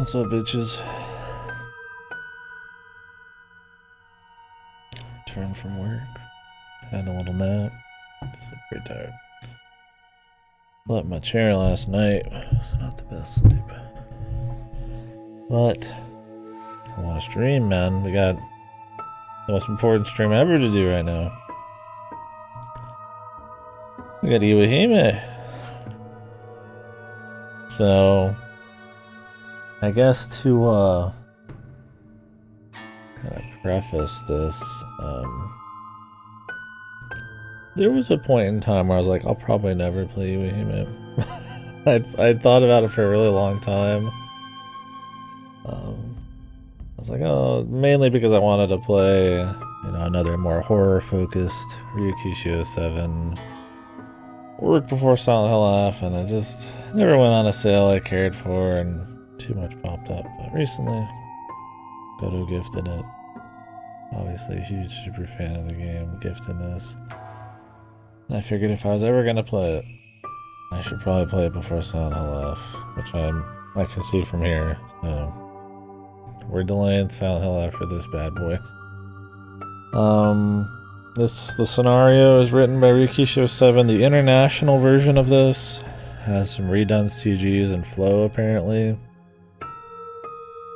What's up, bitches? Returned from work. Had a little nap. Still pretty tired. Slept in my chair last night. It's not the best sleep. But I want to stream, man. We got the most important stream ever to do right now. We got Iwahime. So I guess to kind of preface this, there was a point in time where I was like, I'll probably never play Iwahime. I'd thought about it for a really long time. I was like, oh, mainly because I wanted to play, you know, another more horror-focused Ryukishi 07. Worked before Silent Hill F, and it just never went on a sale I cared for, and too much popped up. But recently, Goto gifted it. Obviously a huge super fan of the game, gifted this. And I figured if I was ever gonna play it, I should probably play it before Silent Hill F, which I can see from here. So we're delaying Silent Hill F for this bad boy. The scenario is written by Ryukishi 07. The international version of this has some redone CGs and flow apparently,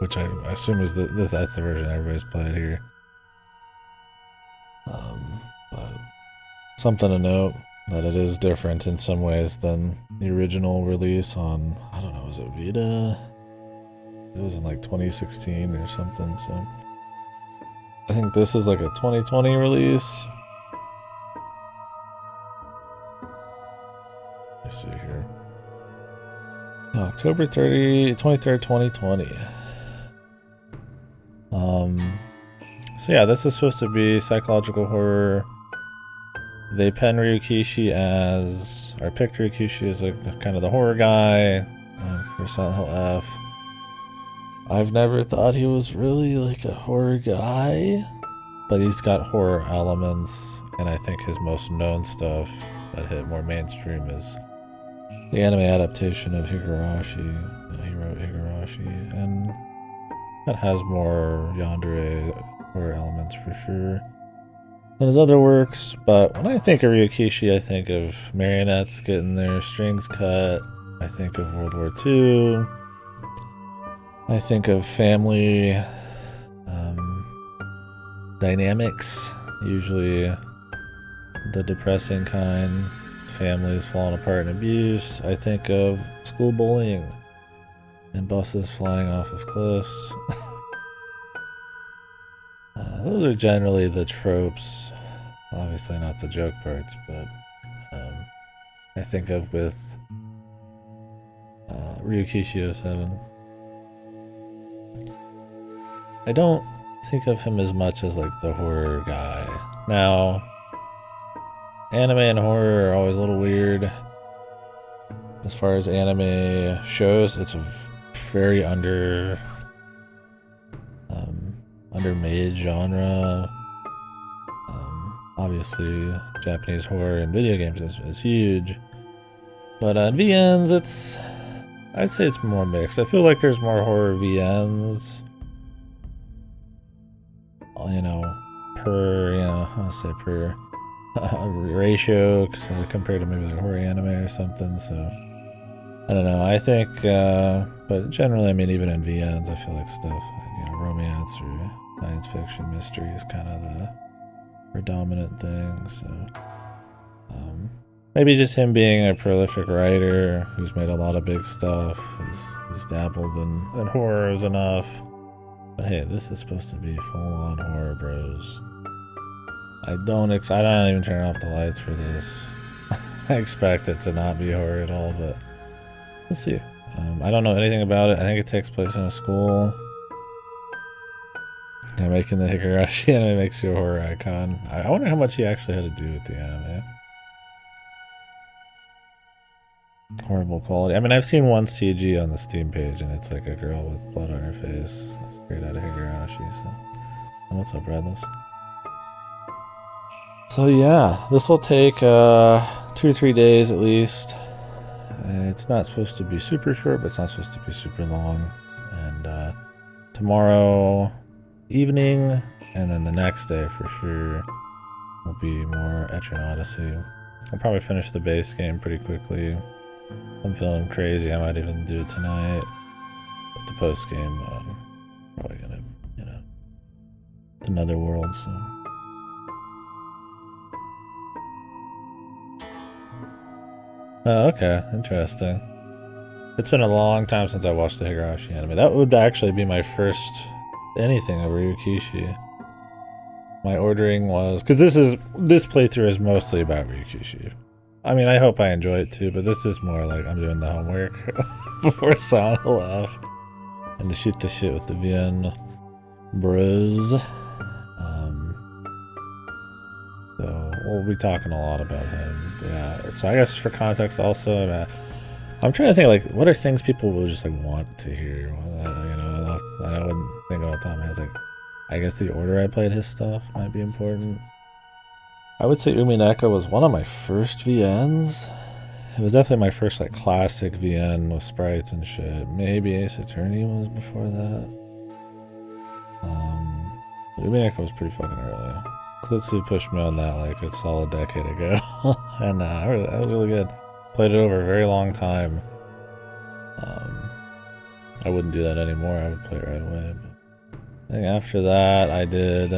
which I assume is that's the version everybody's played here. But something to note that it is different in some ways than the original release on, I don't know, was it Vita? It was in like 2016 or something, so I think this is like a 2020 release. Let's see here. October 23rd, 2020. So yeah, this is supposed to be psychological horror. They pen Ryukishi as, or picked Ryukishi as like kind of the horror guy for Silent Hill F. I've never thought he was really like a horror guy, but he's got horror elements, and I think his most known stuff that hit more mainstream is the anime adaptation of Higurashi. He wrote Higurashi, and that has more yandere horror elements for sure than his other works. But when I think of Ryukishi, I think of marionettes getting their strings cut. I think of World War II. I think of family dynamics, usually the depressing kind, families falling apart in abuse. I think of school bullying and buses flying off of cliffs. Those are generally the tropes, obviously not the joke parts, but I think of with Ryukishi 07. I don't think of him as much as like the horror guy. Now, anime and horror are always a little weird. As far as anime shows, it's a very undermade genre. Obviously, Japanese horror in video games is huge. But on VNs, I'd say it's more mixed. I feel like there's more horror VNs. You know, per ratio compared to maybe like horror anime or something. So I don't know. I think, but generally, I mean, even in VNs, I feel like stuff, you know, romance or science fiction, mystery is kind of the predominant thing. So maybe just him being a prolific writer who's made a lot of big stuff, who's dabbled in horrors enough. But hey, this is supposed to be full-on horror, bros. I don't even turn off the lights for this. I expect it to not be horror at all, but we'll see. I don't know anything about it. I think it takes place in a school. Yeah, making the Higurashi anime makes you a horror icon. I wonder how much he actually had to do with the anime. Horrible quality. I mean, I've seen one CG on the Steam page, and it's like a girl with blood on her face, straight out of Higurashi. So, what's up, Bradless? So yeah, this will take 2 or 3 days at least. It's not supposed to be super short, but it's not supposed to be super long. And tomorrow evening, and then the next day for sure will be more Etrian Odyssey. I'll probably finish the base game pretty quickly. I'm feeling crazy, I might even do it tonight. But the post game, probably gonna, you know, it's another world, so. Oh, okay, interesting. It's been a long time since I watched the Higurashi anime. That would actually be my first anything of Ryukishi. My ordering was... Because this playthrough is mostly about Ryukishi. I mean, I hope I enjoy it too, but this is more like I'm doing the homework before Silent Laugh. And to shoot the shit with the VN bros. So we'll be talking a lot about him. Yeah. So I guess for context also, I'm trying to think like what are things people will just like want to hear. You know, I wouldn't think all the time. I was like, I guess the order I played his stuff might be important. I would say Umineko was one of my first VNs. It was definitely my first like classic VN with sprites and shit. Maybe Ace Attorney was before that. Umineko was pretty fucking early. Klitsu pushed me on that like a solid decade ago. And that was really good. Played it over a very long time. I wouldn't do that anymore. I would play it right away. But I think after that I did...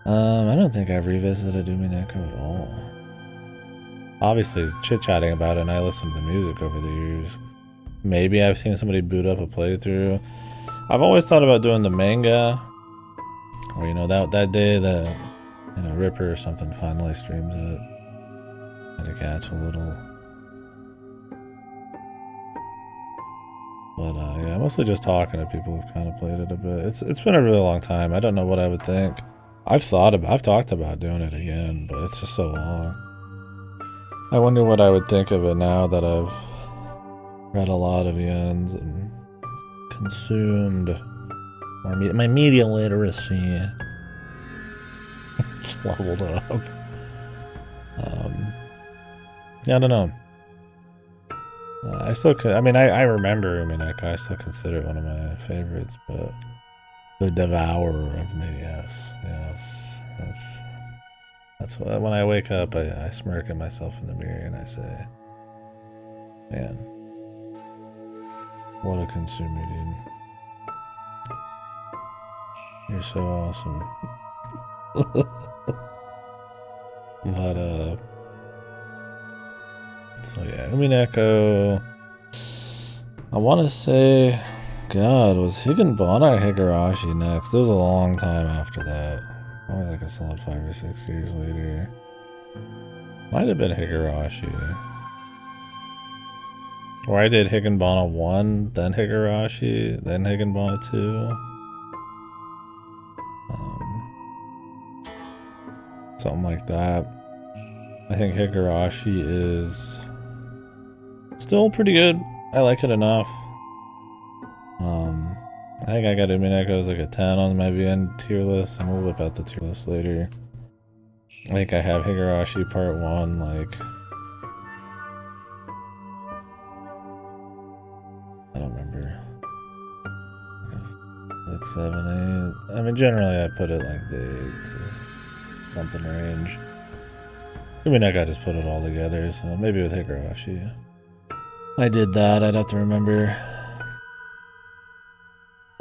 I don't think I've revisited Umineko at all. Obviously, chit-chatting about it, and I listened to the music over the years. Maybe I've seen somebody boot up a playthrough. I've always thought about doing the manga, or you know, that day that Ripper or something finally streams it. Had to catch a little. But yeah, mostly just talking to people who've kind of played it a bit. It's been a really long time. I don't know what I would think. I've talked about doing it again, but it's just so long. I wonder what I would think of it now that I've read a lot of Yen's and consumed more my media literacy leveled up. Yeah, I don't know. I remember Umineko. I still consider it one of my favorites, but the devourer of me, yes. That's what, when I wake up, I smirk at myself in the mirror and I say, man, what a consumer, dude. You're so awesome. But, so yeah, Umineko. I want to say, God, was Higginbana or Higurashi next? It was a long time after that. Probably like a solid 5 or 6 years later. Might have been Higurashi. Or I did Higginbana 1, then Higurashi, then Higginbana 2. Something like that. I think Higurashi is still pretty good. I like it enough. I think I got Umineko as like a 10 on my VN tier list, and we'll whip out the tier list later. I think I have Higurashi part 1, like... I don't remember. 6, 7, 8... I mean, generally I put it like the 8 something range. Umineko, I just put it all together, so maybe with Higurashi. I did that, I'd have to remember.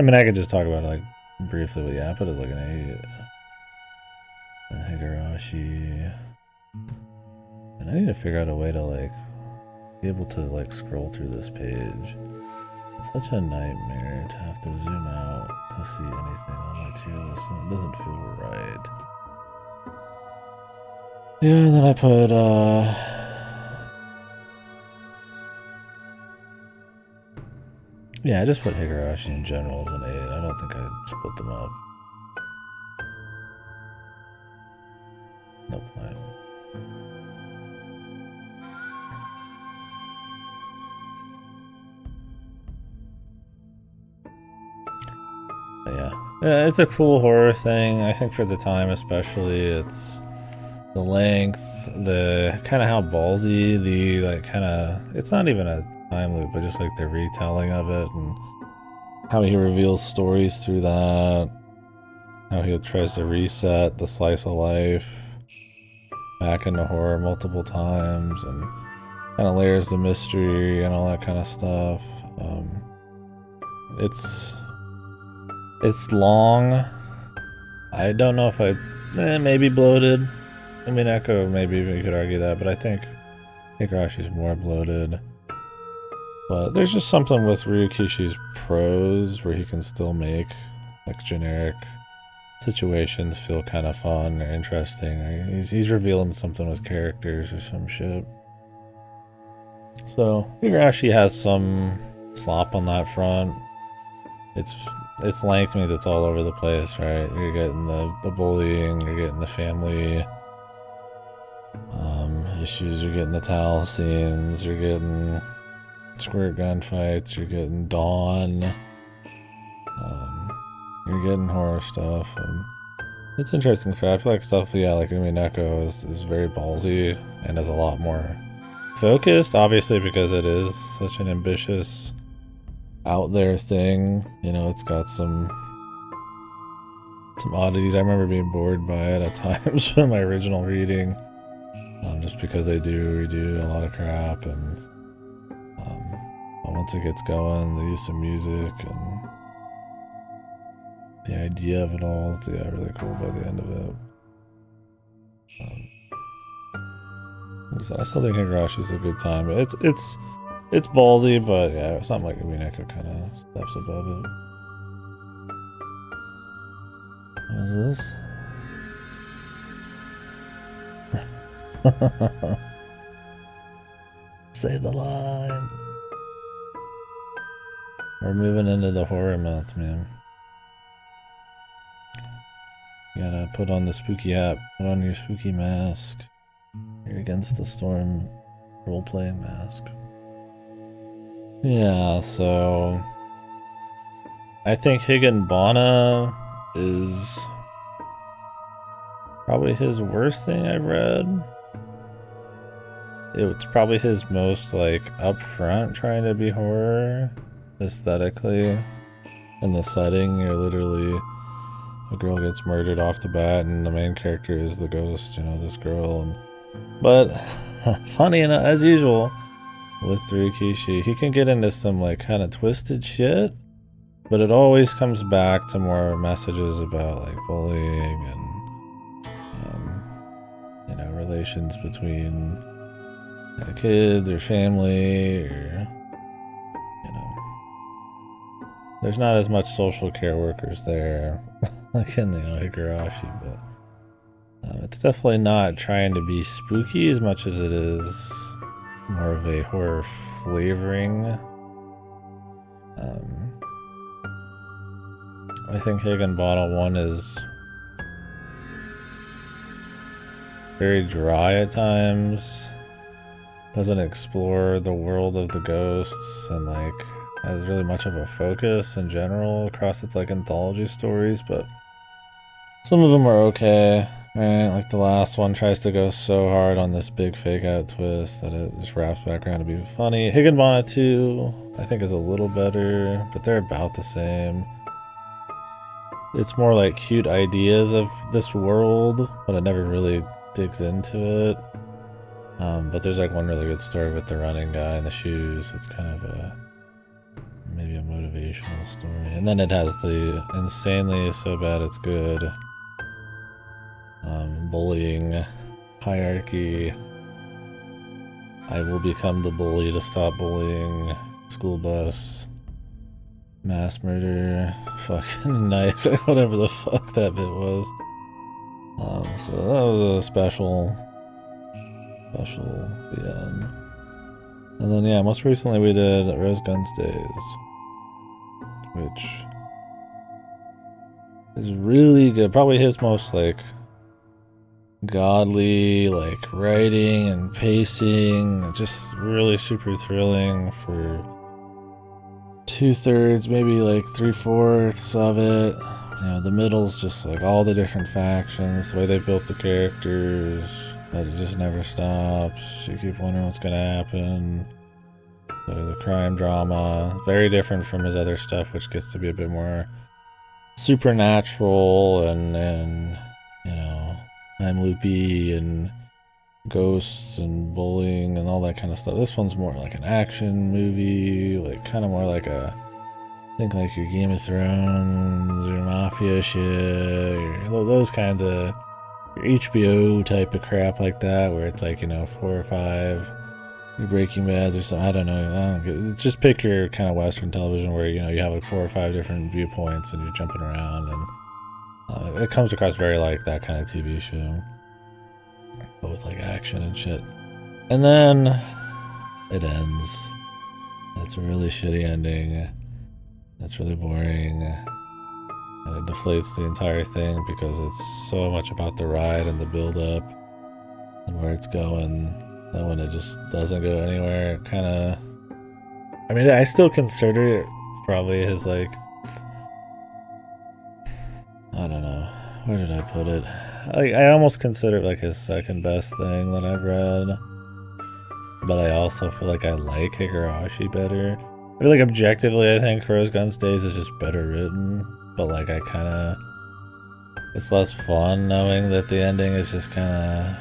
I mean, I could just talk about it like briefly, but yeah, I put it like an 8. And Higurashi. And I need to figure out a way to like be able to like scroll through this page. It's such a nightmare to have to zoom out to see anything on my tier list, and it doesn't feel right. Yeah, and then I put yeah, I just put Higurashi in general as an 8. I don't think I split them up. No point. But yeah, it's a cool horror thing. I think for the time especially, it's the length, the kind of how ballsy, the like kind of, it's not even a time loop, but just like the retelling of it and how he reveals stories through that. How he tries to reset the slice of life back into horror multiple times and kind of layers the mystery and all that kind of stuff. It's long. I don't know if maybe bloated. I mean, Echo, maybe you could argue that, but I think Higarashi's more bloated. But there's just something with Ryukishi's prose where he can still make like generic situations feel kind of fun or interesting. Or he's revealing something with characters or some shit. So Higurashi has some slop on that front. Its length means it's all over the place, right? You're getting the bullying, you're getting the family issues, you're getting the towel scenes, you're getting squirt gun fights, you're getting Dawn, you're getting horror stuff. It's interesting. I feel like stuff, yeah, like Umineko is very ballsy and is a lot more focused, obviously, because it is such an ambitious, out there thing. You know, it's got some oddities. I remember being bored by it at times from my original reading, just because they do redo a lot of crap, and once it gets going, the use of music and the idea of it all, it's really cool by the end of it. I still think Higarashi's a good time. It's ballsy, but yeah, it's not like Umineko kind of steps above it. What is this? Say the line. We're moving into the horror month, man. You gotta put on the spooky hat, put on your spooky mask. You're against the storm role-playing mask. Yeah, so I think Higanbana is probably his worst thing I've read. It's probably his most like upfront trying to be horror aesthetically. In the setting, you're literally a girl gets murdered off the bat and the main character is the ghost, you know, this girl. But funny enough, as usual with Ryukishi, he can get into some like kind of twisted shit, but it always comes back to more messages about like bullying and you know, relations between kids or family, or you know, there's not as much social care workers there like in, you know, Higurashi, but it's definitely not trying to be spooky as much as it is more of a horror flavoring. I think Higanbana 1 is very dry at times, doesn't explore the world of the ghosts, and like has really much of a focus in general across its like anthology stories, but some of them are okay, right? Like the last one tries to go so hard on this big fake out twist that it just wraps back around to be funny. Higanbana 2 I think is a little better, but they're about the same. It's more like cute ideas of this world, but it never really digs into it. But there's like one really good story with the running guy and the shoes. It's kind of maybe a motivational story. And then it has the insanely so bad it's good bullying hierarchy. I will become the bully to stop bullying. School bus. Mass murder. Fucking knife. Whatever the fuck that bit was. So that was a special. Yeah. And then yeah, most recently we did Rose Guns Days, which is really good. Probably his most like godly like writing and pacing, just really super thrilling for 2/3, maybe like 3/4 of it. You know, the middle's just like all the different factions, the way they built the characters, that it just never stops. You keep wondering what's gonna happen. So the crime drama, very different from his other stuff, which gets to be a bit more supernatural and you know, time loopy and ghosts and bullying and all that kind of stuff. This one's more like an action movie, like kind of more like a, think like your Game of Thrones, your Mafia shit, those kinds of your HBO type of crap like that, where it's like, you know, 4 or 5 your Breaking Bads or something. I don't know. Just pick your kind of Western television where, you know, you have like 4 or 5 different viewpoints and you're jumping around, and it comes across very like that kind of TV show, but with like action and shit. And then it ends. It's a really shitty ending. It's really boring. And it deflates the entire thing because it's so much about the ride and the build up and where it's going, that when it just doesn't go anywhere, it kind of, I mean, I still consider it probably his, like, I don't know, where did I put it? I almost consider it like his second best thing that I've read, but I also feel like I like Higurashi better. I feel like objectively, I think Rose Guns Days is just better written, but like I kind of, it's less fun knowing that the ending is just kind of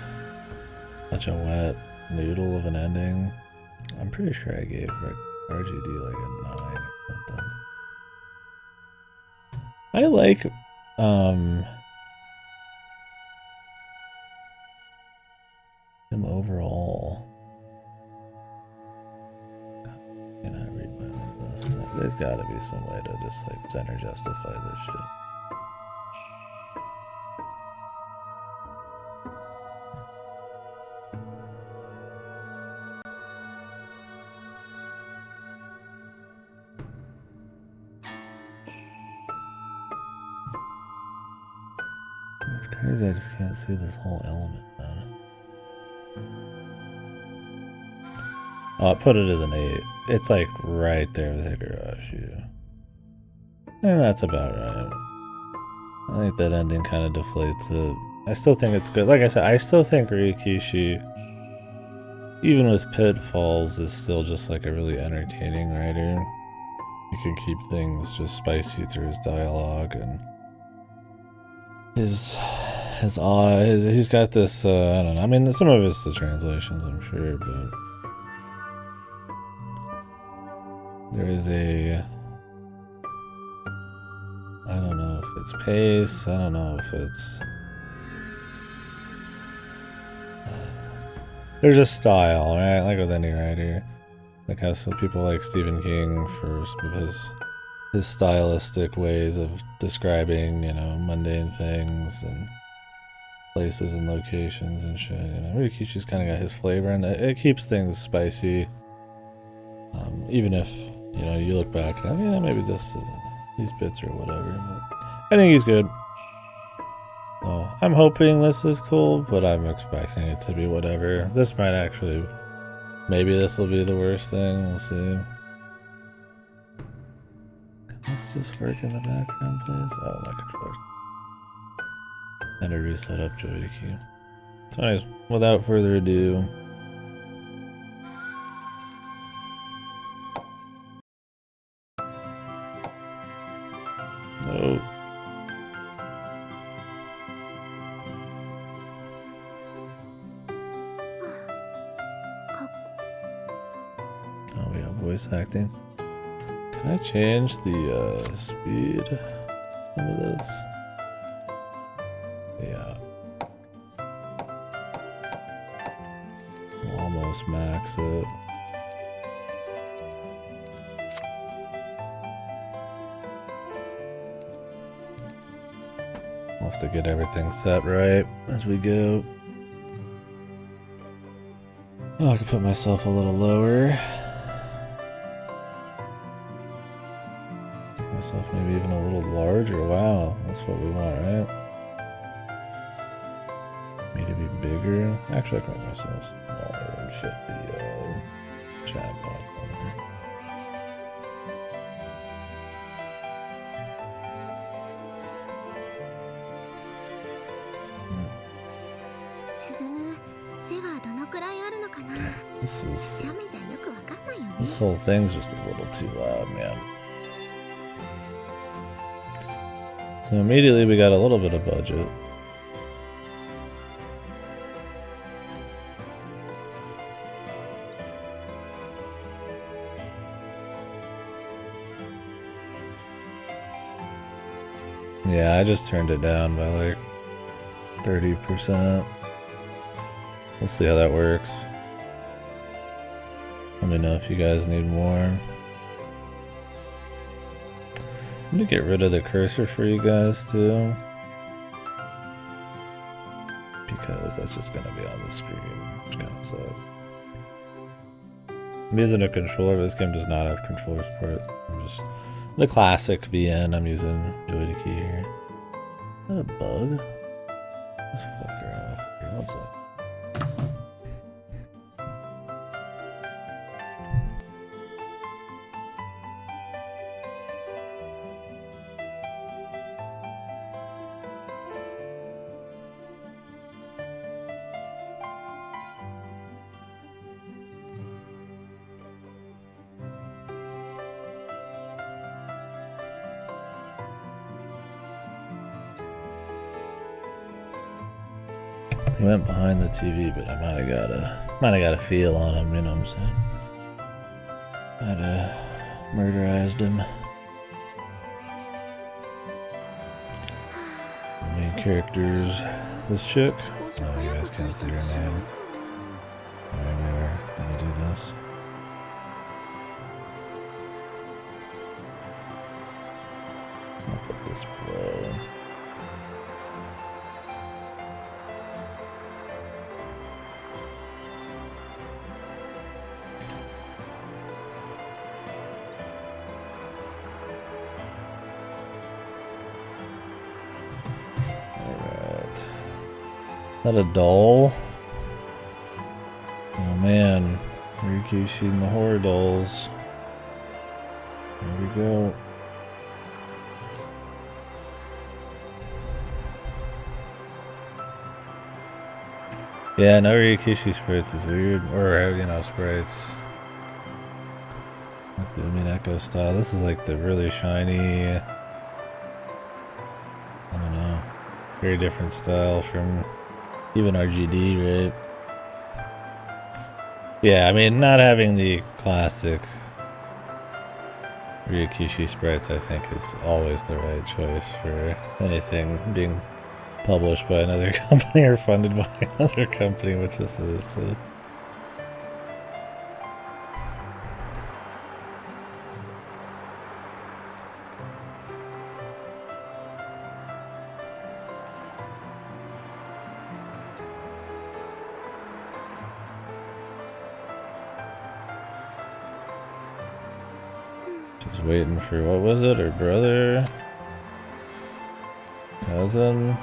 such a wet noodle of an ending. I'm pretty sure I gave RGD like a 9 or something. I like him overall. Can I read my own list? There's gotta be some way to just like center justify this shit. It's crazy, I just can't see this whole element, man. Oh, I put it as an 8. It's like right there with Higurashi. And that's about right. I think that ending kind of deflates it. I still think it's good. Like I said, I still think Ryukishi, even with pitfalls, is still just like a really entertaining writer. He can keep things just spicy through his dialogue and he's got this, I don't know, I mean, some of it's the translations, I'm sure, but there is a, I don't know if it's pace, I don't know if it's, there's a style, right, like with any writer, like how some people like Stephen King for some of his stylistic ways of describing, you know, mundane things and places and locations and shit. You know, Rikishi's kind of got his flavor, and it keeps things spicy. Even if, you know, you look back and, yeah, maybe these bits or whatever. But I think he's good. So I'm hoping this is cool, but I'm expecting it to be whatever. This might actually, maybe this will be the worst thing. We'll see. Let's just work in the background, please. Oh, my controller's. And to reset up Joy Key. So anyways, without further ado, no. Oh, we have voice acting. Can I change the speed of this? Yeah. We'll almost max it. We'll have to get everything set right as we go. Oh, I could put myself a little lower. Make myself maybe even a little larger. Wow, that's what we want, right? Me to be bigger. Actually, I can make myself smaller and fit the chat box on here. This is This whole thing's just a little too loud, man. So immediately we got a little bit of budget. Yeah, I just turned it down by like 30%. We'll see how that works. Let me know if you guys need more. Let me get rid of the cursor for you guys too, because that's just gonna be on the screen, which kind of sucks. I'm using a controller, but this game does not have controller support. I'm just the classic VN. I'm using KDkill here. Is that a bug? Let's fuck her off here. What's that? He went behind the TV, but I might have got a feel on him, you know what I'm saying? Might have murderized him. The main character's this chick. Oh, you guys can't see her name. Alright, we're gonna do this. I'll put this below. Is that a doll? Oh man, Ryukishi and the horror dolls. There we go. Yeah, no Ryukishi sprites is weird. Or, you know, sprites. Like the Minako style. This is like the really shiny. I don't know. Very different style from even RGD, right? Yeah, I mean, not having the classic Ryukishi sprites, I think, is always the right choice for anything being published by another company or funded by another company, which this is. So. Just waiting for, what was it, her brother? Cousin?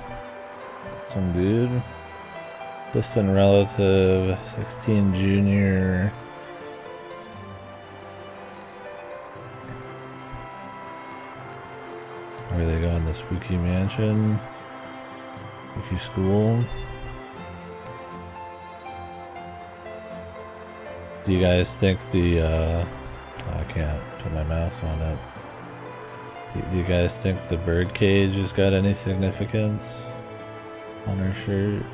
Some dude? Distant relative, 16 junior. Where they go in the spooky mansion? Spooky school? Do you guys think the, I can't put my mouse on it. Do you guys think the birdcage has got any significance on her shirt?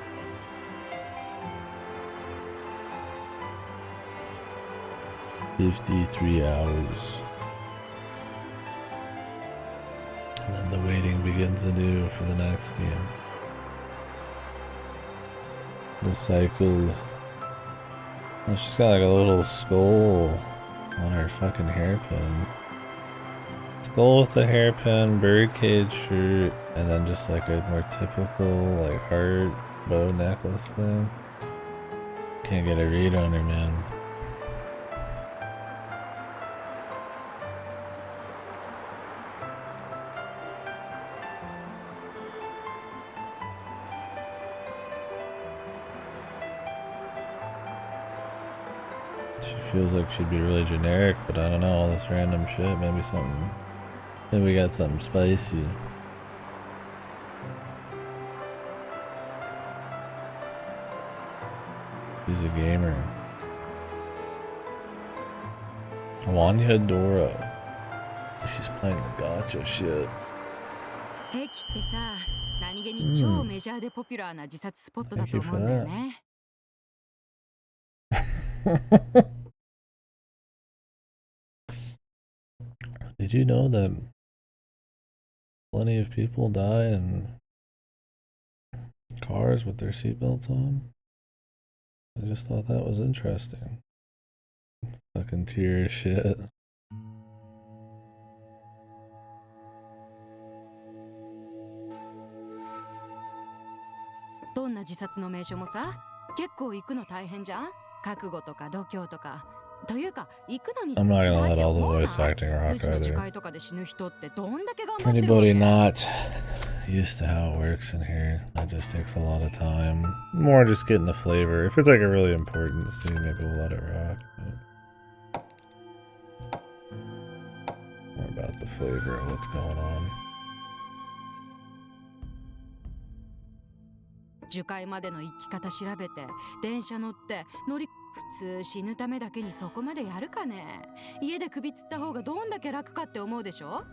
"53 hours. And then the waiting begins anew for the next game. The cycle. Oh, she's got like a little skull on her fucking hairpin. Skull with the hairpin, birdcage shirt, and then just like a more typical like heart bow necklace thing. Can't get a read on her, man. Feels like she'd be really generic, but I don't know, all this random shit, maybe something, maybe we got something spicy. She's a gamer. Wanya Dora. She's playing the gotcha shit. 駅ってさ、何気に超メジャーでポピュラーな自殺スポットだと思うんだよね。Did you know that plenty of people die in cars with their seatbelts on? I just thought that was interesting. Fucking tear shit. どんな自殺の名所もさ、結構行くの大変じゃん。覚悟とか度胸とか。というか、行くのに I'm not gonna let all the voice acting rock either. Anybody not used to how it works in here, that just takes a lot of time. More just getting the flavor. If it's like a really important scene, maybe we'll let it rock. But more about the flavor of what's going on. 樹海までの行き方調べて電車乗って普通死ぬためだけにそこまでやるかね。家で首つった方がどんだけ楽かって思うでしょ。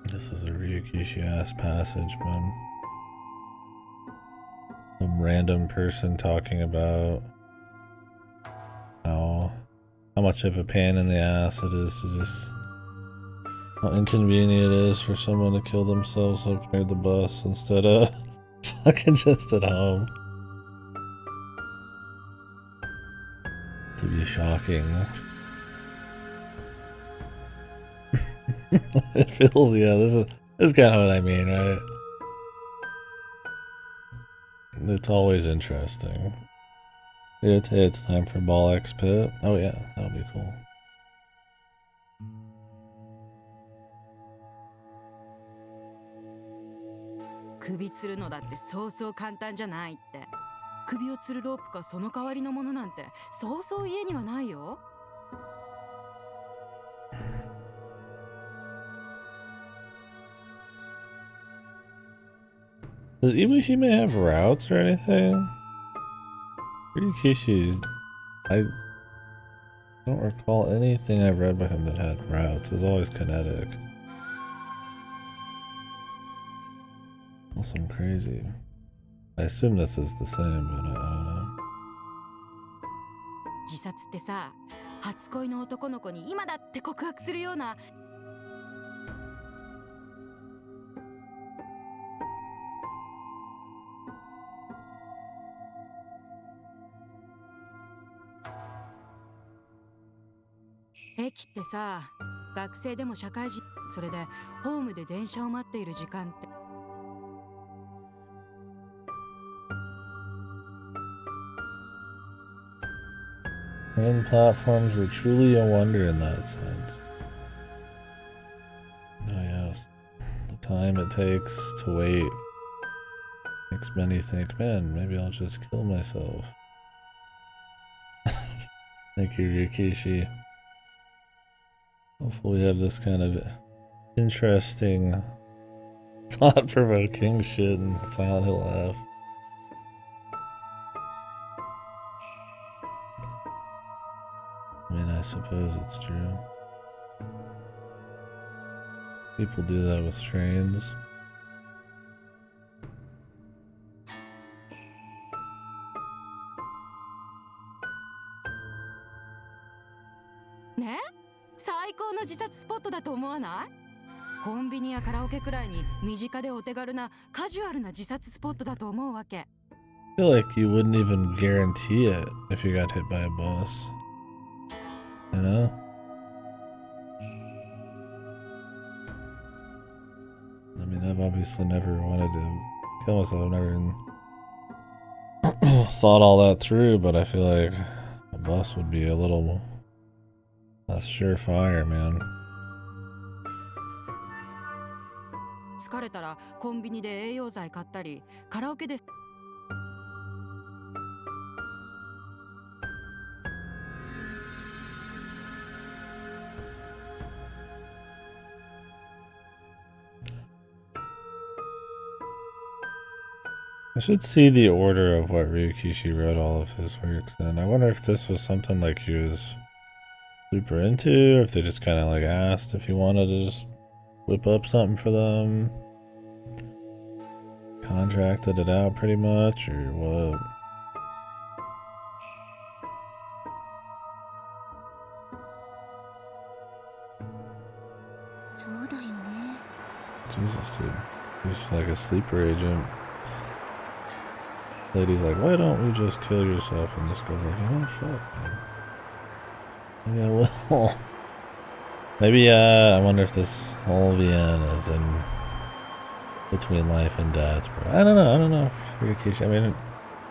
This is a Ryukishi ass passage, man. Some random person talking about how much of a pain in the ass it is to just how inconvenient it is for someone to kill themselves up near the bus instead of fucking just at home. To be shocking. It feels, yeah, this is kind of what I mean, right? It's always interesting. It's time for Ball X Pit. Oh yeah, that'll be cool. 首吊るのだってそうそう簡単じゃないって。首を吊るロープかその代わりのものなんてそうそう家にはないよ。Does Iwahime have routes or anything? Ryukishi, I don't recall anything I've read by him that had routes. It was always kinetic. Unless I'm crazy. I assume this is the same, but I don't know. 自殺ってさ、初恋の男の子に今だって告白するような。駅ってさ、学生でも社会人、それでホームで電車を待っている時間って。Train platforms were truly a wonder in that sense. Oh yes, the time it takes to wait makes many think, man, maybe I'll just kill myself. Thank you, Rikishi. Hopefully we have this kind of interesting, thought-provoking shit in Silent Hill F. I mean, I suppose it's true. People do that with trains. Ne? 最高の自殺スポットだと思わない？コンビニやカラオケくらいに身近でお手軽なカジュアルな自殺スポットだと思うわけ。I feel like you wouldn't even guarantee it if you got hit by a bus. You know? I mean, I've obviously never wanted to kill myself. I've never thought all that through, but I feel like a bus would be a little less surefire, man. 疲れたらコンビニで栄養剤買ったり、カラオケで。I should see the order of what Ryukishi wrote all of his works in. I wonder if this was something like he was super into, or if they just kind of like asked if he wanted to just whip up something for them. Contracted it out pretty much, or what? Jesus, dude. He's like a sleeper agent. Lady's like, why don't we just kill yourself? And this girl's like, oh, fuck, man. Maybe I will. Maybe, I wonder if this whole VN is in between life and death, bro. I don't know. I mean,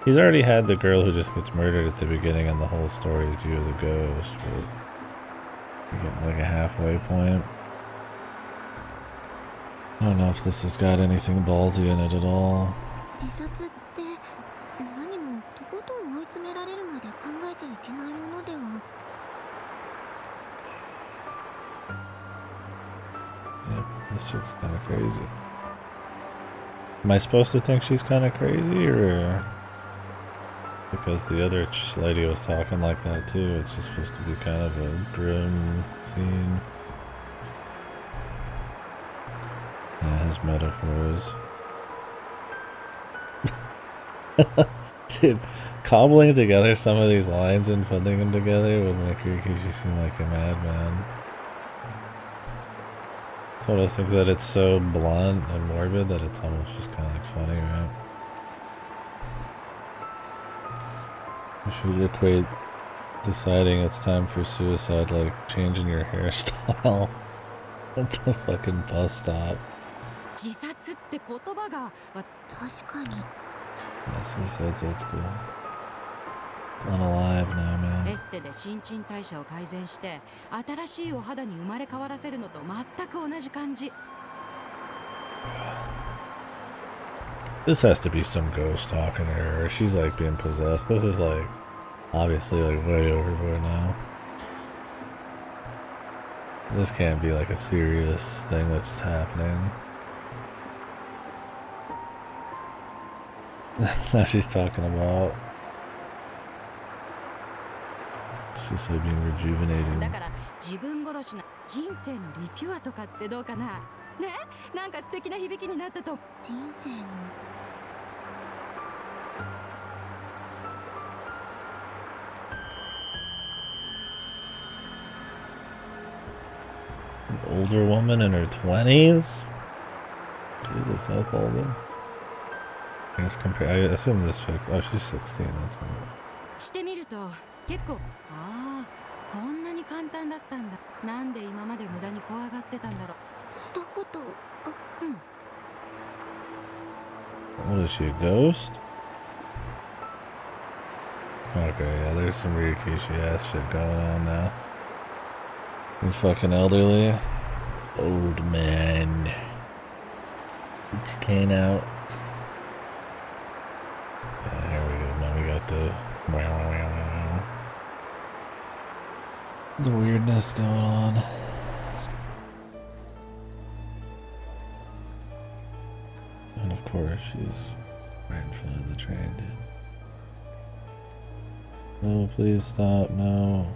he's already had the girl who just gets murdered at the beginning, and the whole story is you as a ghost, but you're getting like a halfway point. I don't know if this has got anything ballsy in it at all. Yep, this chick's kind of crazy. Am I supposed to think she's kind of crazy, or because the other lady was talking like that too? It's just supposed to be kind of a grim scene. Yeah, his metaphors. Dude, cobbling together some of these lines and putting them together would make Rikishi seem like a madman. It's one of those things that it's so blunt and morbid that it's almost just kind of like funny, right? You should equate deciding it's time for suicide like changing your hairstyle at the fucking bus stop. Yeah, suicide's old school. It's unalive now, man. This has to be some ghost talking to her, or she's like being possessed. This is like obviously like way overboard now. This can't be like a serious thing that's just happening. Now she's talking about suicide being rejuvenating. An older woman in her 20s? Jesus, that's older. I guess I assume this chick, oh, she's 16, that's right. What is she, a ghost? Okay, yeah, there's some Rikishi ass shit going on now. You fucking elderly. Old man. Get your cane out. Yeah, here we go. Now we got the weirdness going on. And of course, she's right in front of the train, dude. No, please stop, no.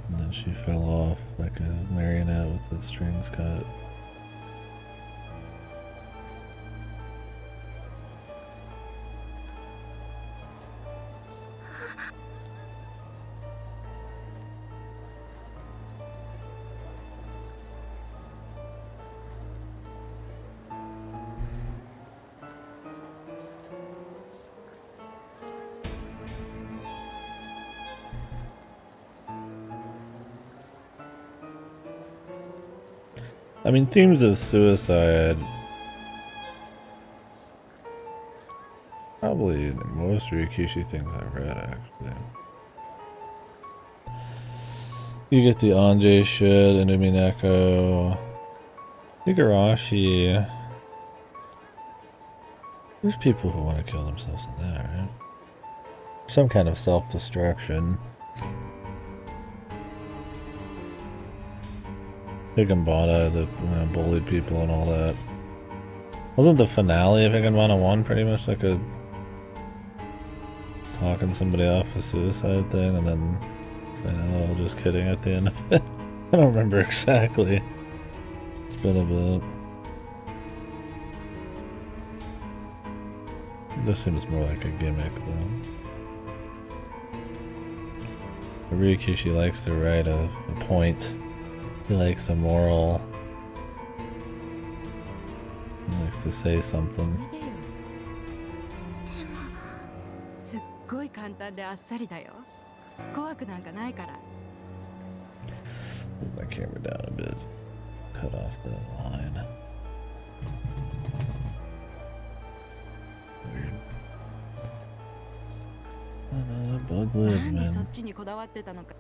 And then she fell off like a marionette with the strings cut. I mean, themes of suicide, probably most Rikishi things I've read, actually. You get the Anjay shit, Inumineko, Igarashi. There's people who want to kill themselves in that, right? Some kind of self-destruction. Higginbata that bullied people and all that. Wasn't the finale of Higginbottom 1 pretty much like a talking somebody off a suicide thing and then saying, oh, just kidding at the end of it? I don't remember exactly. It's been a bit. This seems more like a gimmick though. Ryukishi likes to write a point. He likes a moral. He likes to say something. すっごい簡単であっさりだよ。怖くなんかないから。 Move my camera down a bit. Cut off the line. Weird. I know that bug lives, なんでそっ man. ちにこだわってたのか。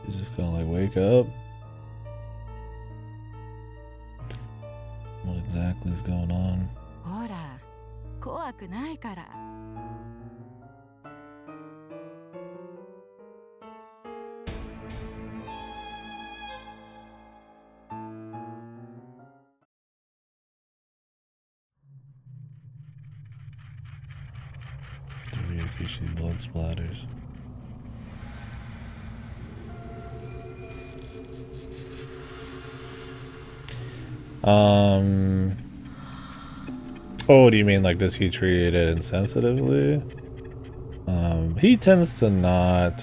He's just gonna like wake up. What exactly is going on? ほら、怖くないから。 Ryukishi blood splatters. Oh, do you mean like does he treat it insensitively? He tends to not.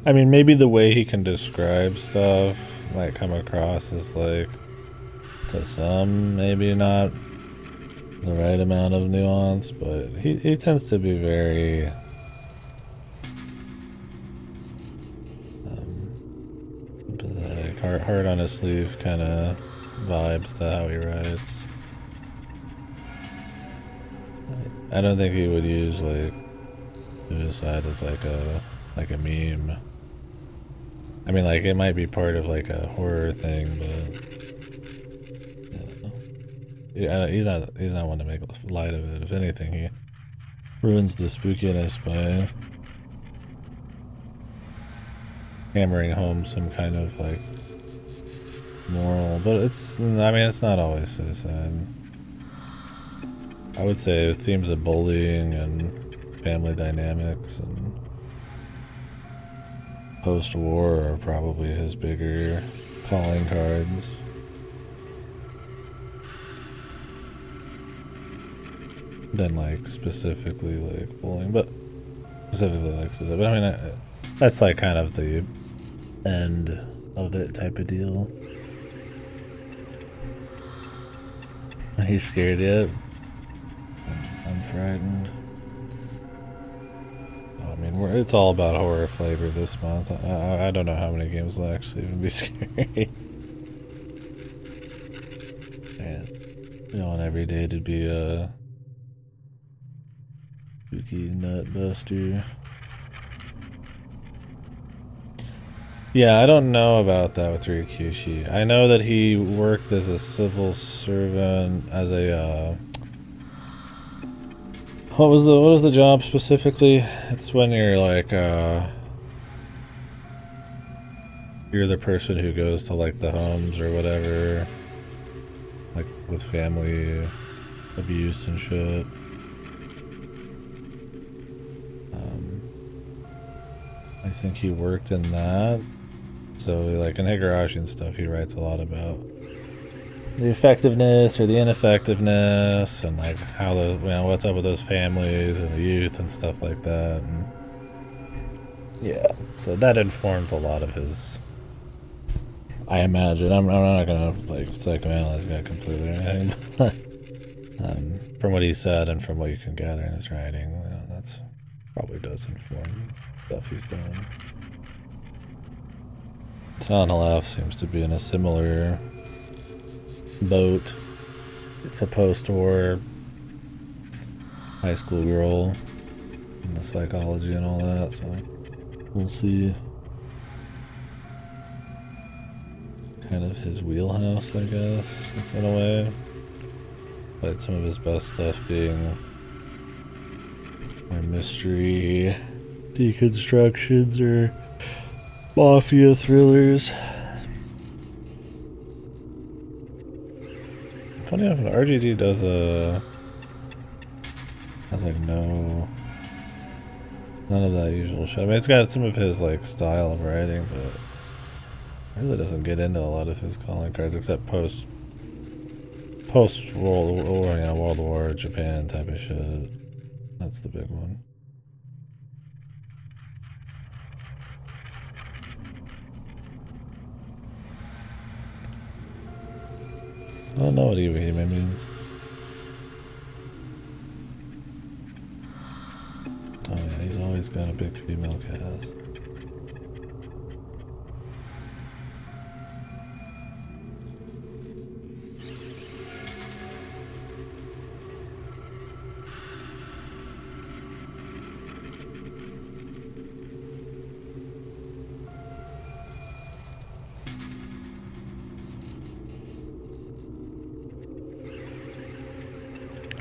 I mean, maybe the way he can describe stuff might come across as like, to some, maybe not the right amount of nuance, but he tends to be very pathetic, heart on his sleeve kind of vibes to how he writes. I don't think he would use like suicide as like a meme. I mean, like it might be part of like a horror thing, but I don't know. Yeah, he's not one to make light of it. If anything, he ruins the spookiness by hammering home some kind of like moral. But it's, I mean, it's not always suicide. I would say themes of bullying and family dynamics and post-war are probably his bigger calling cards. Than like specifically like bullying, but specifically like suicide. But I mean, that's like kind of the end of it type of deal. Are you scared yet? I'm frightened. I mean, it's all about horror flavor this month. I don't know how many games will actually even be scary. Man, you don't want every day to be a spooky nut buster. Yeah, I don't know about that with Ryukishi. I know that he worked as a civil servant, as a what was the job specifically? It's when you're like you're the person who goes to like the homes or whatever, like with family abuse and shit. I think he worked in that. So like in Higurashi and stuff, he writes a lot about the effectiveness or the ineffectiveness and like how the, you know, what's up with those families and the youth and stuff like that. And yeah, so that informs a lot of his, I imagine. I'm not gonna like psychoanalyze the guy completely or anything, but from what he said and from what you can gather in his writing, you know, that's probably does inform stuff he's done. Tanalaf seems to be in a similar boat. It's a post-war high school girl and the psychology and all that, so we'll see kind of his wheelhouse, I guess, in a way. But some of his best stuff being more mystery deconstructions or mafia thrillers. Funny enough, RGD does has like none of that usual shit. I mean, it's got some of his like style of writing, but it really doesn't get into a lot of his calling cards except post World War, World War Japan type of shit. That's the big one. I don't know what Iwahime means. Oh yeah, he's always got a big female cast.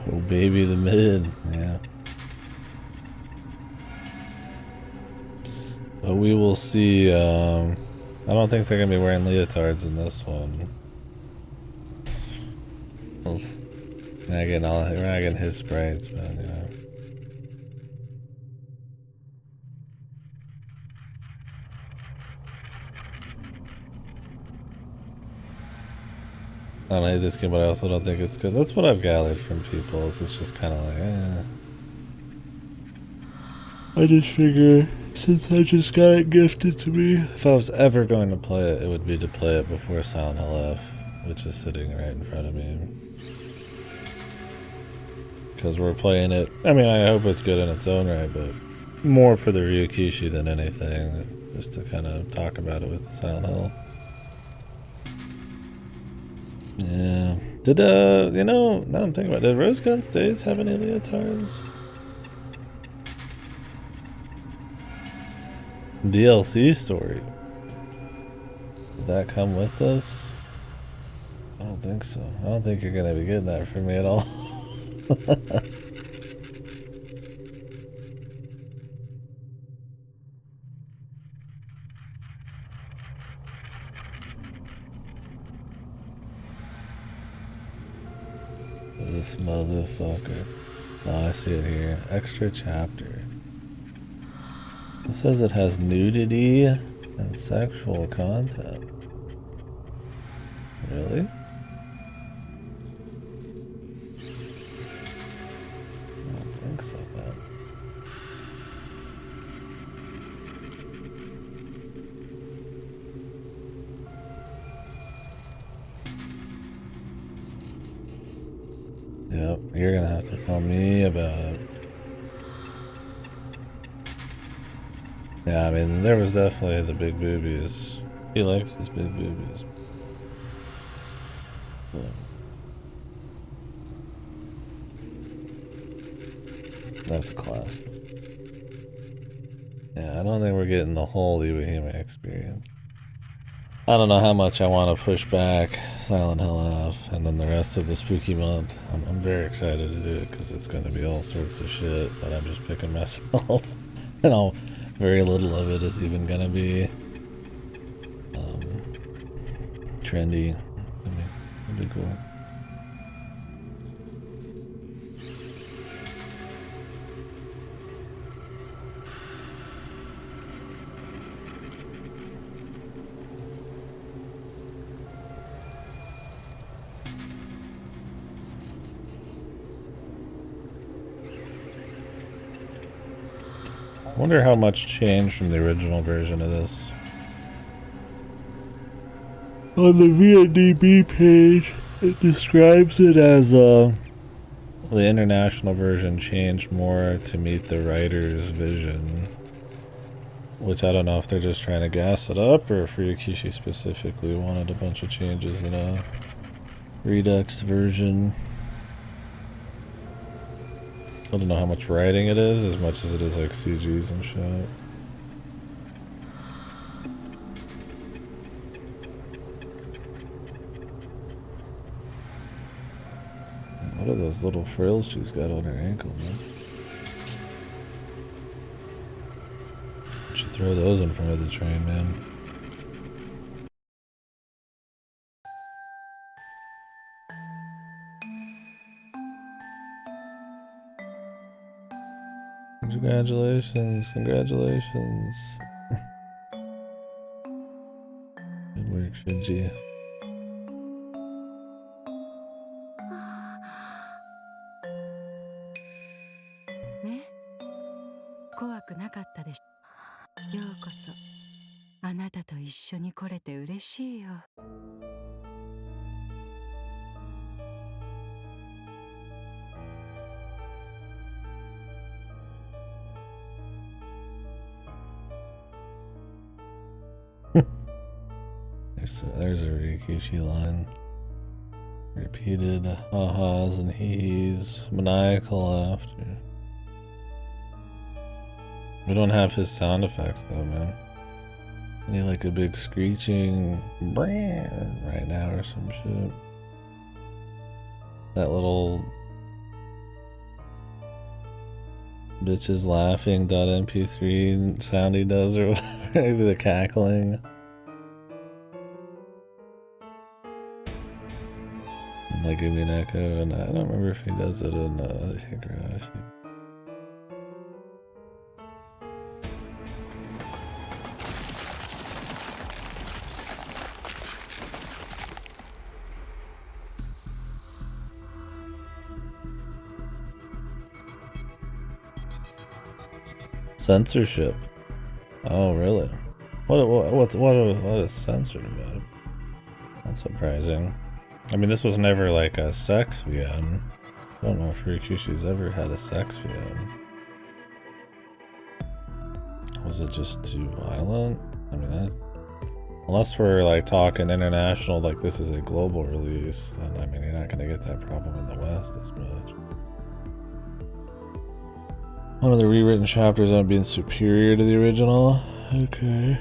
Oh baby, the mid, yeah. But we will see. I don't think they're gonna be wearing leotards in this one. We're not getting his sprites, man. You know. I don't hate this game, but I also don't think it's good. That's what I've gathered from people. It's just kind of like, I just figure, since I just got it gifted to me, if I was ever going to play it, it would be to play it before Silent Hill F, which is sitting right in front of me. Because we're playing it, I mean, I hope it's good in its own right, but more for the Ryukishi than anything, just to kind of talk about it with Silent Hill. Yeah. Did, you know, now I'm thinking about it, did Rose Guns Days have any leotards? DLC story. Did that come with this? I don't think so. I don't think you're gonna be getting that from me at all. This motherfucker. Oh, I see it here. Extra chapter. It says it has nudity and sexual content. Really? I don't think so, man. Yep, you're gonna have to tell me about it. Yeah, I mean, there was definitely the big boobies. He likes his big boobies. But that's a classic. Yeah, I don't think we're getting the whole Iwahime experience. I don't know how much I want to push back Silent Hill F and then the rest of the spooky month. I'm very excited to do it because it's going to be all sorts of shit that I'm just picking myself. And all very little of it is even going to be trendy. It'll be cool. I wonder how much changed from the original version of this. On the VNDB page, it describes it as the international version changed more to meet the writer's vision. Which I don't know if they're just trying to gas it up or if Ryukishi specifically wanted a bunch of changes in a Redux version. I don't know how much writing it is as much as it is like CGs and shit. those little frills she's got on her ankle, man. Should throw those in front of the train, man. Congratulations, congratulations. Good work, Shinji. ね、怖くなかったでしょ。ようこそ。あなたと一緒に来れて嬉しいよ。There's a Rikishi line. Repeated ha-has and he-he's, maniacal laughter. We don't have his sound effects though, man. I need like a big screeching right now or some shit. That little bitches laughing .mp3 sound he does or whatever. Maybe the cackling. And like give me an echo, and I don't remember if he does it in Higurashi. Censorship. Oh, really? What is censored about it? That's surprising. I mean, this was never like a sex VM. I don't know if Rikishi's ever had a sex VM. Was it just too violent? I mean, unless we're like talking international, like this is a global release, then I mean, you're not gonna get that problem in the West as much. One of the rewritten chapters on being superior to the original. Okay.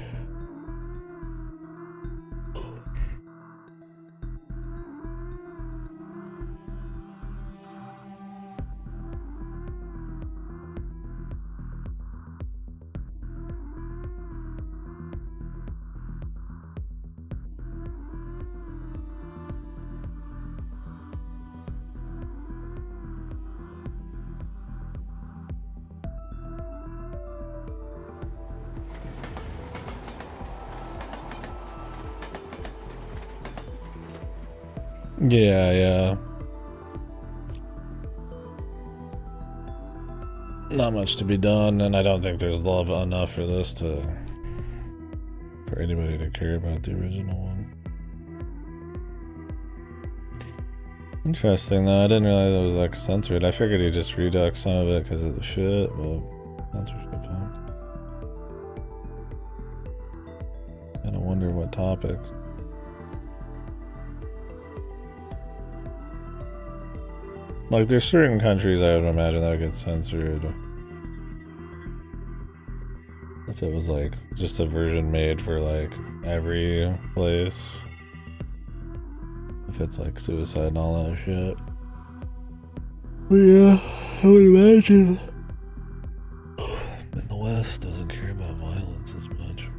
Yeah. Not much to be done, and I don't think there's love enough for this for anybody to care about the original one. Interesting though, I didn't realize it was like censored. I figured he just reduxed some of it because of the shit, but censorship, huh? Kinda wonder what topics. Like, there's certain countries I would imagine that would get censored. If it was like just a version made for like every place. If it's like suicide and all that shit. But yeah, I would imagine in the West doesn't care about violence as much.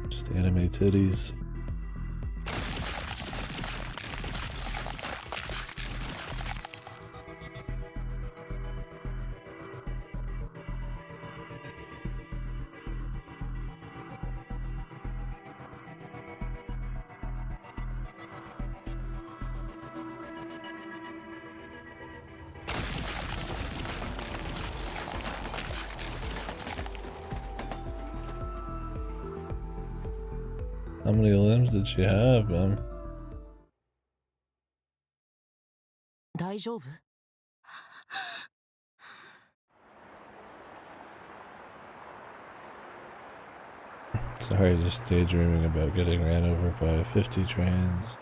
Just anime titties. How many limbs did she have, man? 大丈夫? Sorry, just daydreaming about getting ran over by 50 trains.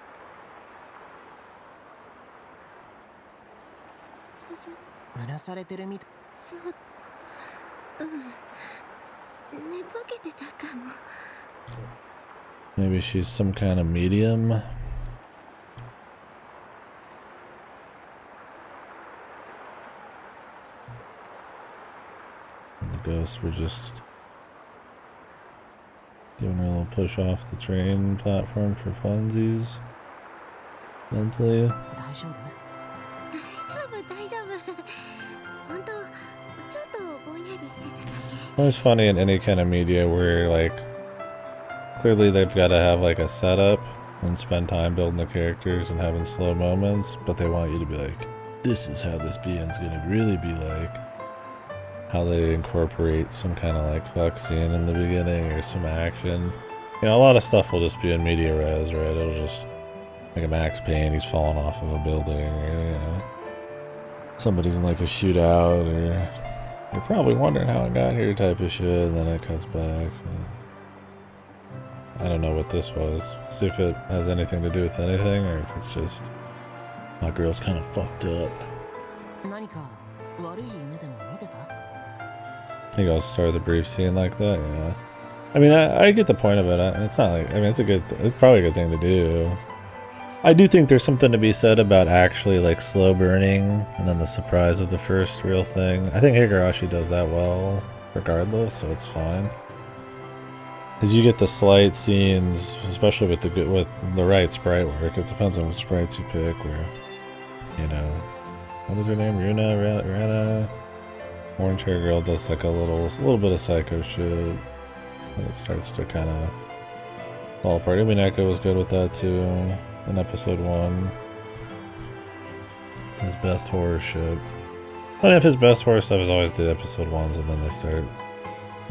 うなされてるみたい。そう、寝ぼけてたかも。 Maybe she's some kind of medium. The ghosts were just giving her a little push off the train platform for funsies. Mentally. 大丈夫？大丈夫本当ちょっとぼんやりしてただけ It's funny in any kind of media where, like, clearly they've got to have, like, a setup and spend time building the characters and having slow moments, but they want you to be like, this is how this VN's gonna really be like. How they incorporate some kind of, like, fuck scene in the beginning or some action. You know, a lot of stuff will just be in media res, right? It'll just, like a Max Payne, he's falling off of a building, or, you know, somebody's in, like, a shootout, or you're probably wondering how it got here type of shit, and then it cuts back. I don't know what this was. See if it has anything to do with anything, or if it's just my girl's kind of fucked up. 何か悪い夢でも見てた？ He goes start the brief scene like that, yeah. I mean, I get the point of it. It's not like, I mean, it's probably a good thing to do. I do think there's something to be said about actually, like, slow burning and then the surprise of the first real thing. I think Higurashi does that well, regardless, so it's fine. Because you get the slight scenes, especially with the right sprite work. It depends on which sprites you pick. Where, you know, what is her name? Rana. Orange hair girl does like a little bit of psycho shit, and it starts to kind of fall apart. Umineko was good with that too in episode 1. It's his best horror shit. But if his best horror stuff is always the episode 1s, and then they start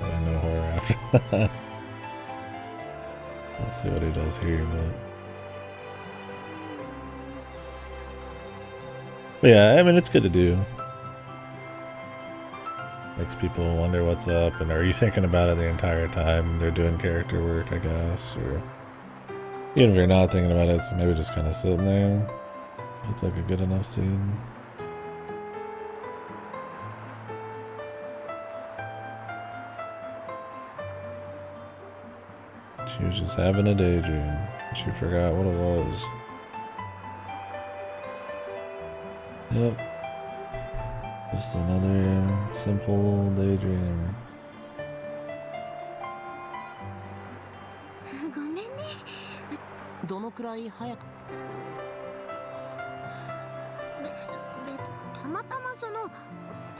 doing no horror after that. We'll see what he does here, but yeah, I mean, it's good to do. Makes people wonder what's up, and are you thinking about it the entire time they're doing character work, I guess, or even if you're not thinking about it, it's maybe just kind of sitting there. It's like a good enough scene. She was just having a daydream. She forgot what it was. Yep. Just another simple daydream. ごめんねどのくらい早く？たまたま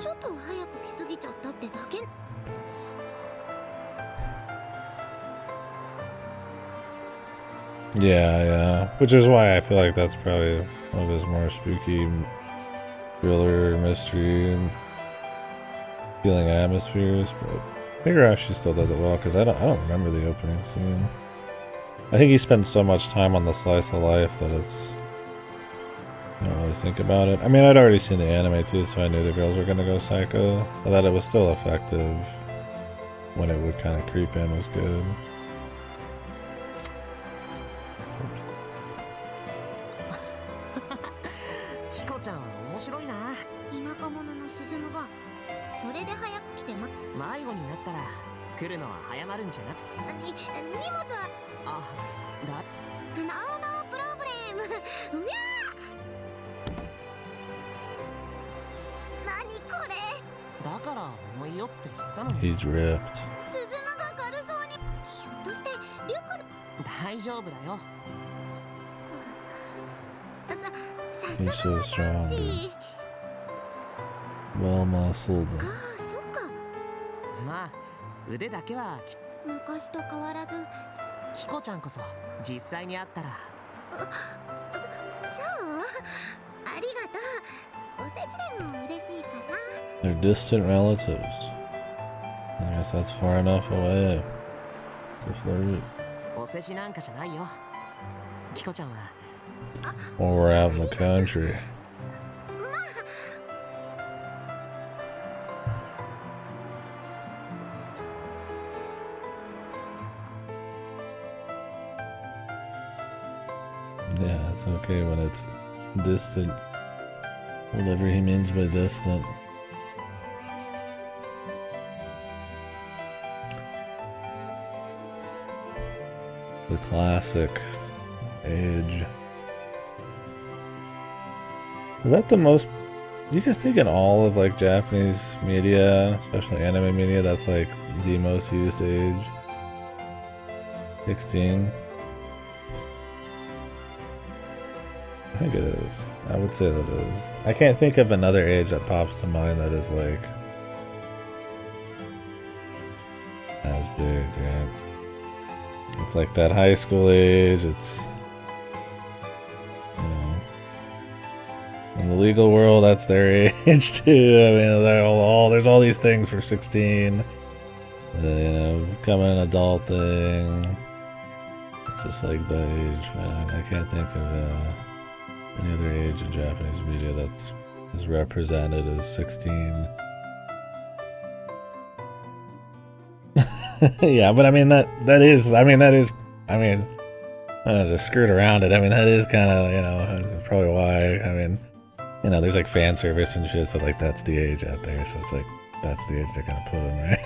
ちょっと早く来すぎちゃったってだけ Yeah. Which is why I feel like that's probably one of his more spooky thriller, mystery, feeling atmospheres, but Higurashi still does it well, because I don't remember the opening scene. I think he spends so much time on the slice of life that it's, I don't really think about it. I mean, I'd already seen the anime too, so I knew the girls were gonna go psycho, but that it was still effective when it would kind of creep in was good. キコちゃんは面白いな。田舎者のスズムがそれで早く来て迷子になったら来るのは早まるんじゃなくて。荷物はあ、だ。ノープロブレムうわ何これだから重いよって言ったのに。 He's ripped. スズムが軽そうにひょっとしてリュックの大丈夫だよ。He's さすが so は strong, 男 dude. 子 Well muscled. ああそっかまあ腕だけは昔と変わらずキコちゃんこそ実際に会ったら。そうありがとうお世辞でも嬉しいかな They're distant relatives. I guess that's far enough away to flirt. お世辞なんかじゃないよ。キコちゃんは While we're out in the country. Yeah, it's okay when it's distant. Whatever he means by distant. The classic age. Is that the most Do you guys think in all of like Japanese media, especially anime media, that's like the most used age? 16? I think it is. I would say that it is. I can't think of another age that pops to mind that is like as big, right? It's like that high school age, it's, you know, in the legal world, that's their age too. I mean, there's all these things for 16. You know, becoming an adult thing. It's just like the age, man. I can't think of any other age in Japanese media that's is represented as 16. Yeah, but I mean that is just skirt around it. I mean that is kind of, you know, probably why. I mean, you know, there's like fan service and shit, so like that's the age out there. So it's like that's the age they're gonna put them, right?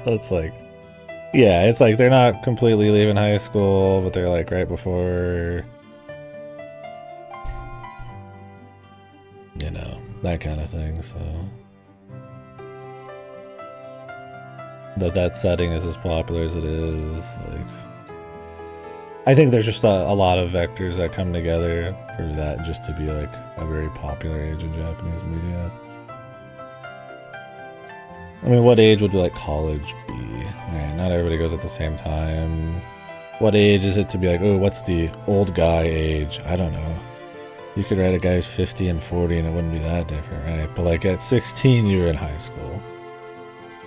It's like, yeah, it's like they're not completely leaving high school, but they're like right before, you know, that kind of thing. So that setting is as popular as it is. Like, I think there's just a lot of vectors that come together for that just to be like a very popular age in Japanese media. I mean, what age would like college be? Right, not everybody goes at the same time. What age is it to be like, oh, what's the old guy age? I don't know. You could write a guy who's 50 and 40 and it wouldn't be that different, right? But like at 16, you're in high school.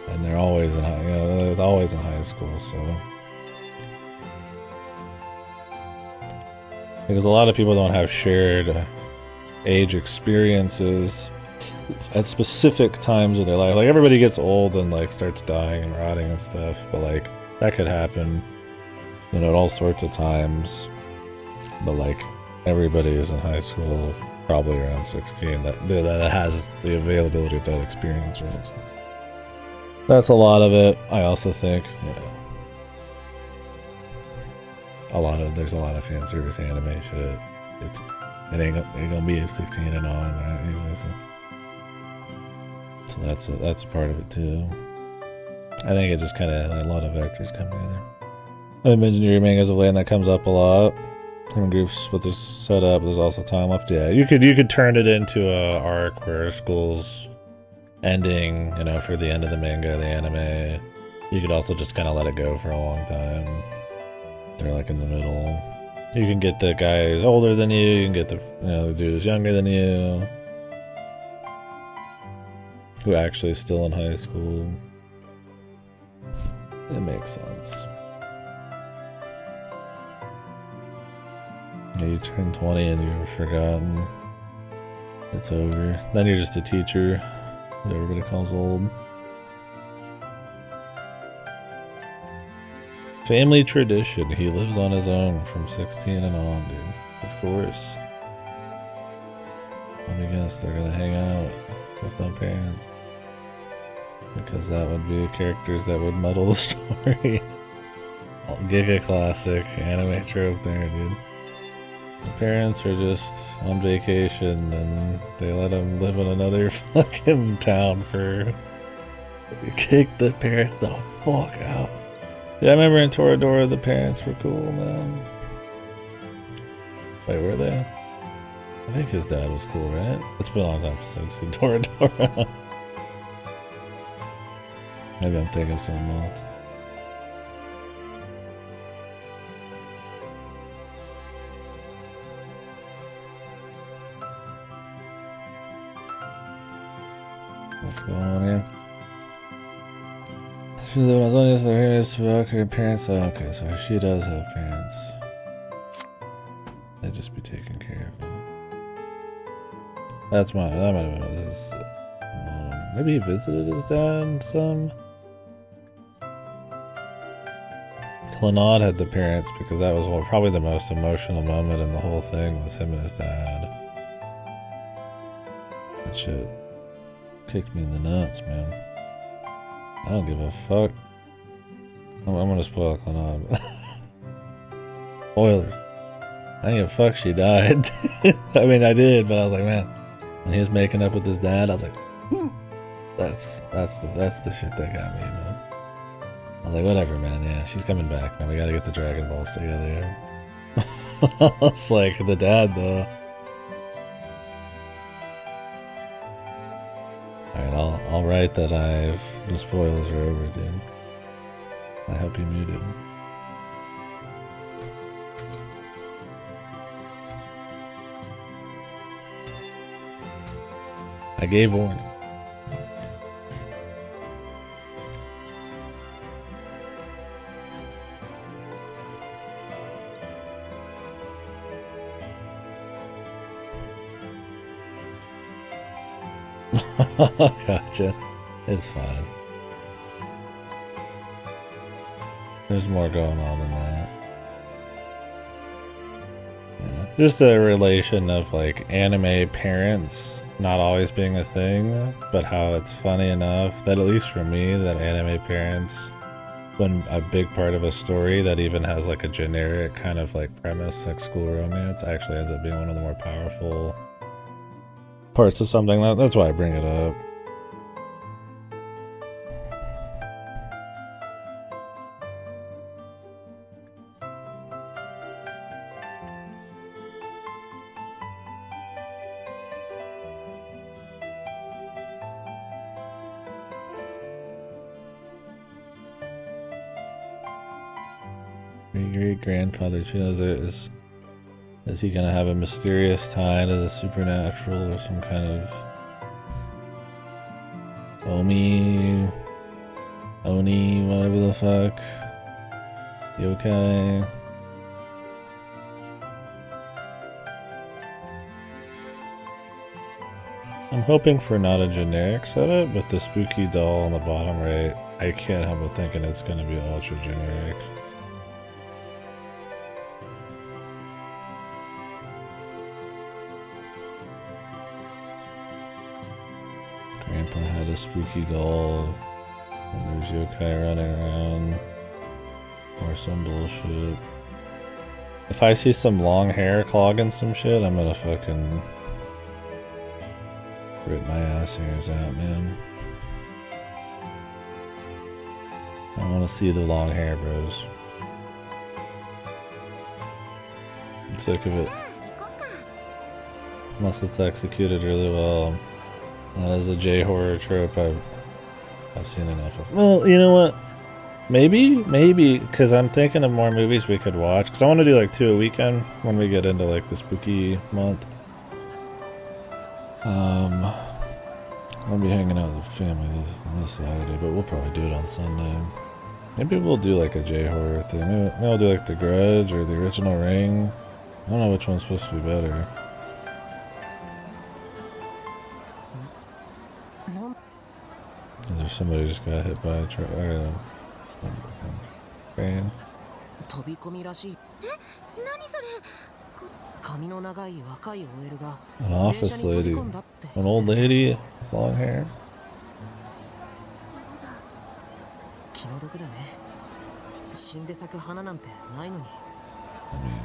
And they're always in high, you know, they're always in high school, so. Because a lot of people don't have shared age experiences at specific times of their life. Like everybody gets old and like starts dying and rotting and stuff, but like that could happen, you know, at all sorts of times. But like everybody is in high school probably around 16 that has the availability of that experience, right? So that's a lot of it. I also think, you know, there's a lot of fan service anime shit. It ain't gonna be 16 and on, right? So that's part of it too. I think it just kind of a lot of vectors come together. I mentioned your mangas of land that comes up a lot. In groups with this setup, there's also time left. Yeah, you could turn it into a arc where school's ending, you know, for the end of the manga, the anime. You could also just kind of let it go for a long time. They're like in the middle. You can get the guy who's older than you can get the dude who's younger than you, who actually is still in high school. It makes sense. Yeah, you turn 20 and you've forgotten. It's over. Then you're just a teacher who everybody calls old. Family tradition. He lives on his own from 16 and on, dude. Of course. Let me guess, they're gonna hang out with their parents. Because that would be characters that would muddle the story. Giga classic anime trope there, dude. The parents are just on vacation and they let them live in another fucking town for... Kick the parents the fuck out. Yeah, I remember in Toradora the parents were cool, man. Wait, were they? I think his dad was cool, right? It's been a long time since I've seen Toradora. Maybe I'm thinking something else. What's going on here? She lived as long as their parents about her parents. Oh, okay, so she does have parents. They'd just be taking care of them. That might have been his mom. Maybe he visited his dad some. Clannad had the parents because that was probably the most emotional moment in the whole thing was him and his dad. That shit kicked me in the nuts, man. I don't give a fuck. I'm gonna spoil Clannad. Spoilers. I didn't give a fuck she died. I mean, I did, but I was like, man, When he was making up with his dad, I was like, that's the shit that got me, man. I was like, whatever, man. Yeah, she's coming back, man. We gotta get the Dragon Balls together. It's like the dad, though. Alright, I'll write that the spoilers are over, dude. I hope you muted. I gave warning. Gotcha. It's fine. There's more going on than that. Yeah. Just a relation of like anime parents not always being a thing, but how it's funny enough that, at least for me, that anime parents, when a big part of a story that even has like a generic kind of like premise like school romance actually ends up being one of the more powerful parts of something. That's why I bring it up. Great-grandfather too, is he gonna have a mysterious tie to the supernatural or some kind of Oni, whatever the fuck, yokai? I'm hoping for not a generic setup, but the spooky doll on the bottom right, I can't help but thinking it's gonna be ultra generic. Grandpa had a spooky doll, and there's yokai running around, or some bullshit. If I see some long hair clogging some shit, I'm gonna fucking rip my ass hairs out, man. I wanna see the long hair, bros. I'm sick of it. Unless it's executed really well. That is a J-horror trope I've seen enough of. Well, you know what? Maybe, because I'm thinking of more movies we could watch. Because I want to do like 2 a weekend when we get into like the spooky month. I'll be hanging out with the family this Saturday, but we'll probably do it on Sunday. Maybe we'll do like a J-horror thing. Maybe we'll do like The Grudge or The Original Ring. I don't know which one's supposed to be better. Is there somebody who just got hit by a truck? Fan? An office lady. An old lady with long hair. I mean,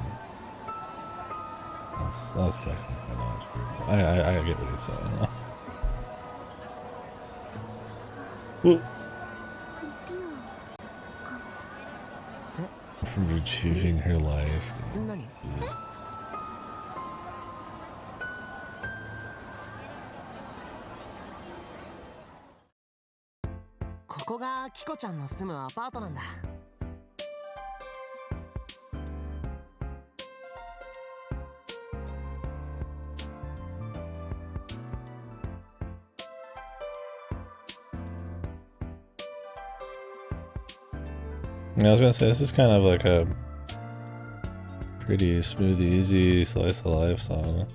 that's technically not true. I get what he's saying. From retrieving her life. Dude. ここがキコちゃんの住むアパートなんだ。I was gonna say, this is kind of like a pretty smooth, easy slice of life song.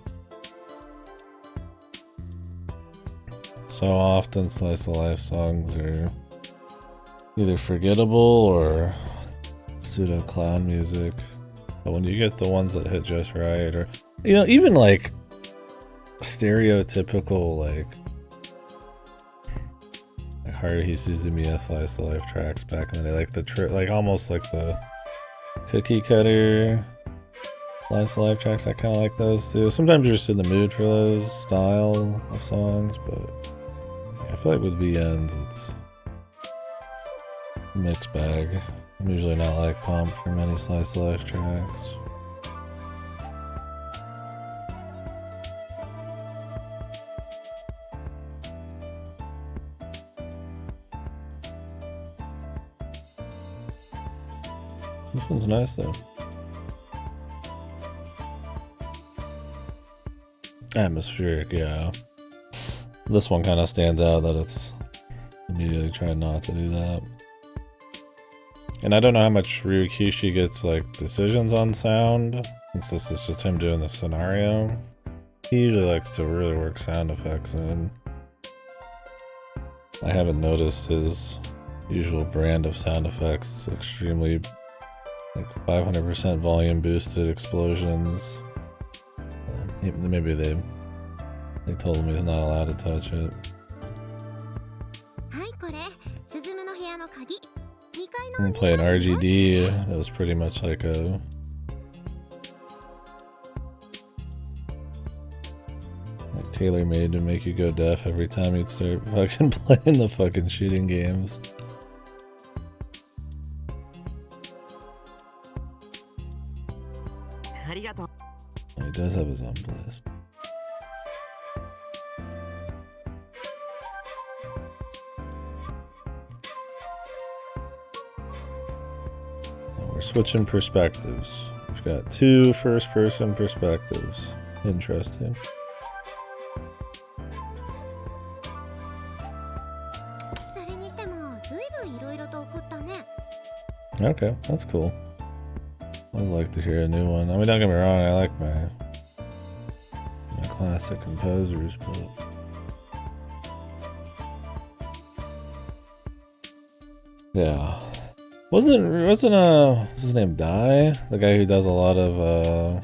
So often slice of life songs are either forgettable or pseudo clown music. But when you get the ones that hit just right, or, you know, even like stereotypical like Haruhi Suzumiya slice of life tracks back in the day, like the like almost like the cookie cutter Slice of life tracks, I kind of like those too. Sometimes you're just in the mood for those style of songs, but I feel like with VNs, it's a mixed bag. I'm usually not like pumped for many slice of life tracks. This one's nice though. Atmospheric, yeah. This one kind of stands out that it's immediately trying not to do that. And I don't know how much Ryukishi gets like decisions on sound, since this is just him doing the scenario. He usually likes to really work sound effects in. I haven't noticed his usual brand of sound effects, extremely like 500% volume boosted explosions. Maybe they told me he's not allowed to touch it. I'm playing RGD. It was pretty much like a tailor-made to make you go deaf every time you'd start fucking playing the fucking shooting games. Oh, he does have his own place. We're switching perspectives. We've got 2 first-person perspectives. Interesting. Okay, that's cool. I'd like to hear a new one. I mean, don't get me wrong, I like my classic composers, but yeah. Wasn't what's his name, Dai? The guy who does a lot of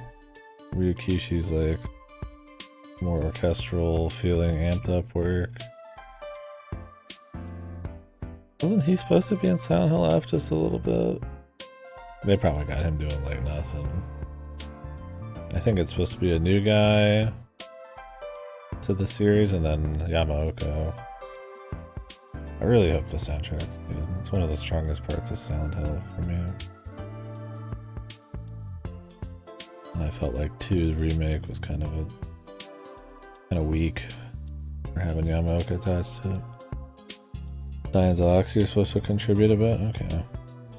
Ryukishi's like more orchestral feeling, amped up work. Wasn't he supposed to be in Silent Hill F just a little bit? They probably got him doing like nothing. I think it's supposed to be a new guy to the series, and then Yamaoka. I really hope the soundtrack's good. It's one of the strongest parts of Silent Hill for me. And I felt like 2's remake was kind of weak for having Yamaoka attached to it. Diane's Oxy is supposed to contribute a bit? Okay.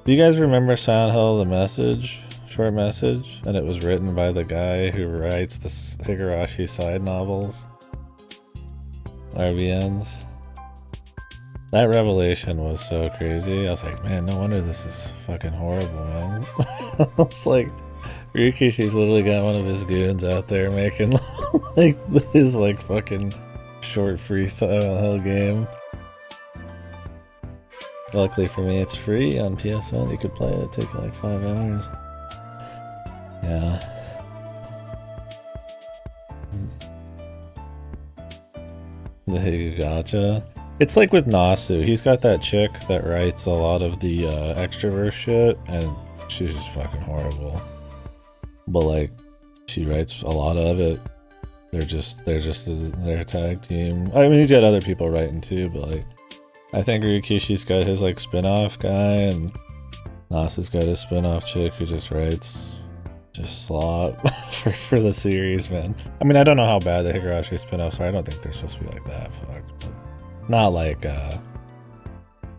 Do you guys remember Silent Hill, the message? Short message? And it was written by the guy who writes the Higurashi side novels? RVN's? That revelation was so crazy. I was like, man, no wonder this is fucking horrible, man. I was like, Ryukishi's literally got one of his goons out there making like his like fucking short free Silent Hill game. Luckily for me, it's free on PSN. You could play it. It'd take like 5 hours. Yeah. The gotcha. It's like with Nasu. He's got that chick that writes a lot of the extrovert shit, and she's just fucking horrible. But like, she writes a lot of it. They're just their tag team. I mean, he's got other people writing too, but like, I think Ryukishi's got his like spin-off guy, and Nasu's got his spin-off chick who just writes just slop for the series, man. I mean, I don't know how bad the Higurashi spin-offs are. I don't think they're supposed to be like that fucked, but not like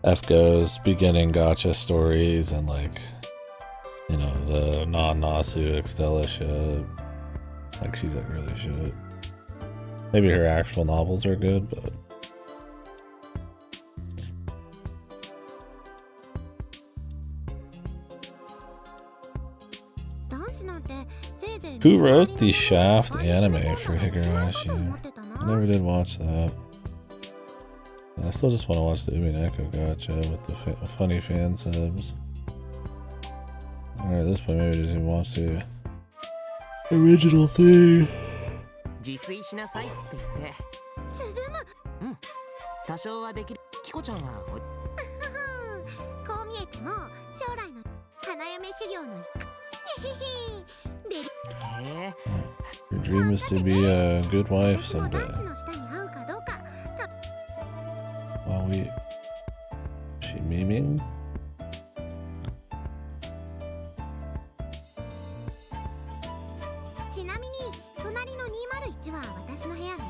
F-Go's beginning gotcha stories and like, you know, the non-Nasu Extella shit. Like, she's like really shit. Maybe her actual novels are good, but who wrote the Shaft anime for Higurashi? I never did watch that. I still just want to watch the Umineko Gacha with the funny fan subs. Alright, at this point maybe just even watch the original thing. 自炊しなさいって言ってうん多少はできるキコちゃんはこう見えても将来の花嫁修行の一環へえ。 Your dream is to be a good wife 私も someday. 男子の下に合うかどうか While we... She memeing? ちなみに隣の201は私の部屋ね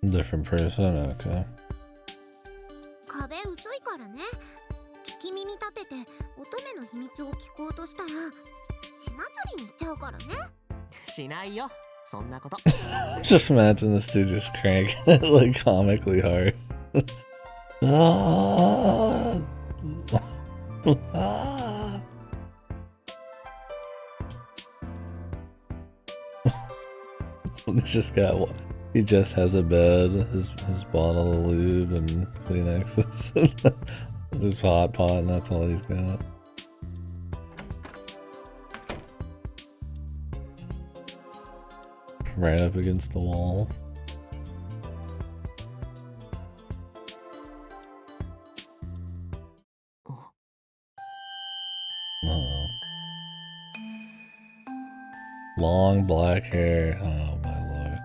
Different person? Okay. 壁薄いからね聞き耳立てて乙女の秘密を聞こうとしたら血祭りにしちゃうからね しないよ、そんなこと。 Just imagine this dude just cranking it like comically hard. Ah! Ah! He just has a bed, his bottle of lube and Kleenexes, his hot pot, and that's all he's got. Right up against the wall. Uh-oh. Long black hair. Oh my lord.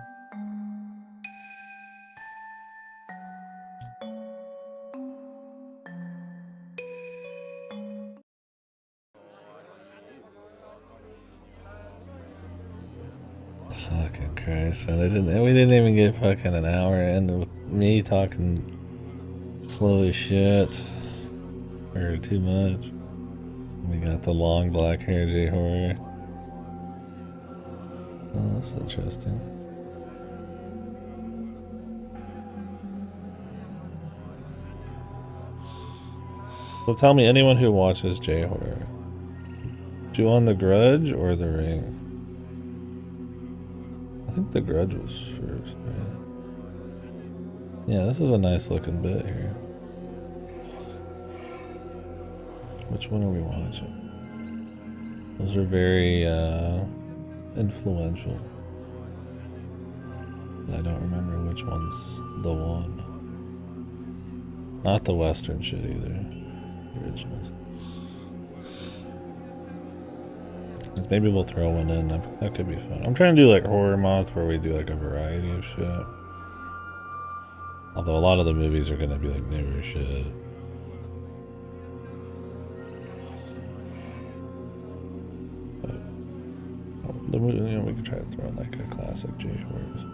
Fucking Christ, man. We didn't even get fucking an hour in with me talking slow as shit. Or too much. We got the long black hair J-horror. Oh, that's interesting. So tell me, anyone who watches J-horror, do you want The Grudge or The Ring? I think The Grudge was first, right? Yeah, this is a nice looking bit here. Which one are we watching? Those are very influential. But I don't remember which one's the one. Not the Western shit either. The originals. Maybe we'll throw one in. That could be fun. I'm trying to do like Horror Month where we do like a variety of shit. Although a lot of the movies are gonna be like newer shit. But the movie, you know, we could try to throw in like a classic J-horrors.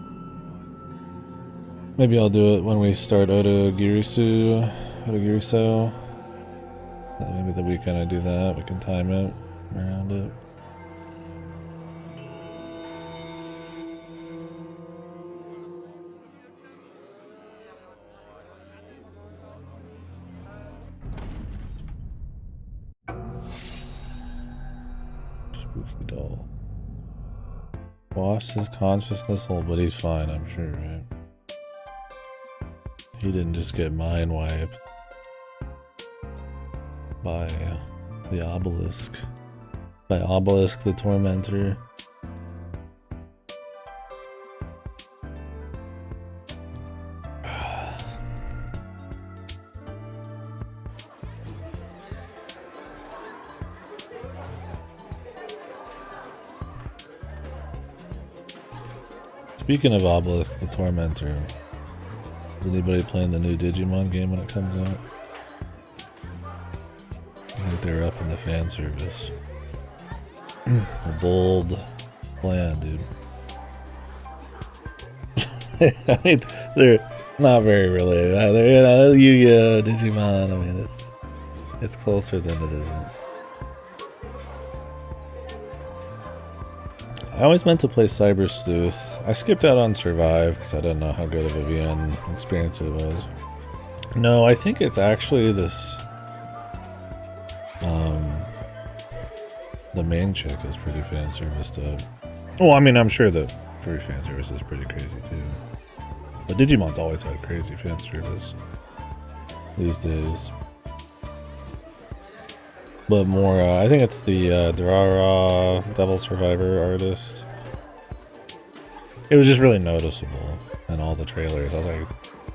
Maybe I'll do it when we start Otogiriso. Maybe the weekend I do that. We can time it around it. Spooky doll. Lost his consciousness whole, but he's fine, I'm sure, right? He didn't just get mind wiped by the obelisk. By Obelisk the Tormentor. Speaking of Obelisk the Tormentor, is anybody playing the new Digimon game when it comes out? I think they're up in the fan service. A bold plan, dude. I mean, they're not very related either. You know, Yu-Gi-Oh, Digimon. I mean, it's closer than it isn't. I always meant to play Cyber Sleuth. I skipped out on Survive because I didn't know how good of a VN experience it was. No, I think it's actually this. The main chick is pretty fan serviced up. Well, I mean, I'm sure that free fan service is pretty crazy too. But Digimon's always had crazy fan service these days. But more, I think it's the Durara Devil Survivor artist. It was just really noticeable in all the trailers. I was like,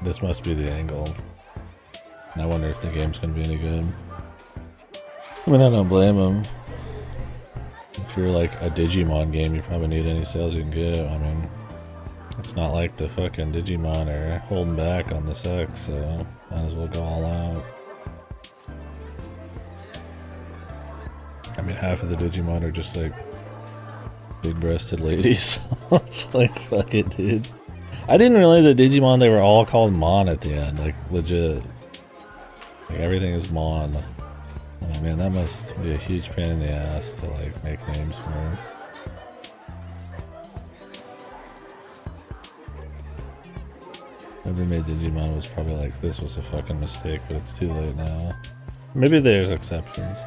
this must be the angle. And I wonder if the game's gonna be any good. I mean, I don't blame him. If you're like a Digimon game, you probably need any sales you can get. I mean, it's not like the fucking Digimon are holding back on the sex, so might as well go all out. I mean, half of the Digimon are just like big-breasted ladies. It's like, fuck it, dude. I didn't realize that Digimon, they were all called Mon at the end, like legit. Like everything is Mon. Oh man, that must be a huge pain in the ass to like make names for him. Whoever made Digimon was probably like, this was a fucking mistake, but it's too late now. Maybe there's exceptions.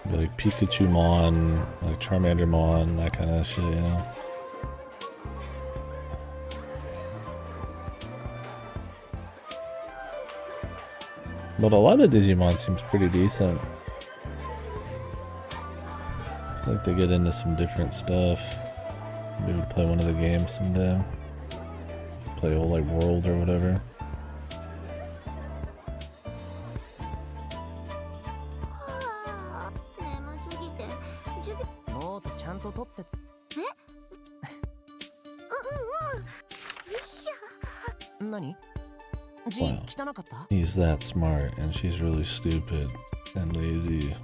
Be like Pikachu Mon, like Charmander Mon, that kind of shit, you know? But a lot of Digimon seems pretty decent. I feel like they get into some different stuff. Maybe play one of the games someday. Play whole like World or whatever. Wow. He's that smart and she's really stupid and lazy.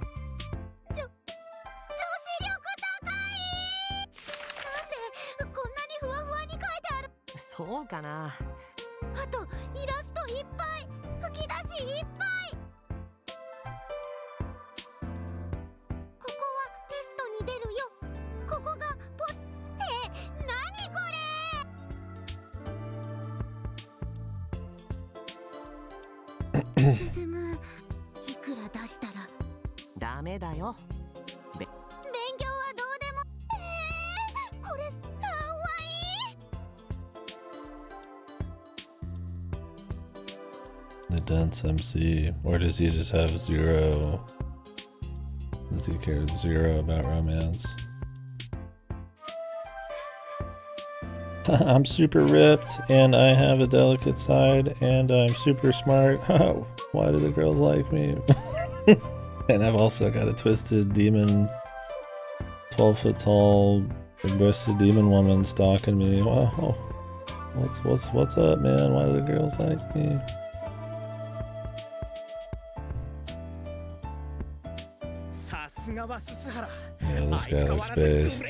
そうかな。あとイラストいっぱい、吹き出しいっぱい。ここはテストに出るよ。ここがポッ何これ。進む。いくら出したら。ダメだよ。勉強はどうでも。これかわいい。 The dense MC, or does he just have zero? Does he care zero about romance? I'm super ripped, and I have a delicate side, and I'm super smart. Why do the girls like me? And I've also got a twisted demon, 12-foot tall, big-breasted demon woman stalking me. Wow, what's up, man? Why do the girls like me? Yeah, this guy looks based.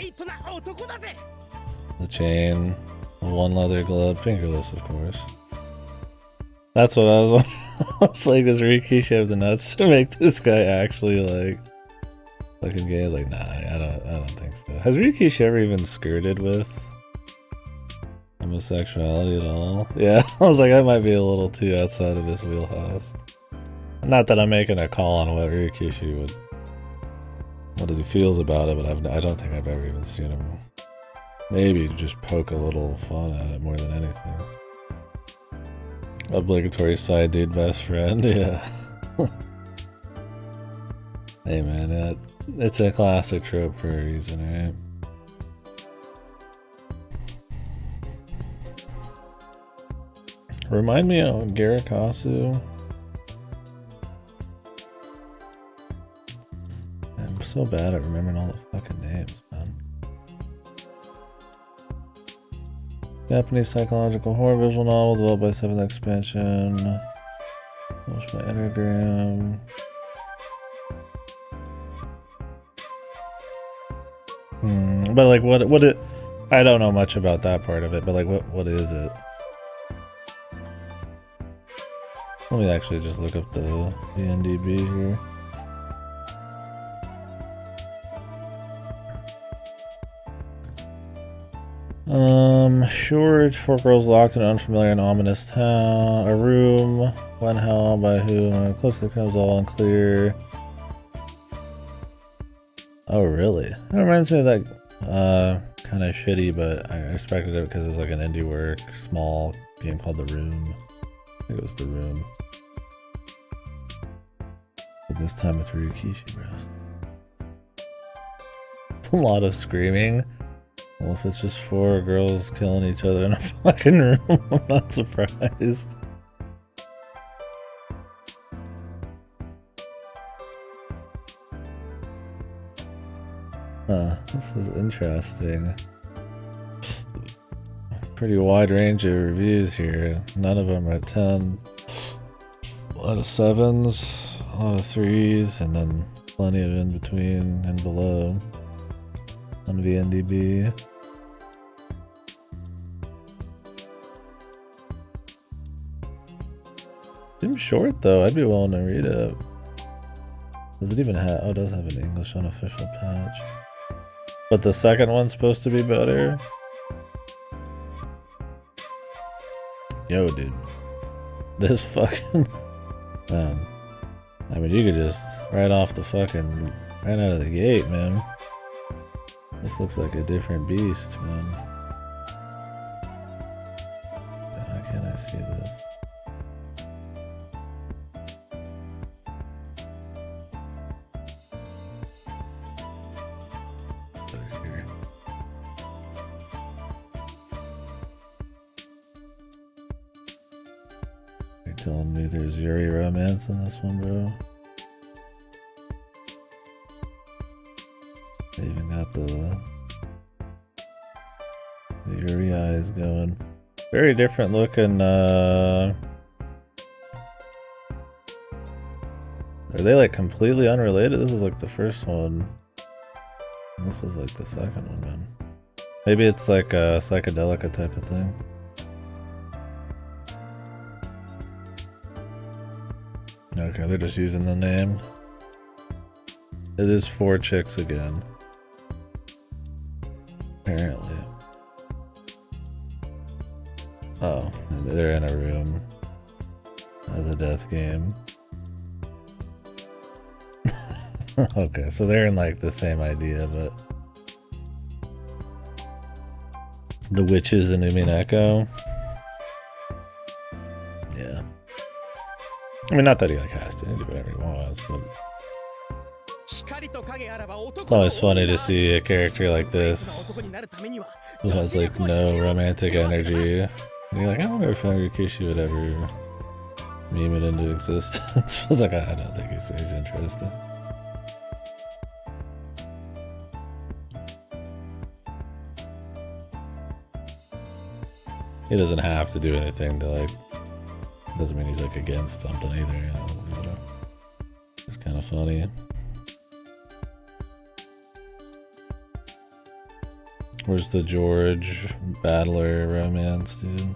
The chain, the one leather glove, fingerless, of course. That's what I was wondering. I was like, does Rikishi have the nuts to make this guy actually like fucking gay? Like, nah, I don't think so. Has Rikishi ever even skirted with homosexuality at all? Yeah, I was like, that might be a little too outside of his wheelhouse. Not that I'm making a call on what Rikishi would. What he feels about it, but I don't think I've ever even seen him maybe just poke a little fun at it more than anything. Obligatory side dude best friend, yeah. Hey man, it's a classic trope for a reason, right? Remind me of Garikasu. I'm so bad at remembering all the fucking names, man. Japanese psychological horror visual novel developed by 7th Expansion. Published by Enneagram. But like what it I don't know much about that part of it, but like what is it? Let me actually just look up the NDB here. Short, 4 girls locked in an unfamiliar and ominous town. A room. When, how, by whom. Close to the comes all unclear. Oh, really? That reminds me of that, kind of shitty, but I expected it because it was like an indie work, small game called The Room. I think it was The Room. But this time with Ryukishi, bro. It's a lot of screaming. Well, if it's just 4 girls killing each other in a fucking room, I'm not surprised. Huh, this is interesting. Pretty wide range of reviews here. None of them are 10. A lot of 7s, a lot of 3s, and then plenty of in between and below on VNDB. Seems short though, I'd be willing to read it. Does it even have, oh, it does have an English unofficial patch. But the second one's supposed to be better? Yo, dude. This fucking... Man. I mean, you could just, right off the fucking, right out of the gate, man. This looks like a different beast, man. How can I see this? You're telling me there's Yuri romance in this one, bro? They even got the Yuri eyes going. Very different looking, are they like completely unrelated? This is like the first one. And this is like the second one, man. Maybe it's like a psychedelica type of thing. Okay, they're just using the name. It is 4 chicks again. Apparently. Oh, they're in a room. As a death game. Okay, so they're in like the same idea, but the witches in Umineko. Yeah. I mean, not that he like has to do whatever he wants, but it's always funny to see a character like this who has like no romantic energy. And you're like, I wonder if Rikishi would ever meme it into existence. I was like, I don't think he's interested. He doesn't have to do anything to like, doesn't mean he's like against something either, you know. It's kind of funny. Where's the George Battler romance, dude?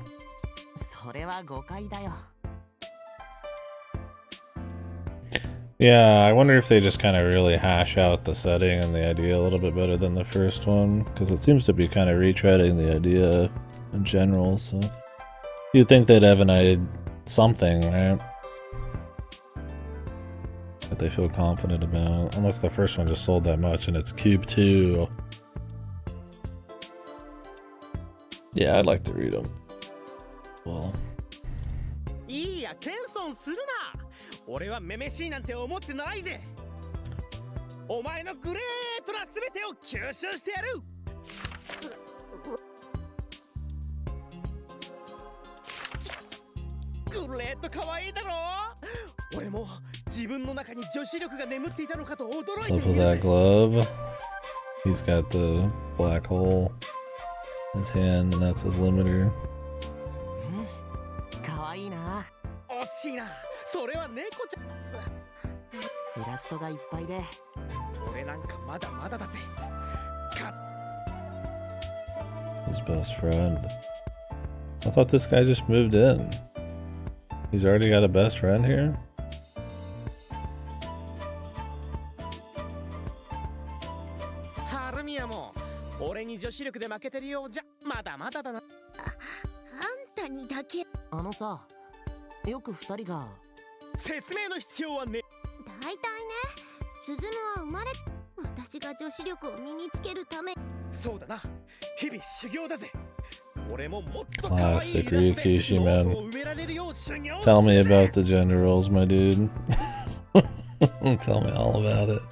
Yeah, I wonder if they just kind of really hash out the setting and the idea a little bit better than the first one, because it seems to be kind of retreading the idea in general, so you'd think they'd have an idea, something, right? That they feel confident about, unless the first one just sold that much and it's Cube 2. Yeah, I'd like to read them. Well. What's up with that glove? He's got the black hole in his hand, and that's his limiter. His best friend. I thought this guy just moved in. He's already got a best friend here? Classic Ryukishi, man. Tell me about the gender roles, my dude. Tell me all about it.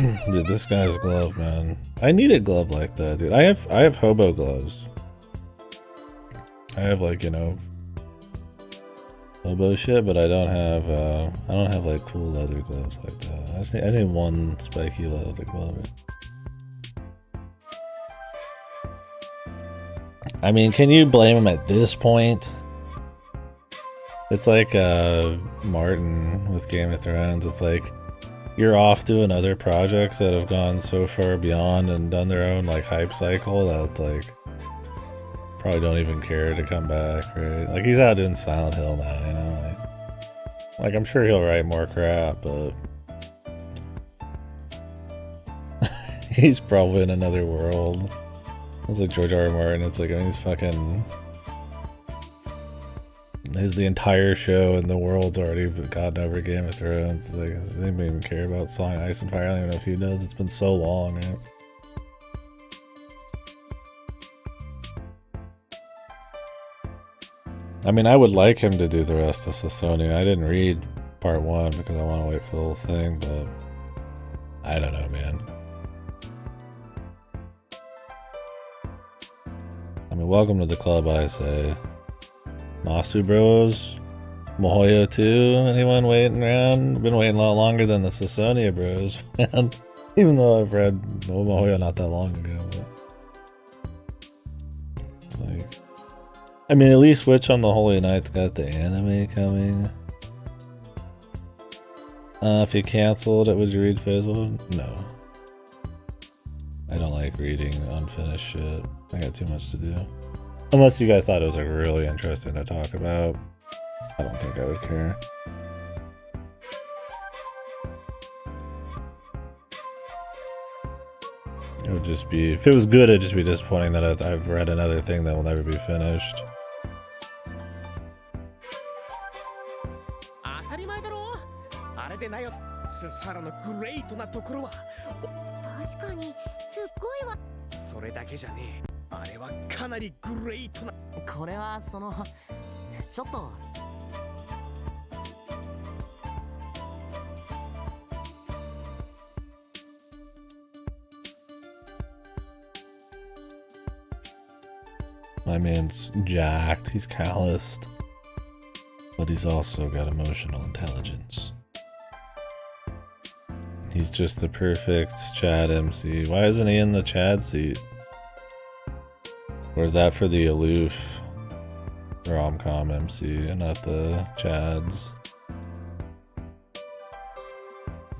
Dude, this guy's glove, man. I need a glove like that, dude. I have hobo gloves. I have like, you know, hobo shit, but I don't have like cool leather gloves like that. I need one spiky leather glove. I mean, can you blame him at this point? It's like Martin with Game of Thrones. It's like you're off doing other projects that have gone so far beyond and done their own like hype cycle that like probably don't even care to come back, right? Like he's out doing Silent Hill now, you know. Like I'm sure he'll write more crap, but he's probably in another world. It's like George R. R. Martin. It's like, I mean, he's fucking. The entire show and the world's already gotten over Game of Thrones. It's like, does anybody even care about Song Ice and Fire? I don't even know if he does. It's been so long, right? I mean, I would like him to do the rest of Sasonia. I didn't read part 1 because I want to wait for the whole thing, but I don't know, man. I mean, welcome to the club, I say. Masu Bros, Mihoyo 2, anyone waiting around? Been waiting a lot longer than the Sasonia Bros, man. Even though I've read Mihoyo not that long ago, but it's like, I mean, at least Witch on the Holy Night's got the anime coming. If you canceled it, would you read Fizzled? No. I don't like reading unfinished shit. I got too much to do. Unless you guys thought it was like really interesting to talk about. I don't think I would care. It would just be, if it was good, it'd just be disappointing that I've read another thing that will never be finished. My man's jacked, he's calloused, but he's also got emotional intelligence. He's just the perfect Chad MC. Why isn't he in the Chad seat? Or is that for the aloof rom-com MC and not the Chads?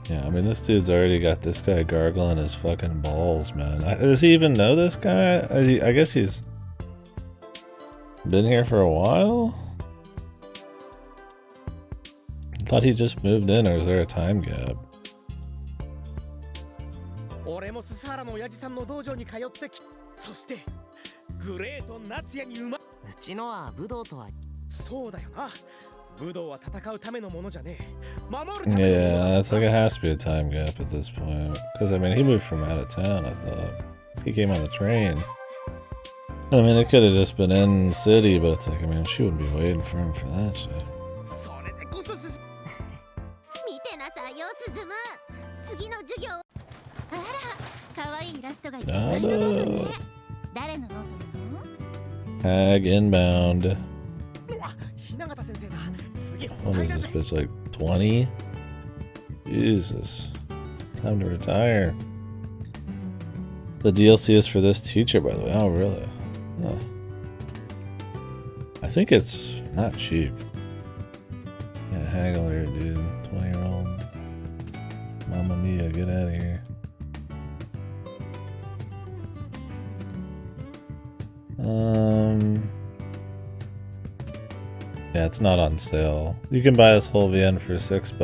Yeah, I mean, this dude's already got this guy gargling his fucking balls, man. Does he even know this guy? I guess he's been here for a while? I thought he just moved in, or is there a time gap? Yeah, it's like it has to be a time gap at this point. Because, I mean, he moved from out of town, I thought. He came on the train. I mean, it could have just been in the city, but it's like, I mean, she wouldn't be waiting for him for that shit. Hag inbound. What is this bitch, like 20? Jesus. Time to retire. The DLC is for this teacher, by the way. Oh, really? Huh. I think it's not cheap. Yeah, haggle here, dude. 20-year-old. Mamma mia, get out of here. Yeah, it's not on sale. You can buy this whole VN for $6.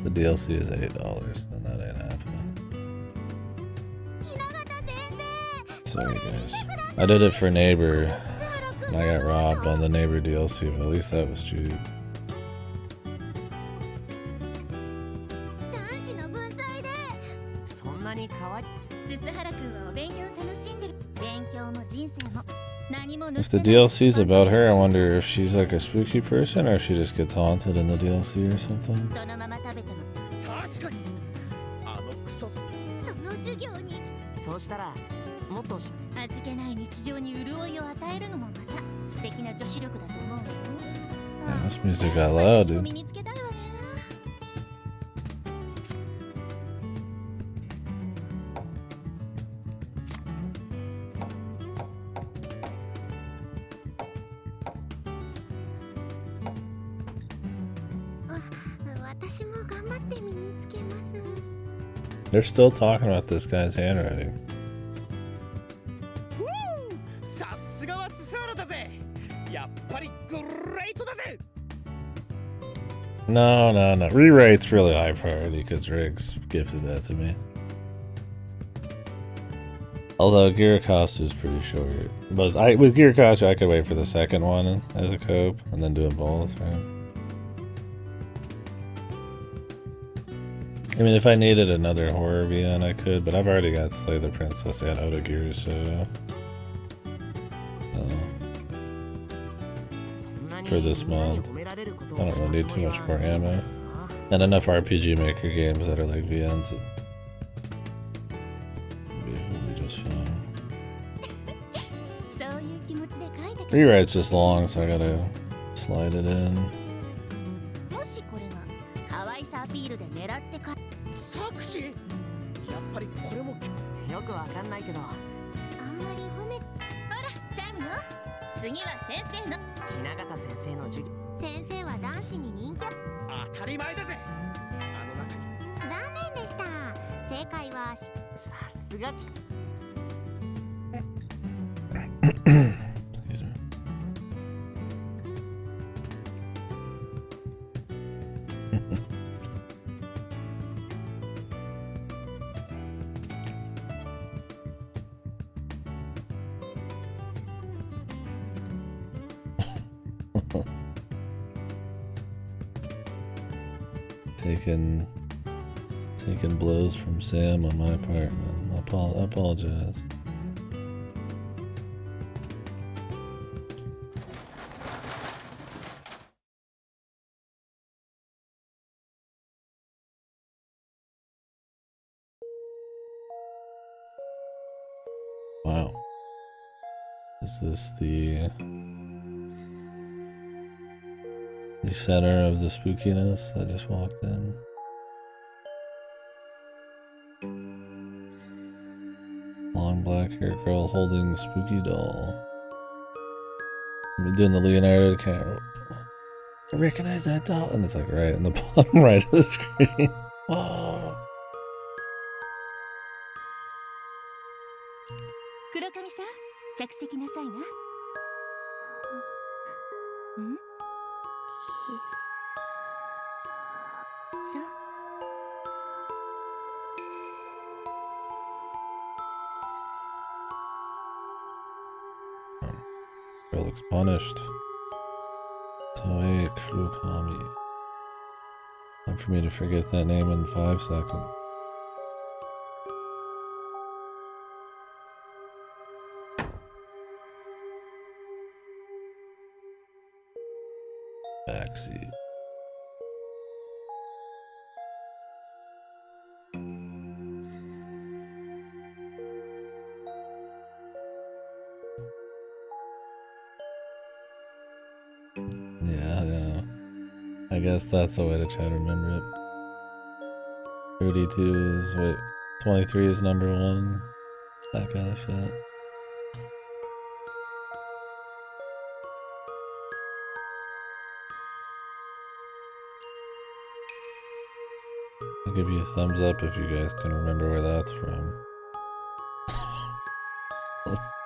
The DLC is $8, and that ain't happening. Sorry, guys. I did it for Neighbor, and I got robbed on the Neighbor DLC, but at least that was cheap. If the DLC's about her, I wonder if she's like a spooky person or if she just gets haunted in the DLC or something. そうしたらもっと味気ない日常に潤いを与えるのもまた素敵な女子力だと思うわよ。 Man, this music got loud, 私も dude. 身につけたいわね。私も頑張って身につけます。 They're still talking about this guy's handwriting. さすがはスサーラだぜ。やっぱりグレートだぜ。 No, no, no. Rewrite's really high priority because Riggs gifted that to me. Although Girikazu's pretty short. But with Girikazu, I could wait for the second one as a cope and then do them both, right? I mean, if I needed another horror VN, I could, but I've already got Slay the Princess and Otagear, so... for this month, I don't really need too much more ammo. And enough RPG Maker games that are like VNs. It'll be just fine. Rewrite's just long, so I gotta slide it in. もしこれが可愛さアピールで狙ってか。作詞。やっぱりこれもよくわかんないけど。あんまり褒め。ほら、チャイムよ。次は先生の。雛形先生の授業。先生は男子に人気。当たり前だぜ。あの中に。残念でした。正解はさすが。Taking blows from Sam on my apartment. I apologize. Wow. Is this the center of the spookiness that just walked in? Long black hair girl holding the spooky doll. I'm doing the Leonardo DiCaprio. I recognize that doll, and it's like right in the bottom right of the screen. Whoa. 黒髪さん、着席なさいな。ん？そう。Girl looks punished. Toei Kurokami. Time for me to forget that name in 5 seconds. Backseat. Yeah. I guess that's the way to try to remember it. 32 is, wait, 23 is number 1. That kind of shit. I'll give you a thumbs up if you guys can remember where that's from.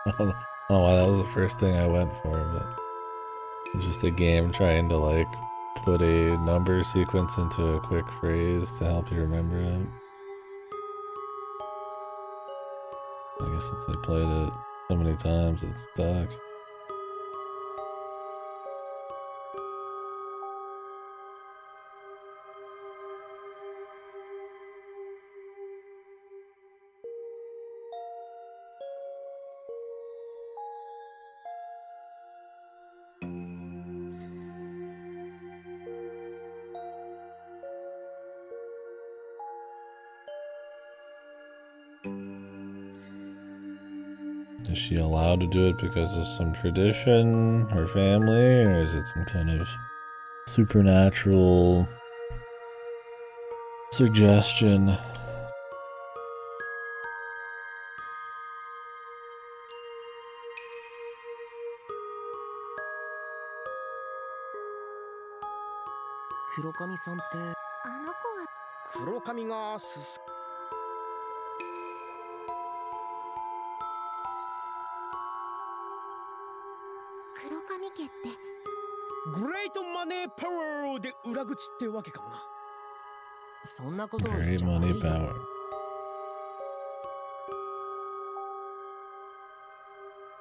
I don't know why that was the first thing I went for, but it's just a game trying to like put a number sequence into a quick phrase to help you remember it. I guess since I played it so many times, it's stuck. Is she allowed to do it because of some tradition, her family, or is it some kind of supernatural suggestion?黒髪さんってあの子は黒髪が黒髪家ってグレートマネーパワーで裏口ってわけかもな。そんなことを言っ Great ちゃ悪 money いよ。 power.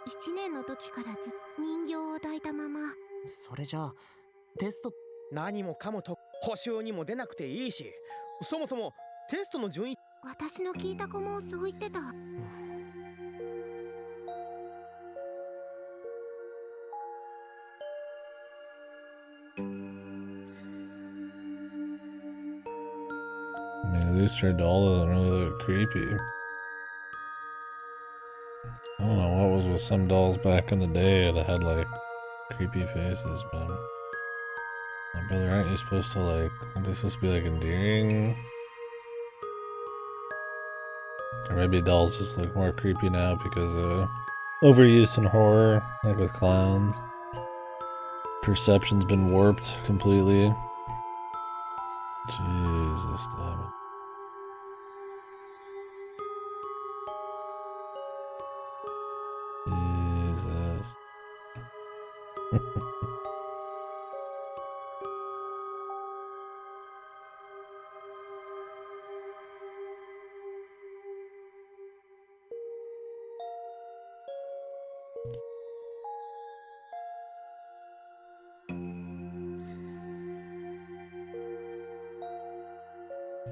1年の時からずっと人形を抱いたまま。それじゃあテスト何もかもと補習にも出なくていいし、そもそもテストの順位私の聞いた子もそう言ってた。I mean, at least her doll doesn't really look creepy. I don't know what was with some dolls back in the day that had like creepy faces, but my brother, aren't you supposed to like, aren't they supposed to be like endearing? Or maybe dolls just look more creepy now because of overuse in horror, like with clowns. Perception's been warped completely. Jesus, damn it. Jesus.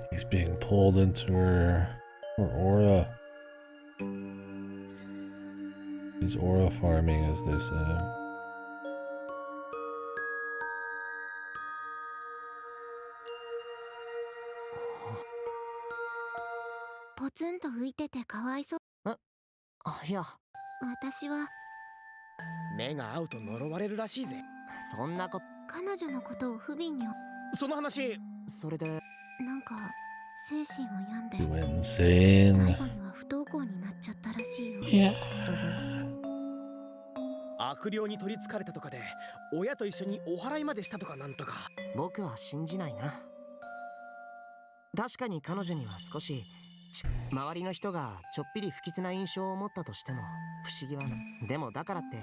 He's being pulled into her aura. He's aura farming, as they say. ポツンと浮いててかわいそう。あ、いや、私は目が合うと呪われるらしいぜ。そんなこと。彼女のことを不憫に。その話、それでなんか精神を病んで You 最 insane. 後には不登校になっちゃったらしいよ。 Yeah. 悪霊に取りつかれたとかで親と一緒にお祓いまでしたとかなんとか。僕は信じないな。確かに彼女には少し周りの人がちょっぴり不吉な印象を持ったとしても不思議はない。でもだからって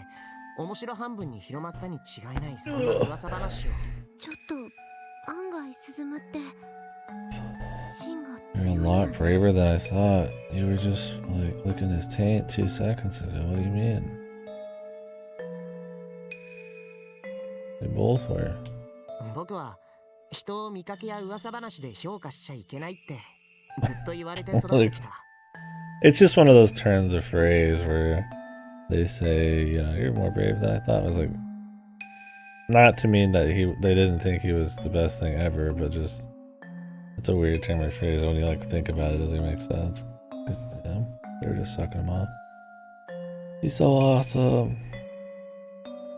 面白半分に広まったに違いない。そんな噂話を。ちょっと案外進むって芯が You're 強 a い lot な。 braver than I thought. You were just like licking his taint 2 seconds ago. What do you mean? They both were. 僕は人を見かけや噂話で評価しちゃいけないってずっと言われて育ってきた。It's just one of those turns of phrase where they say, you know, you're more brave than I thought. I was like, not to mean that they didn't think he was the best thing ever, but just it's a weird turn of phrase when you like think about it. It doesn't make sense. 'Cause, you know, they were just sucking him off. He's so awesome.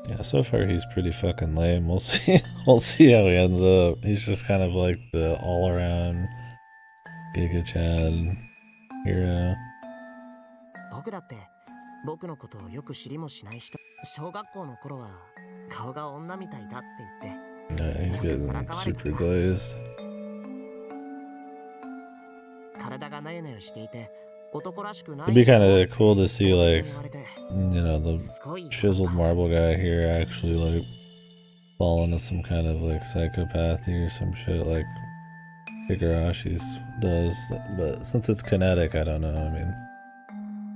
Yeah, so far he's pretty fucking lame. We'll see. We'll see how he ends up. He's just kind of like the all-around Giga Chad hero. 僕だって僕のことをよく知りもしない人。小学校の頃は顔が女みたいだって言って Yeah, he's getting super glazed. 体がなよなよしていて男らしくない。 It'd be kind of cool to see like, 言われて you know, the すごい chiseled marble guy here actually like fall into some kind of like psychopathy or some shit like Higarashi's does. But since it's kinetic, I don't know. I mean,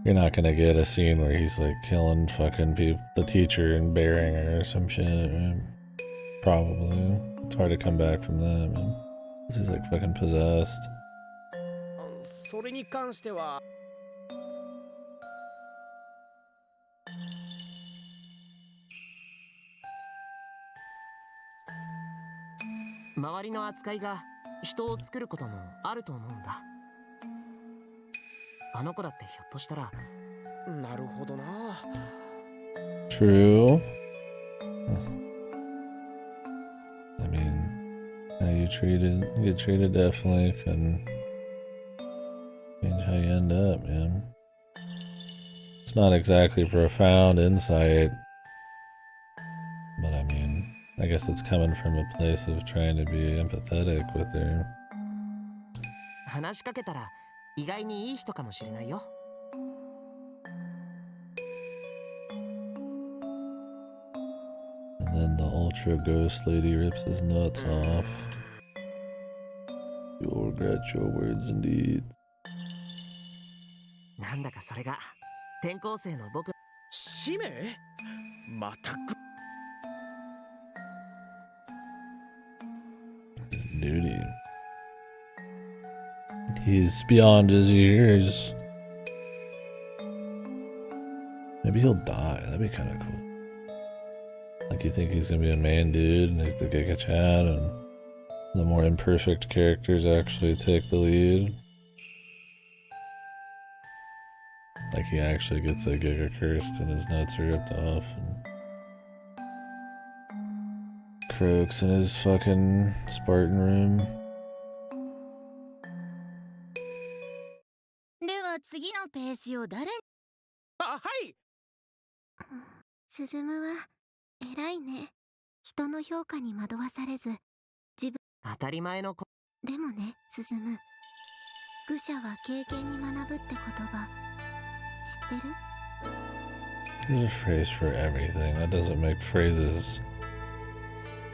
you're not gonna get a scene where he's like killing fucking the teacher and burying her or some shit, right? Probably. It's hard to come back from that, man. He's like fucking possessed. それに関しては周りの扱いが人を作ることもあると思うんだ。あの子だってひょっとしたらなるほどな。 True. I mean, how you get treated definitely can change how you end up, man. It's not exactly profound insight, but I mean, I guess it's coming from a place of trying to be empathetic with her. 話しかけたら意外にいい人かもしれないよ。 And then the ultra ghost lady rips his nuts off. You'll regret your words and deeds. なんだかそれが転校生の僕。使命？またく。 Duty. He's beyond his years. Maybe he'll die. That'd be kind of cool. Like, you think he's gonna be a main dude and he's the Giga Chad, and the more imperfect characters actually take the lead. Like, he actually gets a Giga cursed and his nuts are ripped off, and croaks in his fucking Spartan room. では次のページを誰に。あ、はい。スズムは偉いね。人の評価に惑わされず自分。当たり前のこ。でもね、スズム。愚者は経験に学ぶって言葉知ってる？ There's a phrase for everything. That doesn't make phrases.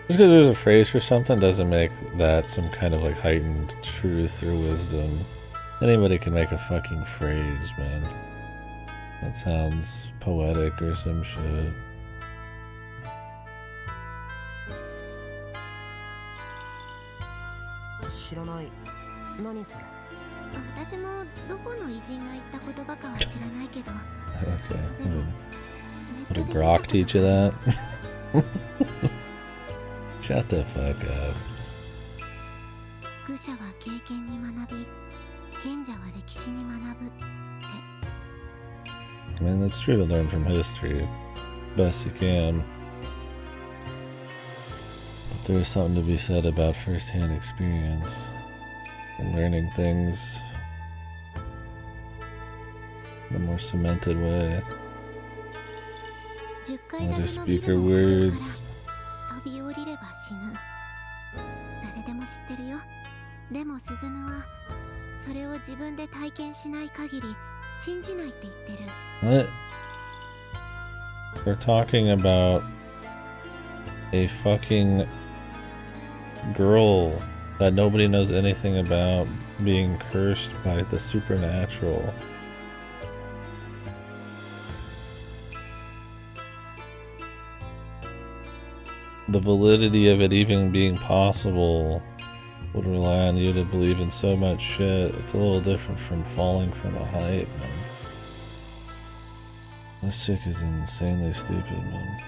Just because there's a phrase for something doesn't make that some kind of like heightened truth or wisdom. Anybody can make a fucking phrase, man. That sounds poetic or some shit. 知らない。何それ？私もどこの偉人が言った言葉かは知らないけど。 Okay. Would a Grok teach you that? Shut the fuck up. 愚者は経験に学び、賢者は歴史に学ぶって。 I mean, that's true to learn from history. Best you can. But there's something to be said about first-hand experience and learning things in a more cemented way. 10階 I'll 建 just てのビ speak ル her の屋上 words. から飛び降りれば死ぬ。誰でも知ってるよ。でもスズムはそれを自分で体験しない限り信じないって言ってる。 What? They're talking about a fucking girl that nobody knows anything about being cursed by the supernatural. The validity of it even being possible would rely on you to believe in so much shit. It's a little different from falling from a height, man. This chick is insanely stupid, man.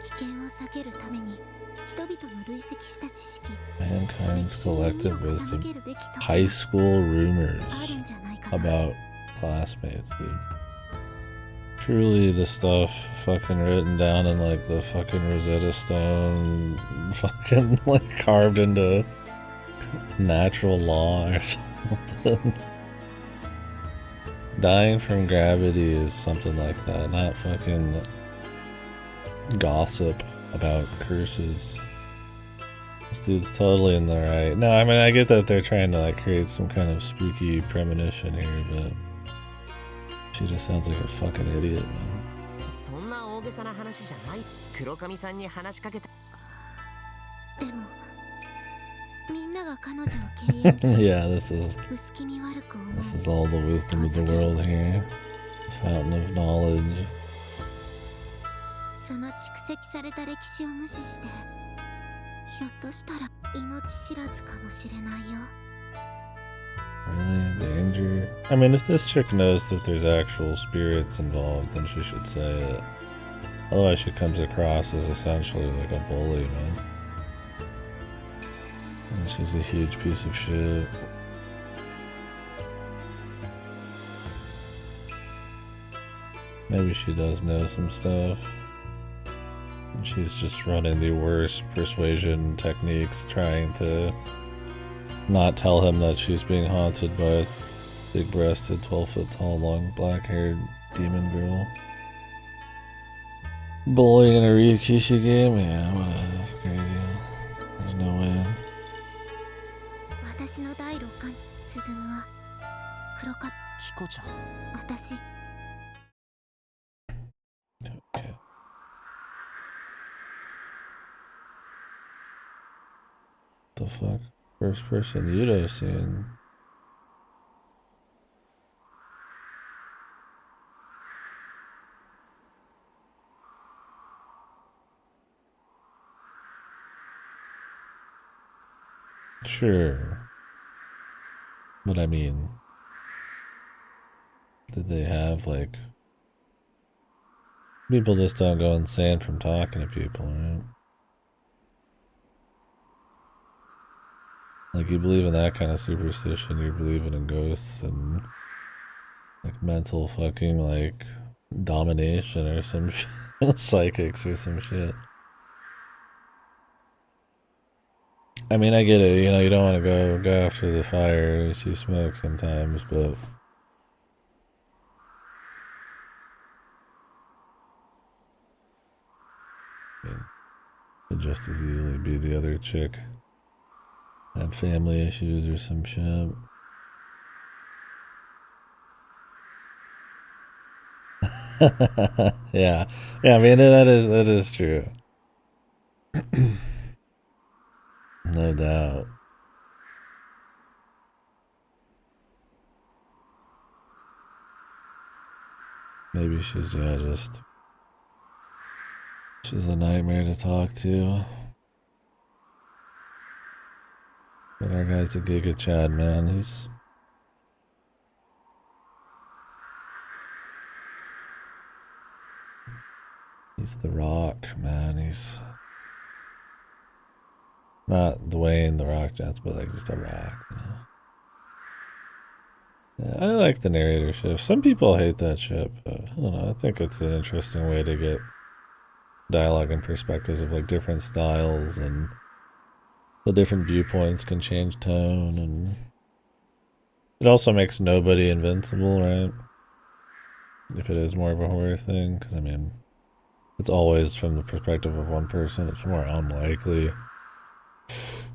危険を避けるために人々の累積した知識 Mankind's collective wisdom. High school rumors about classmates, dude. Truly the stuff fucking written down in like the fucking Rosetta Stone, fucking like carved into natural law or something. Dying from gravity is something like that, not fucking gossip about curses. This dude's totally in the right. No, I mean, I get that they're trying to like create some kind of spooky premonition here, but she just sounds like a fucking idiot, man. そんな大げさな話じゃない。黒髪さんに話しかけた。でもみんなが彼女を敬遠し Yeah, this is 薄気味悪く思う。 this is all the wisdom of the world here. Fountain of knowledge. その蓄積された歴史を無視してひょっとしたら命知らずかもしれないよ。 Really? Danger? I mean, if this chick knows that there's actual spirits involved, then she should say it. Otherwise, she comes across as essentially like a bully, man. And she's a huge piece of shit. Maybe she does know some stuff. And she's just running the worst persuasion techniques, trying to not tell him that she's being haunted by a big-breasted, 12-foot-tall, long, black-haired demon girl. Bullying in a Ryukishi game? Yeah, whatever. That's crazy. There's no way. 私の第六感スズムは黒かキコちゃん。私 Okay. The fuck? First person Yudo scene. Sure. But I mean, did they have like people just don't go insane from talking to people, right? Like you believe in that kind of superstition, you're believing in ghosts and like mental fucking like domination or some shit. Psychics or some shit. I mean, I get it, you know, you don't want to go after the fire, you see smoke sometimes, but I mean, could just as easily be the other chick. Had family issues or some shit. Yeah. Yeah, I mean that is true. No doubt. Maybe she's she's a nightmare to talk to. But our guy's a Giga Chad, man. He's the Rock, man. He's not Dwayne the Rock Johnson, but like just a rock, you know? Yeah, I like the narrator shift. Some people hate that shit, but I don't know. I think it's an interesting way to get dialogue and perspectives of like different styles, and the different viewpoints can change tone, and it also makes nobody invincible, right? If it is more of a horror thing, because I mean, it's always from the perspective of one person. It's more unlikely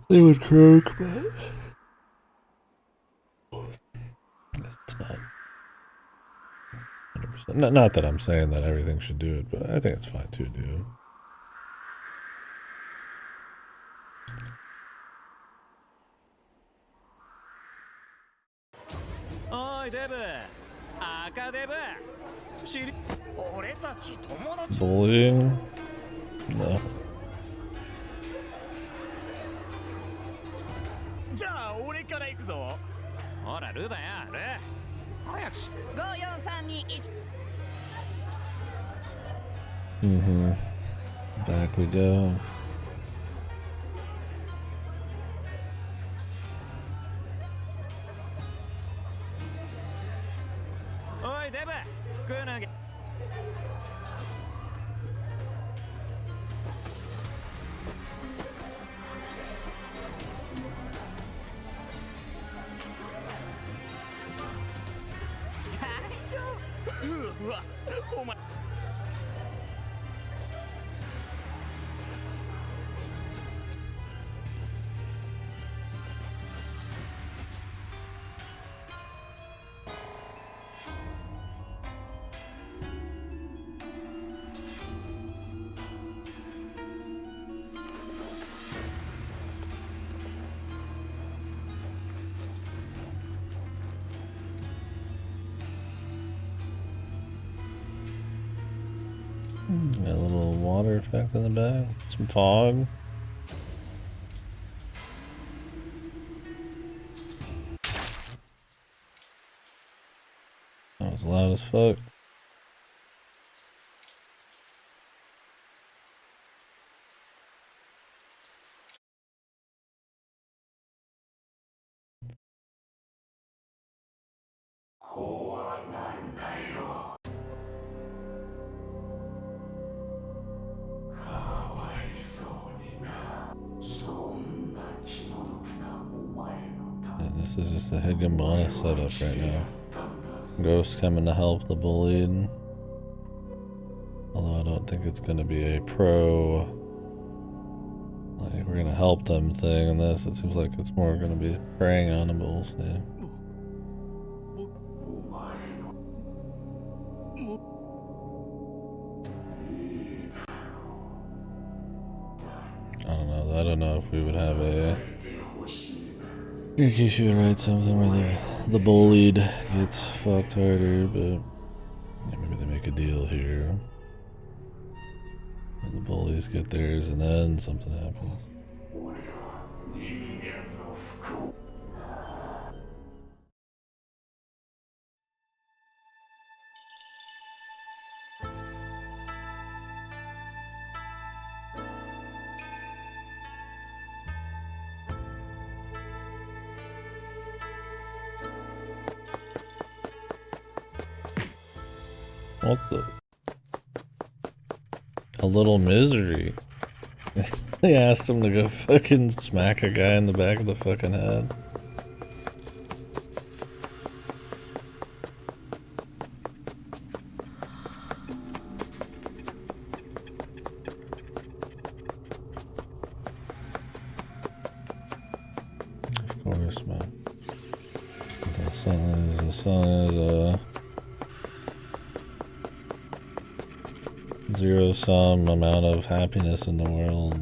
they would croak, but it's not 100%. Not that I'm saying that everything should do it, but I think it's fine to do.おいデブ、赤デブ、俺たち友達。Bullying? No. じゃあ俺から行くぞ。ほらルーだよ、ルー。早くし。54321。Back we go.おいデブ、服投げ。うわ、お前。Got a little water effect in the back. Some fog. That was loud as fuck. This is just a Higginbona setup right now. Ghost coming to help the bullied. Although I don't think it's going to be a pro, like, we're going to help them thing in this. It seems like it's more going to be preying on them, but we'll see. I don't know if we would have a... Rikishi would write something where the bullied gets fucked harder, but yeah, maybe they make a deal here. And the bullies get theirs and then something happens. What the? A little misery. They asked him to go fucking smack a guy in the back of the fucking head. Of course, man. The sun is zero-sum amount of happiness in the world.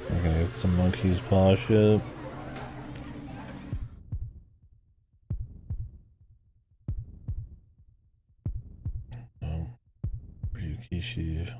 We're gonna get some monkey's paw shit. Ryukishi.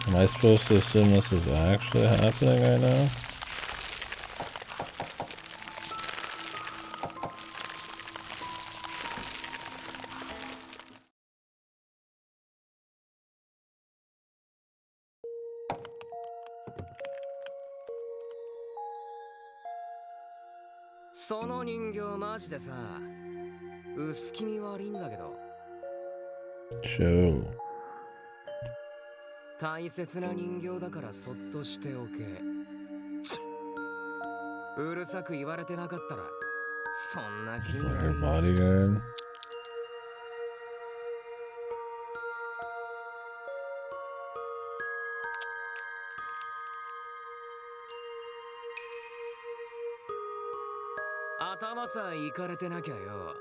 Am I supposed to assume this is actually happening right now? Show. 大切な人形だからそっとしておけ。うるさく言われてなかったらそんな気 Is に that な her る。 bodyguard? 頭さえいかれてなきゃよ。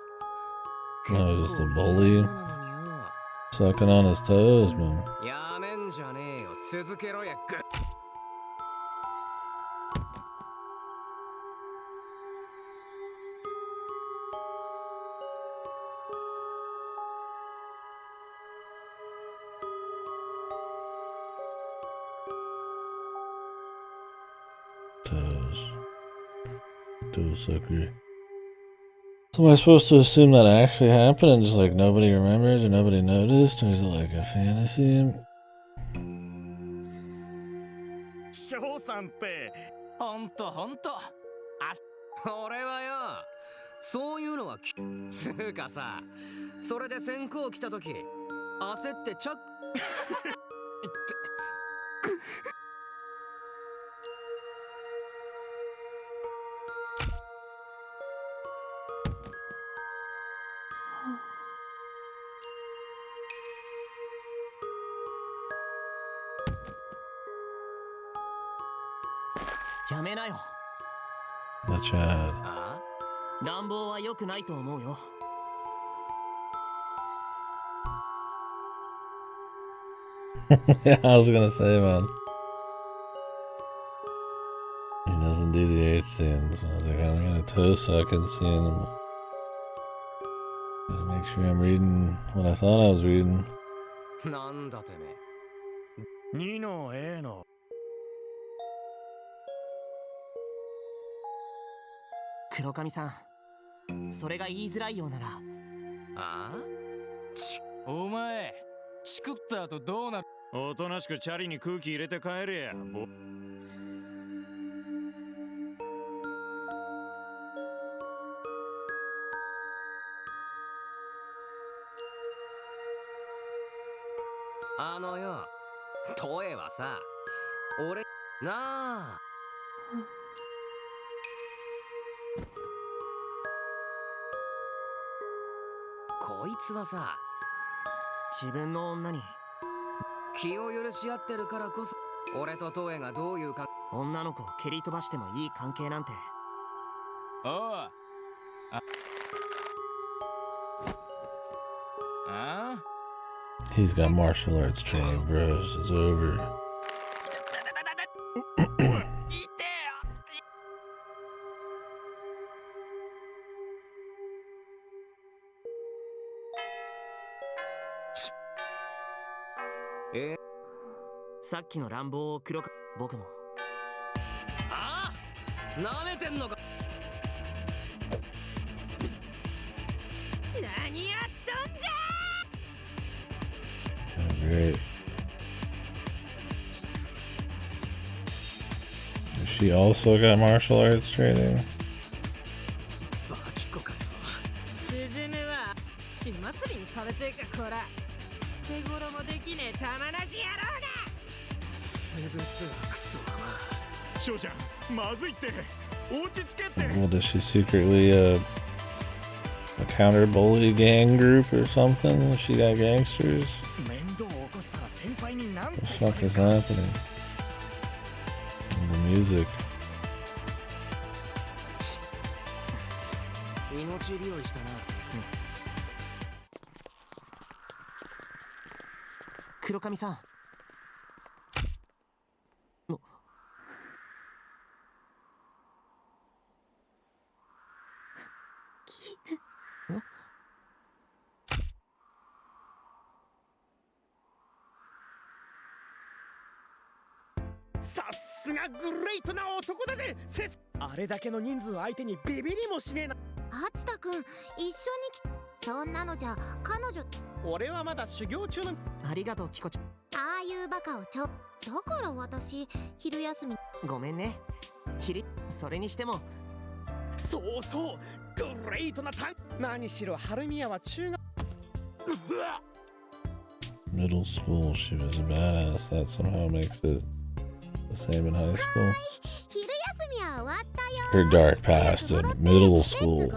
No, just a bully なのによ。 sucking on his toes, man. やめんじゃねえよ。続けろや。Toes. Toe sucker. So am I supposed to assume that actually happened and just like nobody remembers or nobody noticed? Or is it like a fantasy? 翔さんってほんと。俺はよ、そういうのはつうかさ、それで先行来た時焦ってチャッやめなよ。 The Chad. あ乱暴は良くないと思うよ。 Yeah, I was gonna say, man. He doesn't do the 8 scenes. I was like, I'm gonna toe suck and scene. Gotta make sure I'm reading what I thought I was reading. なんだてめえ。 2の A の黒髪さん、それが言いづらいようなら。あお前チクった後どうなる。おとなしくチャリに空気入れて帰れや。あのよ、トエはさ、俺なあ。こいつはさ、自分の女に。気を許し合ってるからこそ、俺とトエがどういうか。女の子を蹴り飛ばしてもいい関係なんて。おう。あ He's got martial arts training, bros. It's over. さっきの乱暴を黒か。僕も。ああ、なめてんのか。何やっとんじゃ。 Oh, great. She also got martial arts training. バキコかよ。スズムは血祭りにされてかこら。捨て頃もできねえ玉なし野郎が。潰すわクソだな。翔ちゃんまずいって落ち着けって。 Well, does she secretly a counter bully gang group or something? She got gangsters? 面倒を起こしたら先輩に何 What the fuck is happening? And the music. 命拾いしたな。黒髪さん。さすがグレイトな男だぜ。あれだけの人数相手にビビりもしねえな。初田くん、一緒にそんなのじゃ彼女。俺はまだ修行中の。ありがとう、キコちゃん。ああいうバカをだから私昼休み。ごめんね。それにしても。そうそう、グレイトな何しろ春宮は中学。うわっ Middle school, she was a badass. That somehow makes it the same in high school. Her dark past in middle school.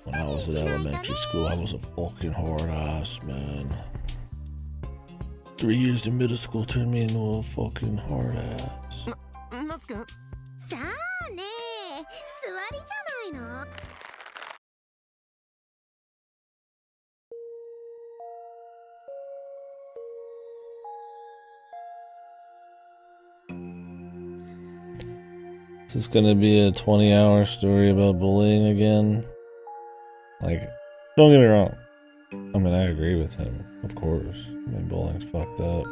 When I was in elementary school, I was a fucking hard ass, man. 3 years in middle school turned me into a fucking hard ass. 夏くん。さあねえ、座りじゃないの。Is this gonna be a 20-hour story about bullying again? Like, don't get me wrong. I mean, I agree with him, of course. I mean, bullying's fucked up.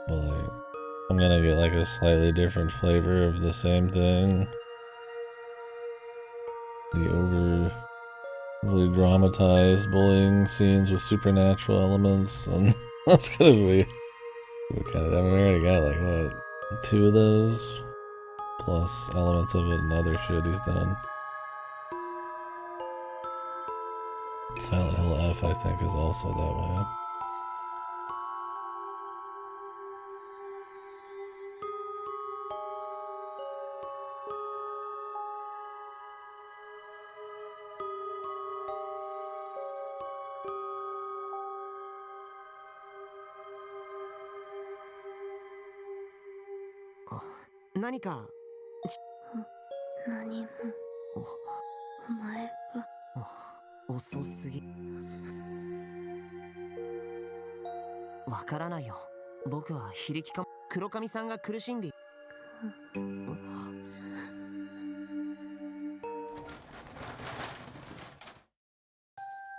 But, like, I'm gonna get, like, a slightly different flavor of the same thing. The overly dramatized bullying scenes with supernatural elements, and that's gonna be kind of, I mean, we already got, like, what, 2 of those? Plus elements of it and other shit he's done. Silent Hill F, I think, is also that way. Oh, 何か何も。お前が。遅すぎ。わからないよ。僕は非力か。黒髪さんが苦しんで。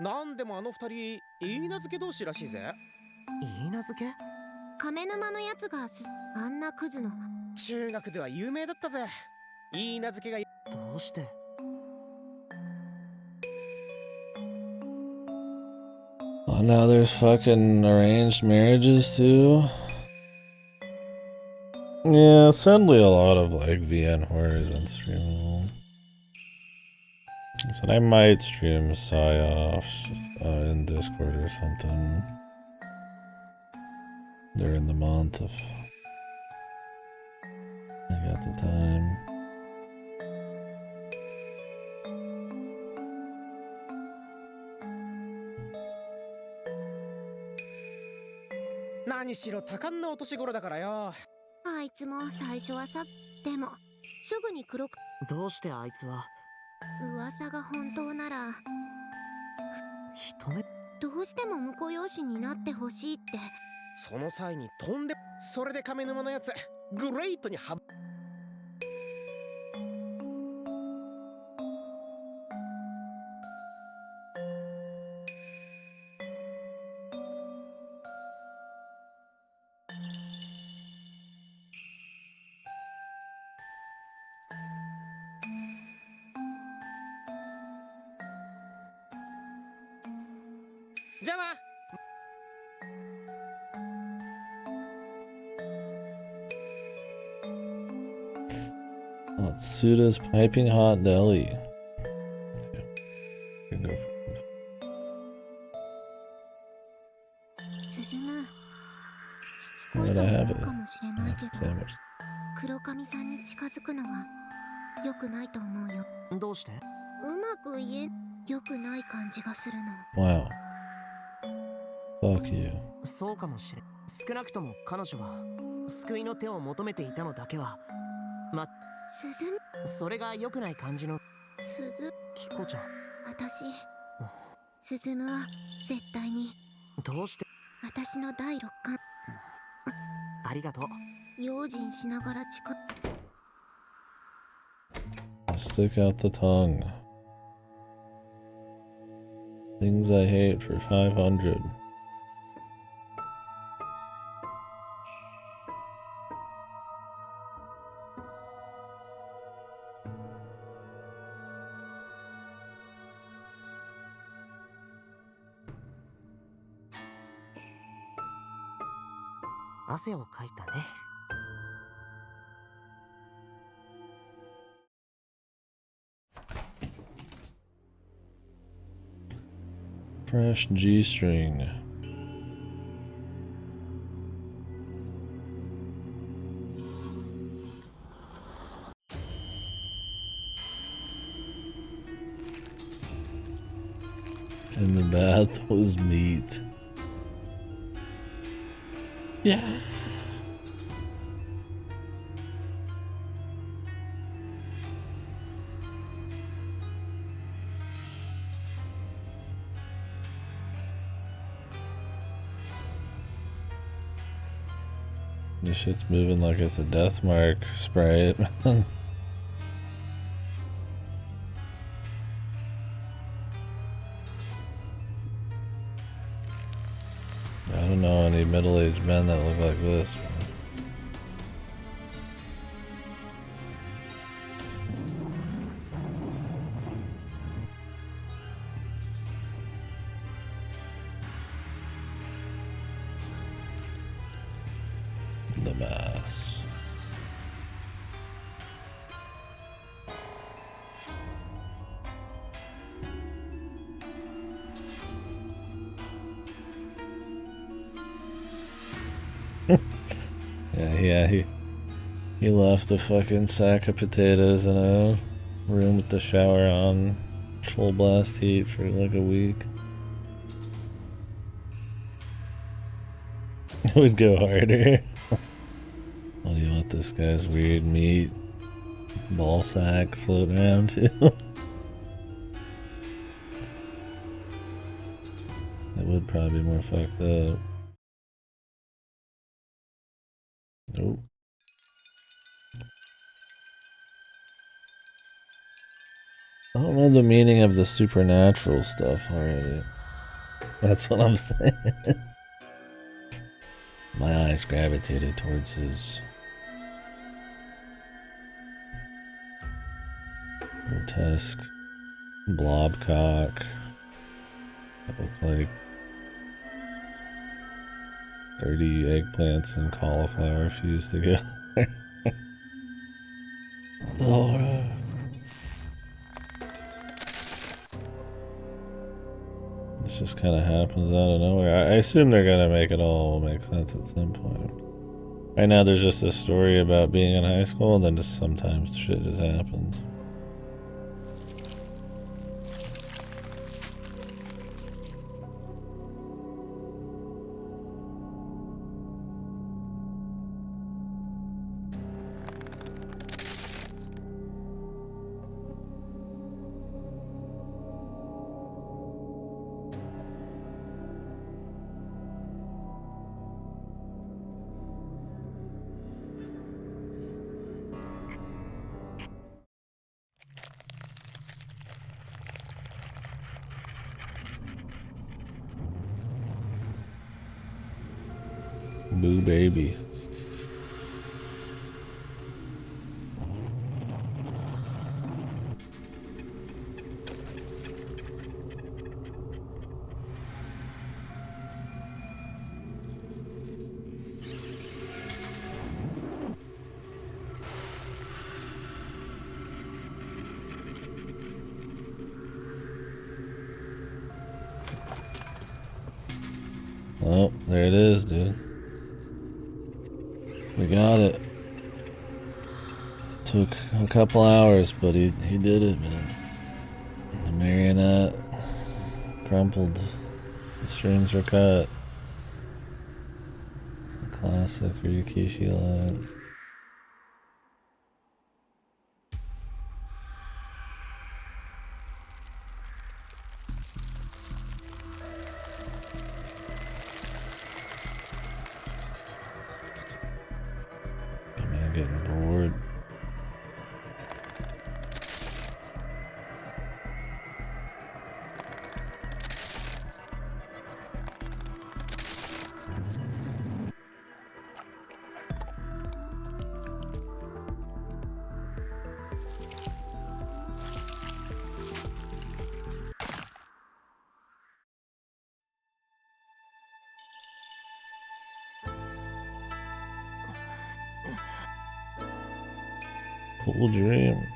なんでもあの二人、いい名付け同士らしいぜ。いい名付け？亀沼のやつがあんなクズの。中学では有名だったぜ。いい名付けが。どうして？ Oh, now there's fucking arranged marriages too? Yeah, sadly a lot of like VN horrors on stream. So I might stream Psyops in Discord or something during the month if I got the time.何しろ多感なお年頃だからよ。あいつも最初はさ、でもすぐに黒く。どうしてあいつは噂が本当なら一目。どうしても婿養子になってほしいって。その際にとんで、それで亀沼のやつグレイトには。じゃあな。Atsuda's Piping Hot Deli. Yeah. 進む。しつこい Where'd と I 思 have う it? かもしれないけ Yeah, ど、 sandwich. 黒髪さんに近づくのは良くないと思うよ。どうして？うまく言え良くない感じがするの。 Wow. Fuck you. そうかもしれん。少なくとも彼女は救いの手を求めていたのだけは鈴む。それが良くない感じの。鈴。キコちゃん。私鈴むは絶対にどうして？私の第六感。ありがとう。用心しながら近。 Stick out the tongue. Things I hate for 500. .汗をかいたね。Fresh G-string. In the bath was meat. Yeah. This shit's moving like it's a death mark. Spray it, man. I don't know any middle-aged men that look like this, man. The mass. He left a fucking sack of potatoes in a room with the shower on full blast heat for like a week. It would go harder. What do you want this guy's weird meat ball sack floating around too? It would probably be more fucked up. Nope. I don't know the meaning of the supernatural stuff already. That's what I'm saying. My eyes gravitated towards his grotesque blob cock. That looked like 30 eggplants and cauliflower fused together. Oh. This just kind of happens out of nowhere. I assume they're gonna make it all make sense at some point. Right now there's just a story about being in high school, and then just sometimes shit just happens. Boo baby. Oh, there it is, dude. We got it. It took a couple hours, but he did it, man. The marionette crumpled. The strings are cut. The classic Ryukishi line. I'm getting bored. Cool dream.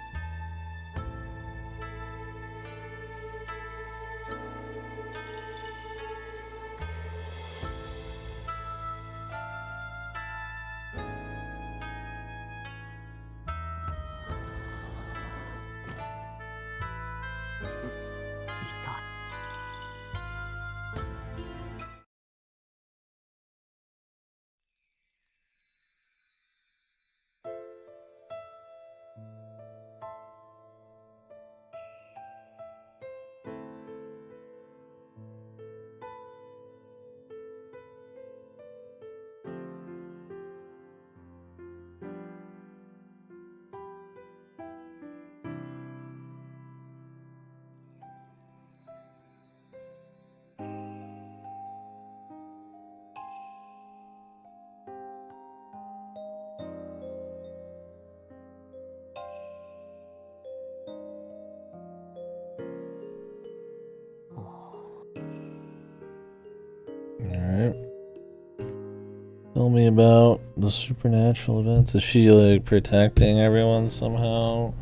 Tell me about the supernatural events. Is she like protecting everyone somehow?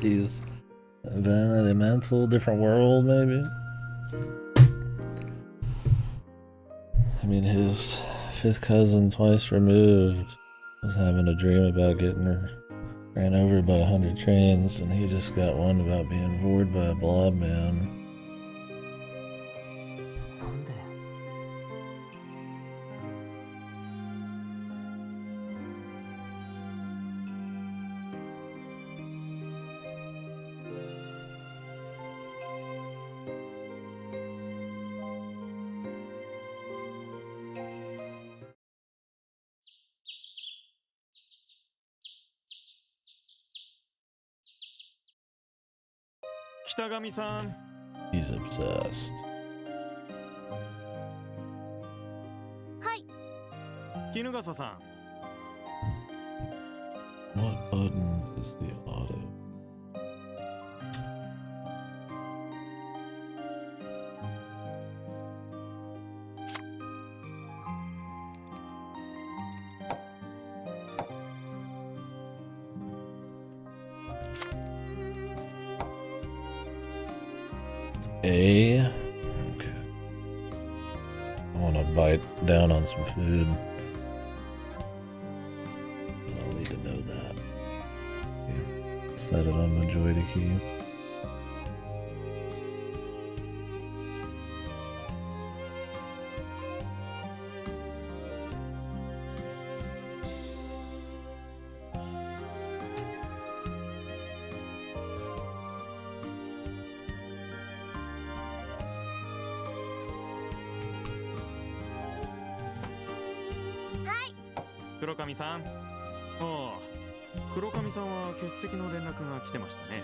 These elemental, different world maybe? I mean, his fifth cousin twice removed was having a dream about getting ran over by 100 trains, and he just got one about being bored by a blob man. なんで北上さん He's obsessed. 衣笠さん What button is the auto? A? Okay. I want to bite down on some food. And I'll need to know that. Here. Set it on my joy key.黒上さん。ああ、黒上さんは欠席の連絡が来てましたね。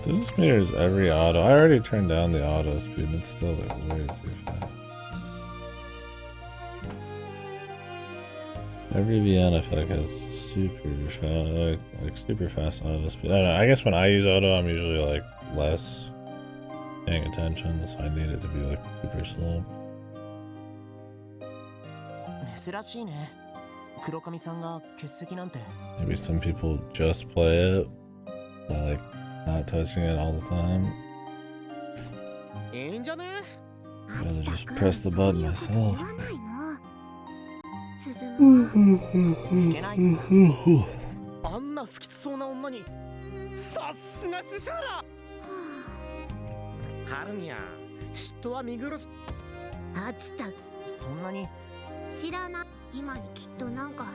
So this mirrors every auto. I already turned down the auto speed and it's still like way too fast. Every VN I feel like has super fast, like super fast auto speed. I don't know, I guess when I use auto I'm usually like less paying attention, so I need it to be like super slow. 珍しいね。黒上さんが欠席なんて。 Maybe some people just play it by like not touching it all the time. いいんじゃね Rather just press the button myself. いけない。あんな不吉そうな女にさすがスサラハルミヤ嫉妬は見苦しあつたそんなに知らない。今にきっとなんか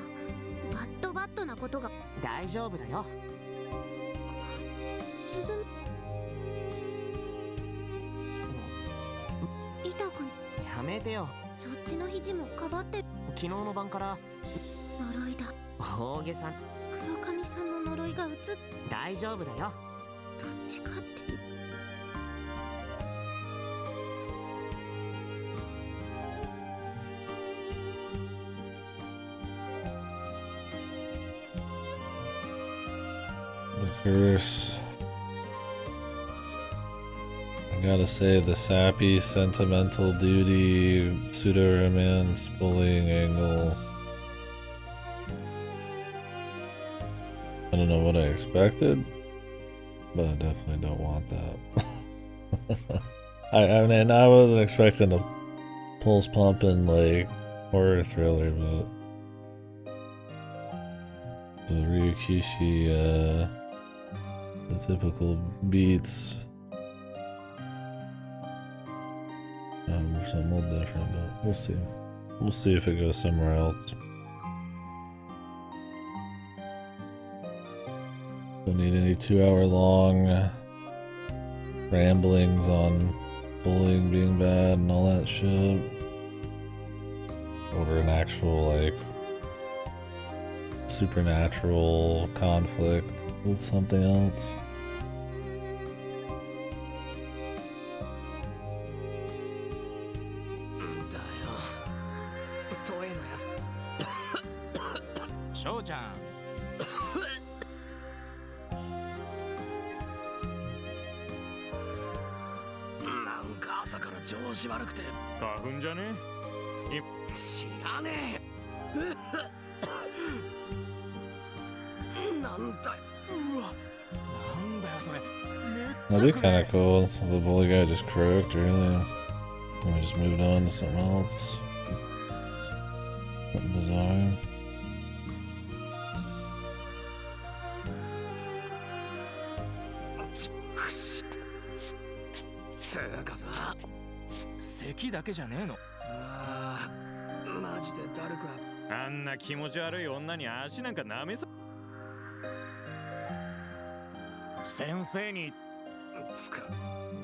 バットなことが。大丈夫だよ。鈴痛くやめてよ。そっちの肘もかばってる。昨日の晩から呪いだ。大げさ。黒髪さんの呪いが移っ。大丈夫だよ。どっちかって。The curse. I gotta say, the sappy, sentimental duty, pseudo-romance, bullying angle. I don't know what I expected, but I definitely don't want that. I mean, I wasn't expecting a pulse-pumping, like, horror thriller, but the Ryukishi, the typical beats. Or something a little different, but we'll see. We'll see if it goes somewhere else. Don't need any 2-hour-long ramblings on bullying being bad and all that shit over an actual, like, supernatural conflict with something else. 子悪くて。花粉じゃね？知らねえ。なんだよ。うわ、なんだよそれ。 That'd be kind of cool. So the bully guy just croaked, really. And we just moved on to something else. Something bizarre. つうかさ、咳だけじゃねえの。あー、マジでだるくな。あんな気持ち悪い女に足なんか舐めさ。先生につか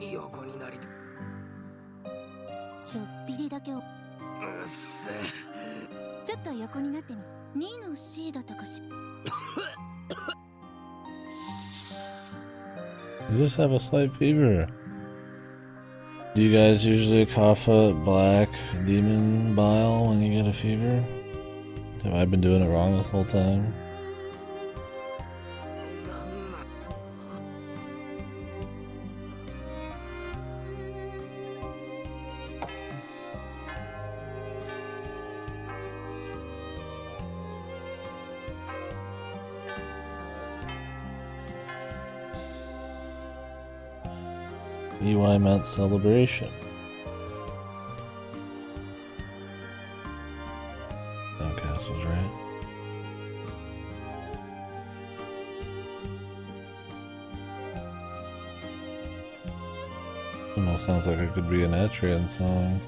横になり。ちょっぴりだけを。うっせえ。ちょっと横になってみ。2の C だったかし。You just have a slight fever. Do you guys usually cough up black demon bile when you get a fever? Have I been doing it wrong this whole time? Iwahime celebration. Oh, castle's right. Almost sounds like it could be an Etrian song.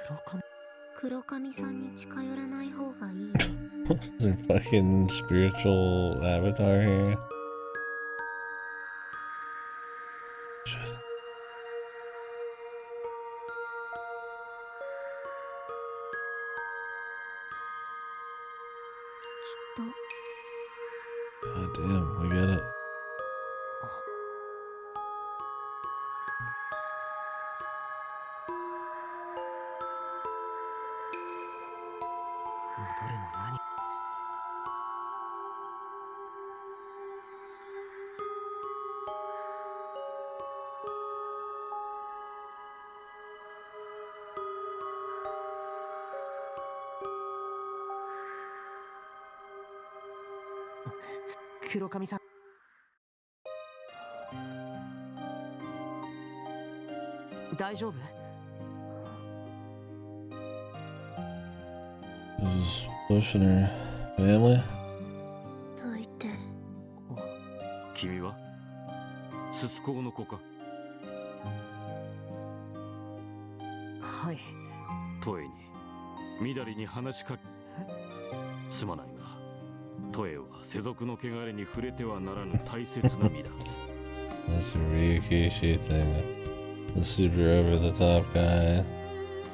Kurokami. 黒髪さんに近寄らない方がいい。 Is there fucking spiritual avatar here? Shit. きっと God damn, we get it. 戻るも何。黒髪さん。大丈夫？ Is pushing her family? と言って。君はススコの子か？はい。トエに緑に話しかけ。すまないがトエは世俗の汚れに触れてはならぬ大切な身だ。 That's a Ryukishi thing. The super over the top guy.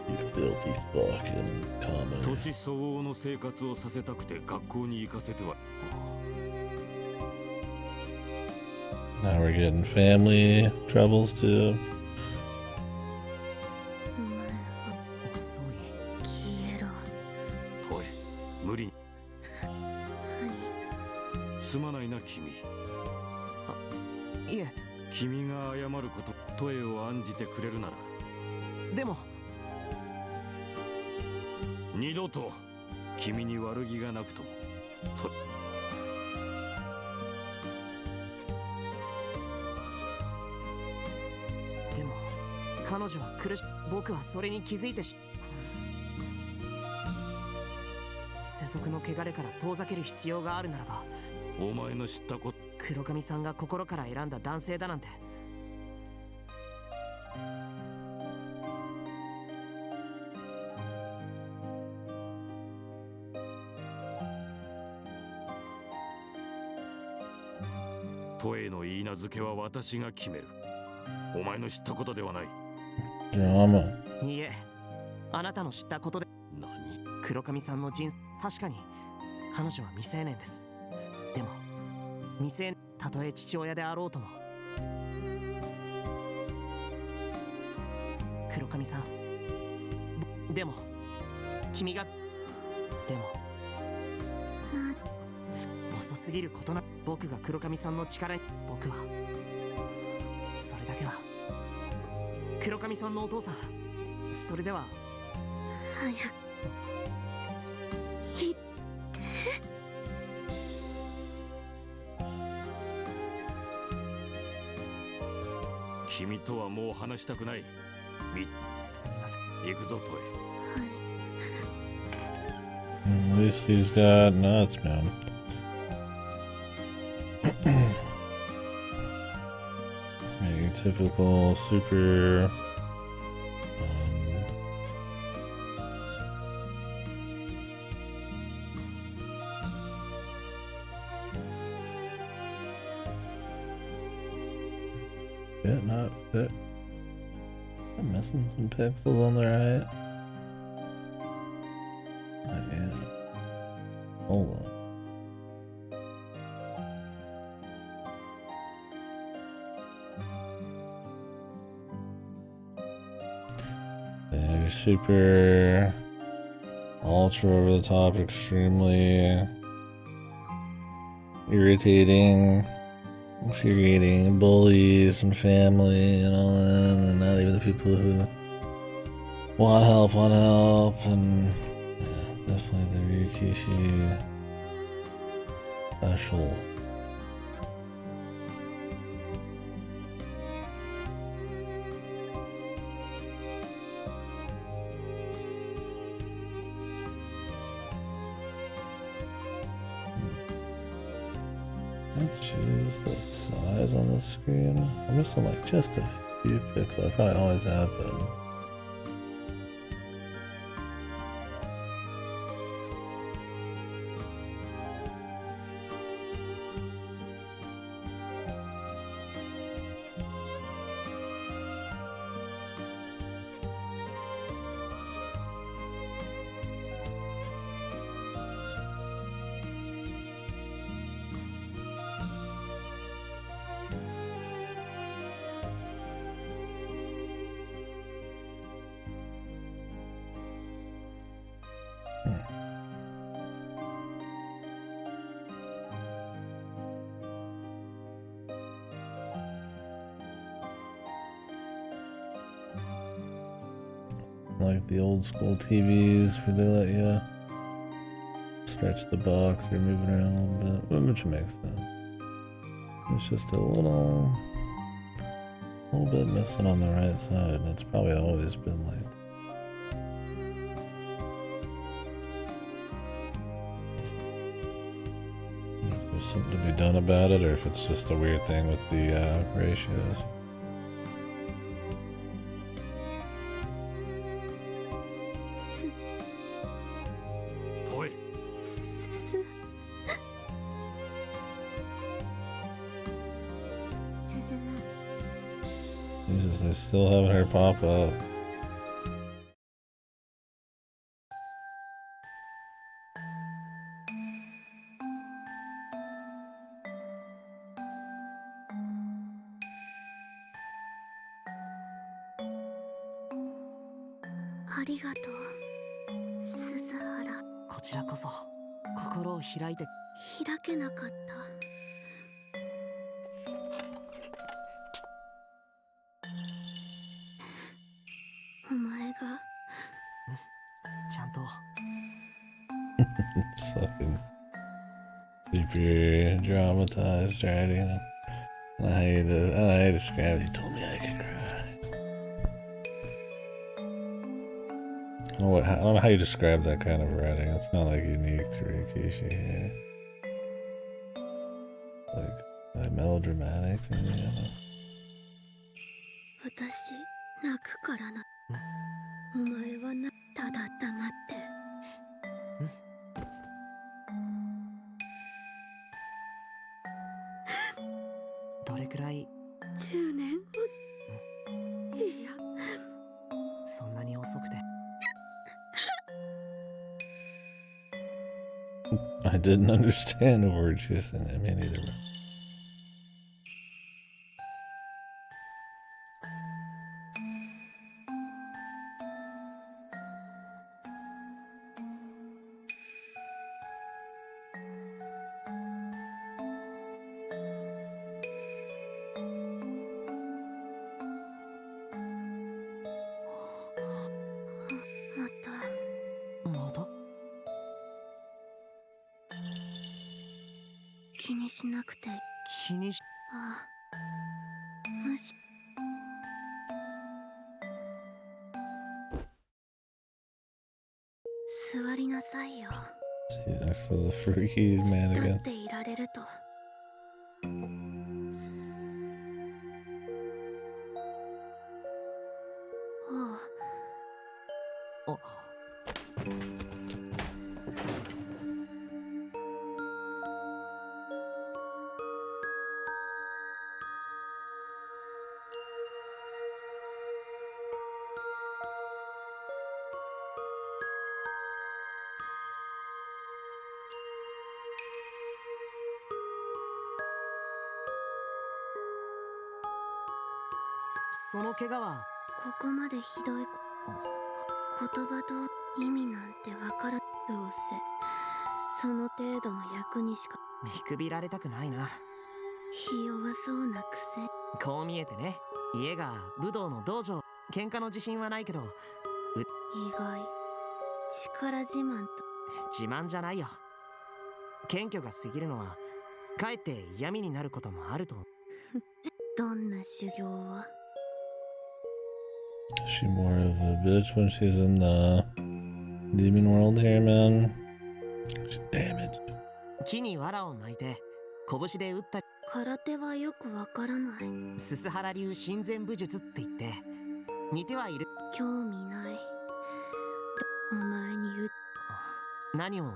You filthy fucking common. 年相応の生活をさせたくて学校に行かせては。 Now we're getting family troubles too. お前は遅い。消えろ。トエ、無理に。何？すまないな君。いえ、君が謝ること、トエを案じてくれるなら。でも二度と君に悪気がなくとも。でも彼女は苦しい。僕はそれに気づいて世俗の汚れから遠ざける必要があるならば、お前の知ったこと。黒髪さんが心から選んだ男性だなんて。トエの言い名付けは私が決める。お前の知ったことではない。Drama. いいえ、あなたの知ったことで。何？黒髪さんの人生、確かに彼女は未成年です。でも未成年、たとえ父親であろうとも。黒髪さん、でも君が、でも遅すぎることな。僕が黒髪さんの力に、僕はそれだけは。黒髪さんのお父さん、それでは早く言って。君とはもう話したくない。すみません。行くぞトエ。At least he's got nuts, man. Yeah, your typical super. Fit, not fit. I'm missing some pixels on the right. Oh, yeah. Hold on. They're super ultra over the top, extremely irritating, infuriating bullies and family and all that, and not even the people who want help, and yeah, definitely the Ryukishi special. I choose the size on the screen. I'm missing like just a few pixels. I probably always have them. Like the old school TVs where they let you stretch the box, you're moving around a little bit, which makes sense. It's just a little bit missing on the right side, and it's probably always been like that. If there's something to be done about it, or if it's just a weird thing with the ratios. Jesus, I still haven't heard pop up. Arigato, Suzuhara. こちらこそ心を開いて。開けなかった。お前がちゃんと。It's fucking super dramatized writing. I hate it. I describe it. He told me I could cry. I don't know how you describe that kind of writing. It's not like unique to Rikishi here. Like melodramatic, maybe, I don't know. 私泣くからな。お前はな、ただ黙って。どれくらい10年いや、そんなに遅くて。I didn't understand a word she was saying. I mean, either way. 気にしなくて。気にしああ、無視。座りなさいよ。 See next to the freaky man 立 again. っていられると。おう。あ、その怪我はここまでひどい言葉と意味なんてわからん。どうせその程度の役にしか。見くびられたくないな。ひ弱そうなくせ。こう見えてね、家が武道の道場。喧嘩の自信はないけど意外。力自慢と。自慢じゃないよ。謙虚が過ぎるのはかえって嫌味になることもあると思う。どんな修行は。 Is she more of a bitch when she's in the demon world here, man? She's damaged. 木に藁を巻いて拳で打ったり。空手はよくわからない。すす原流親善武術って言って似てはいる。興味ない。お前に言う。何を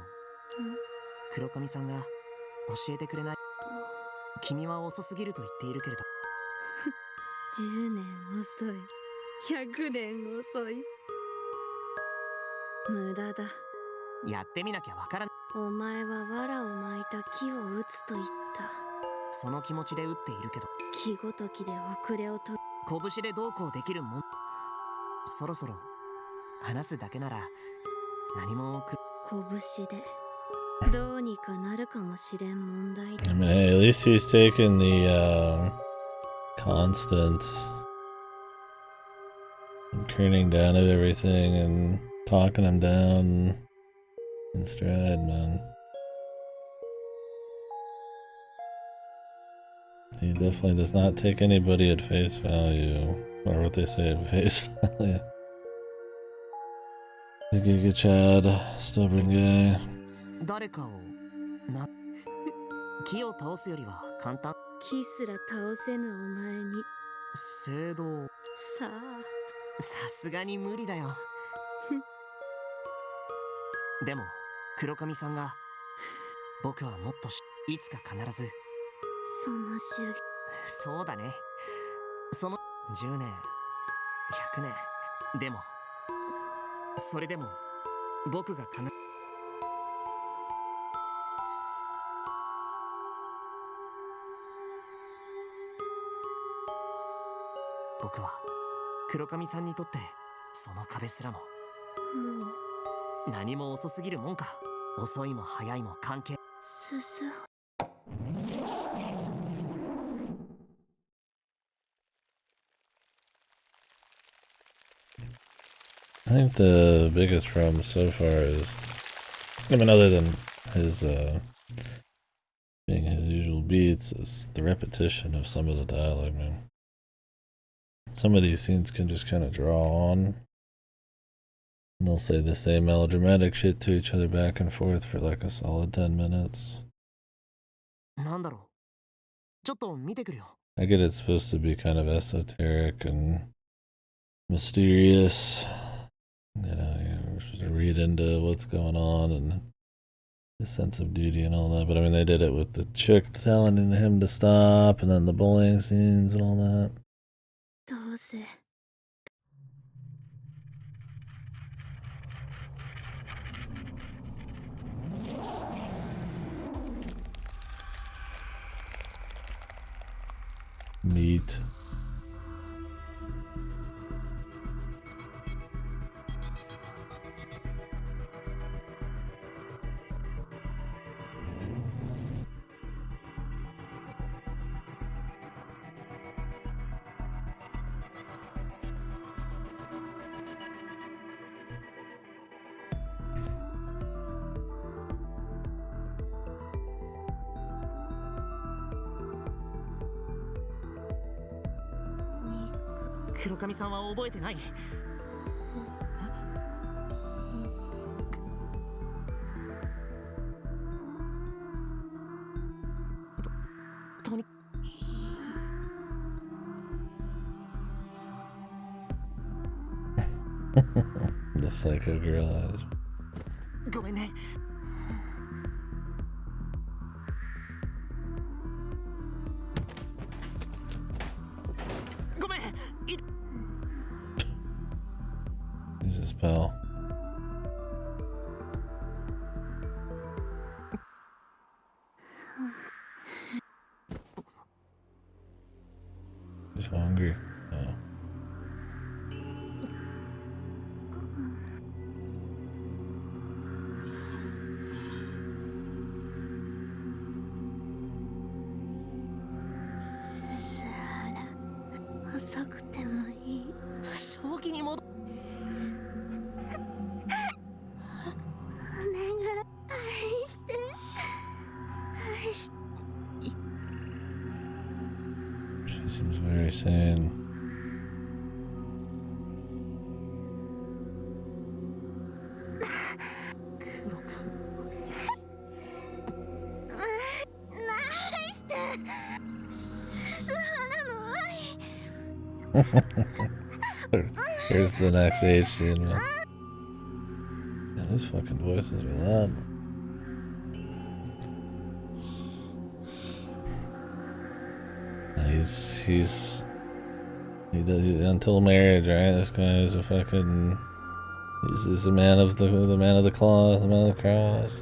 黒髪さんが教えてくれない。君は遅すぎると言っているけれど。10年遅い。100年遅い。無駄だ。やってみなきゃわからない。お前は藁を巻いた木を打つと言った。その気持ちで打っているけど木ごときで遅れをと。拳でどうこうできるもん。そろそろ話すだけなら何も拳でどうにかなるかもしれん問題だ。 I mean, hey, at least he's taking the constant turning down of everything and talking him down in stride, man. He definitely does not take anybody at face value, or what they say at face value. The Giga Chad, stubborn guy. 誰かをな木を倒すよりは簡単。木すら倒せぬお前に。聖堂。さあ。さすがに無理だよ。でも黒髪さんが僕はもっといつか必ず。その修行。そうだね。その10年100年でもそれでも僕が僕は黒髪さんにとってその壁すらももう何も遅すぎるもんか。遅いも早いも関係。すす。I think the biggest problem so far is, I mean, other than his being his usual beats, is the repetition of some of the dialogue, man. Some of these scenes can just kind of draw on. And they'll say the same melodramatic shit to each other back and forth for like a solid 10 minutes. なんだろう。ちょっと見てくるよ。I get it's supposed to be kind of esoteric and mysterious. You know, we're supposed to read into what's going on and the sense of duty and all that. But I mean, they did it with the chick telling him to stop, and then the bullying scenes and all that. どうせ。Neat. 黒髪さんは覚えてない？とに The psycho girl eyes. ごめんね。ごめん。 Use a spell. He's hungry. Oh. She seems very sane. Here's the next age scene. Man, those fucking voices are loud. He does it until marriage, right? This guy is a fucking. He's a man of the man of the cloth, the man of the cross.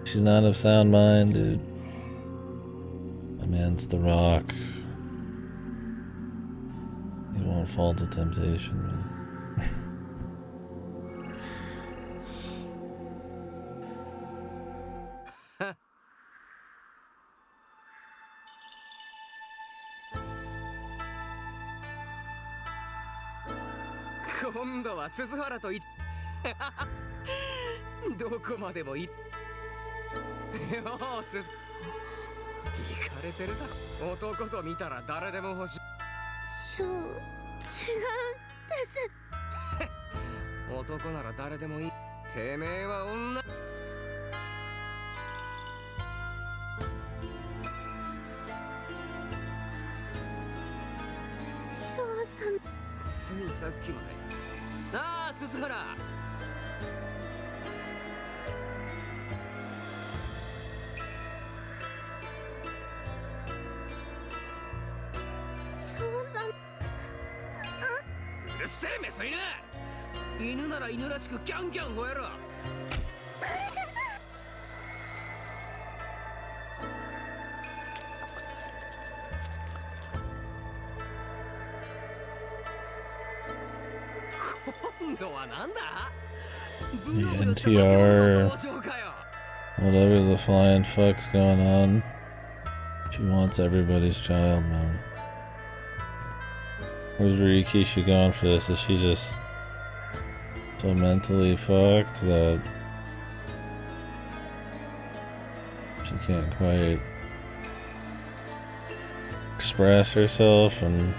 She's not of sound mind, dude. My man's the rock. He won't fall to temptation, man. 今度は鈴原とどこまでもよう鈴行かれてるだろ。男と見たら誰でも欲しい。違うんです。男なら誰でもいい。てめえは女。ついさっきまで。なあ、鈴原。うるせえメス犬。犬なら犬らしくキャンキャン吠えろ。今度はなんだ？ The NTR, whatever the flying fuck's going on, she wants everybody's child, man. Where's Rikishi going for this? Is she just so mentally fucked that she can't quite express herself and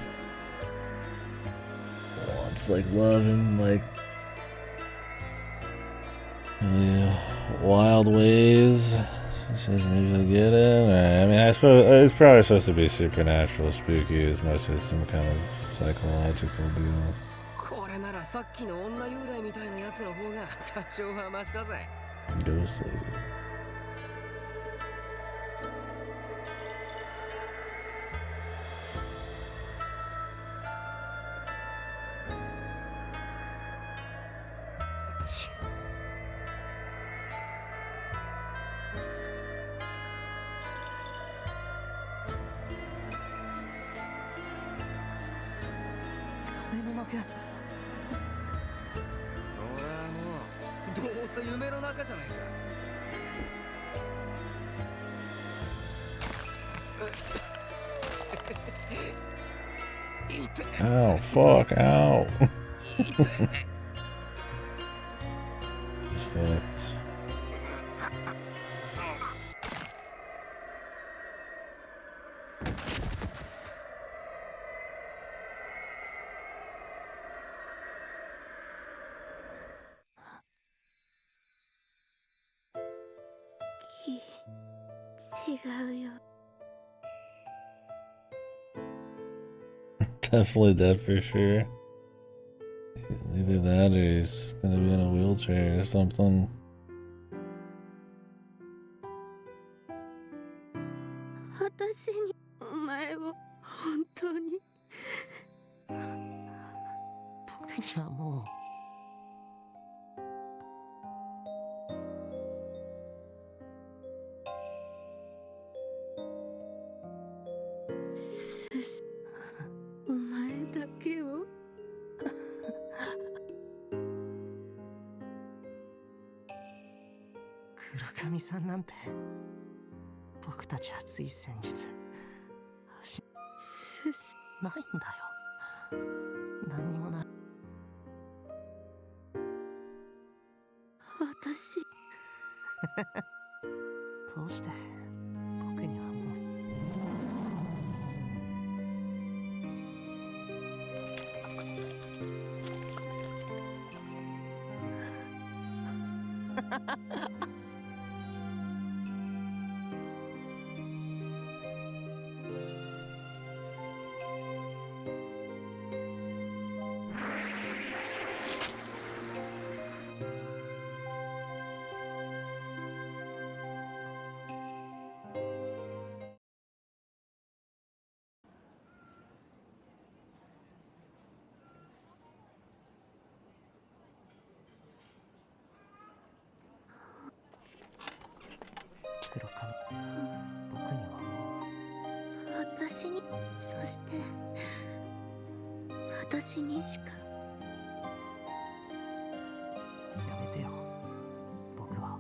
wants like love and like really wild ways she doesn't usually get it? I mean, I suppose it's probably supposed to be supernatural, spooky as much as some kind of psychological deal. これならさっきの女幽霊みたいなやつの方が多少はマシだぜ。 Ghostly. 俺はもうどうせ夢の中じゃないか。Ow, fuck, ow. He's fucked. Definitely dead for sure. Either that or he's gonna be in a wheelchair or something. 私にお前を本当に僕にはもお前だけを黒髪さんなんて僕たちはつい先日ないんだよ。何にもない。私どうして僕にはもう黒髪僕にはもう私にそして私にしかやめてよ。僕は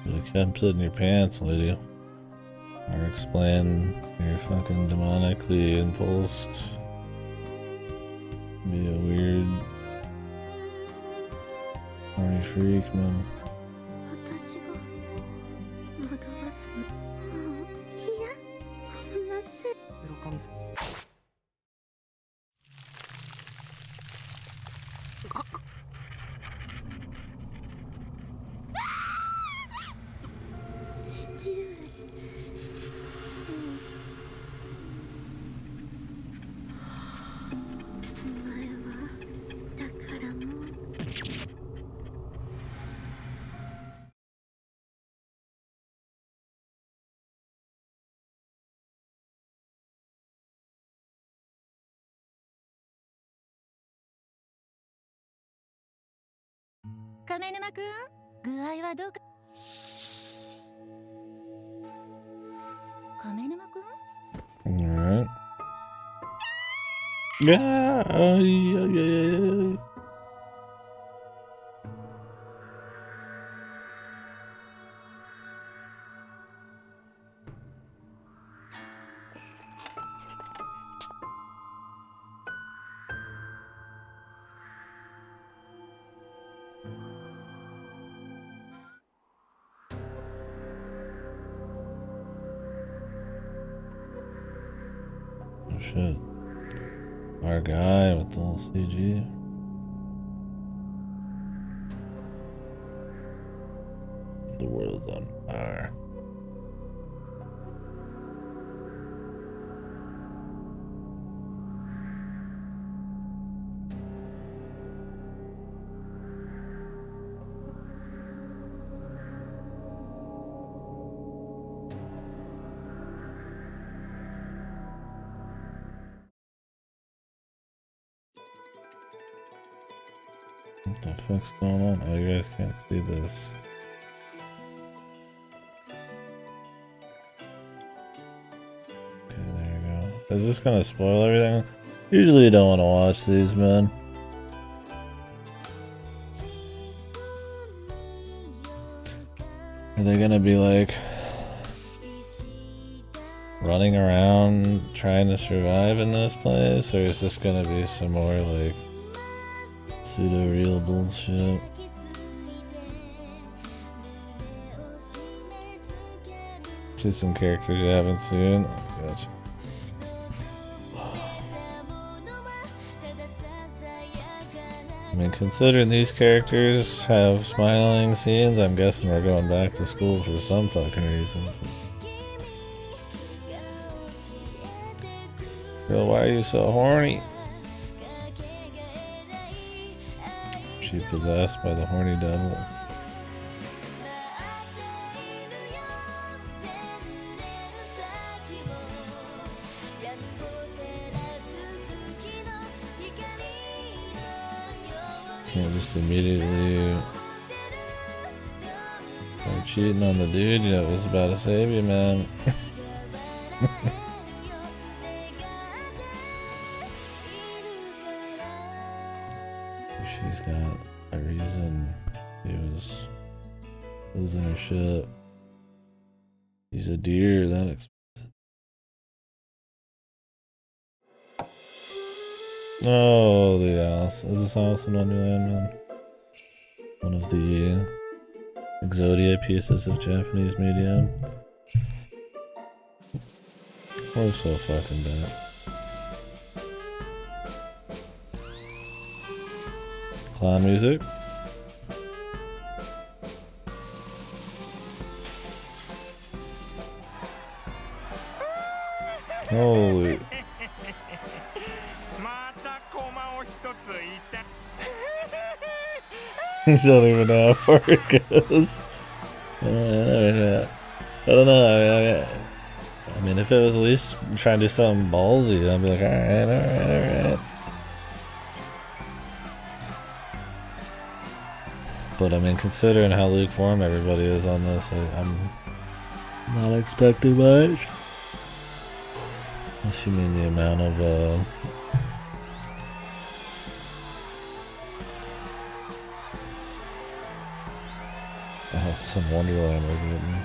You can't put in your pants, lady. Or explain you're fucking demonically impulsed. Be a weird horny freak, man. 私が惑わすのもういやこんなせ黒髪さん父上お前はだからもう亀沼くん、具合はどうか。亀沼くん Alright. Yeah! Yeah. Oh shit. Our guy with the little CG. The world's on fire. What the fuck's going on? Oh, you guys can't see this. Okay, there you go. Is this gonna spoil everything? Usually you don't want to watch these, man. Are they gonna be like running around trying to survive in this place, or is this gonna be some more like pseudo-real bullshit? See some characters you haven't seen. Gotcha. I mean, considering these characters have smiling scenes, I'm guessing we're going back to school for some fucking reason. Girl, why are you so horny? She possessed by the horny devil. Can't just immediately start cheating on the dude that was about to save you, man. She's got a reason he was losing her shit. He's a deer, that expensive. Oh, the Alice. Is this Alice in Wonderland, man? One of the Exodia pieces of Japanese media. We're so fucking bad. Clown music. Holy. You don't even know how far it goes. I don't know. I mean, if it was at least trying to do something ballsy, I'd be like, alright. But I mean, considering how lukewarm everybody is on this, I'm not expecting much. Unless you mean the amount of some Wonderland we're getting.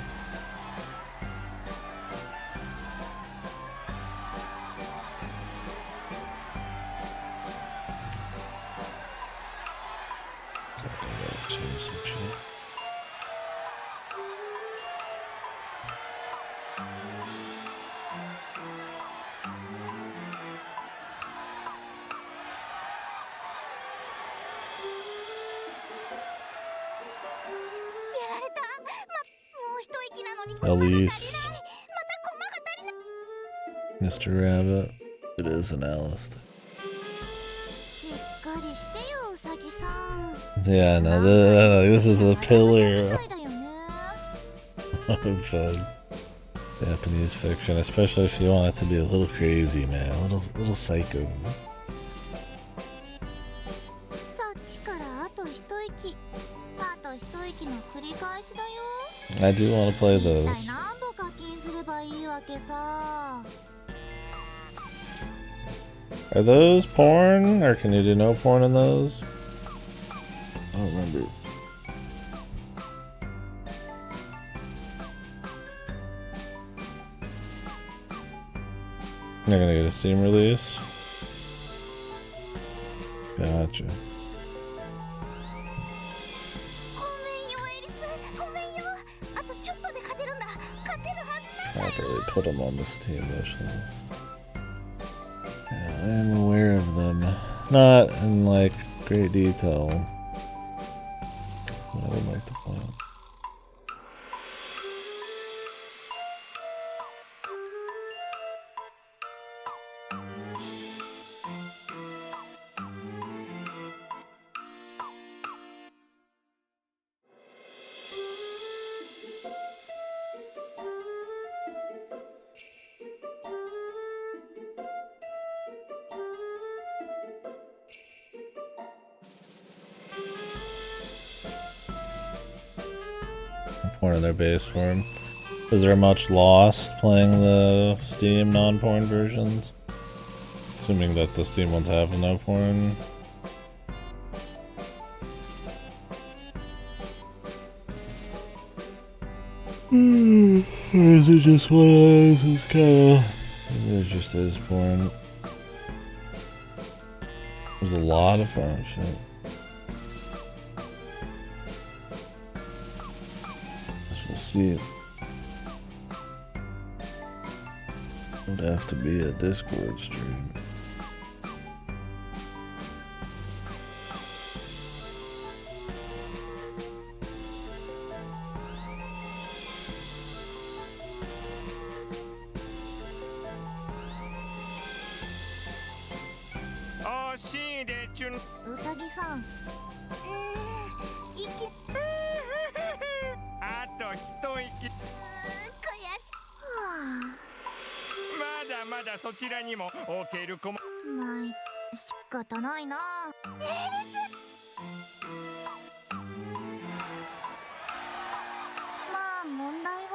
Elise, Mr. Rabbit. It is an Alice. Yeah, no, this is a pillar of Japanese fiction, especially if you want it to be a little crazy, man, a little psycho. I do want to play those. Are those porn, or can you do no porn in those? I don't remember. They're gonna get a Steam release. Gotcha. Can't really put them on the Steam wish list. Yeah, I am aware of them. Not in like great detail. I would like to play them. Porn in their base form. Is there much lost playing the Steam non-porn versions? Assuming that the Steam ones have no porn. Or is it just one of those? It's kinda... It just is porn. There's a lot of porn shit. See, it would have to be a Discord stream. ん。うさぎさん息あと一息。悔しい。まだまだそちらにも置ける子も。ない仕方ないな。エリス。まあ問題は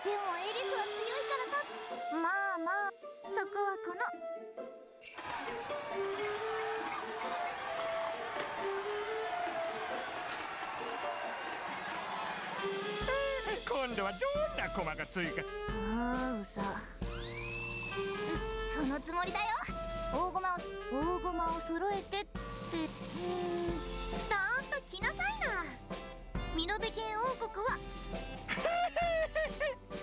でもエリスは強いからな。まあまあそこはこの今度はどんな駒が追加。ああうさそのつもりだよ。大駒を揃えてってだーんと来なさいな。ミノベ系王国は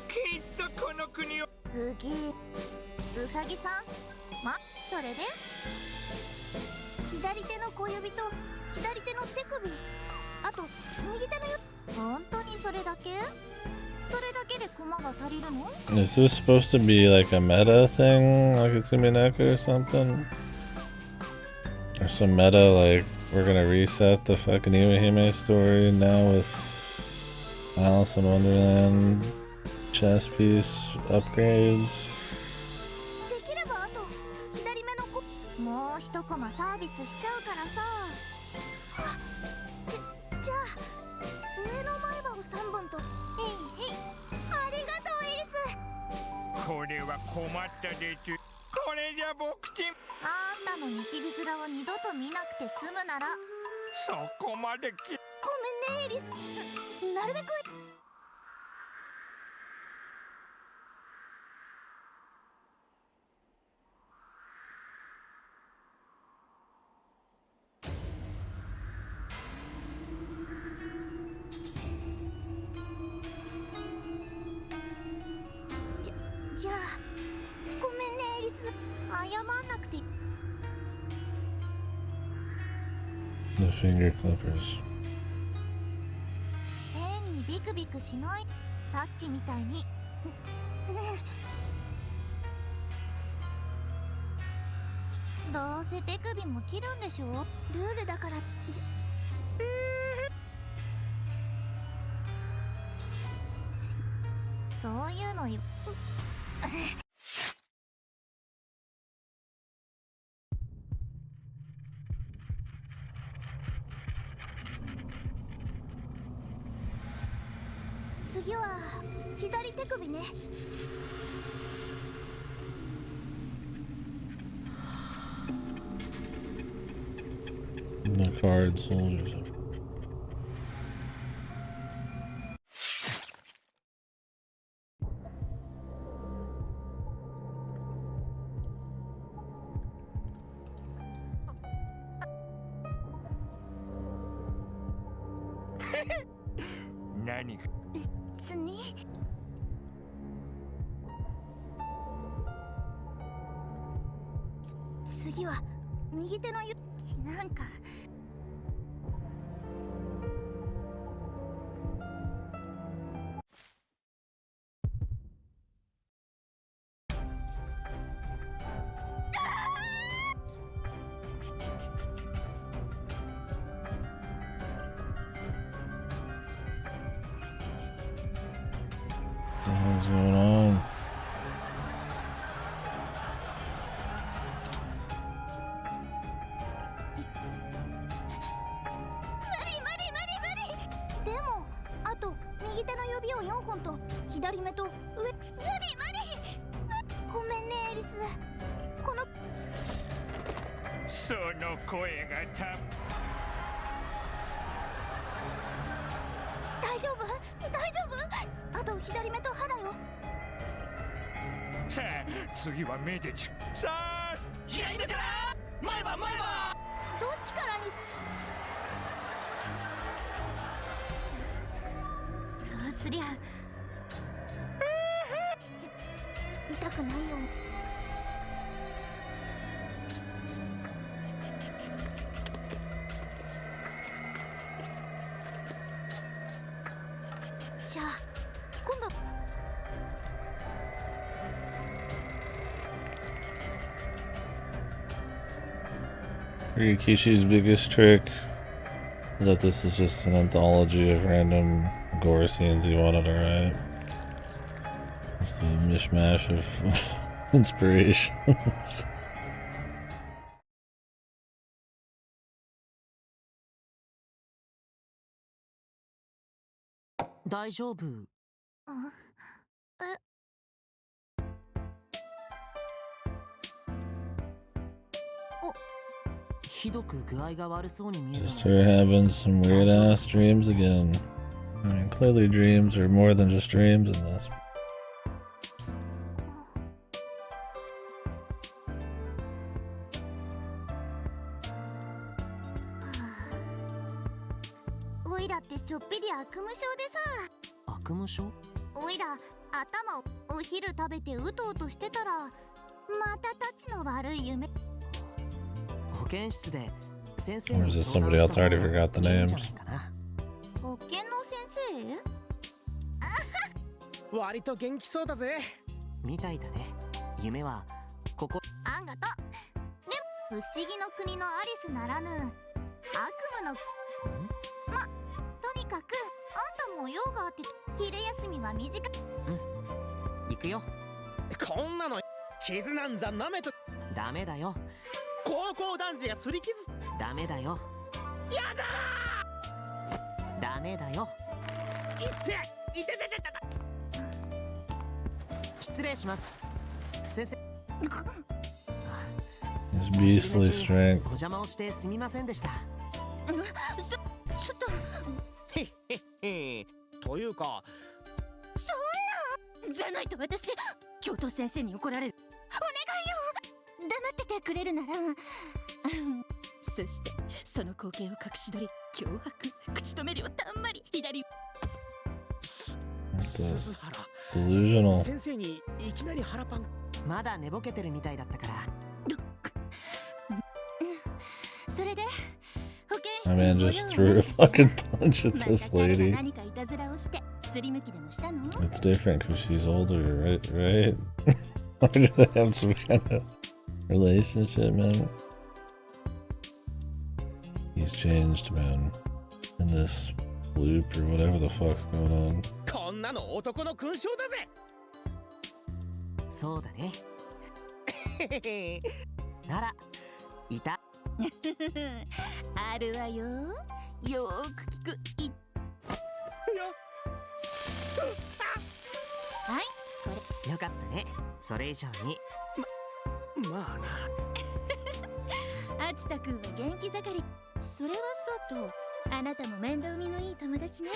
きっとこの国を。うさぎさんそれで左手の小指と左手の手首あと右手の本当にそれだけで駒が足りるの？ Is this supposed to be like a meta thing? Like it's gonna be an echo or something? Or some meta like we're gonna reset the fucking Iwahime story now with Alice in Wonderland chess piece upgrades? できればあと左目のもう一コマサービスしちゃうからさ。じゃあ上の前歯を3本とへいへい。ありがとうエリス。これは困ったでちゅ。これじゃ僕ちん。あんたのニキビ面を二度と見なくて済むなら。そこまでごめんねエリス。なるべくじゃあごめんねエリス。謝んなくていい。 The finger clippers. 変にビクビクしない。さっきみたいにどうせ手首も切るんでしょ。ルールだからそういうのよ。次は左手首ね。The card soldiers. 何か別に。次は右手のなんかWhat's going on? でもあと右手の指を4本と左目と上。無理ごめんねエリス。このその声が大丈夫あと左目と肌よ。さあ次は目でちゅ。さあ左目から前歯どっちからにそうすりゃ痛くないよ。じゃあ今度 Ryukishi's biggest trick is that this is just an anthology of random gore scenes he wanted to write. It's a mishmash of inspirations. 大丈夫？ひどく具合が悪そうに見える。 Just her having some weird ass dreams again. I mean, clearly dreams are more than just dreams in this. おいらってちょっぴり悪夢症でさ。悪夢症？おいら頭をお昼食べてうとうとしてたらまたたちの悪い夢。保健室で先生 Or に is this 相 somebody 談 else? した I 方 already が forgot the いいん names. じゃないかな。保健の先生？割と元気そうだぜ。みたいだね。夢はここ。あんがと。でも不思議の国のアリスならぬ悪夢の。ま、とにかくあんたも用があって昼休みは短い。行くよ。こんなの傷なんざなめと。ダメだよ。高校男児がすり傷。ダメだよ。やだー。ダメだよ。いっていてててて。失礼します。先生。 His beastly strength. お邪魔をしてすみませんでした。ちょっと。へへへ。というか。そんなじゃないと私教頭先生に怒られる。お願いよ。黙っててくれるなら。そしてその光景を隠し撮り脅迫口止め料たんまり左。鈴原。Delusional. 先生にいきなり腹パン。まだ寝ぼけてるみたいだったから。それで保健 My 室 man に just threw a fucking punch at this lady. 何かいたずらをしてすりむきでもしたの？ It's different because she's older, right? Or do they have some kind of relationship, man? He's changed, man. In this loop or whatever the fuck's going on. こんなの男の勲章だぜ。そうだね。なら、いた。あるわよ。よーく聞く。はい、これ。よかったね。それ以上に。まあな。あつたくんは元気盛り。それはそうと、あなたも面倒見のいい友達ね。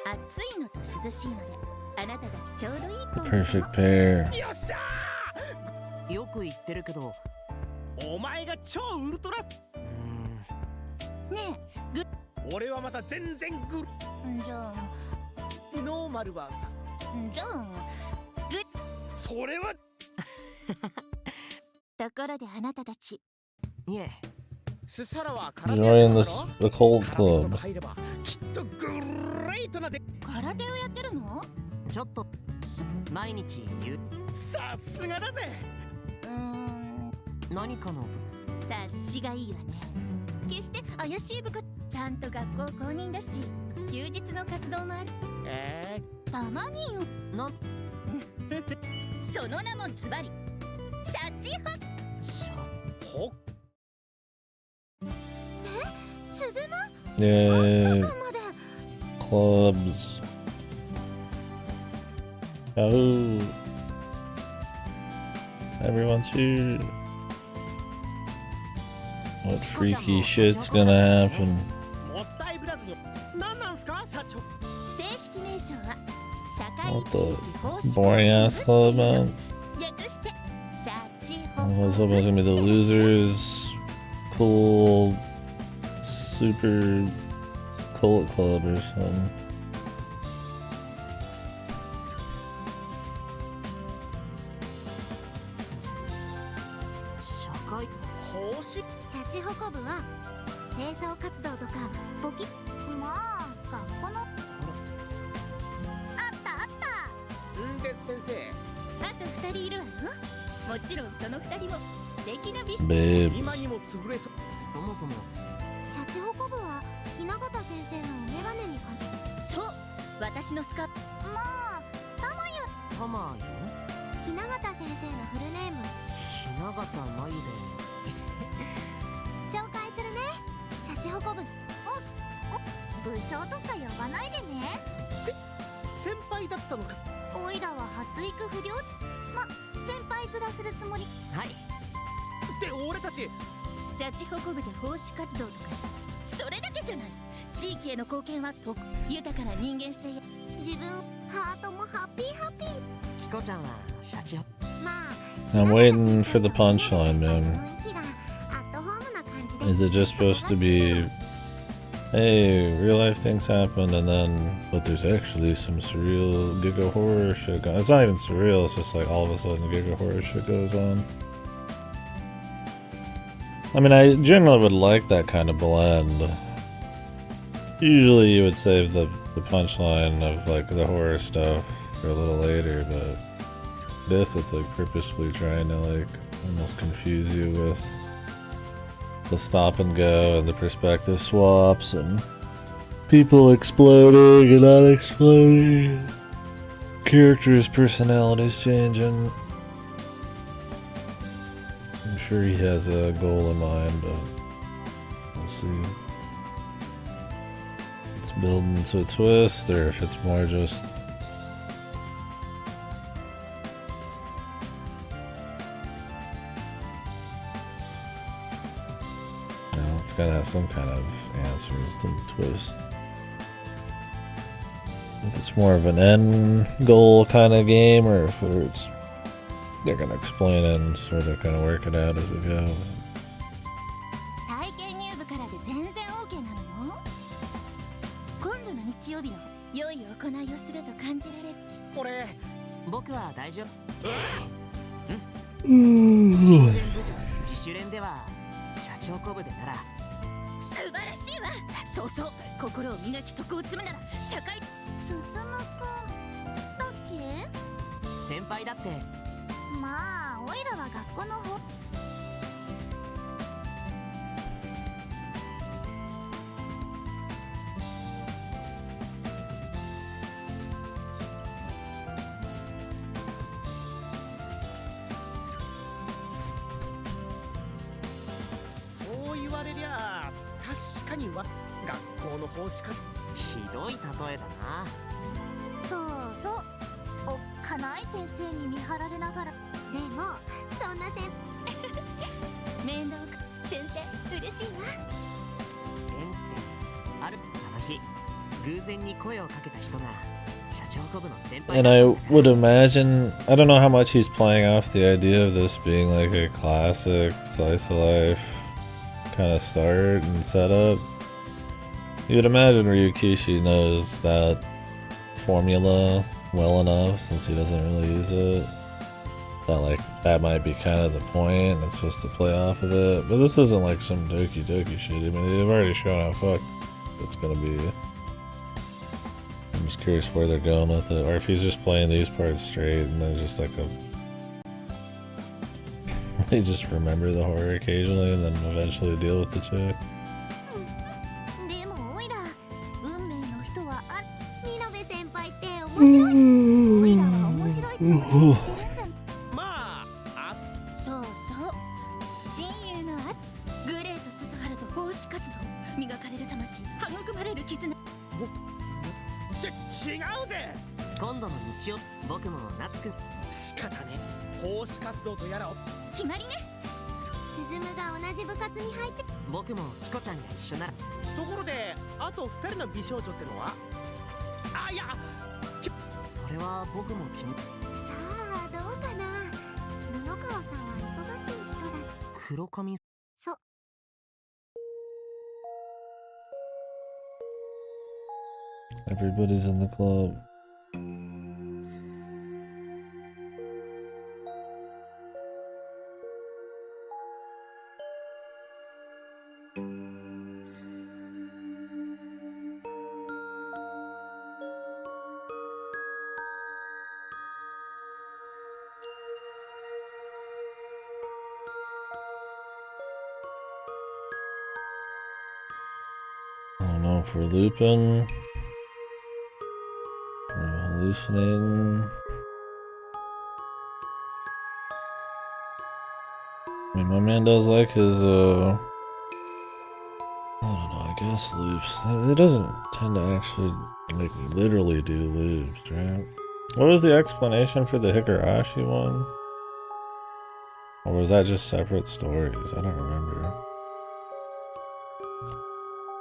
暑いのと涼しいので、あなたたちちょうどいい子。 Perfect pair. よっしゃー。よく言ってるけど、お前が超ウルトラ。ねえ、グッ。俺はまた全然グッ。じゃあ、ノーマルはさ。じゃあ、グッ。それは。ところであなたたち。いえ。スサラは Join this occult club. 入ればきっとグレートなで。空手をやってるの？ちょっと毎日言う。さすがだぜ。何かの察しがいいわね。決して怪しい部下、ちゃんと学校公認だし、休日の活動もある。たまによ。なその名もズバリシャチホ。シャホ。鈴間 Yay. Clubs. Oh. Everyone's here. What freaky shit's gonna happen? もったいぶらずに何なんすか社長。正式名称は社会 What 地 the 域奉仕 boring ass club, man? 略してシャチホ。 I was hoping it was gonna be the losers, cool, super cult club or something. 社会奉仕。シャチホコ部は清掃活動とか簿記。まあ学校の。あったあった。んで先生。あと2人いるわよ。もちろんその2人も素敵な美 Babes. 今にも潰れそう。そもそもシャチホコ部は雛形先生のメガネにかそう私のスカまあたまゆタマよ。雛形先生のフルネーム雛形まゆで。紹介するね。シャチホコ部おっすお部長とか呼ばないでね。先輩だったのか。おいらは発育不良ま先輩面するつもり。はい。で俺たちシャチホコ部で奉仕活動とかしたそれだけじゃない地域への貢献は豊かな人間性や自分ハートもハッピーハッピー。キコちゃんはシャチホ。まあ I'm waiting for the punchline, man. 雰囲気がアットホームな感じで Is it just supposed to be, hey, real life things happened, and then, but there's actually some surreal giga horror shit going on? It's not even surreal, it's just like all of a sudden giga horror shit goes on. I mean, I generally would like that kind of blend. Usually you would save the punchline of like the horror stuff for a little later, but this, it's like purposefully trying to like almost confuse you with the stop and go and the perspective swaps and people exploding and not exploding, characters' personalities changing. I'm sure he has a goal in mind, but we'll see. It's building into a twist, or if it's more just it's gotta have some kind of answer, some twist. If it's more of an end goal kind of game, or if it's they're gonna explain it and sort of kind of work it out as we go. 体験入部からで全然 OK なのよ今度の日曜日の良い行いをすると感じられる俺僕は大丈夫。親善無事自主練ではシャチホコ部でなら素晴らしいわそうそう心を磨き徳を積むなら社会進むくんだっけ。先輩だってまあおいらは学校の方そう言われりゃ確かに学校の奉仕活。ひどい例えだな。そうそうおっかない先生に見張られながら。でもそんな先面倒く先生嬉しいわ縁ってある。あの日偶然に声をかけた人がシャチホコ部の先輩 And I would imagine, I don't know how much he's playing off the idea of this being like a classic slice of life kind of start and setup. You would imagine Ryukishi knows that formula well enough, since he doesn't really use it, that like that might be kind of the point and it's supposed to play off of it. But this isn't like some Doki Doki shit. I mean, they've already shown how fucked it's gonna be. I'm just curious where they're going with it, or if he's just playing these parts straight and then just like a they just remember the horror occasionally and then eventually deal with the chick. でもおいら運命の人はあ見延先輩って面白い。おいらは面白いって言ってるんじゃん。まあそうそう親友の圧グレートススハラと奉仕活動磨かれる魂育まれる絆違うぜ。今度の日曜僕も夏くん仕方ね。奉仕活動とやらを決まりね鈴夢が同じ部活に入って僕もキコちゃんが一緒なら。ところであと2人の美少女ってのは。あいやそれは僕も気に。さあどうかな。布川さんは忙しい人だし。黒髪そう Everybody's in the club. if we're looping, we're hallucinating. I mean, my man does like his, I don't know, I guess loops. It doesn't tend to actually, like, literally do loops, right? What was the explanation for the Higurashi one? Or was that just separate stories? I don't remember.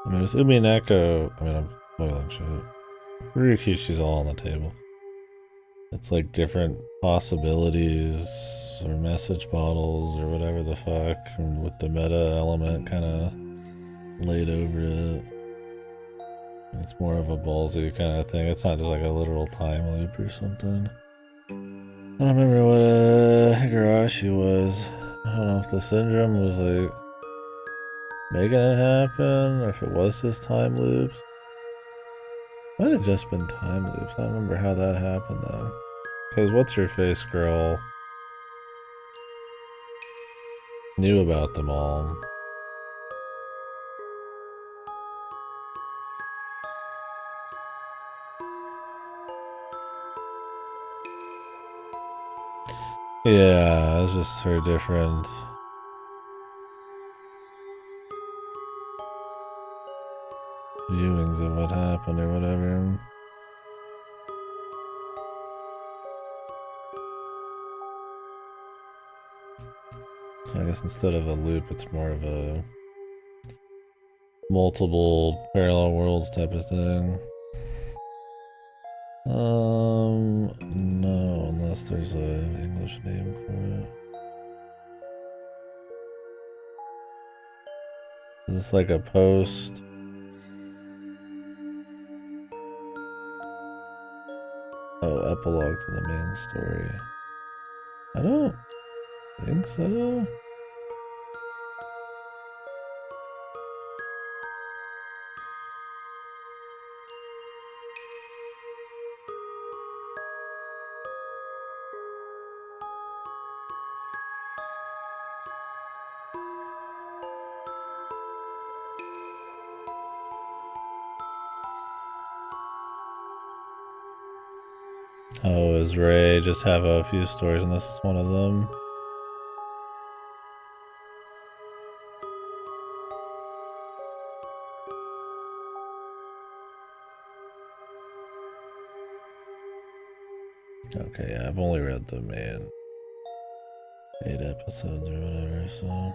I mean, with Umi and Echo, I mean, I'm spoiling shit. Ryukishi's all on the table. It's like different possibilities or message bottles or whatever the fuck, and with the meta element kind of laid over it. It's more of a ballsy kind of thing. It's not just like a literal time loop or something. I don't remember what Higurashi was. I don't know if the syndrome was like making it happen or if it was just time loops. Might have just been time loops. I don't remember how that happened though. Because what's her face girl knew about them all. Yeah, it's just her different viewings of what happened or whatever. So I guess instead of a loop, it's more of a multiple parallel worlds type of thing. No, unless there's an English name for it. Is this like a post? Oh, epilogue to the main story. I don't think so. Oh, is Ray just have a few stories and this is one of them? Okay, yeah, I've only read the main 8 episodes or whatever, so...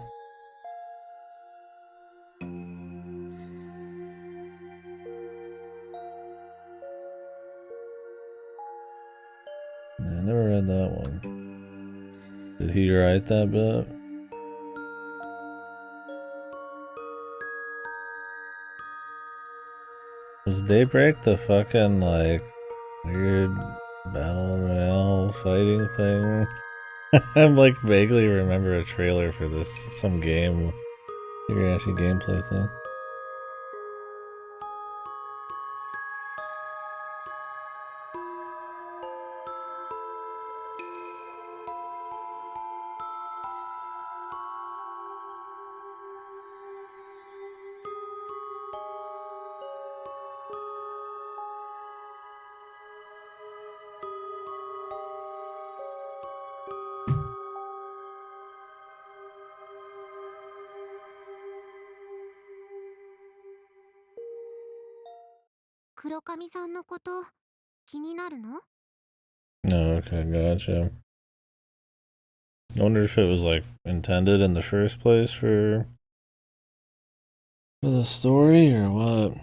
Yeah, I never read that one. Did he write that bit? Was Daybreak the fucking, like, weird battle royale fighting thing? I'm like vaguely remember a trailer for this, some game, Higurashi gameplay thing.黒髪さんのこと気になるの？ Oh, okay, gotcha. I wonder if it was like intended in the first place for the story or what?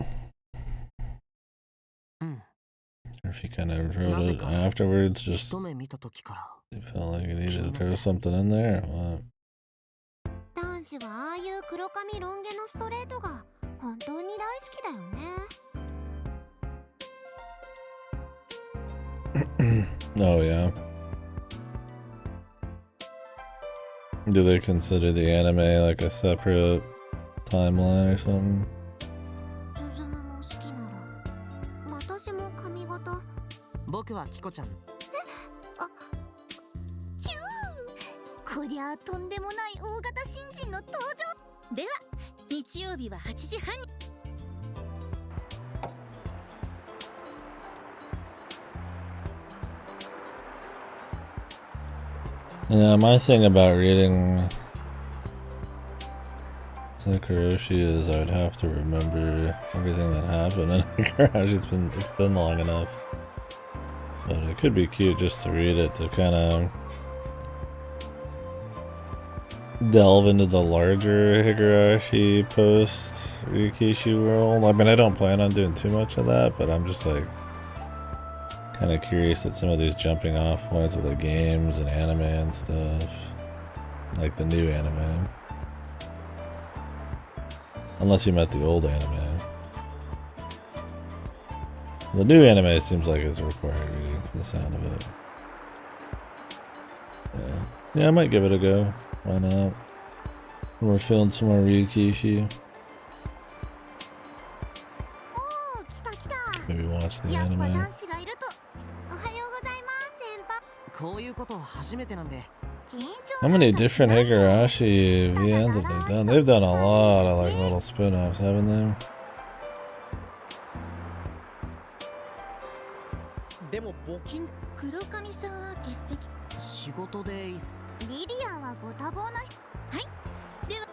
Or if he kind of wrote it afterwards, just he felt like he needed to throw something in there or what? 男子はああいう黒髪ロン毛のストレートが本当に大好きだよね。Oh yeah. Do they consider the anime like a separate timeline or something? ズズムも好きなら私も髪型。僕はキコちゃん。ヒュー、こりゃとんでもない大型新人の登場。では日曜日は8時半に。Yeah, my thing about reading Sakurashi is I would have to remember everything that happened in Higurashi. It's been long enough. But it could be cute just to read it to kind of delve into the larger Higurashi post Ryukishi world. I mean, I don't plan on doing too much of that, but I'm just like kind of curious at some of these jumping off points with the games and anime and stuff, like the new anime. Unless you met the old anime. The new anime seems like it's required reading from the sound of it. Yeah, I might give it a go. Why not? We're feeling some more Ryukishi. Maybe watch the anime. こういうこと初めてなんで。 How many different Higurashi VNs have they done? They've done a lot of like little spin-offs, haven't they? でも募金黒髪さんは欠席。仕事でリリアはご多忙な人。はい。では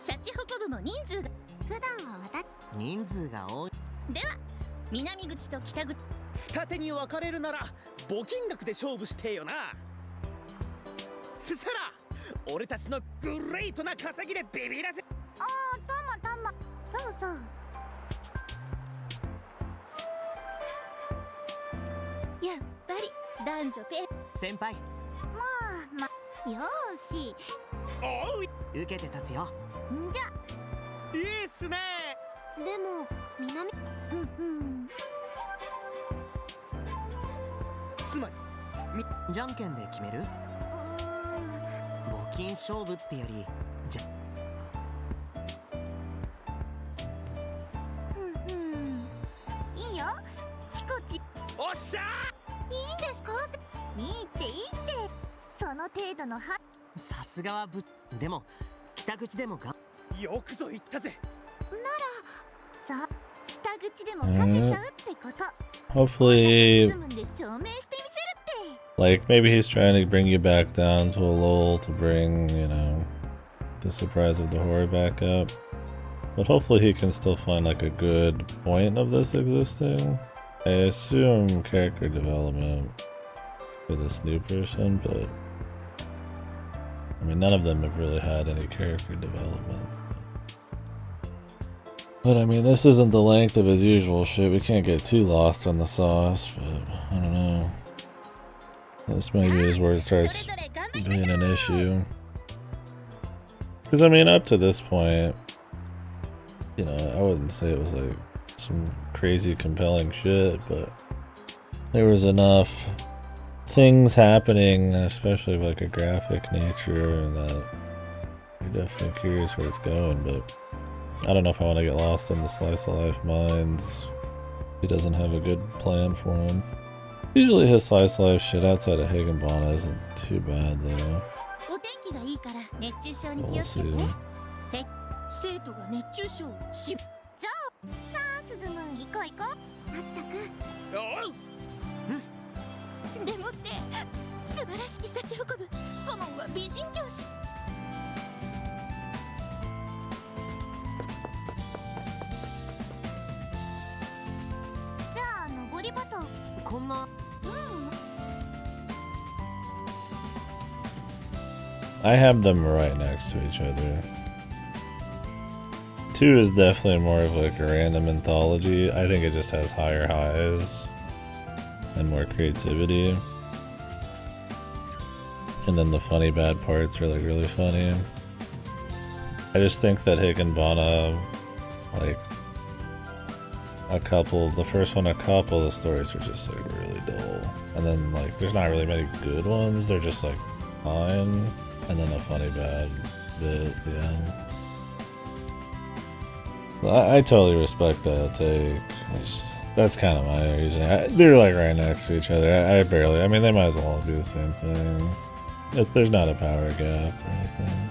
シャチホコ部も人数が普段は私。人数が多い。では南口と北口。二手に分かれるなら募金額で勝負してよな。すさら俺たちのグレートな稼ぎでビビらせ。ああ、たま。そうそう。 やっぱり男女ペア。先輩。まあよーし。おう受けて立つよ。じゃ。いいっすね。でも南。つまりじゃんけんで決める？募金勝負ってよりじゃ。いいよ。キコチ。おっしゃいいんですか？いいってその程度のは。さすがはでも北口でもがよくぞ言ったぜ。ならさ北口でも勝てちゃうってこと。 Hopefully, like maybe he's trying to bring you back down to a lull to bring, you know, the surprise of the horror back up. But hopefully he can still find like a good point of this existing. I assume character development for this new person, but I mean none of them have really had any character development. But I mean, this isn't the length of his usual shit. We can't get too lost on the sauce, but I don't know. This maybe is where it starts being an issue. Because I mean, up to this point, you know, I wouldn't say it was like some crazy compelling shit, but there was enough things happening, especially of like a graphic nature, and that you're definitely curious where it's going, but I don't know if I want to get lost in the slice of life minds. He doesn't have a good plan for him. Usually his slice of life shit outside of Higginbona isn't too bad though. We'll see. 生徒が熱中症し。じゃあさあスズム行こう。たったく。おう。でもって素晴らしきシャチホコ部顧問は美人教師。じゃあ登りバトン。こんな。I have them right next to each other. 2 is definitely more of like a random anthology. I think it just has higher highs and more creativity. And then the funny bad parts are like really funny. I just think that Higginbona, like the first one, a couple of the stories are just like really dull. And then like there's not really many good ones, they're just like fine. And then a funny bad bit at the end. I totally respect that take. That's kind of my reasoning. They're like right next to each other. I mean, they might as well all do the same thing. If there's not a power gap or anything.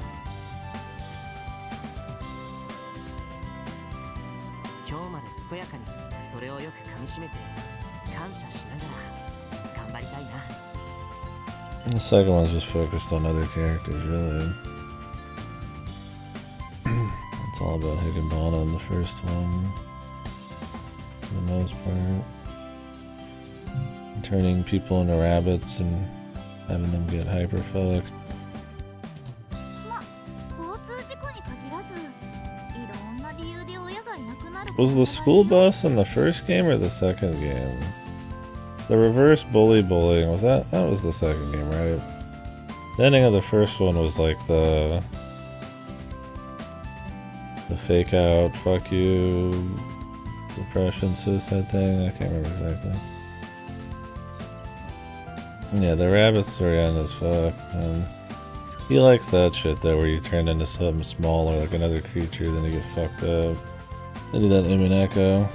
今日まで健やかにそれをよく噛み締めて感謝しながら張りたいな。 The second one's just focused on other characters, really. It's all about Higginbana in the first one, for the most part. Turning people into rabbits and having them get hyperphilic. ま、交通事故に限らず、いろんな理由で親がいなくなる。 Was the school bus in the first game or the second game? The reverse bullying, was that was the second game, right? The ending of the first one was like the fake out, fuck you, depression, suicide thing. I can't remember exactly. Yeah, the rabbit story end is fucked. He likes that shit though, where you turn into something smaller, like another creature, then you get fucked up. They do that in Echo.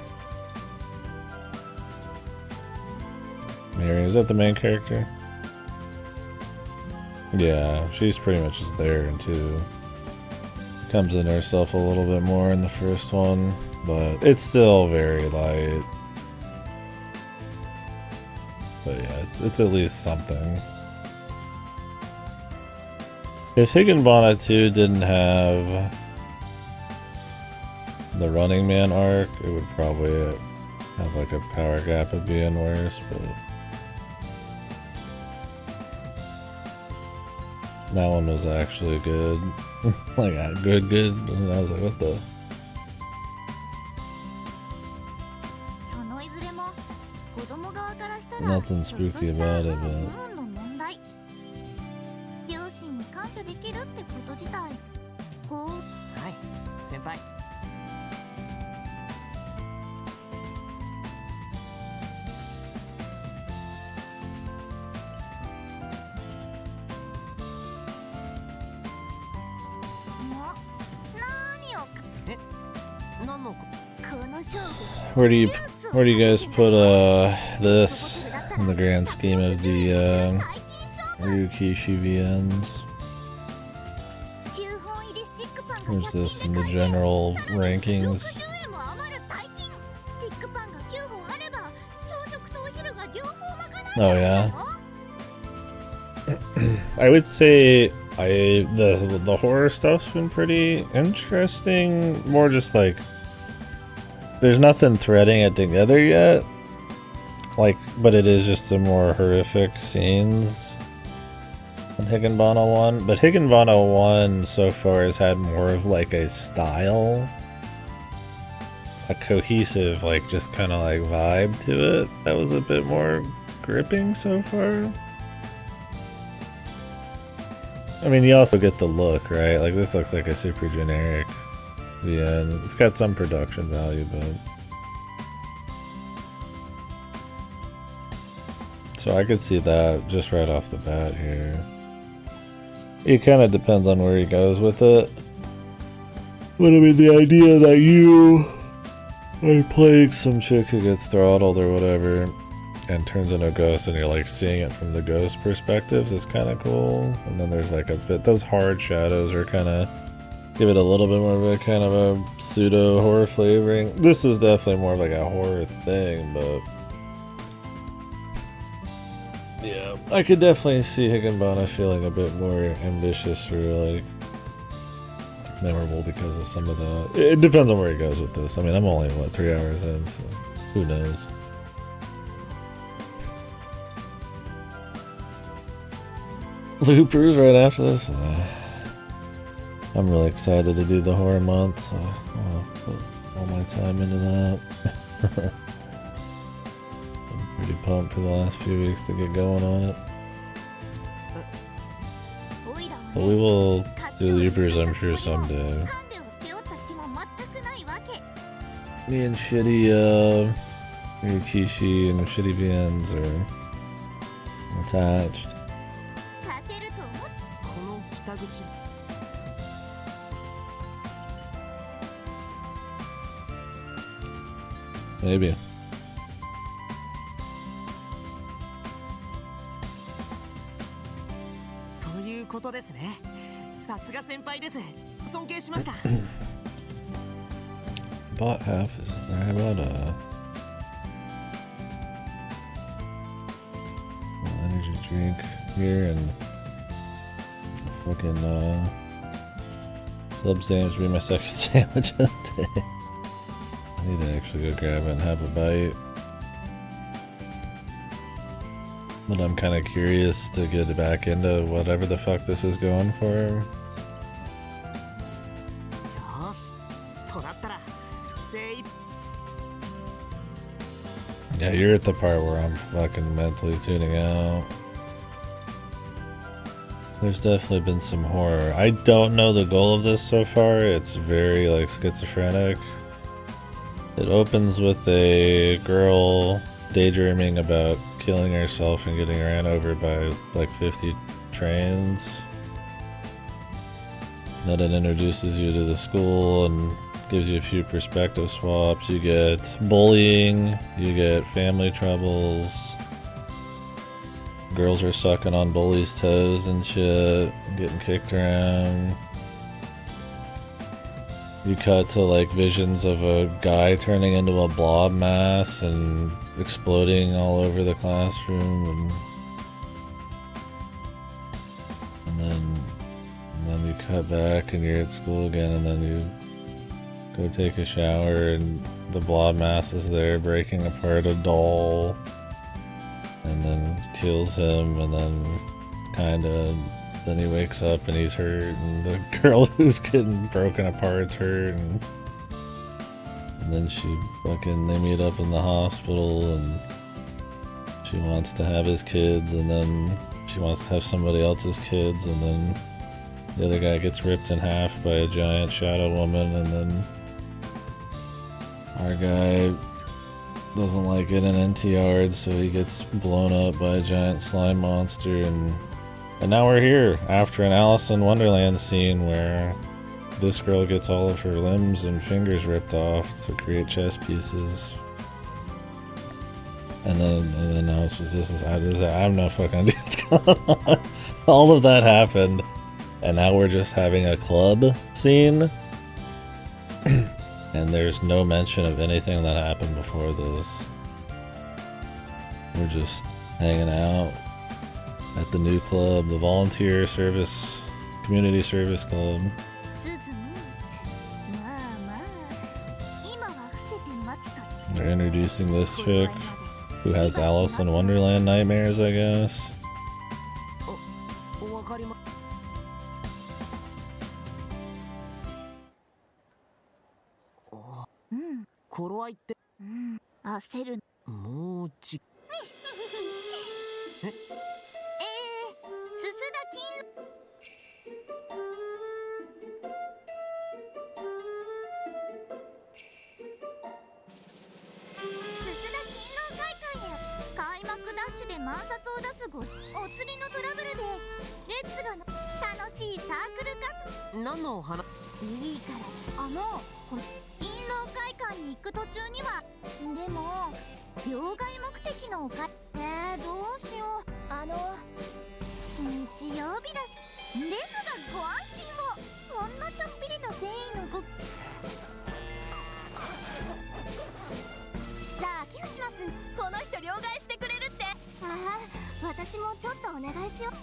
Mary, is that the main character? Yeah, she's pretty much just there until comes in herself a little bit more in the first one, but it's still very light. But yeah, it's at least something. If Higginbana 2 didn't have the Running Man arc, it would probably have like a power gap of being worse, but that one was actually good. Like, good. And I was like, what the? そのいずれも子供側からしたら Nothing spooky about it, but の問題。両親に感謝できるってこと自体、こう。はい、先輩。where do you guys put this in the grand scheme of the Ryukishi VNs? Where's this in the general rankings? Oh yeah. I would say the horror stuff's been pretty interesting. More just like there's nothing threading it together yet. Like, but it is just the more horrific scenes than Higginbana 1. But Higginbana 1 so far has had more of like a style, a cohesive, like just kind of like vibe to it that was a bit more gripping so far. I mean, you also get the look, right? Like this looks like a super generic VN. It's got some production value, but so I could see that just right off the bat here. It kind of depends on where he goes with it. But I mean, the idea that you are playing some chick who gets throttled or whatever and turns into a ghost and you're like seeing it from the ghost perspectives is kind of cool. And then there's like a bit, those hard shadows are kind of give it a little bit more of a kind of a pseudo horror flavoring. This is definitely more of like a horror thing, but yeah, I could definitely see Higginbana feeling a bit more ambitious or like memorable because of some of the. It depends on where he goes with this. I mean, I'm only what 3 hours in, so who knows. Loopers right after this. I'm really excited to do the horror month, so I'll put all my time into that. I'm pretty pumped for the last few weeks to get going on it. But we will do Loopers, I'm sure, someday. Me and shitty Ryukishi and shitty VNs are attached. Maybe. ということですね。さすが先輩です。尊敬しました。Bought half is how about drink here and fucking sub sandwich be my second sandwich of the day. I need to actually go grab it and have a bite. But I'm kind of curious to get back into whatever the fuck this is going for. よしとなったら精一 Yeah, you're at the part where I'm fucking mentally tuning out. There's definitely been some horror. I don't know the goal of this so far. It's very like schizophrenic. It opens with a girl daydreaming about killing herself and getting ran over by like 50 trains. Then it introduces you to the school and gives you a few perspective swaps. You get bullying, you get family troubles. Girls are sucking on bullies' toes and shit, getting kicked around. You cut to like visions of a guy turning into a blob mass and exploding all over the classroom, and then you cut back and you're at school again, and then you go take a shower and the blob mass is there breaking apart a doll and then kills him, and then he wakes up and he's hurt, and the girl who's getting broken apart's hurt, and then they meet up in the hospital, and she wants to have his kids, and then she wants to have somebody else's kids, and then the other guy gets ripped in half by a giant shadow woman, and then our guy doesn't like getting into yards, so he gets blown up by a giant slime monster, and now we're here after an Alice in Wonderland scene where this girl gets all of her limbs and fingers ripped off to create chess pieces. And then now it's just I have no fucking idea what's going on. All of that happened, and now we're just having a club scene. And there's no mention of anything that happened before this. We're just hanging out at the new club, the volunteer service, community service club. They're introducing this chick who has Alice in Wonderland nightmares, I guess. わかりま 頃合いって焦る。もうじえすすだ金狼会館へ開幕ダッシュで万札を出すお釣りのトラブルでレッツがの楽しいサークル活動。何のお話いいからこれ勤労会館に行く途中にはでも両替目的のおかどうしよう日曜日だしですがご安心をほんのちょっぴりの善意のごじゃあ寄付しますこの人両替してくれるって私もちょっとお願いしよう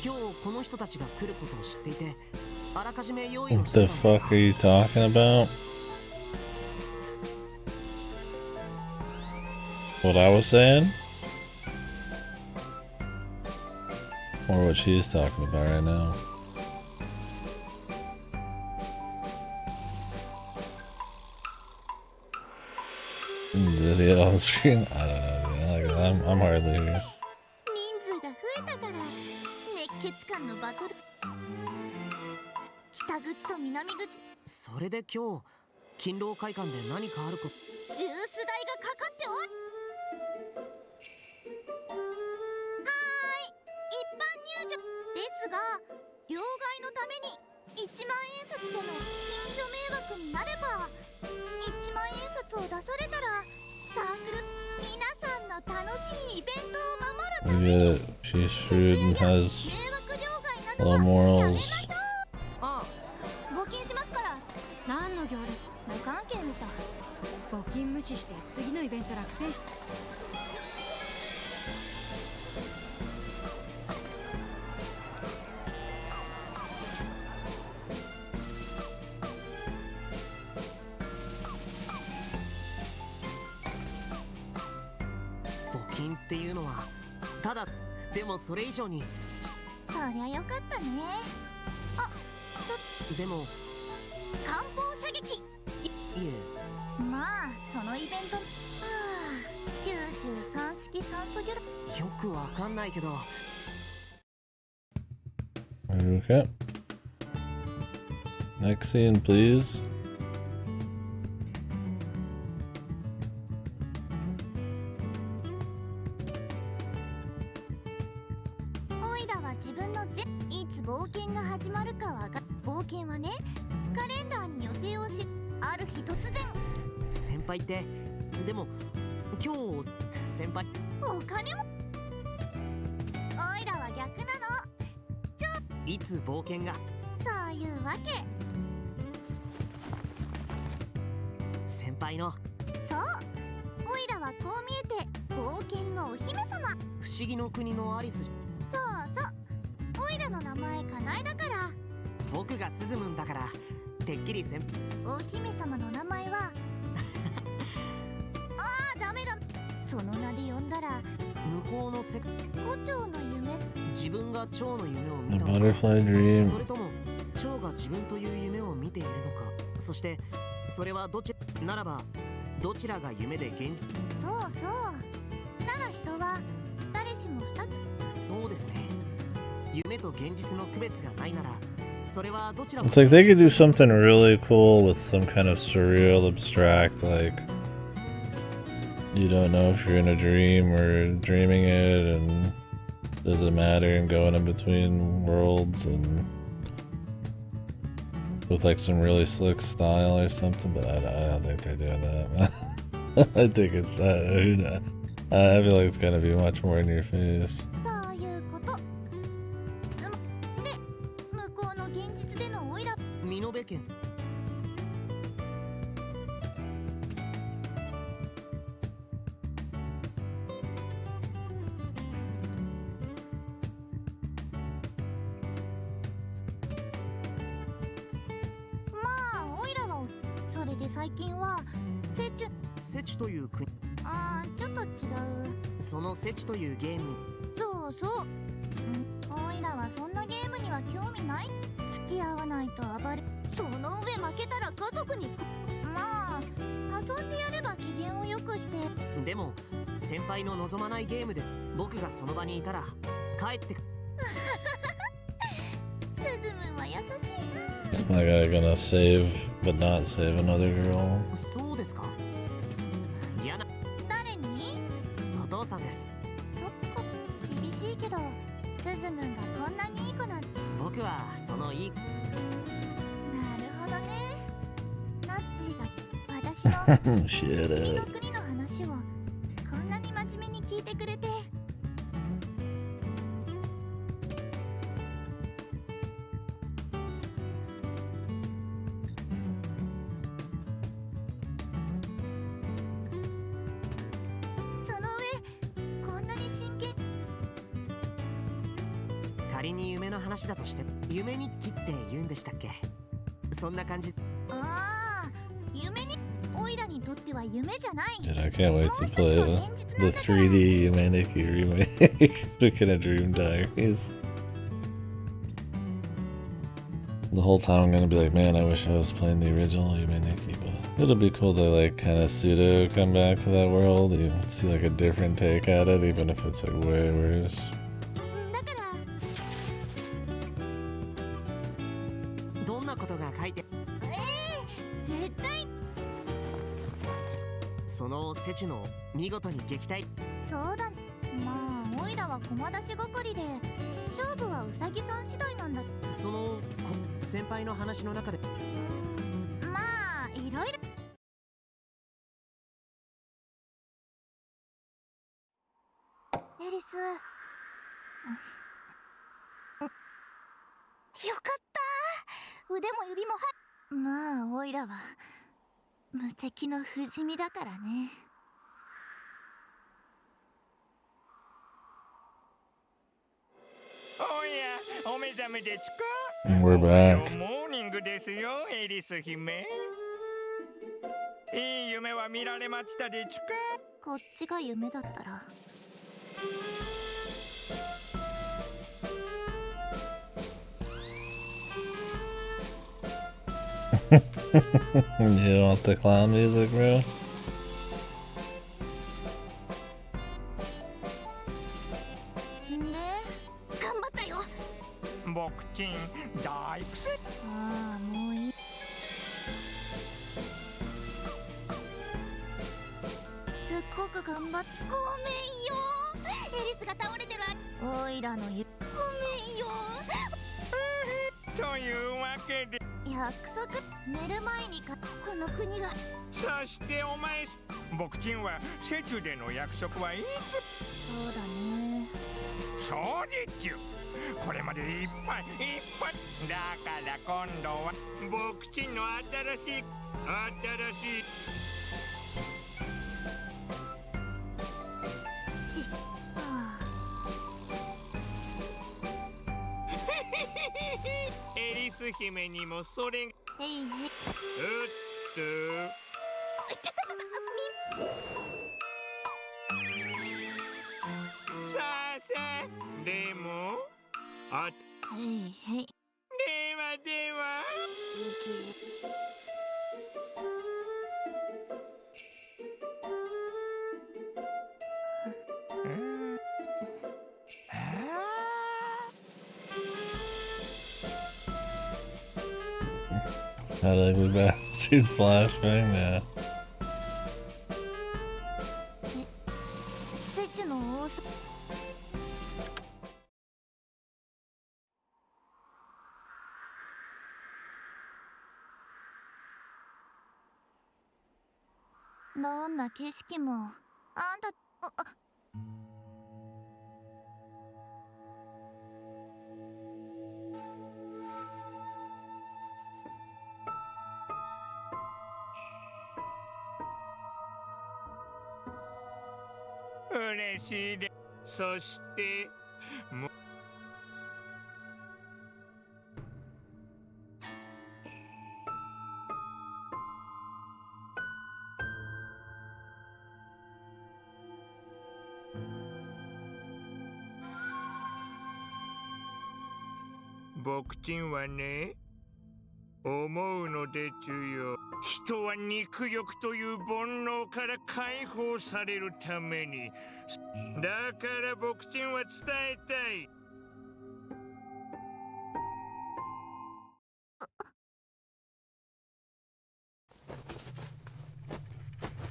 今日この人たちが来ることを知っていてあらかじめ用意を What して the たんです fuck are you talking about? What I was saying? Or what she's talking about right now? Video on the screen? I don't know, man. I'm hardly here. 北口と南口それで今日勤労会館で何かあることジュース代がかかっておはーい一般入場ですが両替のために1万円札での近所迷惑になれば1万円札を出されたらサークル皆さんの楽しいイベントを守るために She's shrewd and has low morals. 募金しますから何いうのはただでもそれ以上にそりゃよかったね。あ、でも艦砲射撃。いまあそのイベント、93式酸素魚雷。えよくわかんないけど Okay. Next scene, please. オイラは自分のいつ冒険が始まるかは冒険はね、カレンダーに予定をし、ある日突然先輩ってでも今日先輩お金も。オイラは逆なの。いつ冒険がそういうわけ。先輩のそう、オイラはこう見えて冒険のお姫様。不思議の国のアリス。そうそう、オイラの名前カナエだから。僕がスズムンだからてっきりお姫様の名前はダメだ。その名で呼んだら向こうの世界胡蝶の夢。自分が蝶の夢を The 見たのか butterfly dream. それとも蝶が自分という夢を見ているのか。そしてそれはどちならばどちらが夢で現実。そうそう、なら人は誰しも二つ。そうですね。夢と現実の区別がないならそれはどちらも It's like they could do something really cool with some kind of surreal, abstract, like you don't know if you're in a dream or dreaming it, and does it matter, and going in between worlds, and with like some really slick style or something. But I don't think they're doing that. I think it's I feel like it's gonna be much more in your face. そういうこと。で、向こうの現実でのオイラ。美濃部県まあオイラはそれで最近はセチという国ちょっと違う。そのセチというゲームそうそう、オイラはそんなゲームには興味ない。付き合わないと暴れ、その上負けたら家族に。まあ遊んでやれば機嫌を良くして。でも先輩の望まないゲームです。僕がその場にいたら帰ってくスズムンは優しいな。 Is my guy gonna save but not save another girl? そうですか。嫌な誰に？お父さんです。そっか、厳しいけどスズムンがこんなにいい子なんて。僕はそのいいなるほどね。ナッチーが私の不思議 Shut の up. 国の話をこんなに真面目に聞いてくれて。 その上こんなに真剣。仮に夢の話だとして夢日記って言うんでしたっけ。そんな感じ。ああ、夢にオイラにとっては夢じゃない。 Dude, I can't wait to play the 3D Humanity remake. Speaking of Dream Diaries. The whole time I'm gonna be like, man, I wish I was playing the original Humanity, but it'll be cool to like kind of pseudo come back to that world. You see like a different take at it, even if it's like way worse. だからどんなことが書いて絶対。そのセチの見事に撃退。そうだ。まあオイラは駒出し係で勝負はウサギさん次第なんだ。その先輩の話の中でまあいろいろ。エリス、よかった。腕も指もまあオイラは無敵の不死身だからね。おや、お目覚めですか？ And we're back. モーニングですよ、エリス姫。いい夢は見られましたですか？こっちが夢だったら You want the clown music, bro? 頑張ったよ。僕ちん大苦戦。ああ、もういい。すっごく頑張っ。ごめんよ。エリスが倒れてる。おいらのゆ。ごめんよ。というわけで、約束。寝る前にか。この国が。そしてお前、僕ちんはセチュでの約束はいつ？そうだね。そうでちゅ。これまでいっぱいだから今度は僕ちんの新しいエリス姫にもそれがへいへい。うっとさあさあでもあへいへい。ではではThat ugly bastard flashbang, yeah. セチュの王様。どんな景色もあんた。嬉しいで。そしても僕ちんはね、思うのでちゅよ。人は肉欲という煩悩から解放されるために、だから僕ちんは伝えたい。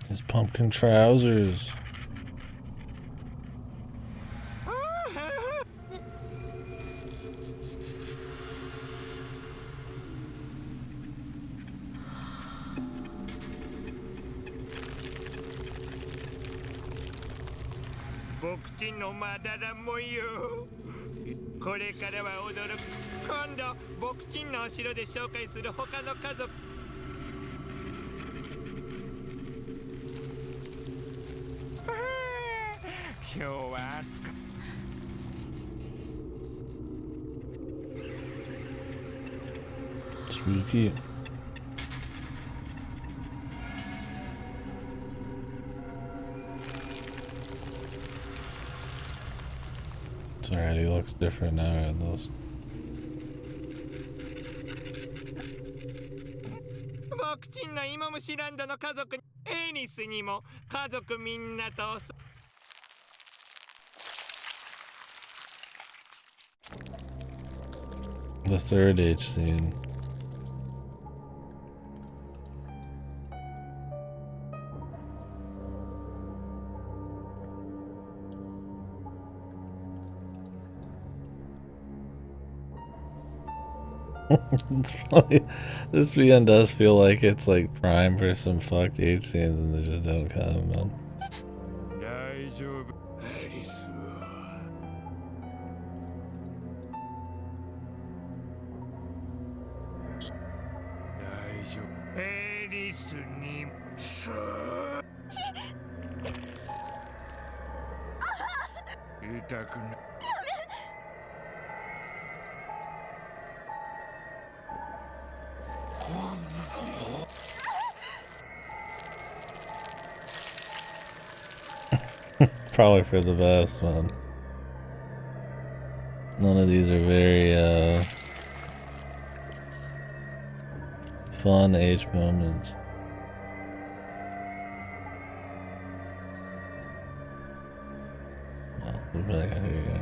His pumpkin trousers.僕ちんのまだらもよ。これからは驚く。今度僕ちんのお城で紹介する他の家族。今日は暑かった。Spooky. It's alright, he looks different now at those. 僕ちんの芋虫ランドの家族に、エニスにも家族みんなとThe third H scene. It's funny. This VN does feel like it's like prime for some fucked H scenes and they just don't come, man. 大丈夫。エリスは大丈夫。エリスにさあ痛くない。Probably for the best, man. None of these are very Fun age moments. Oh, look back. Here you go.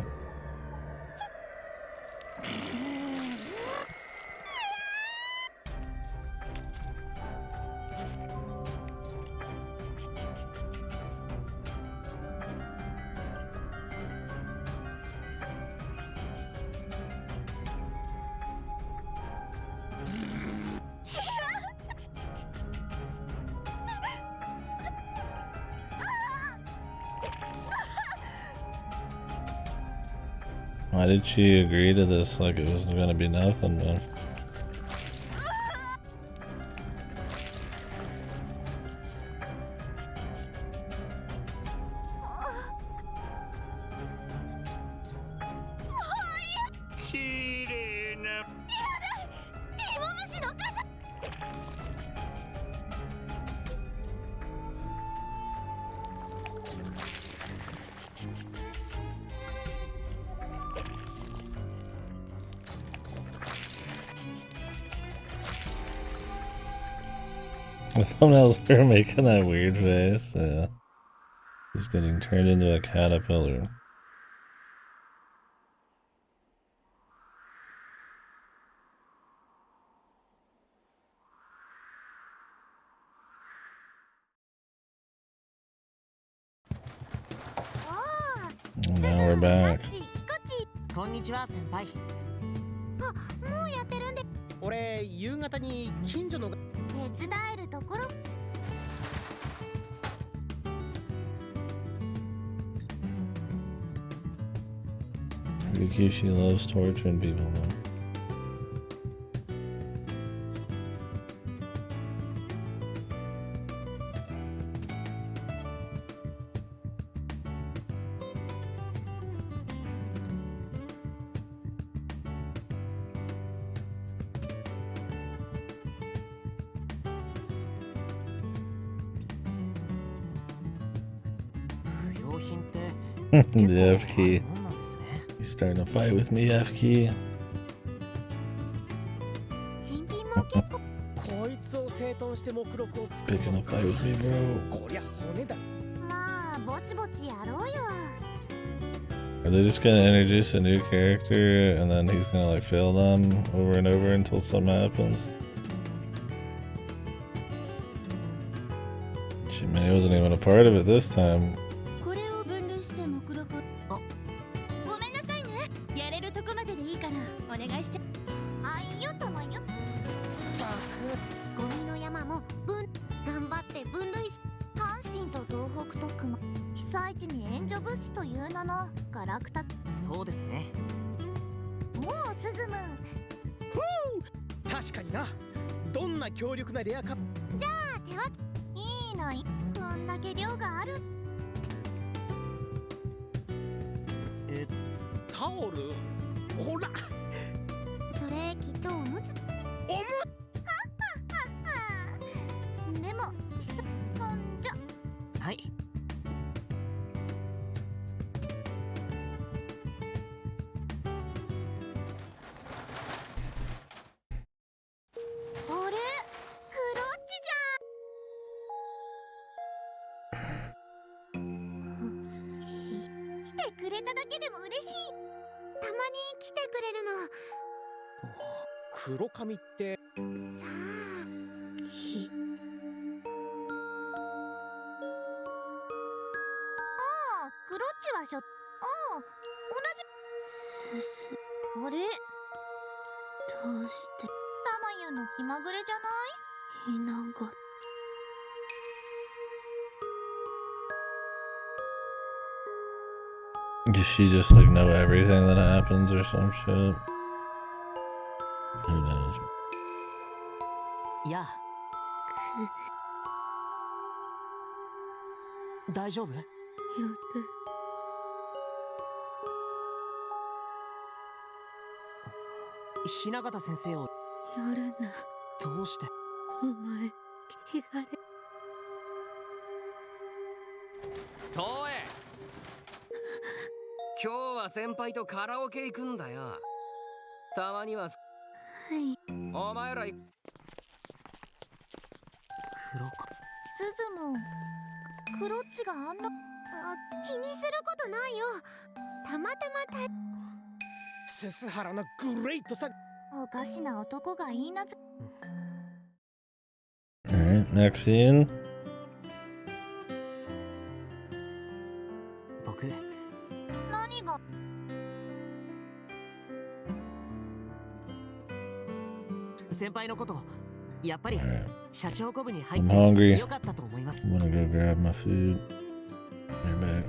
Why did she agree to this like it was gonna be nothing, man? The thumbnails are making that weird face. Yeah. He's getting turned into a caterpillar. And now we're back. こんにちは先輩。あ、もうやってるんで俺夕方に近所の手伝えるところ。 Ryukishi loves torturing people, though. The F key. He's starting to fight with me, F key. 新品も結構。こいつを整頓して目録を作 Picking a fight with me, bro. こりゃ骨だ。まあぼちぼちやろうよ。 Are they just gonna introduce a new character and then he's gonna like fail them over and over until something happens? Shit, man, he wasn't even a part of it this time. これを分類して目録。あ、ごめんなさいね。やれるとこまででいいからお願いしちゃ。あいよともよ。ゴミの山も頑張って分類し。阪神と東北と熊。被災地に援助物資という名のガラクタ。そうですね。もう進む。確かにな。どんな強力なレアカップ。じゃあ手分け。いいのい。こんだけ量がある。タオル。ほら。それきっとおむつ。おむ。でもほんじゃ。はい。あれ、クロッチじゃん。来てくれただけでも嬉しい。たまに来てくれるの。黒髪って。さあ。ああ、クロッチはああ、同じ。あれ。どうして。タマユの気まぐれじゃない？いなが。Does she just like know everything that happens or some shit? Who knows? いや。大丈夫？雛形先生を。夜な。どうして？お前、汚れ。東映。今日は先輩とカラオケ行くんだよ。たまには。はい。お前らスズもクロッチがあんな気にすることないよ。たまたまススハラのグレイトさ。おかしな男が言いなず。 Alright, next scene. 僕何が。先輩のことやっぱり Alright, 社長コブに入 I'm っ hungry. てよかったと思います。 I'm gonna go grab my food. Right back.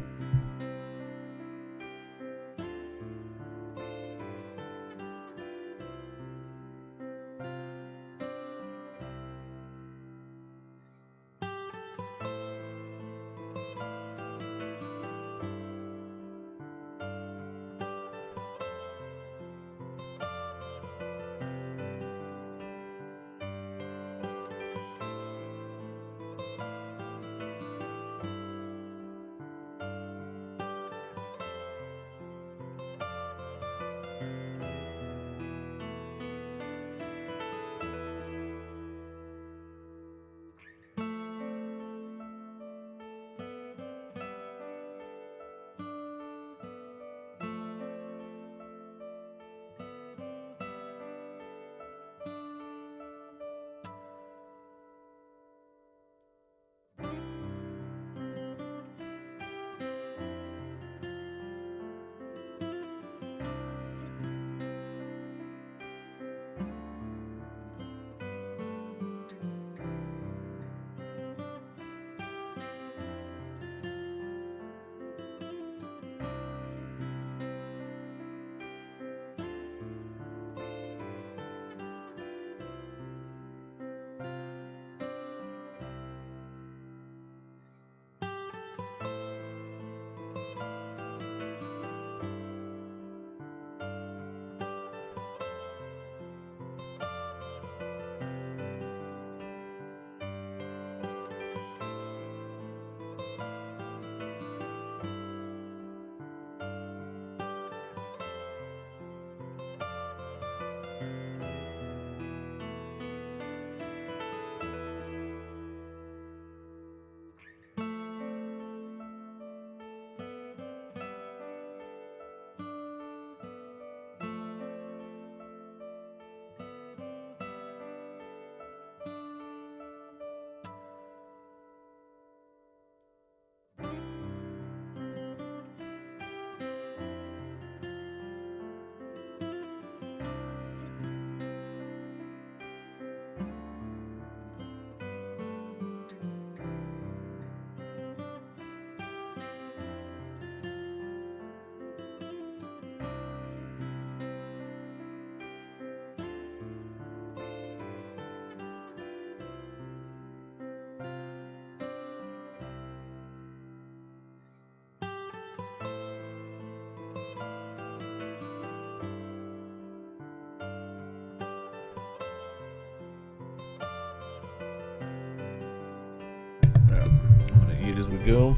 As we go.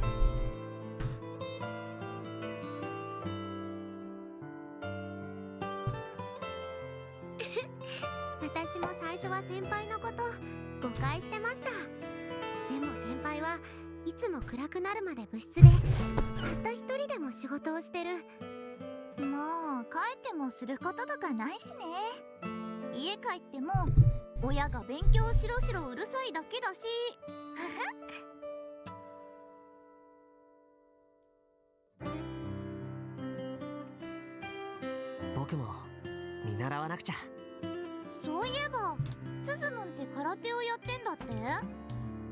私も最初は先輩のこと誤解してました。でも先輩はいつも暗くなるまで部室でたった一人でも仕事をしてる。まあ帰ってもすることとかないしね。家帰っても親が勉強しろしろうるさいだけだし。僕も見習わなくちゃ。そういえばスズムンって空手をやってんだって。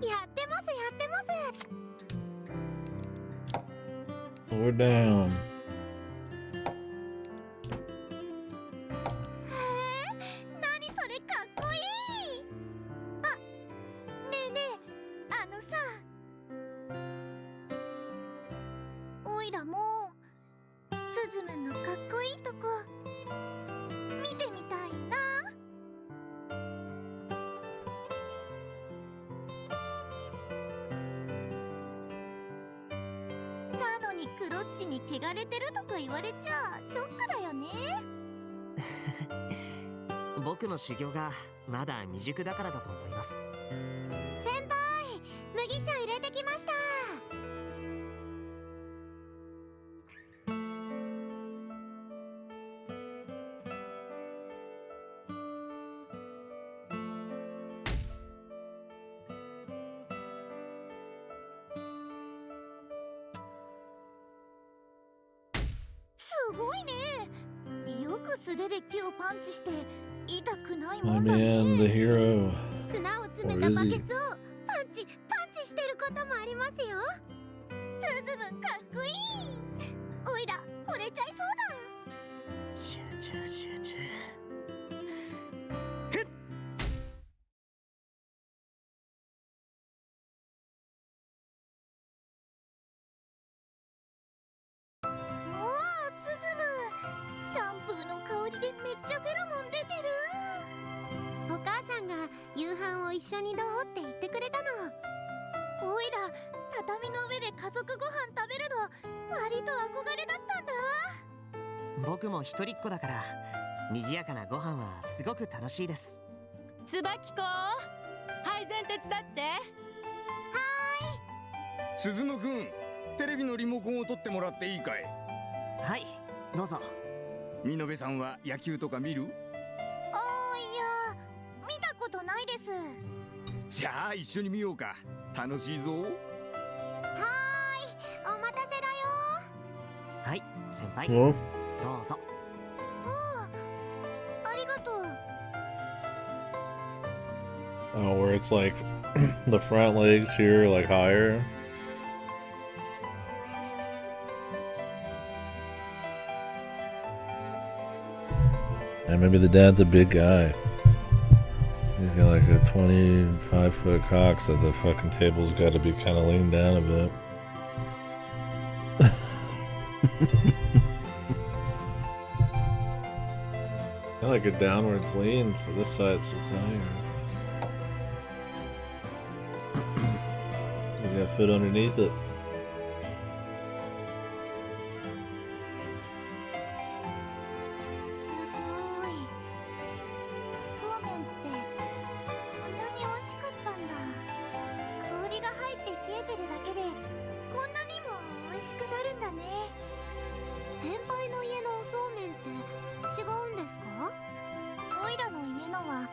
やってますやってます。Slow down. 何それかっこいい。あ、ねえねえ、あのさ、おいらもスズムンのかっこいいとこ見てみたいな。なのにクロッチに汚れてるとか言われちゃショックだよね。僕の修行がまだ未熟だからだと思います。先輩麦茶入れてきました。すごいね。よく素手で木をパンチして痛くない My もんだ man, the ね。 hero. 砂を詰めたバケツをパンチしてることもありますよ。スズムかっこいい。おいら惚れちゃいそうだ。集中集中。おお、スズム。シャンプーの香りでめっちゃフェロモン出てる。お母さんが夕飯を一緒にどうって言ってくれたの。おいら畳の上で家族ご飯食べるの割と憧れだったんだ。僕も一人っ子だから賑やかなご飯はすごく楽しいです。つばきこ配膳手伝って。鈴野くん、テレビのリモコンを取ってもらっていいかい？はい、どうぞ。見延さんは野球とか見る？あー、いや見たことないです。じゃあ一緒に見ようか。楽しいぞ。はーい、お待たせだよ。はい、先輩。 Well, どうぞ。ありがとう。 oh, where it's like the front legs here are like higher. And maybe the dad's a big guy. He's got like a 25-foot cock, so the fucking table's got to be kind of leaned down a bit. I like a downwards lean, so this side's just higher. You got foot underneath it. すごい。そうめんってこんなに美味しかったんだ。氷が入って冷えてるだけでこんなにも美味しくなるんだね。先輩の家のおそうめんって違うんですか？おいらの家のは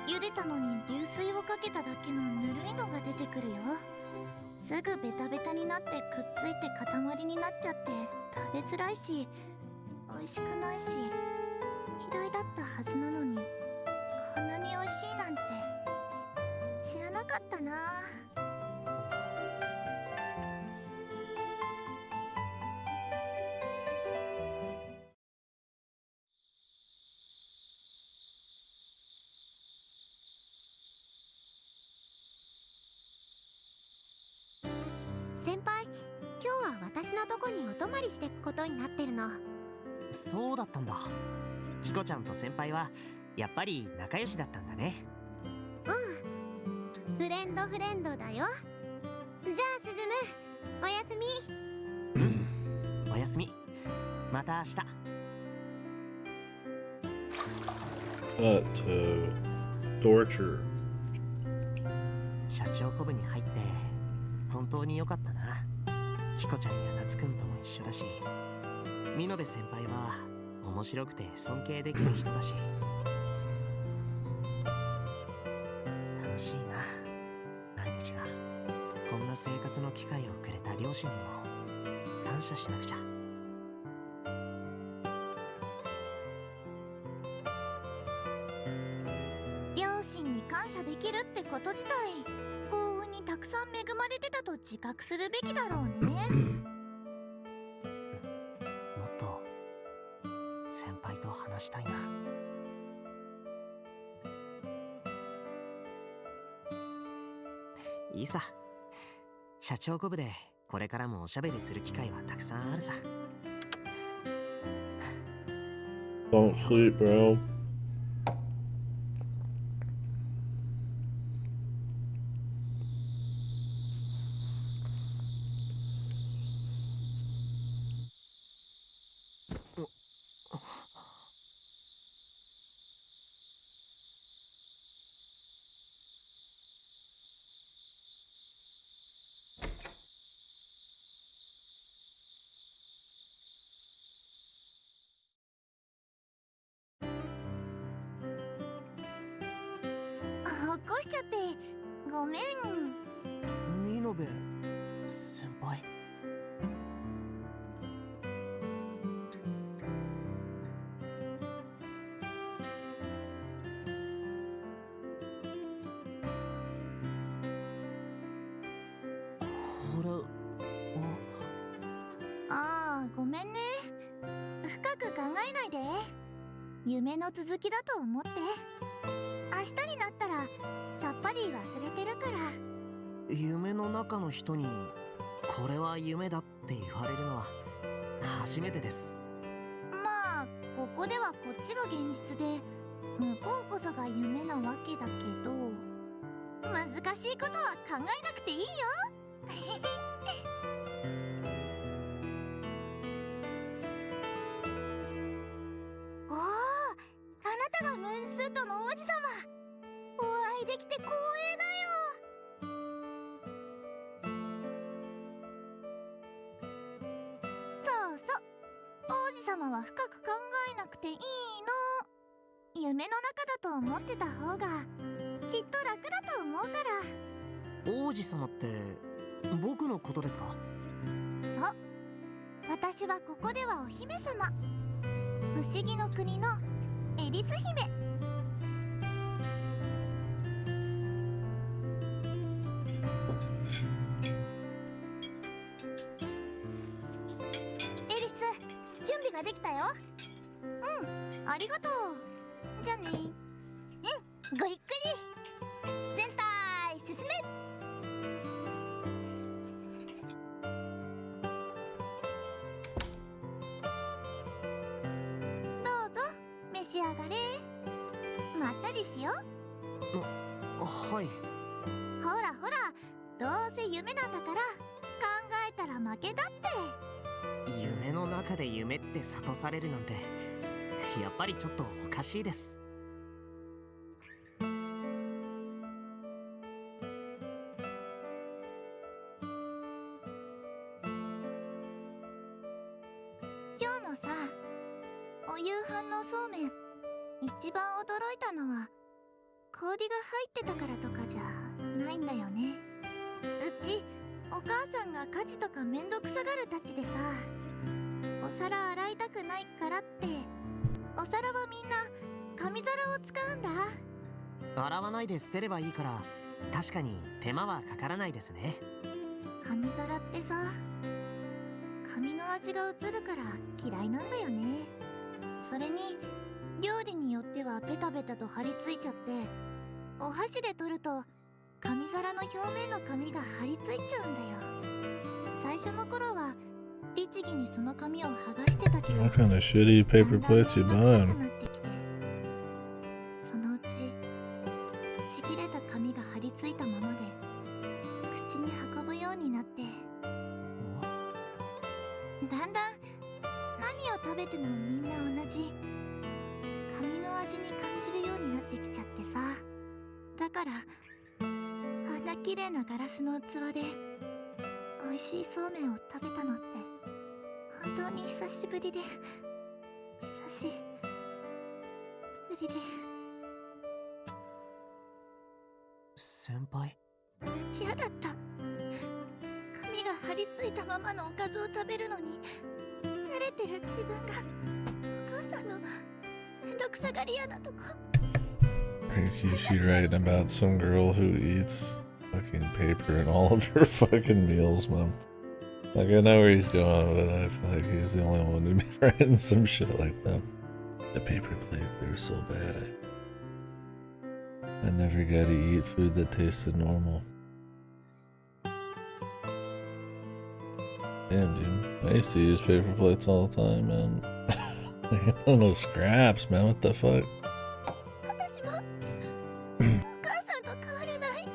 茹でたのに流水をかけただけのぬるいのが出てくるよ。すぐベタベタになってくっついて塊になっちゃって食べづらいし美味しくないし嫌いだったはずなのにこんなに美味しいなんて知らなかったな。先輩、今日は私のとこにお泊まりしてくことになってるの。そうだったんだ。キコちゃんと先輩はやっぱり仲良しだったんだね。フレンドだよ。じゃあスズム、おやすみ。おやすみ。また明日。 But torture. 社長コブに入って本当に良かったな。キコちゃんや夏くんとも一緒だし、見延先輩は面白くて尊敬できる人だし、楽しいな毎日が。こんな生活の機会をくれた両親にも感謝しなくちゃ。両親に感謝できるってこと自体幸運にたくさん恵まれてたと自覚するべきだろうね。もっと先輩と話したいな。いいさ。社長コブでこれからもおしゃべりする機会はたくさんあるさ。 Don't sleep, bro. 起こしちゃってごめん。見延先輩。ああ、ごめんね。深く考えないで。夢の続きだと思って。明日になったらさっぱり忘れてるから。夢の中の人にこれは夢だって言われるのは初めてです。まあここではこっちが現実で向こうこそが夢なわけだけど、難しいことは考えなくていいよ。おお、あなたがムーンスートの王子様。お会いできて光栄だよ。そうそう、王子様は深く考えなくていいの。夢の中だと思ってた方がきっと楽だと思うから。王子様って僕のことですか？そう、私はここではお姫様、不思議の国のエリス姫。エリス、準備ができたよ。うん、ありがとう。じゃあね。うん、ごゆっくり。全体進め。どうぞ召し上がれ。まったりしよう。はい。ほらほら、どうせ夢なんだから考えたら負けだって。夢の中で夢って諭されるなんてやっぱりちょっとおかしいです。今日のさ、お夕飯のそうめん、一番驚いたのは氷が入ってたからとかじゃないんだよね。うちお母さんが家事とかめんどくさがるたちでさ、お皿洗いたくないからってお皿はみんな紙皿を使うんだ。洗わないで捨てればいいから確かに手間はかからないですね。紙皿ってさ、紙の味が移るから嫌いなんだよね。それに料理によってはベタベタと張り付いちゃって、お箸で取ると紙皿の表面の紙が張り付いちゃうんだよ。最初の頃は律儀にその紙を剥がしてたけど、 What kind of shitty paper plates you だんだん面倒くさく buying? なってきて、そのうちちぎれた紙が張り付いたままで口に運ぶようになって、だんだん何を食べてもみんな同じ紙の味に感じるようになってきちゃってさ。だからあんな綺麗なガラスの器で美味しいそうめんを食べたのって本当に久しぶりで、久しぶりで。先輩？嫌だった。紙が張り付いたままのおかずを食べるのに慣れてる自分がお母さんのめんどくさがり屋なとこ。She writing about some girl who eats fucking paper in all of her fucking meals, man. Like, I know where he's going, but I feel like he's the only one to be writing some shit like that. The paper plates, they're so bad. I never got to eat food that tasted normal. Damn, dude. I used to use paper plates all the time, man. No scraps, man. What the fuck? 私もお母さんと変わらない。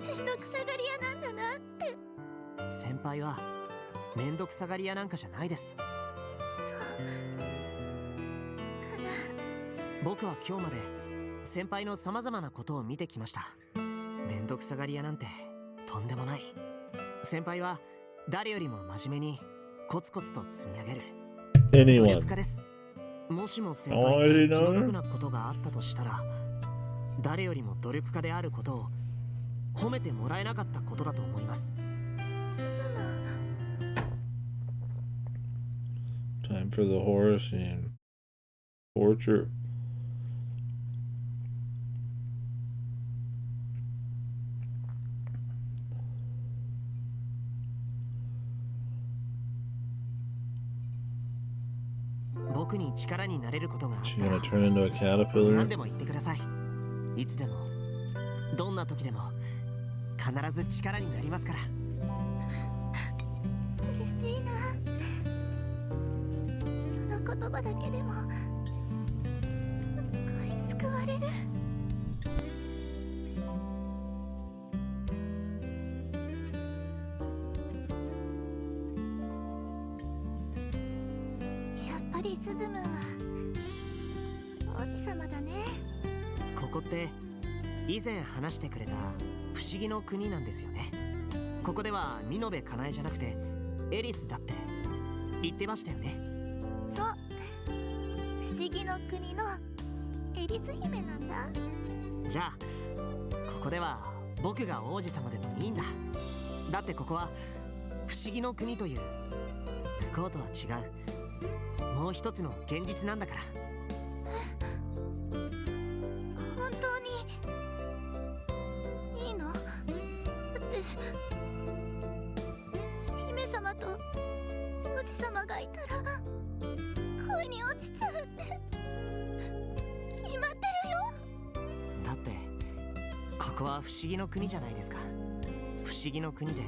めんどくさがり屋なんだなって。先輩はめんどくさがり屋なんかじゃないです。そうかな。僕は今日まで先輩の様々なことを見てきました。めんどくさがり屋なんてとんでもない。先輩は誰よりも真面目にコツコツと積み上げる努力家です。もしも先あ輩に気いいなの毒なことがあったとしたら、誰よりも努力家であることを褒めてもらえなかったことだと思います。Time for the horror scene. Torture. 僕に力になれることがあっ She たら gonna turn into a 何 caterpillar? でも言ってください。いつでもどんな時でも必ず力になりますから。嬉しいな。その言葉だけでもすっごい救われる。やっぱりスズムは王子様だね。ここって以前話してくれた不思議の国なんですよね。ここでは見延かなえじゃなくてエリスだって言ってましたよね。そう、不思議の国のエリス姫なんだ。じゃあここでは僕が王子様でもいいんだ。だってここは不思議の国という向こうとは違うもう一つの現実なんだから。本当にいいの？だって姫様と王子様がいたら恋に落ちちゃうって決まってるよ。だってここは不思議の国じゃないですか。不思議の国で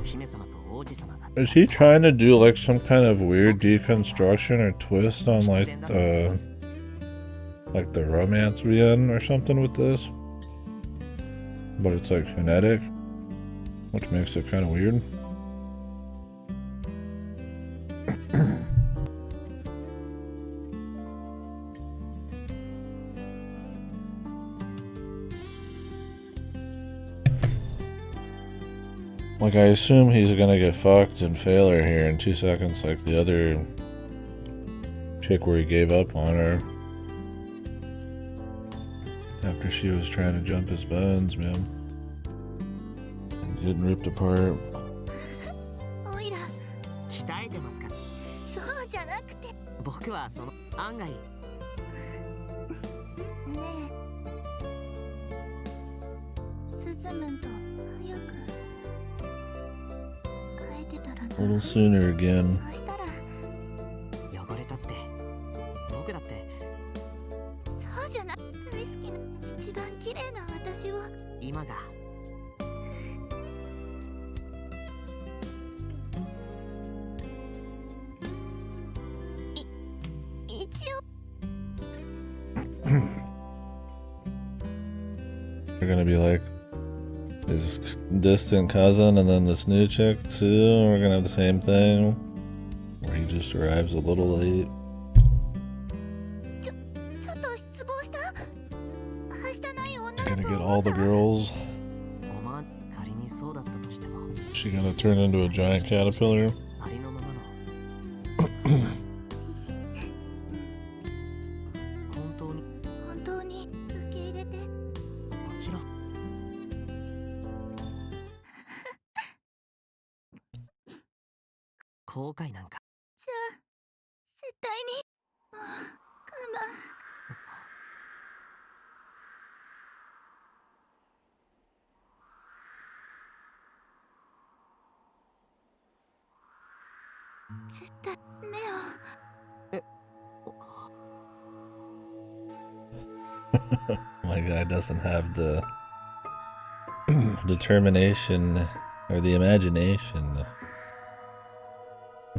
お姫様と王子様が。 Is he trying to do like some kind of weird deconstruction or twist on like the romance we in or something with this? But it's like kinetic, which makes it kind of weird. Like, I assume he's gonna get fucked and fail her here in 2 seconds, like the other chick where he gave up on her after she was trying to jump his bones, man. And getting ripped apart. おいら鍛えてますか？そうじゃなくてね僕はその案外え、スズムンと早く会えてたらな。 A little sooner again. そうしたら汚れたって僕だってそうじゃな、大好きな一番綺麗な私を。今が一応 They're gonna be like his distant cousin and then this new chick too. And we're gonna have the same thing where he just arrives a little late. ちょっと失望した。はしたない女 She's だ gonna と get 思 all っ the た。 girls. おまん仮にそうだったとしても She gonna turn into a giant caterpillar. ありのままの本当に本当に受け入れて。もちろん後悔なんかじゃあ絶対にもう我慢。絶対目を。 My guy doesn't have the determination or the imagination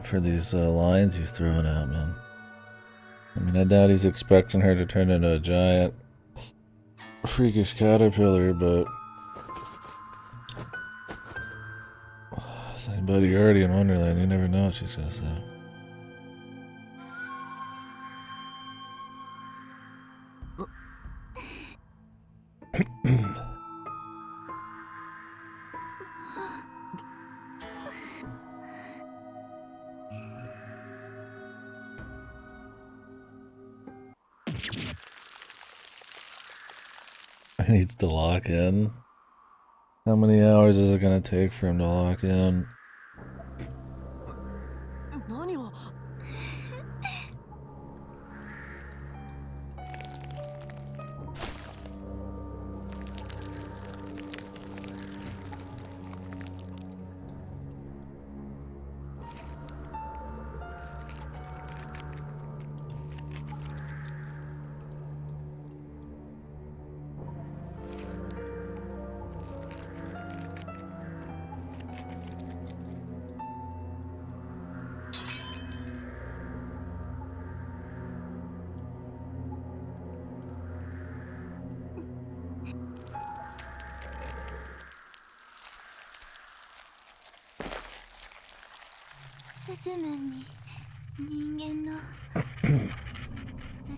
for these lines he's throwing out, man. I mean, I doubt he's expecting her to turn into a giant freakish caterpillar, but same buddy, you're already in Wonderland. You never know what she's gonna say. He needs to lock in. How many hours is it gonna take for him to lock in? 何を スズムに人間のう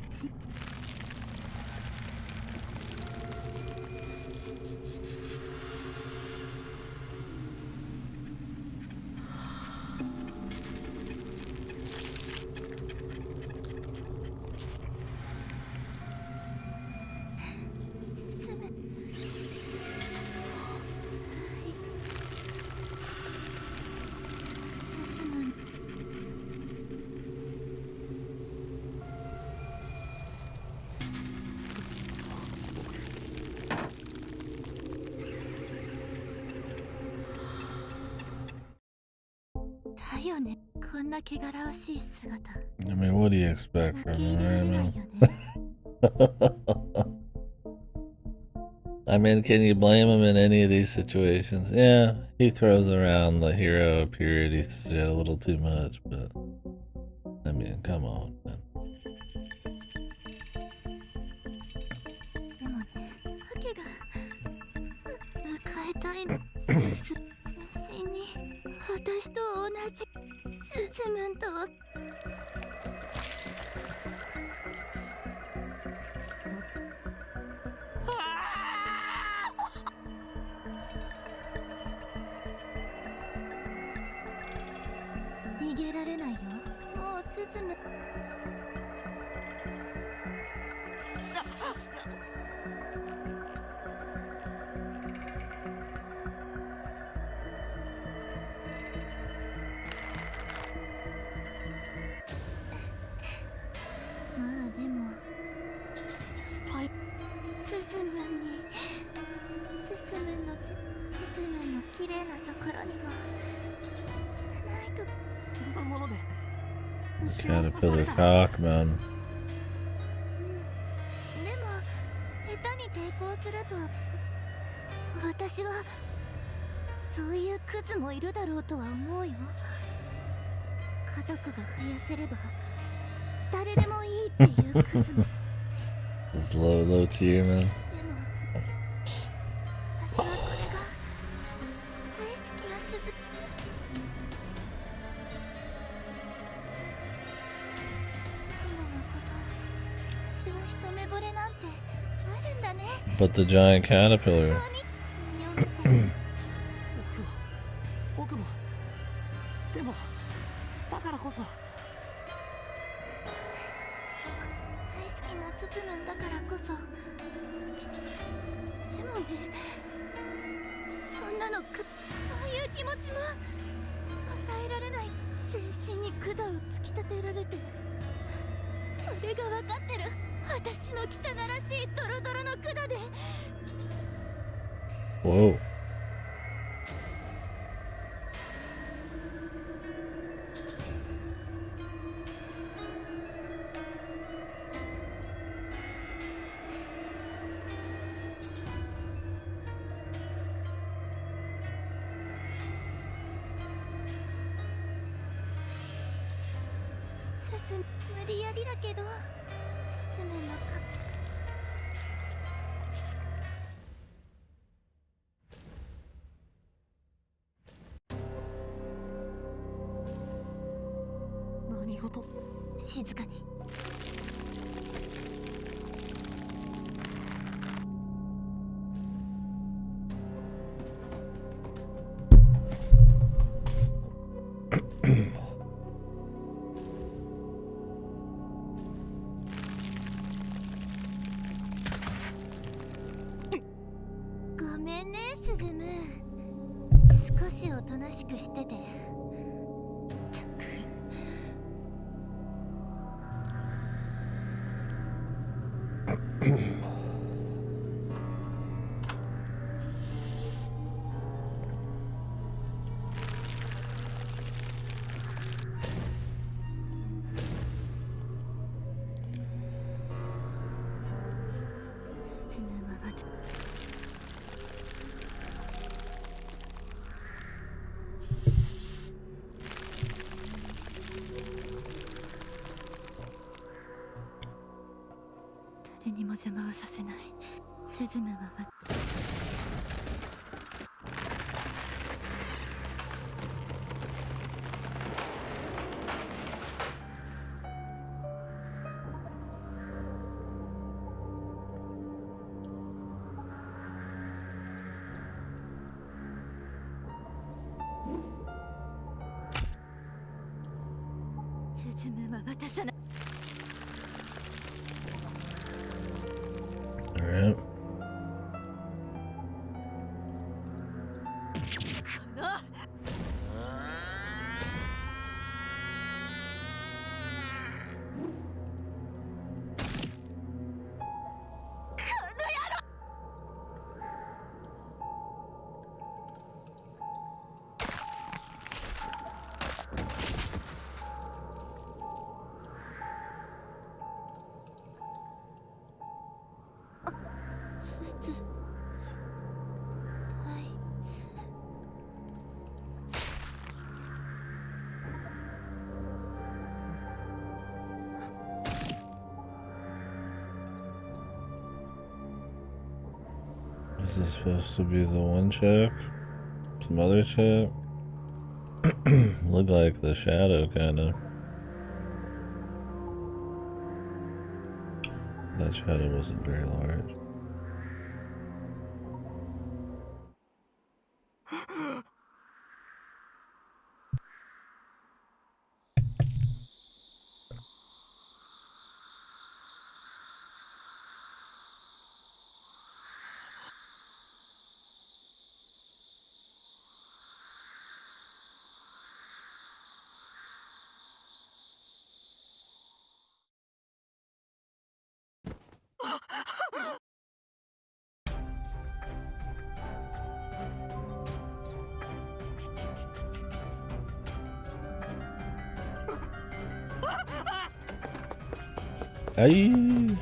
ちスズムだよね。こんな汚らわしい姿。 I mean, what do you expect from him, right, man? I mean, can you blame him in any of these situations? Yeah, he throws around the hero purity shit a little too much, but I mean, come on, man. でもね、わけが迎えたいの。全身に私と同じスズムンと逃げられないよ。もうスズムまあでも先輩スズムンにスズムンの綺麗なところにもないとそんなもので Caterpillar cock, man. でも下手に抵抗すると私はそういうクズもいるだろうとは思うよ。家族が増やせれば誰でもいいっていうクズも This is low tier, man. でも私はこれが大好きなスズムのこと私は一目惚れなんてあるんだね。 But the giant caterpillar. 僕もでもだからこそ大好きなスズムンだからこそでもねそんなのそういう気持ちも抑えられない。全身に管を突き立てられてそれが分かってる私の汚らしいドロドロの管で Whoa.スズム無理やりだけどスズムの何事静かに少しおとなしくしてて。誰にも邪魔はさせない。スズムはスズムは渡さない。Alright. Is this supposed to be the one chick? Some other chick? Look like the shadow, kinda. That shadow wasn't very large. Aye.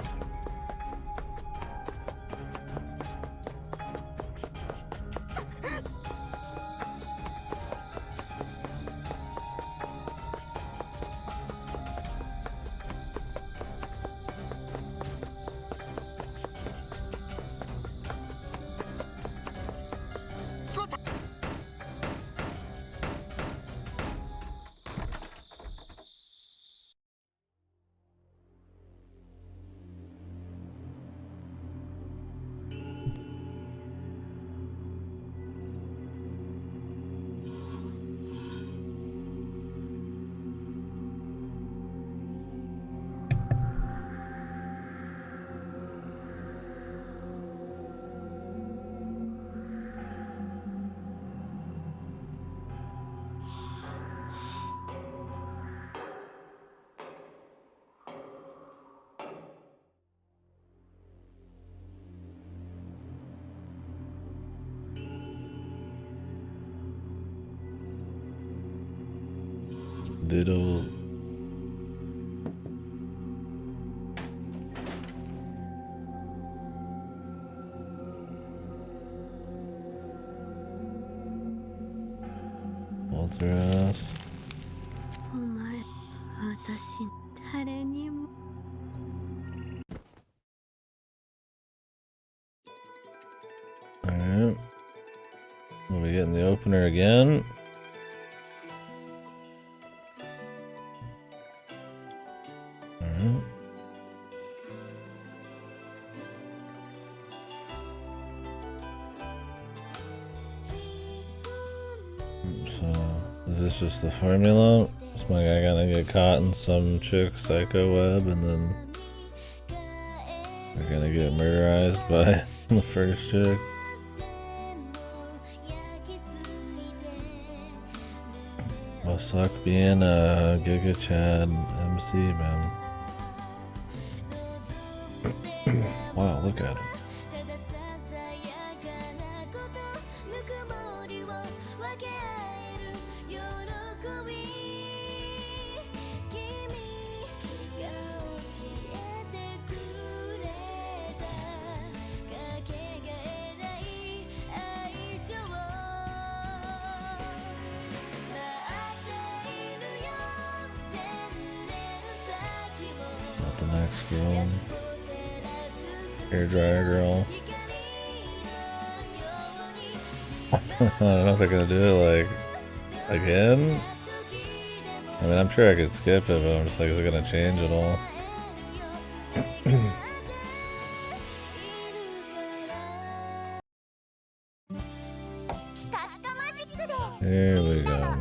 Ditto. Walter ass. お前、私、誰にも。Alright. Are we getting the opener again? Alright. So, is this just the formula? Is my guy gonna get caught in some chick psycho web and then they're gonna get murderized by the first chick? Must suck being a Giga Chad MC, man. Wow, look at him. Got the next girl. Hair dryer girl. I don't know if they're gonna do it like again. I mean, I'm sure I could skip it, but I'm just like, is it gonna change at all? There we go.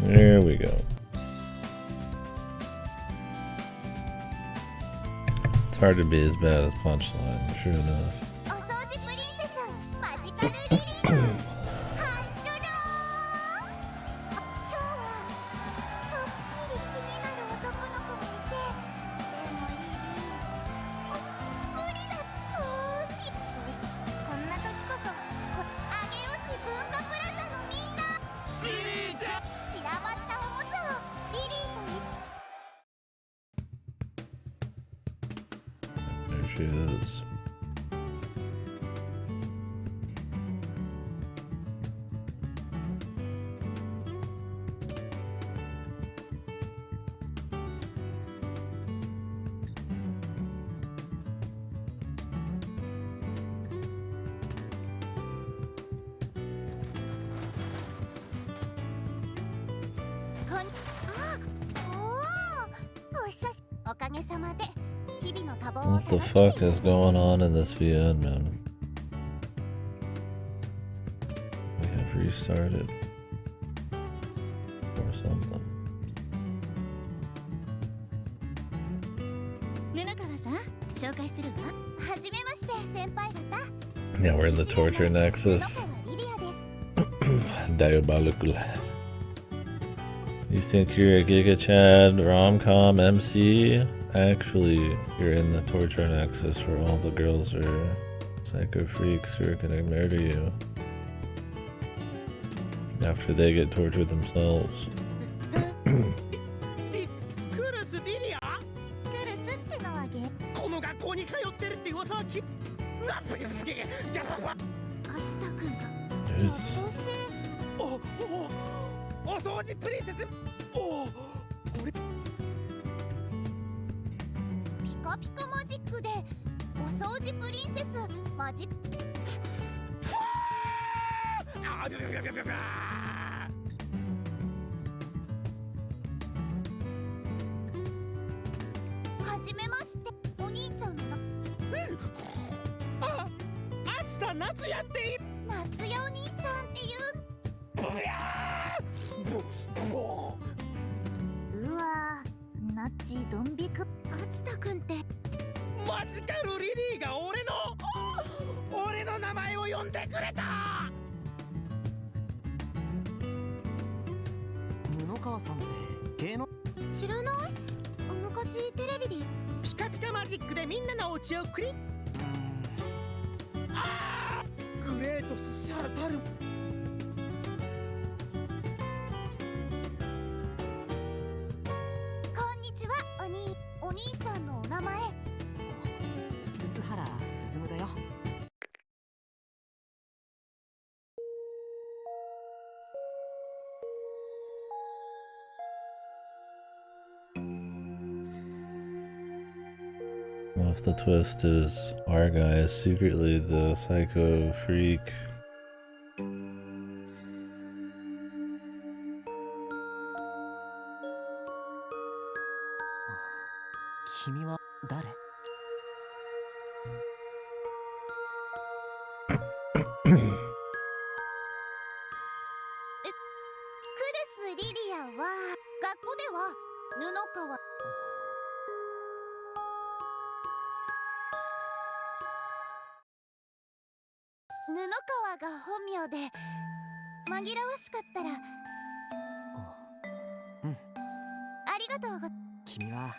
There we go. It's hard to be as bad as Punchline, sure enough. There she is. What the fuck is going on in this VN, man? We have restarted. Or something. Yeah, we're in the torture nexus. Diabolical. You think you're a Giga Chad rom-com MC? Actually, you're in the torture nexus where all the girls are psycho freaks who are gonna murder you after they get tortured themselves. Who's this? What if the twist is our guy is secretly the psycho freak? 紛らわしかったらうんありがとうご君は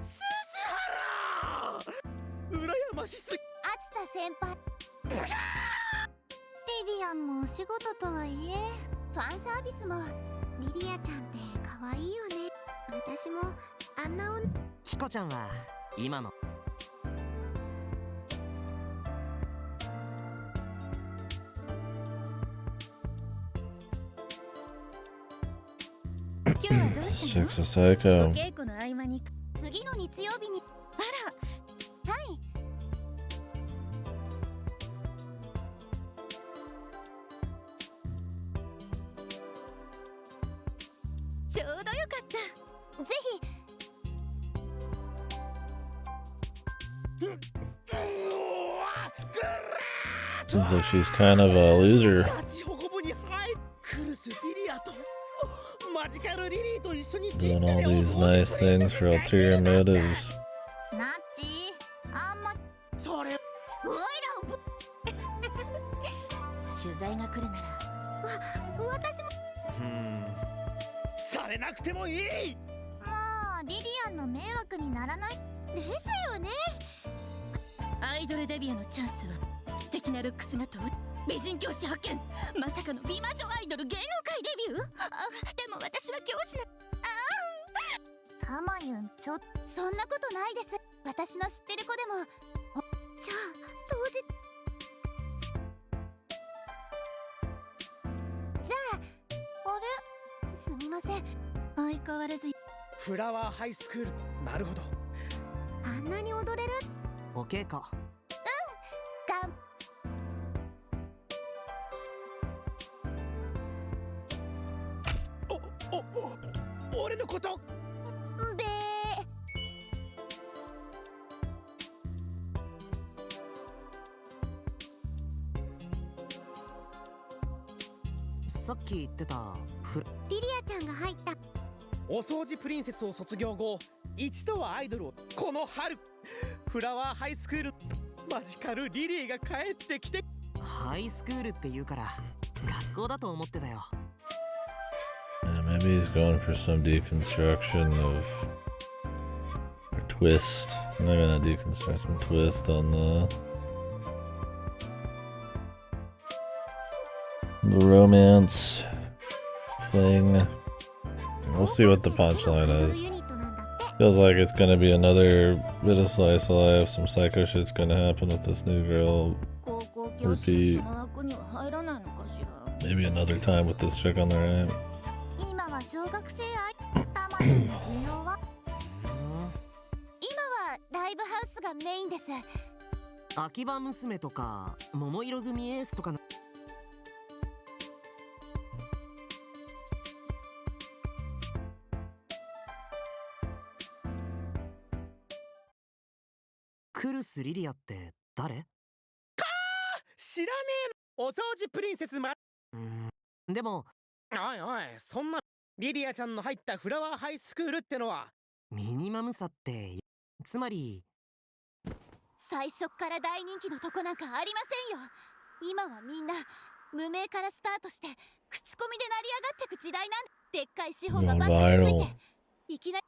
すずはら羨ましすぎ。厚田先輩リリアンもお仕事とはいえファンサービスもリリアちゃんって可愛いよね。私もあんな女。キコちゃんは今の今日はどうしたの？ Chick's a psycho. お稽古の合間に次の日曜日にあらはいちょうどよかったぜひ Seems like she's kind of a loser. シャチホコ部に入るクルスリリアとマジカルリリーと一緒に Doing all these nice things for ulterior motives. ナッチあんまそれおいらをぶ取材が来るなら私もされなくてもいい。まあリリアンの迷惑にならないですよね。アイドルデビューのチャンスは素敵なルックスが問う美人教師発見まさかの美魔女アイドル芸能界デビューでも私は教師なタマユンちょっとそんなことないです私の知ってる子でもじゃあ当日じゃああれすみません相変わらずフラワーハイスクールなるほどあんなに踊れるお稽古がん俺のことべさっき言ってたリリアちゃんが入った。お掃除プリンセスを卒業後一度はアイドルをこの春フラワーハイスクールマジカルリリーが帰ってきてハイスクールって言うから学校だと思ってたよ。Yeah, maybe he's going for some deconstruction of or twist. Maybe not deconstruction, twist on the romance thing. We'll see what the punchline is. Feels like it's gonna be another bit of slice of life. Some psycho shit's gonna happen with this new girl. Repeat. Maybe another time with this chick on the right. 今は小学生タマユンの需要は今はライブハウスがメインです秋葉娘とか桃色組エースとかのクルスリリアって誰？知らねえのお掃除プリンセスでもおいおいそんなリリアちゃんの入ったフラワーハイスクールってのはミニマムさってつまり最初から大人気のとこなんかありませんよ今はみんな無名からスタートして口コミで成り上がってく時代なんでっかい資本がバックについていきなり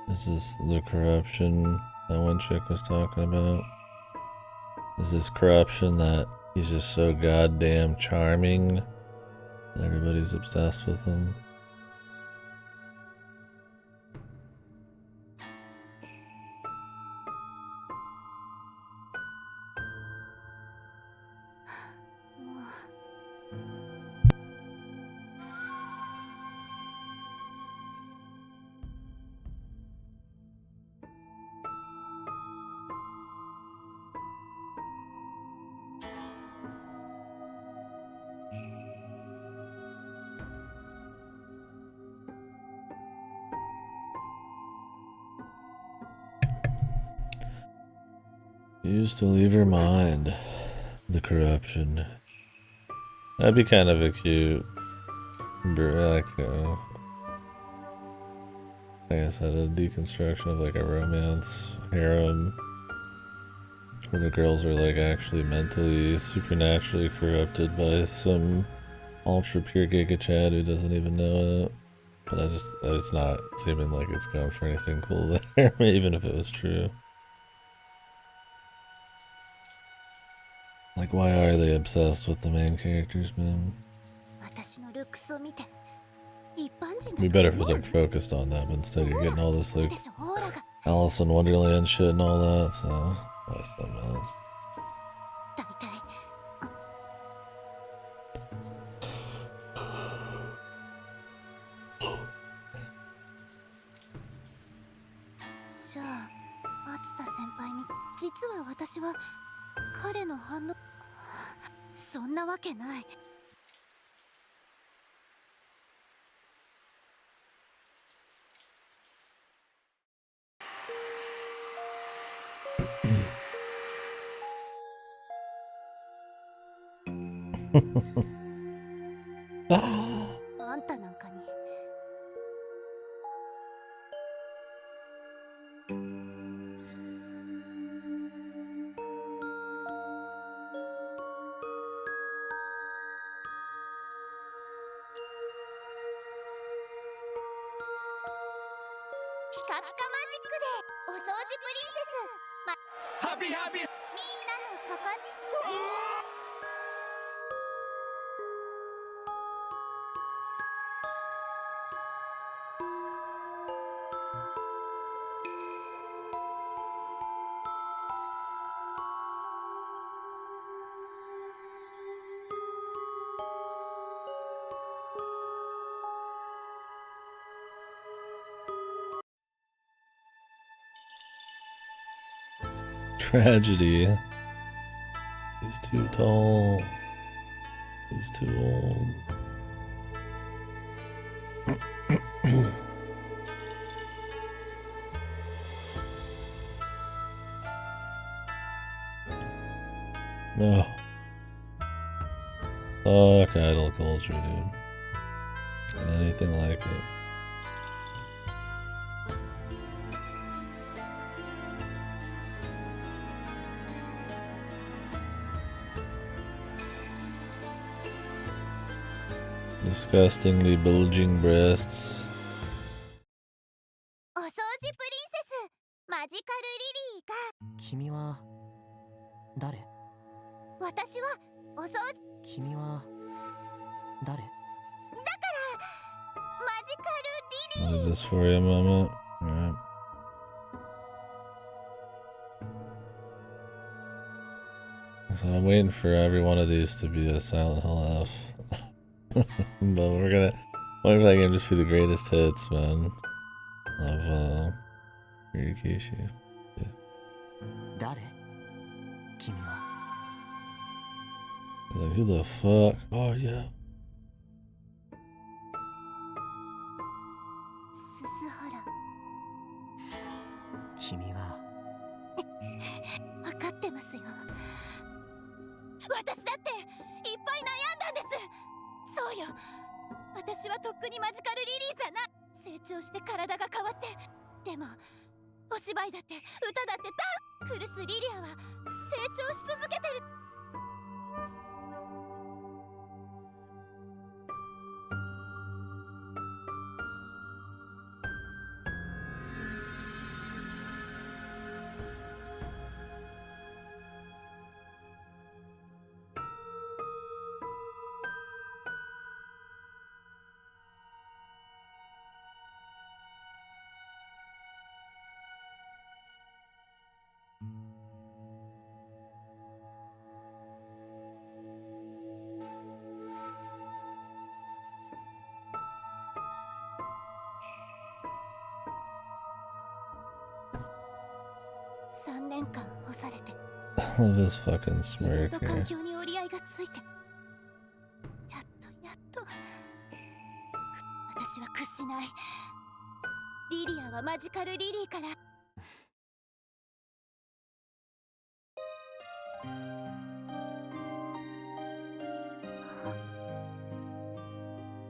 This is the corruption that one chick was talking about. Is this corruption that he's just so goddamn charming that everybody's obsessed with him? Used to leave her mind. The corruption. That'd be kind of a cute like I said, a deconstruction of like a romance harem where the girls are like actually mentally, supernaturally corrupted by some ultra pure Giga Chad who doesn't even know it. But it's not seeming like it's going for anything cool there, even if it was true. Like, why are they obsessed with the main characters, man? It'd be better if it was like focused on that, but instead you're getting all this like Alice in Wonderland shit and all that, so that's something else. じゃあ、厚田先輩に実は私は彼の反応そんなわけない。あんたなんかに。ピカピカマジックでお掃除プリンセス、ハッピーハッピーみんなのここに。Tragedy. He's too tall. He's too old. No. Fuck idol culture, dude. And anything like it. Disgustingly bulging breasts. お掃除プリンセス、マジカルリリーが。君は誰？私はお掃除。君は誰？だからマジカルリリー。 I'll do this for you a moment. Alright. So I'm waiting for every one of these to be a Silent Hill F. But we're gonna wait for that game just be the greatest hits, man. Of Ryukishi. Yeah. 誰？君は。 Like, who the fuck? Oh yeah. 鈴原。君は。分かってますよ。私だっていっぱい悩んだんです。そうよ、私はとっくにマジカルリリーじゃない。成長して体が変わって、でもお芝居だって歌だってダンス、クルス・リリアは成長し続けてる。3年間干されて Love his fucking 自分 smirk と環 here. 境に折り合いがついて、やっと私は屈しない。リリアはマジカルリリーから。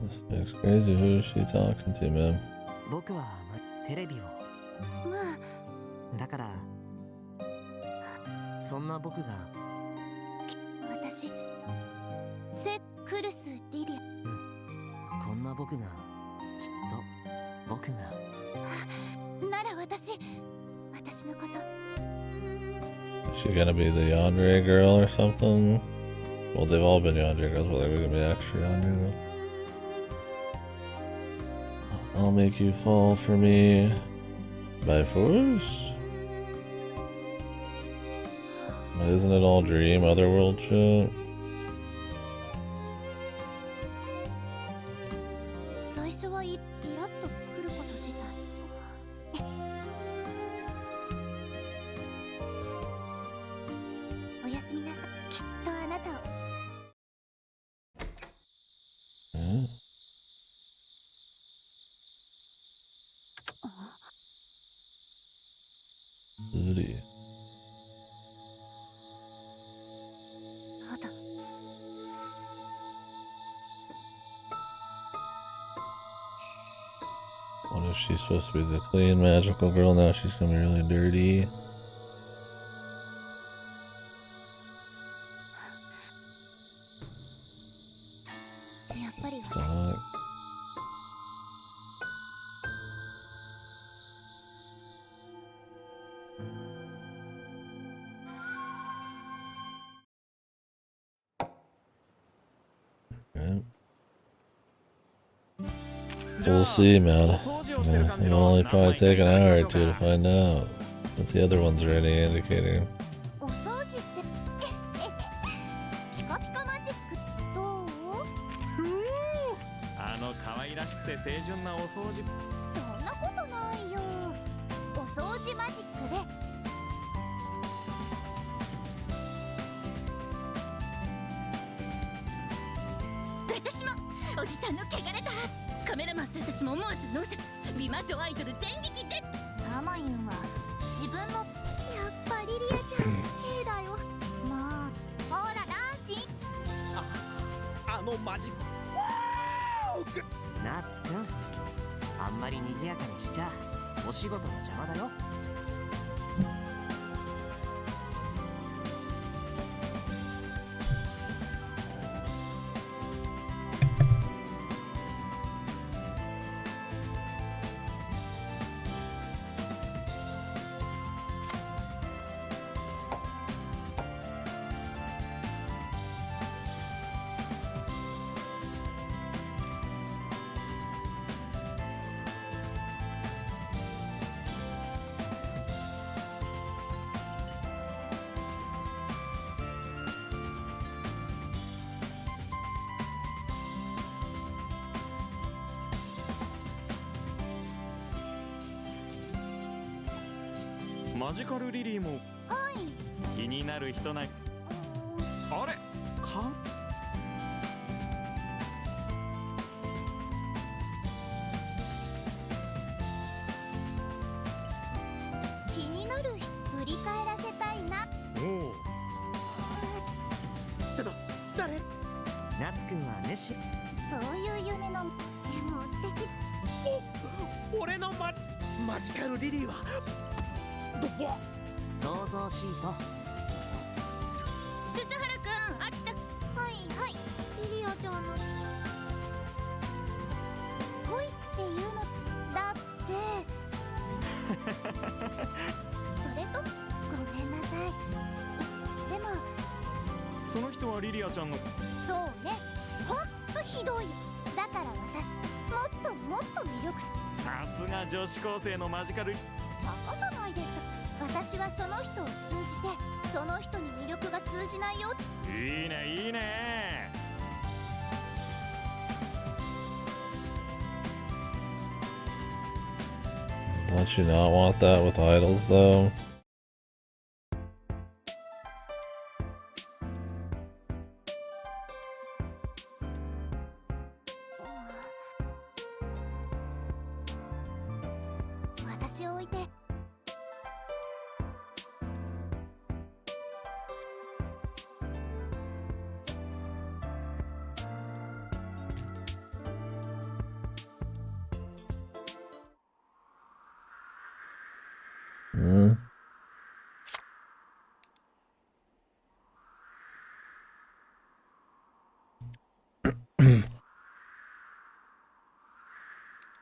This It's crazy. Who is she talking to, man? 僕は、テレビを。まあだから、そんな僕が、私セクルスリリア。こんな僕が、きっと、僕が。なら私のこと。 Is she gonna be the yandere girl or something? Well, they've all been yandere girls, but like, we're gonna be extra yandere girl. I'll make you fall for me by force? Isn't it all dream, otherworld shit? 最初はイラッと来ること自体。おやすみなさい。きっとあなたを。Goody. あだ。What if she's supposed to be the clean magical girl? Now she's gonna be really dirty. やっぱり私。 Stop. Right. We'll see, man. It'll only probably take an hour or two to find out if the other ones are any indicator. お掃除ってピカピカマジックどう？可愛らしくて清純なお掃除。そんなことないよ。お掃除マジックで。私もおじさんの汚れたカメラマンさんたちも思わず脳説美魔女アイドル電撃で。アマユンは自分のやっぱリリアちゃん K だよ。まあほら男子あのマジック。ナツくん、あんまり賑やかにしちゃお仕事の邪魔だよ。マジカルリリーも気になる人ない。あれか気になる振り返らせたいな。おお。誰？ナツくんは熱心。そういう夢のでも素敵。俺のマジカルリリーは想像シート。鈴原くん、あちた。はいはい。リリアちゃんの恋っていうのだって。それとごめんなさい。でもその人はリリアちゃんの。そうね。ほんとひどい。だから私もっともっと魅力。さすが女子高生のマジカル。茶化さないで。私はその人を通じてその人に魅力が通じないよ。いいねいいね。Don't you not want that with idols, though? 私を置いて。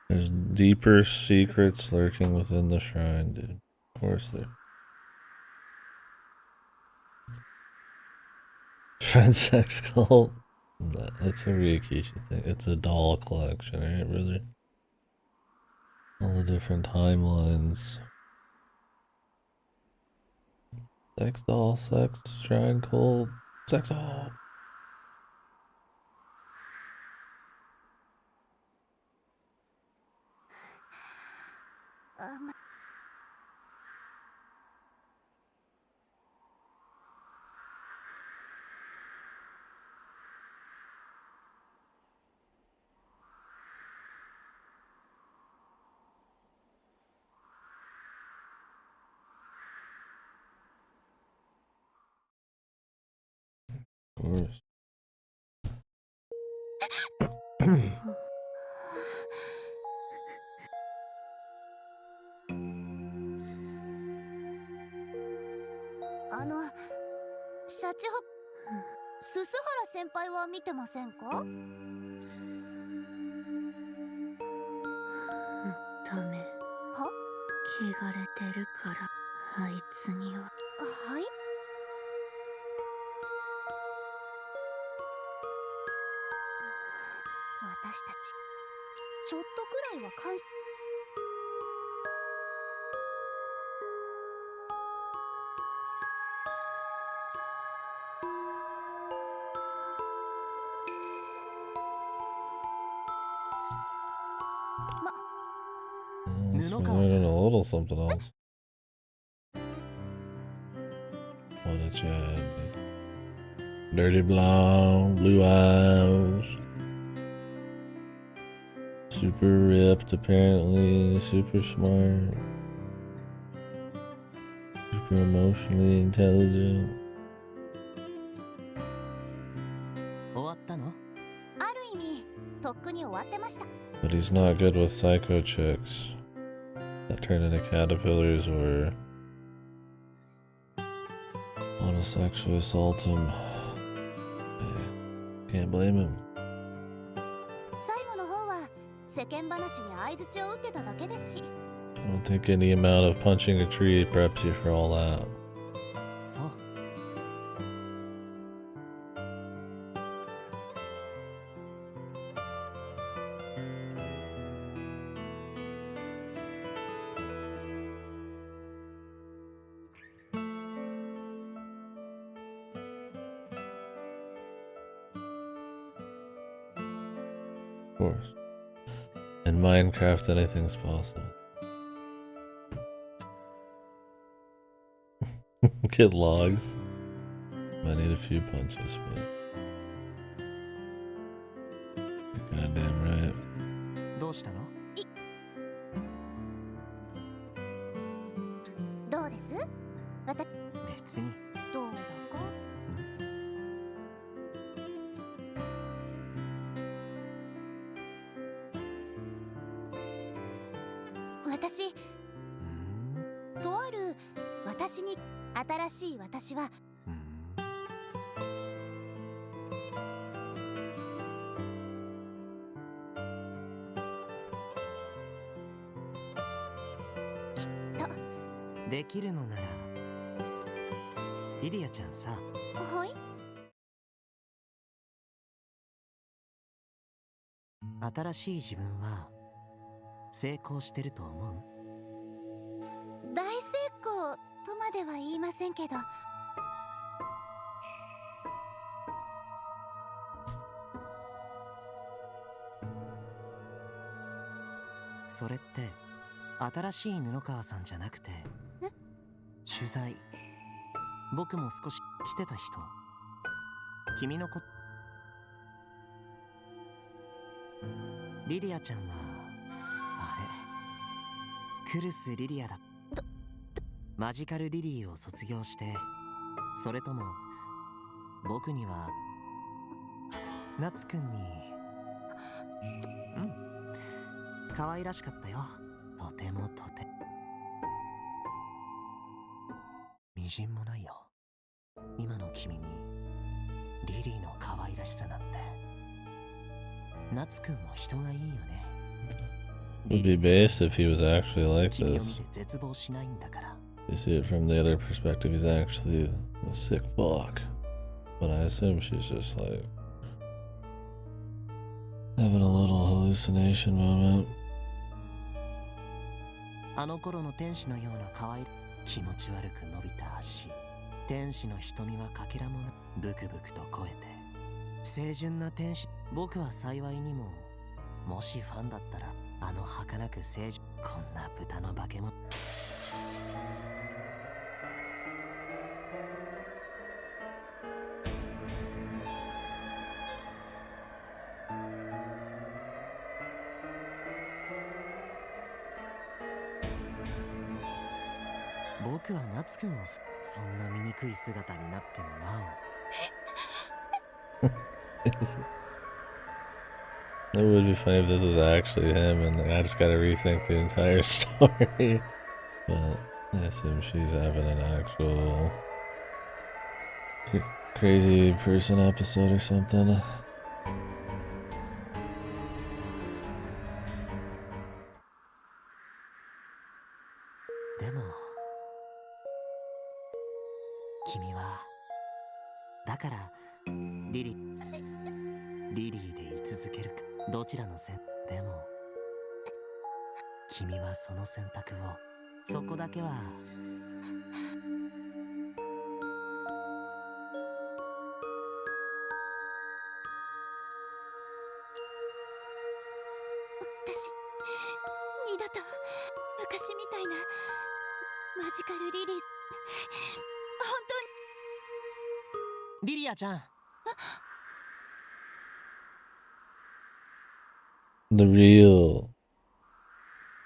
There's deeper secrets lurking within the shrine, dude. Of course there. Shrine sex cult. That's a Ryukishi thing. It's a doll collection, right, brother? All the different timelines. Sex doll, sex shrine cult, sex all. Of course.シャチホススハラ先輩は見てませんか？ダメ。は？汚れてるからあいつには。はい。私たちちょっとくらいは感謝。Let's learn a little something else. What a Chad. Dirty blonde, blue eyes. Super ripped, apparently. Super smart. Super emotionally intelligent. 終わったの？ある意味とっくに終わってました。 But he's not good with psycho chicks that turn into caterpillars or want to sexually assault him. Can't blame him. 最後の方は世間話に相槌を打ってただけですし。 I don't think any amount of punching a tree preps you for all that. そう。Of course. In Minecraft, anything's possible. Get logs. Might need a few punches, but you're goddamn right. どうしたの？どうです？別に。どうだか？私とある私に新しい私はきっとできるのならリリアちゃんさ。はい。新しい自分は成功してると思う？大成功とまでは言いませんけど。それって新しい布川さんじゃなくて、取材、僕も少し来てた人、君のリリアちゃんはあれクルスリリアだ。マジカルリリーを卒業して、それとも僕にはナツくんに可愛らしかったよ。とてもとてみじんもないよ、今の君にリリーの可愛らしさなんて。ナツくんも人がいいよね。Would be based if he was actually like 君を見 this. て絶望しないんだから。 You see it from the other perspective, he's actually a sick fuck. But I assume she's just like having a little hallucination moment. あの頃の天使のような可愛い気持ち悪く伸びた足。天使の瞳はかけらもなブクブクと肥えて。清純な天使。僕は幸いにも、もしファンだったら、あの儚く清純。こんな豚の化け物。僕は夏くんをそんな醜い姿になってもなお。It would be funny if this was actually him and I just gotta rethink the entire story. But I assume she's having an actual crazy person episode or something. でも君はだからリリーで居続けるか。どちらの選でも君はその選択をそこだけは私二度と昔みたいなマジカルリリー本当にリリアちゃん。 The real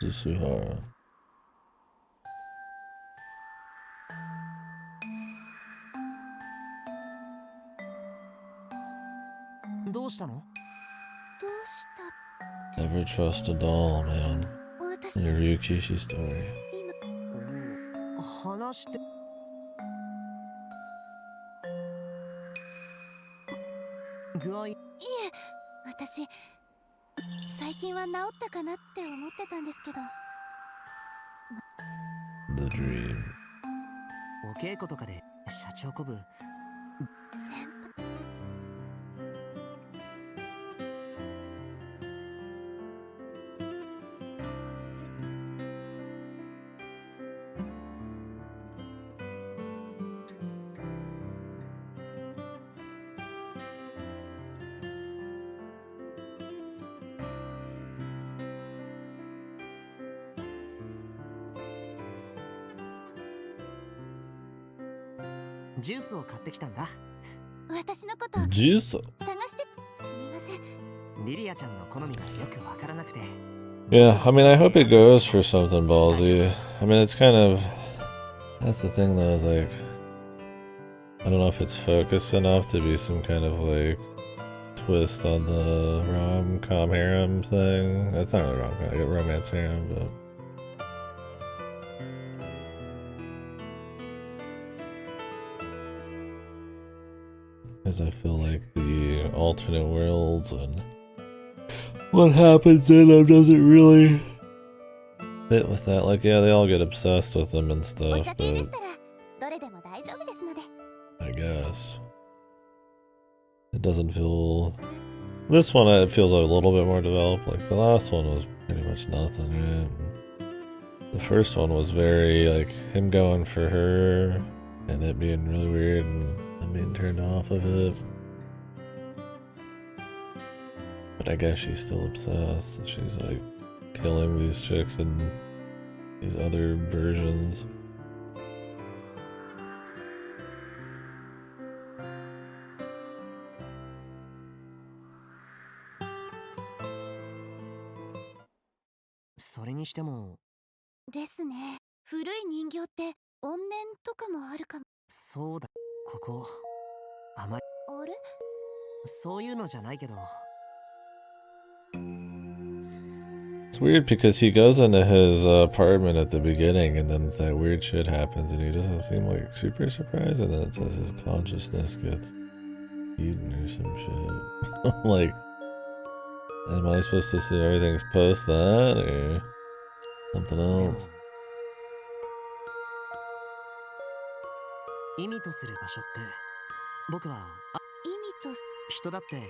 Tsuhara. どうしたの？どうした Never trust a doll, man. 私 In the Ryukishi story. 話して具合。いえ、私最近は治ったかなって思ってたんですけど。 The dream. お稽古とかで社長鼓舞。ジュースを買ってきたんだ。私のこと Juice? 探してすみません。リリアちゃんの好みがよくわからなくて。 Yeah, I mean, I hope it goes for something ballsy. I mean, it's kind of... That's the thing, though, is like... I don't know if it's focused enough to be some kind of, like... twist on the rom-com harem thing. That's not really rom-com, I get romance harem, but... Because I feel like the alternate worlds and what happens in them doesn't really fit with that. Like, yeah, they all get obsessed with them and stuff, but I guess it doesn't feel... This one, it feels a little bit more developed. Like, the last one was pretty much nothing, right? The first one was very, like, him going for her and it being really weird and I'm being turned off of it. But I guess she's still obsessed. She's like killing these chicks in these other versions. So にしてもですね。古い人形って怨念とかもあるかも。そうだ。ここあまりあれ？そういうのじゃないけど。 It's weird because he goes into his apartment at the beginning and then that weird shit happens and he doesn't seem like super surprised and then it says his consciousness gets eaten or some shit. Like, Am I supposed to say everything's post that or something else? 意味とする場所って僕は意味とす人だって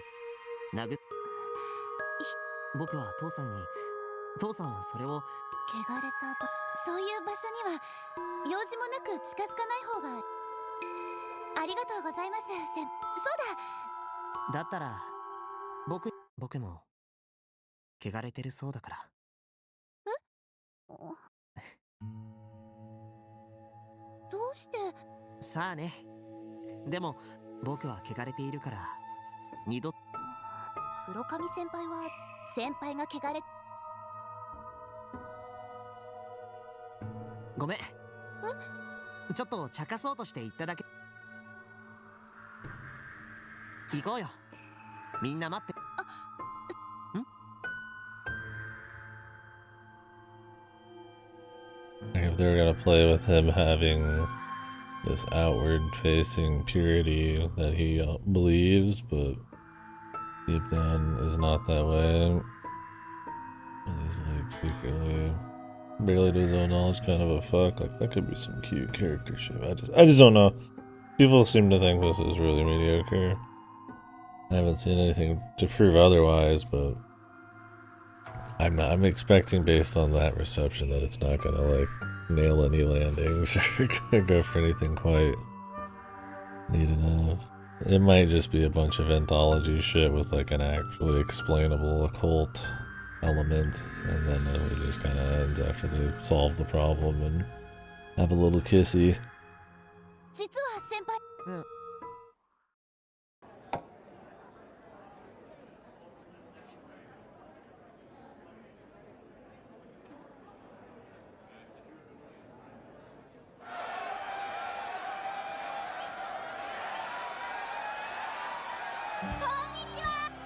僕は父さんはそれを汚れたそういう場所には用事もなく近づかない方が。ありがとうございます。そうだったら僕も汚れてるそうだから。どうして。さあね。でも僕は汚れているから二度。黒髪先輩は先輩が汚れ。ごめん。ちょっと茶化そうとして言っただけ。行こうよ。みんな待って。If they were gonna play with him having this outward-facing purity that he believes, but deep down is not that way, and he's like secretly barely to his own knowledge kind of a fuck. Like that could be some cute character shit. I just don't know. People seem to think this is really mediocre. I haven't seen anything to prove otherwise, but I'm expecting based on that reception that it's not gonna like nail any landings or go for anything quite neat enough. It might just be a bunch of anthology shit with like an actually explainable occult element, and then it just kind of ends after they solve the problem and have a little kissy. 実は先輩。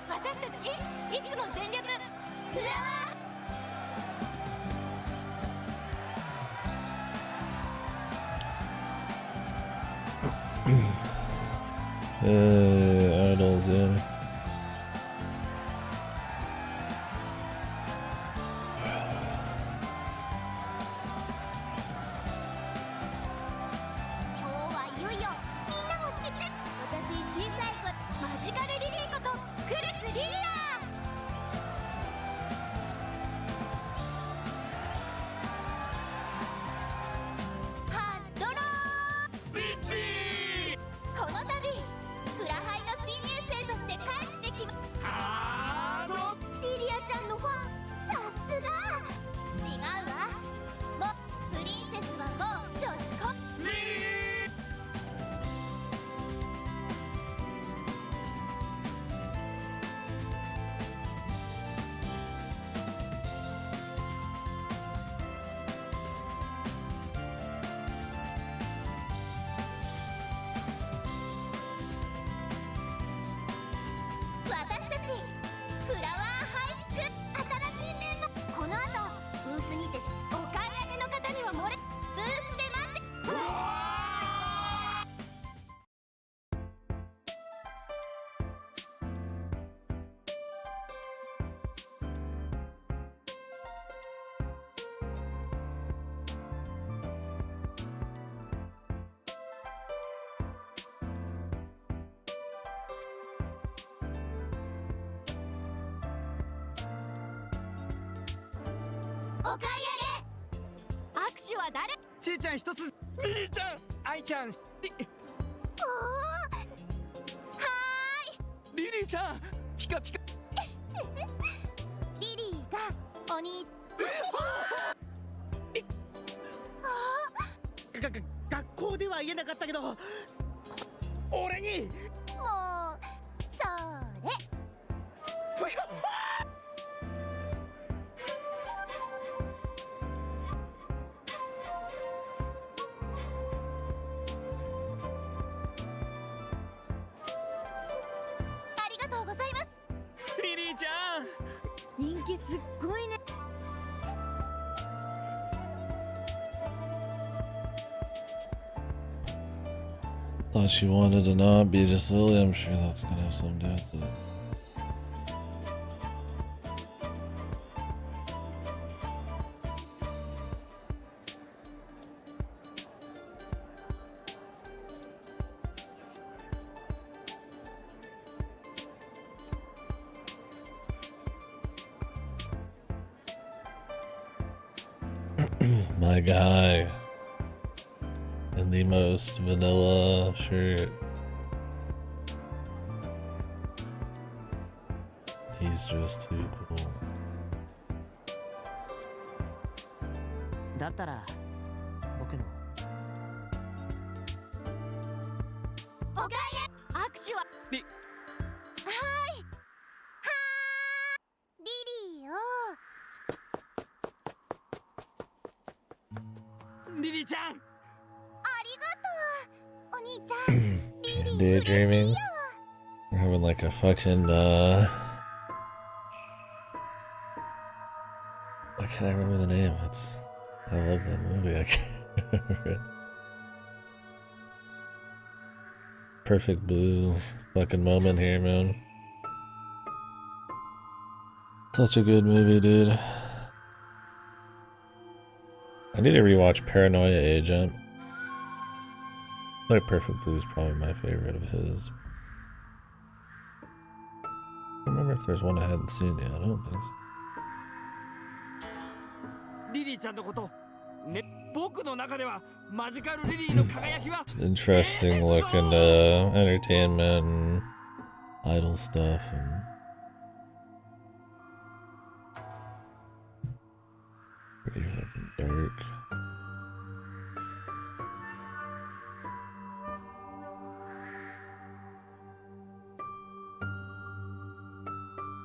私たちいつも全力フラワー。Idols, yeah.お買い上げ。握手は誰？ちーちゃん一つ。リリーちゃん、アイちゃん。おお。はーい。リリーちゃん、ピカピカ。リリーがお兄。学校では言えなかったけど、俺に。もうそれ。すっごいね。Thought she wanted to not be just Lily. I'm sure that's gonna have something to do with it. My guy. In the most vanilla shirt. He's just too cool. だったら僕もおかえり握手はりはいリリーをリリーちゃんありがとうお兄ちゃんリリー Daydreaming. We're having like a fucking I can't remember the name. I love that movie. I can't remember it. Perfect blue fucking moment here, man. Such a good movie, dude. I need to rewatch Paranoia Agent. Like Perfect Blue is probably my favorite of his. I don't remember if there's one I hadn't seen yet. I don't think so. リリーちゃんのことね僕の中ではマジカルリリーの輝きは Interesting looking entertainment and idol stuff and pretty fucking dark.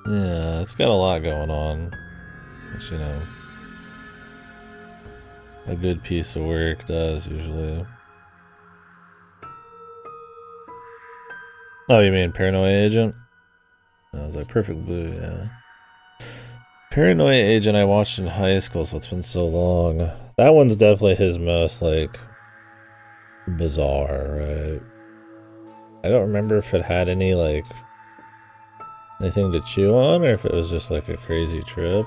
Yeah, it's got a lot going on, which, you know, a good piece of work does usually. Oh, you mean Paranoia Agent? I was like Perfect Blue, yeah. Paranoia Agent I watched in high school, so it's been so long. That one's definitely his most, like, bizarre, right? I don't remember if it had any, like, anything to chew on, or if it was just, like, a crazy trip.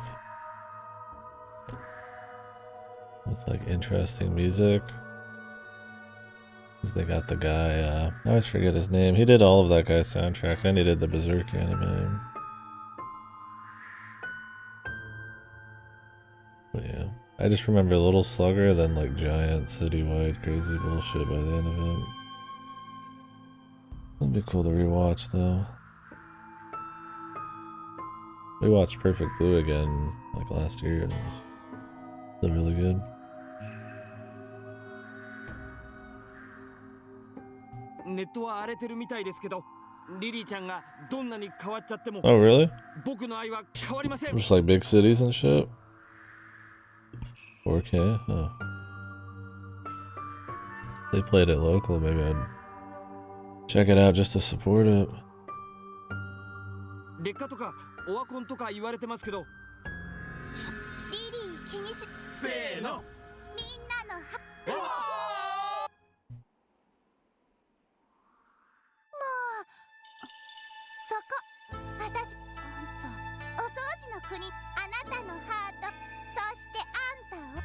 With, like, interesting music. Because they got the guy, I always forget his name. He did all of that guy's soundtracks, and he did the Berserk anime. But yeah, I just remember Little Slugger, then like giant citywide crazy bullshit by the end of it. It'd be cool to rewatch though. We watched Perfect Blue again like last year and it was really good. Oh really? Just like big cities and shit? 4K? Oh. They played it local, maybe I'd check it out just to support it. 劣化とかオワコンとか言われてますけどリリー気にしせーのみんなのもうそこ私ほんとお掃除の国あなたのハートそしてあんたを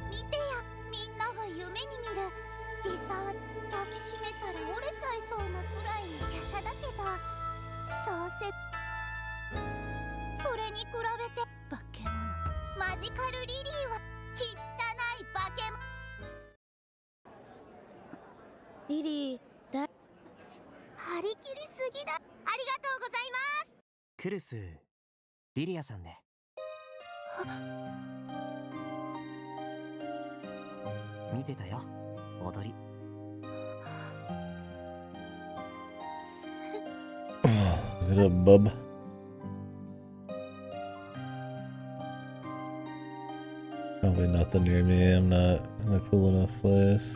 見てやみんなが夢に見る理想抱きしめたら折れちゃいそうなくらいに華奢だけどそうそれに比べて化け物マジカルリリーは汚い化け物リリーだ張り切りすぎだありがとうございますクルスリリアさんで見てたよ踊りGet up, bub. Probably nothing near me. I'm not in a cool enough place.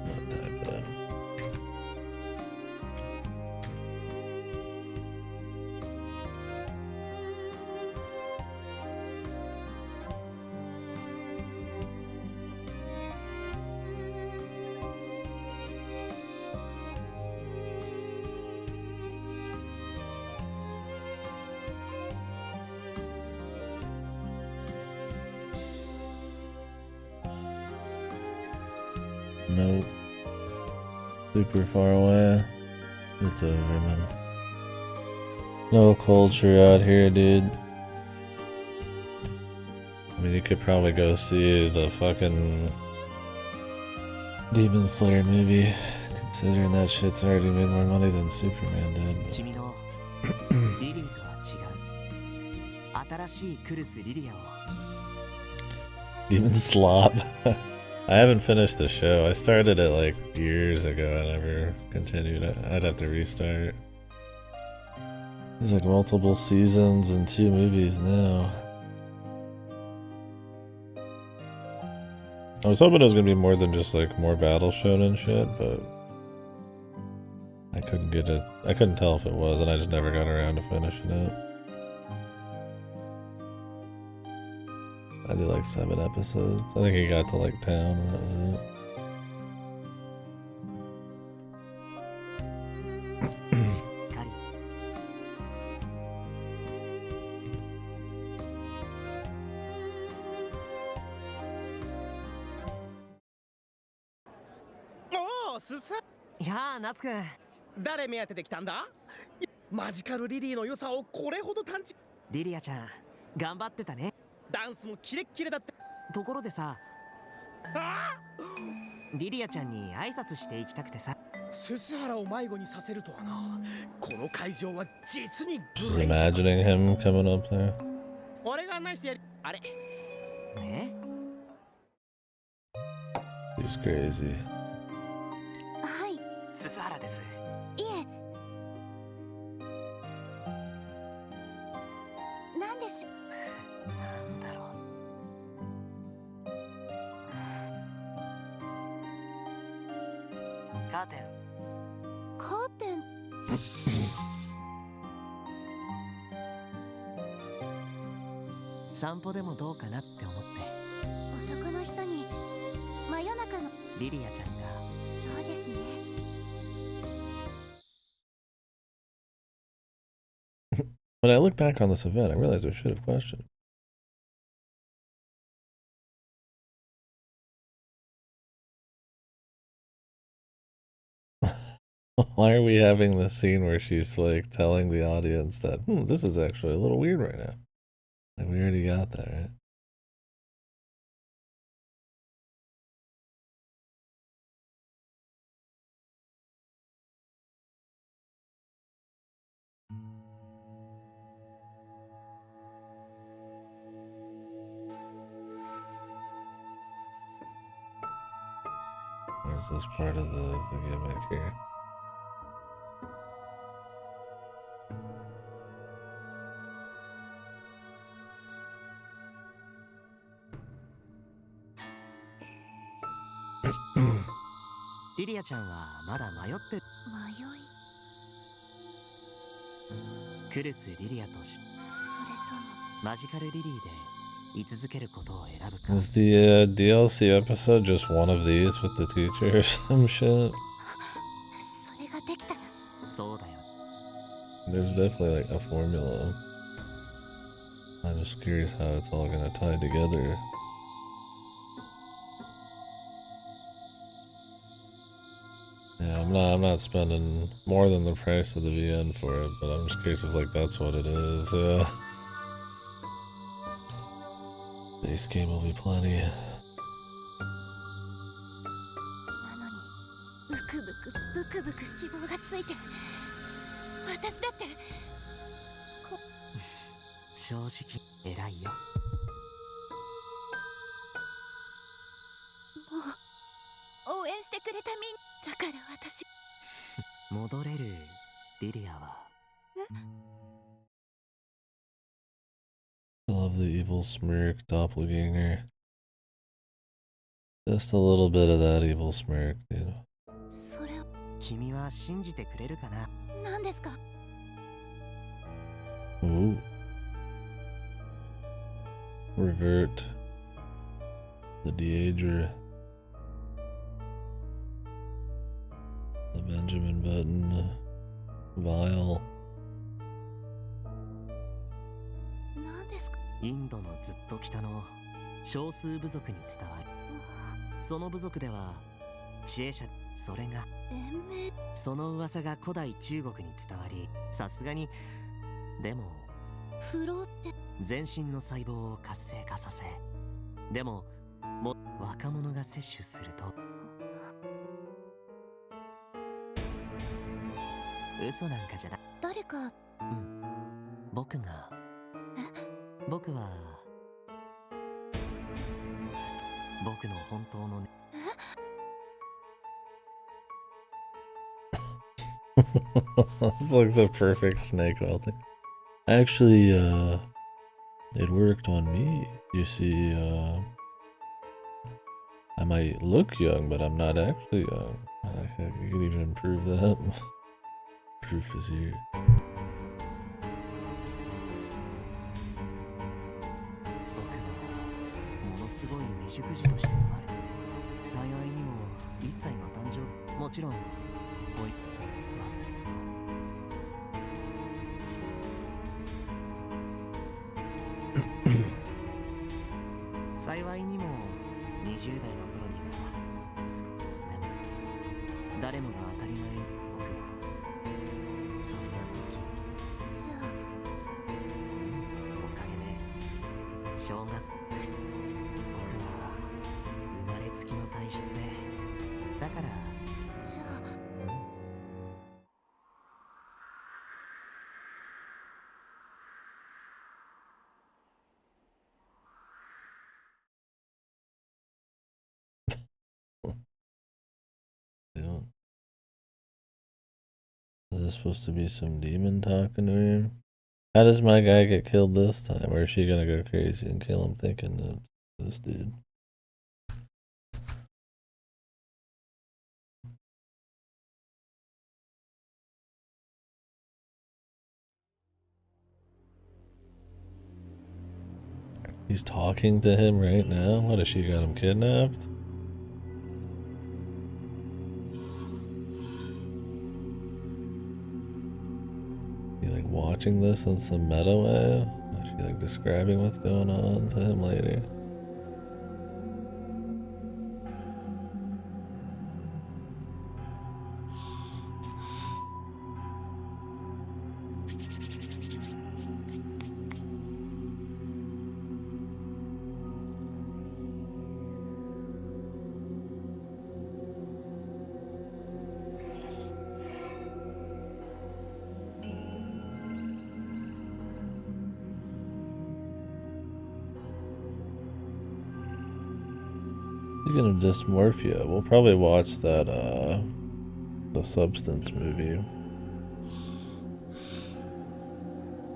I'll type it in. Nope. Super far away. It's over, man. No culture out here, dude. I mean, you could probably go see the fucking Demon Slayer movie, considering that shit's already made more money than Superman did. 君のリリーとは違う。新しいクルスリリアを。Demon Slop. I haven't finished the show. I started it like years ago. I never continued it. I'd have to restart. There's like multiple seasons and 2 movies now. I was hoping it was gonna be more than just like more battle shonen shit, but I couldn't get it. I couldn't tell if it was, and I just never got around to finishing it. I did like 7 episodes. I think he got to like 10, and that was it. しっかり。おお、すさ。いやあ、夏くん。誰目当てで来たんだ？マジカルリリーの良さをこれほど探知。リリアちゃん、頑張ってたね。ダンスもキレッキレだって。ところでさ、あリリアちゃんに挨拶していきたくてさ。ススハラを迷子にさせるとはな。この会場は実に Just imagining him coming up there. 俺が案内してやる。あれね He's crazy. はい。ススハラです。いえ。なんでしょ。なんだろう。カーテン。カーテン。散歩でもどうかなって思って。男の人に真夜中の。リリアちゃんが。そうですね。When I look back on this event, I realized I should have questioned. Why are we having this scene where she's like telling the audience that, this is actually a little weird right now? Like, we already got that, right? Where's this part of the gimmick here? Lily リリアちゃんはまだ迷ってる。迷い。クルス・リリアとし、それともマジカルリリーで居続けることを選ぶか。Is the DLC episode just one of these with the teacher or some shit? それができたら。そうだよ。There's definitely like a formula. I'm just curious how it's all gonna tie together. Yeah, I'm not spending more than the price of the VN for it, but I'm just curious if like that's what it is. Base game will be plenty. なのにブクブク脂肪がついて、私だって正直偉いよ。もう応援してくれたみんだから私戻れるリリアは。I love the evil smirk doppelganger. Just a little bit of that evil smirk, dude. それ君は信じてくれるかな。何ですか。 Ooh. Revert. The Deidre. The Benjamin Button. Vile. 何ですか。インドのずっと北の少数部族に伝わる。その部族では知恵者、それが延命。その噂が古代中国に伝わり、さすがにでもフローって全身の細胞を活性化させ、でも若者が摂取すると嘘なんかじゃない。誰か。僕は僕の本当のIt's like the perfect snake oil thing. Actually, it worked on me. You see, I might look young, but I'm not actually young. You could even prove that. Proof is here. ものすごい未熟児として生まれ、幸いにも1歳の誕生日、もちろんずっと焦った。幸いにも20代の頃にはでも誰もが当たり前に僕はそんな時じゃあおかげで小学生まれつきの体質で、だからじゃあIs this supposed to be some demon talking to him? How does my guy get killed this time? Or is she gonna go crazy and kill him thinking that this dude? He's talking to him right now? What, has she got him kidnapped? He like watching this in some meta way? Is she like describing what's going on to him later? Speaking of dysmorphia, we'll probably watch that, the Substance movie. It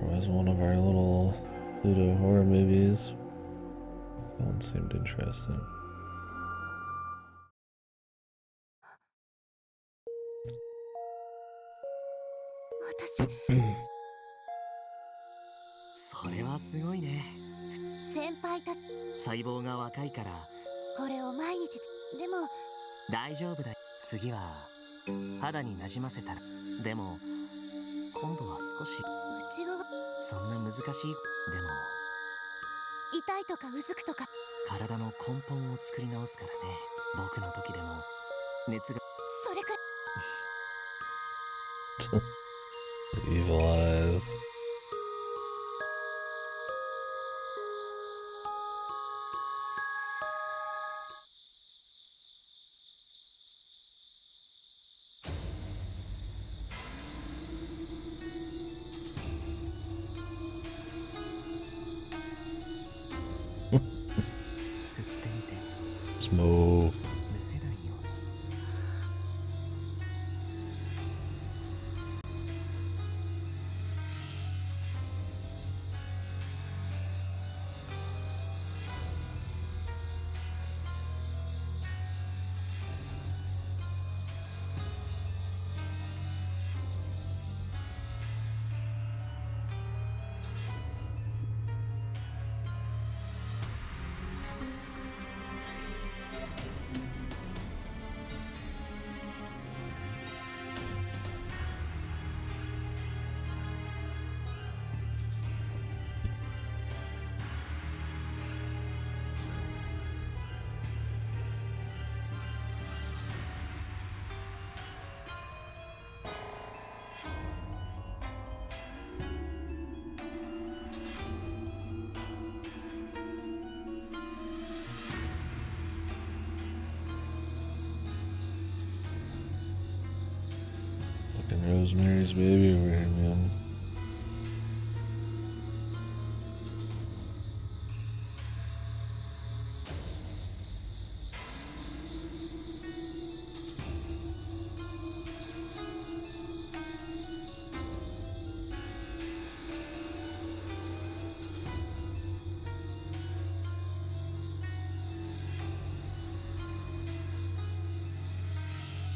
was one of our little pseudo horror movies. That one seemed interesting.それはすごいね。先輩たち細胞が若いからこれを毎日でも大丈夫だ。次は肌になじませたら、でも今度は少し内側そんな難しい。でも痛いとかうずくとか体の根本を作り直すからね。僕の時でも熱がそれくらいEvil eyes. Smoke. むせないよ。Rosemary's Baby over here, man.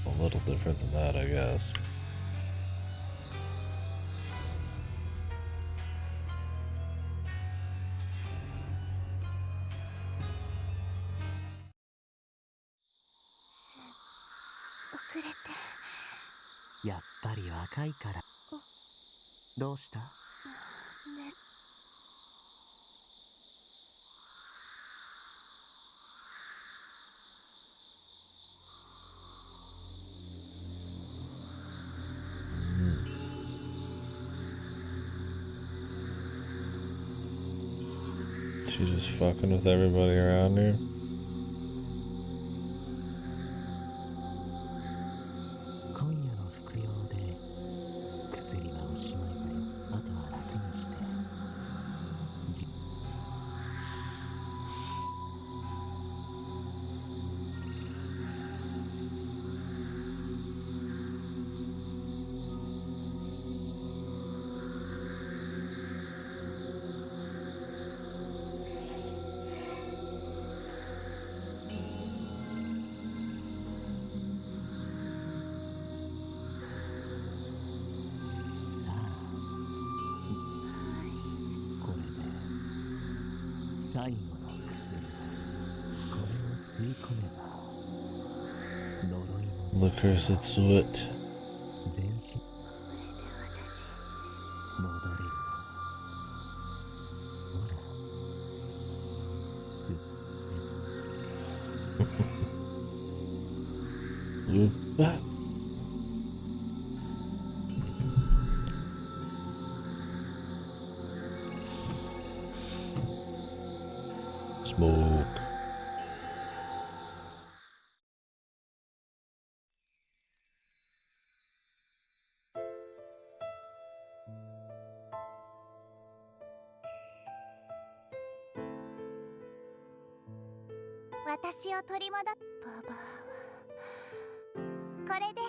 A little different than that, I guess. Yappari やっぱり若いから。どうした？She just fucking with everybody around her. Licorice and sweat. Smoke. Watashiを取り戻っババアはこれで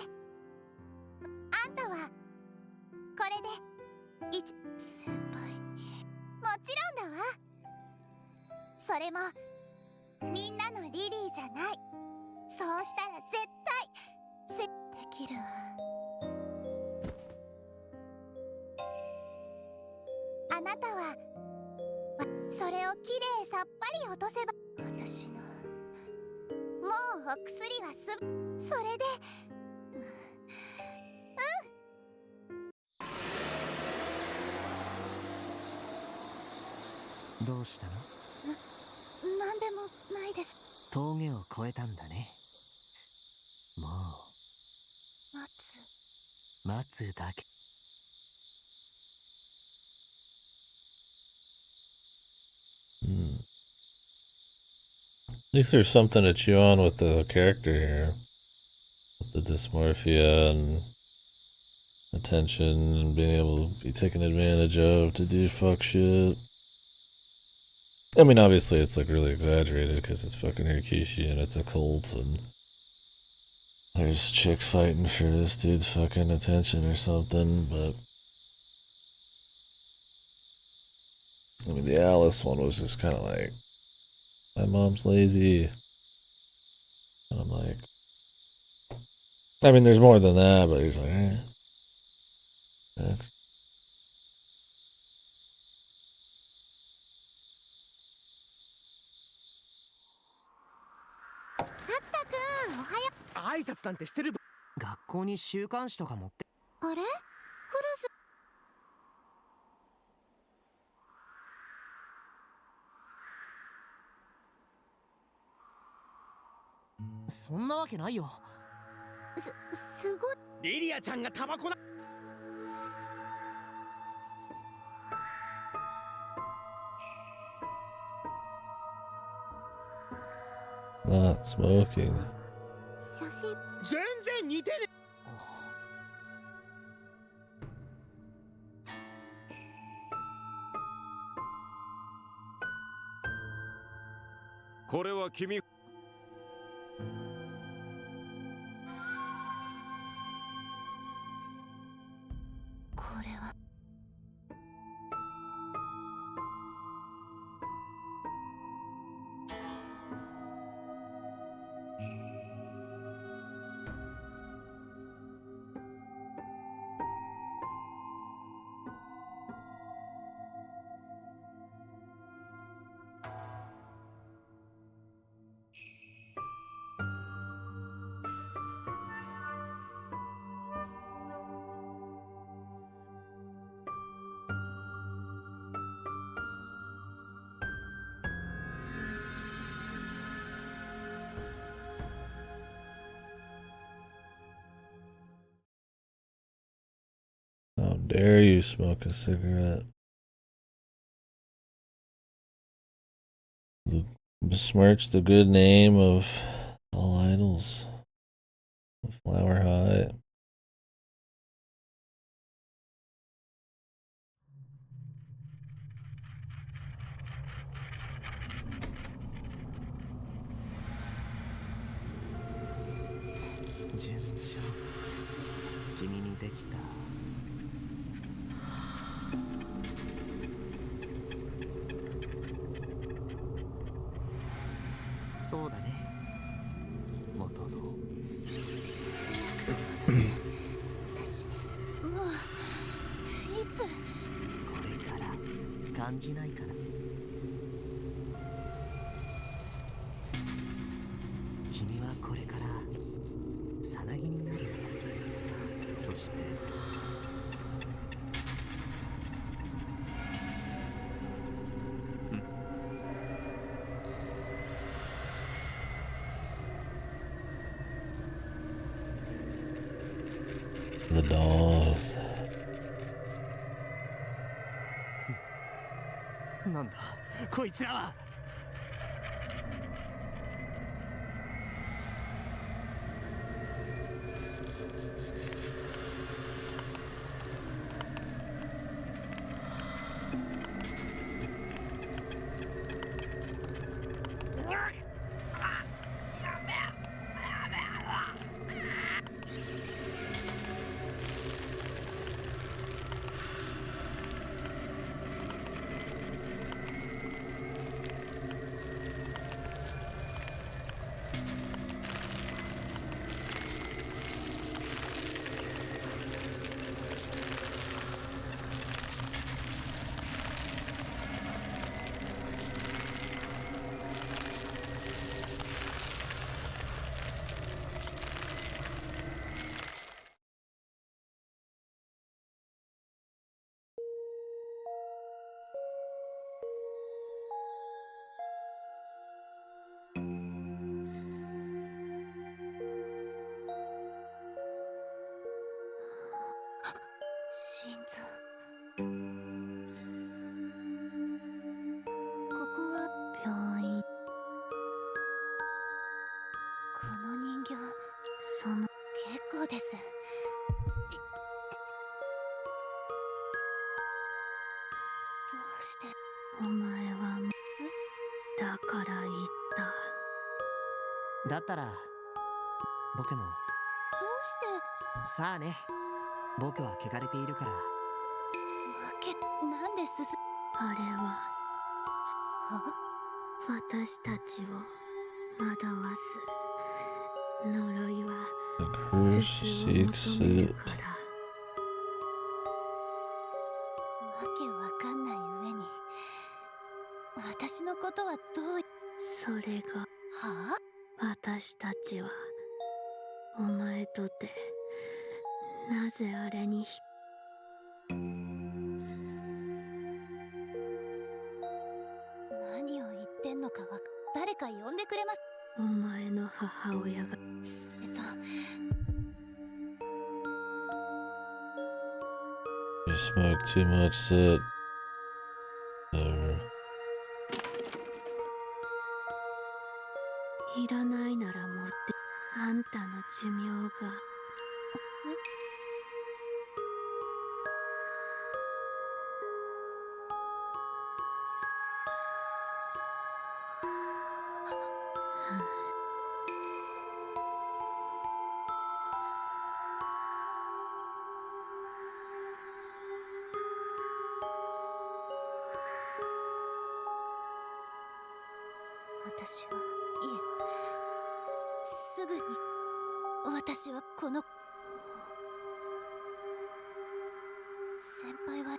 あんたはこれで先輩にもちろんだわそれもみんなのリリーじゃないそうしたら絶対できるわあなたはそれをきれいさっぱり落とせば私のもうお薬はそれでどうしたの？なんでもないです峠を越えたんだねもう待つだけAt least there's something to chew on with the character here. With the dysmorphia and attention and being able to be taken advantage of to do fuck shit. I mean, obviously it's like really exaggerated because it's fucking Rikishi and it's a cult and there's chicks fighting for this dude's fucking attention or something, but I mean, the Alice one was just kind of like, my mom's lazy. And I'm like, I mean, there's more than that, but he's like, eh. Next. Aisatsu なんてしてる学校に週刊誌とか持ってあれ？クラスそんなわけないよすごいリリアちゃんがタバコなNot smoking. 写真全然似てねこれは君。これはHow dare you smoke a cigarette? Besmirch the good name of all idols. Flower High. The dolls. なんだこいつらは。心臓。ここは病院。この人形、その結構です。どうしてお前はだから言った。だったら僕も。どうしてさあね、僕は汚れているから。わけなんですすあれは私たちを惑わす呪いは The す curse すを求める seeks か it. ら。わけわかんない上に私のことはどうそれがはあ私たちはお前とてなぜあれに何を言ってんのか誰か呼んでくれます。お前の母親がYou smoke too much shit. Never. いらないなら持ってあんたの寿命が私はいえ、すぐに私はこの先輩は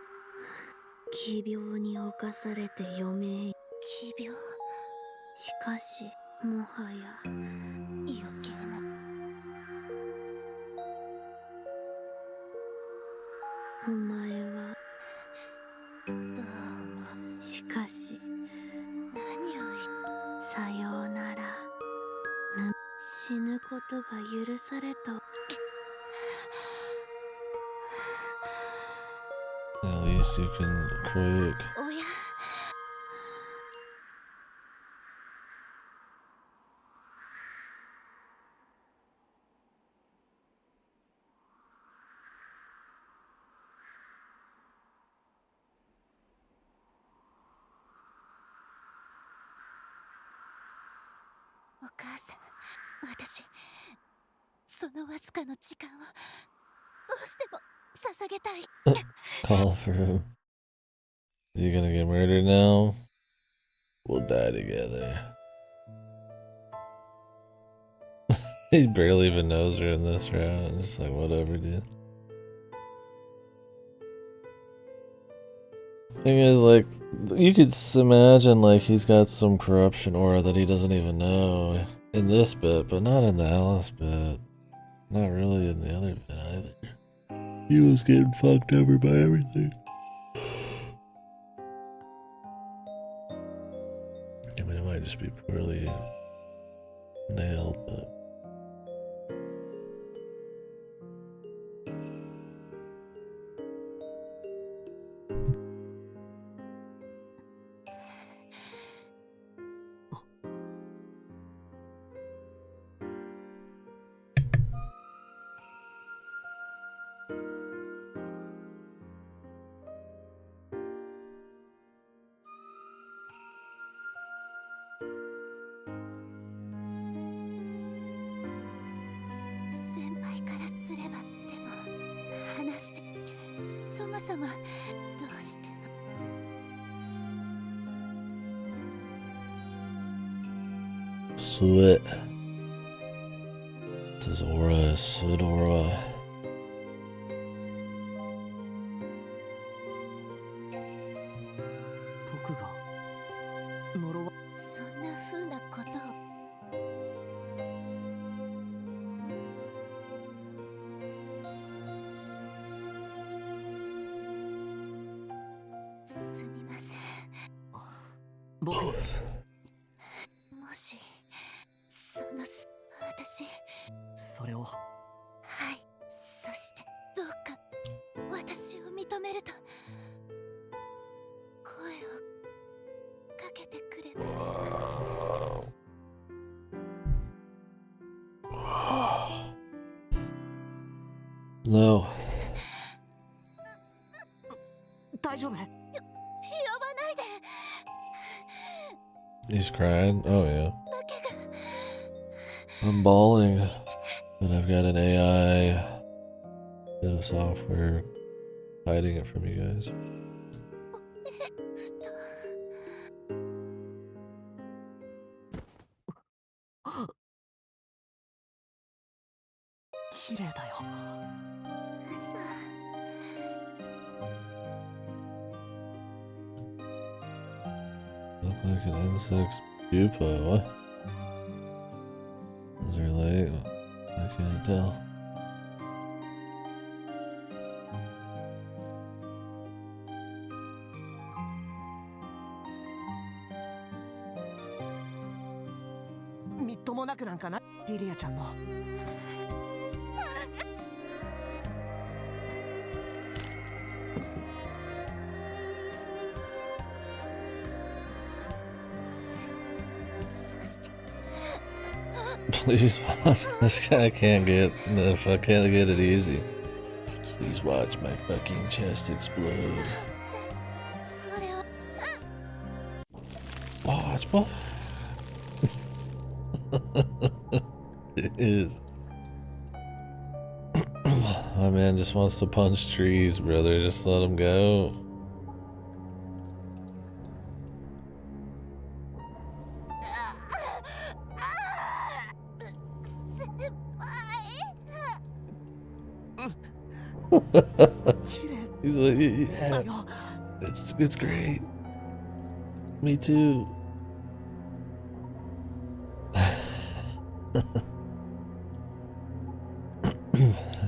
奇病に侵されて余命。奇病。しかしもはや余計な。お前はどうも。しかし何を言っさようなら。死ぬことが許された。 At least you can quick. おや。お母さん、私、そのわずかの時間をどうしても捧げたい。Call for him. Is he gonna get murdered now? We'll die together. He barely even knows her in this round. Just like, whatever, dude. Thing is, like, you could imagine, like, he's got some corruption aura that he doesn't even know in this bit, but not in the Alice bit. Not really in the other bit either. He was getting fucked over by everything. I mean, it might just be poorly nailed, but... Sweat. This aura is sweat aura. 僕が呪わそんな風なことを。すみません。僕もし私それをはい、そしてどうか私を認めると声をかけてくれますか。No. 大丈夫？呼ばないで。 He's crying? Oh, yeah. I'm bawling, but I've got an AI bit of software hiding it from you guys. 綺麗だよ。 Look like an insect's pupa. What? Is there light? I can't tell.みっともなくなんかない。リリアちゃんの。Please watch. This guy can't get. If I can't get it easy. Please watch my fucking chest explode. Watch what? It is. My man just wants to punch trees, brother. Just let him go. He's like, yeah, it's great. Me too.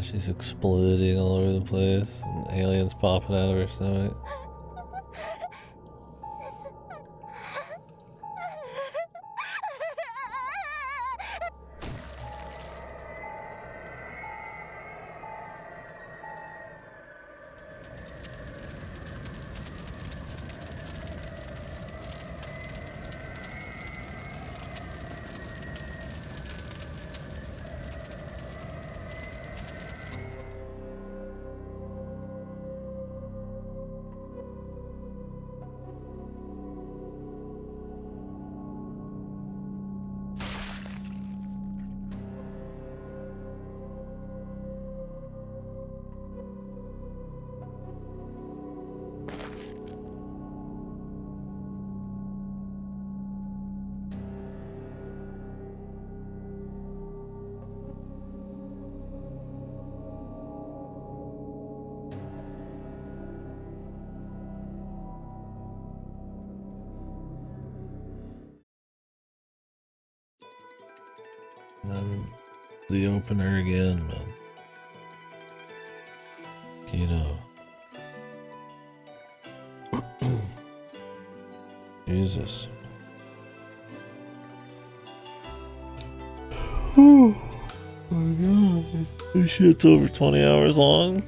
She's exploding all over the place, and aliens popping out of her stomach. And then the opener again, man. You know. Jesus. Oh my god. This shit's over 20 hours long.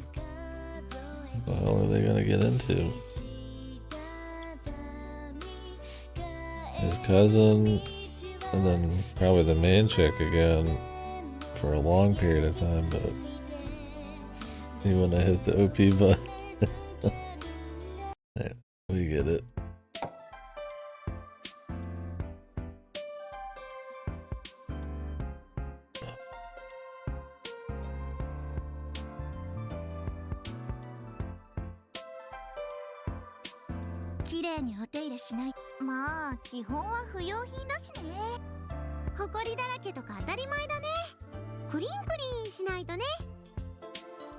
What the hell are they gonna get into? His cousin, and then probably the main chick again for a long period of time, but he wouldn't have hit the OP button. Yeah, we get it.まあ基本は不要品だしね。ほこりだらけとか当たり前だね。クリンクリンしないとね。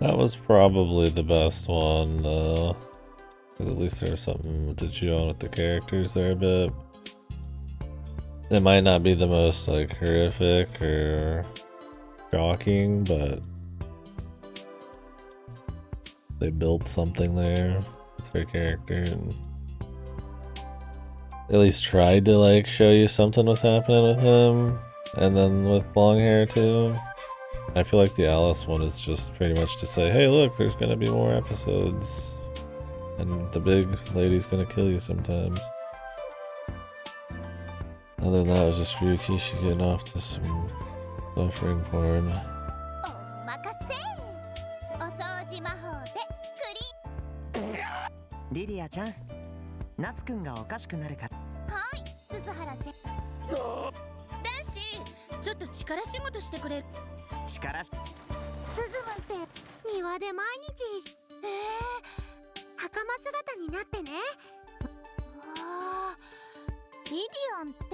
That was probably the best one, though. Because at least there's something to chew on with the characters there a bit. It might not be the most, like, horrific or shocking, but they built something there with her character and at least tried to, like, show you something was happening with him. And then with long hair, too. I feel like the Alice one is just pretty much to say, hey, look, there's gonna be more episodes. And the big lady's gonna kill you sometimes. Other than that, it was just Ryukishi getting off to some suffering porn. Lydia ちゃん、夏くんがおかしくなるから。はい、鈴原せ。男子、ちょっと力仕事してくれる。力し。スズムって庭で毎日。袴姿になってね。わあ、リディアンって。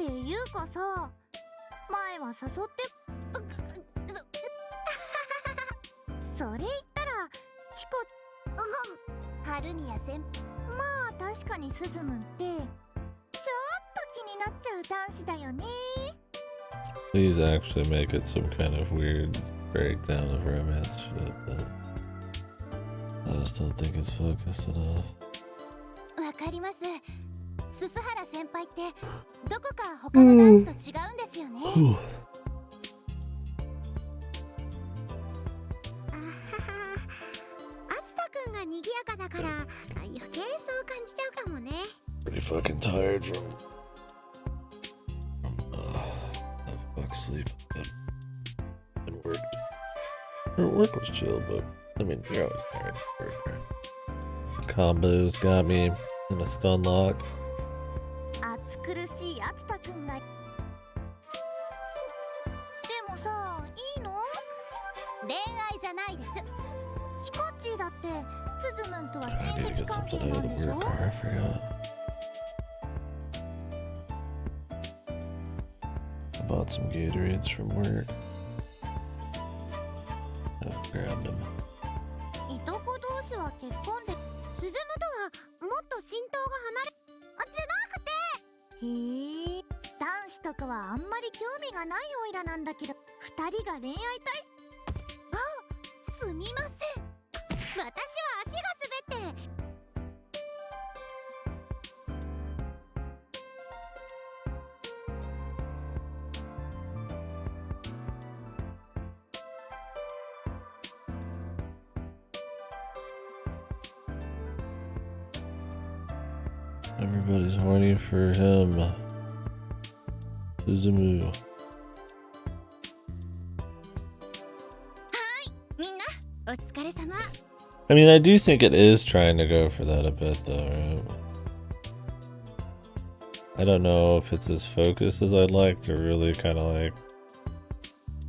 っていうかさ、前は誘って。それ言ったら、チコ。春宮先輩。まあ確かにスズムンってちょっと気になっちゃう男子だよね。 Please actually make it some kind of weird breakdown of romance shit, but I just don't think it's focused enough. わかります。鈴原先輩ってどこか他の男子と違うんですよね。賑やかだから余計そう感じちゃうかもね。Pretty fucking tired from fuck sleep and work. Work was chill, but I mean you're always tired. Combos got me in a stun lock. 暑苦しい暑田くんが。でもさ、いいの？恋愛じゃないです。ヒコッチーだってスズムンとは親戚関係なんでしょ？ I bought some Gatorades from work. Grabbed him. いとこ同士は結婚で進むとはもっと浸透が離れじゃなくてへえ男子とかはあんまり興味がないオイラなんだけど二人が恋愛対象あすみません私は足が滑って Everybody's horny for him. Suzumu. はいみんなお疲れ様 I mean, I do think it is trying to go for that a bit, though, right? I don't know if it's as focused as I'd like to really kind of like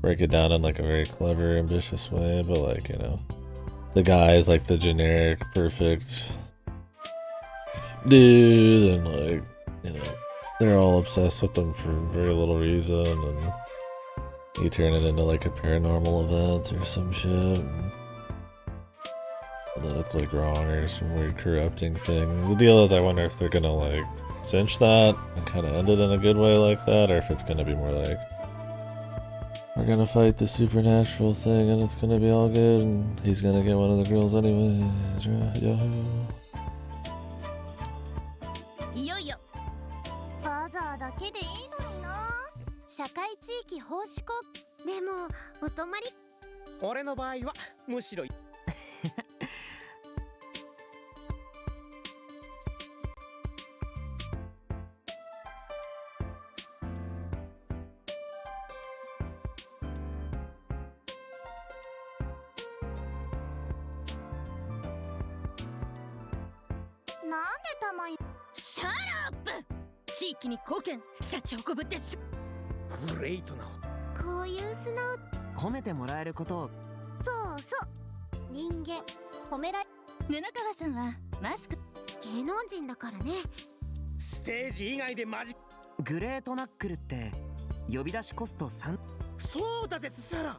break it down in like a very clever, ambitious way, but like, you know, the guy is like the generic, perfect dude, and like, you know, they're all obsessed with him for very little reason, and you turn it into like a paranormal event or some shit. And then it's like wrong or some weird corrupting thing. The deal is I wonder if they're gonna like cinch that and kind of end it in a good way like that, or if it's gonna be more like we're gonna fight the supernatural thing and it's gonna be all good and he's gonna get one of the girls anyways. Yahoo. いよいよバザーだけでいいのにな社会地域奉仕校でもお泊まり俺の場合はむしろなんでたまにシャラップ地域に貢献社長こぶってすグレイトなこういう素直褒めてもらえることをそうそう人間褒められ布川さんはマスク芸能人だからねステージ以外でマジグレートナックルって呼び出しコスト3そうだぜサラ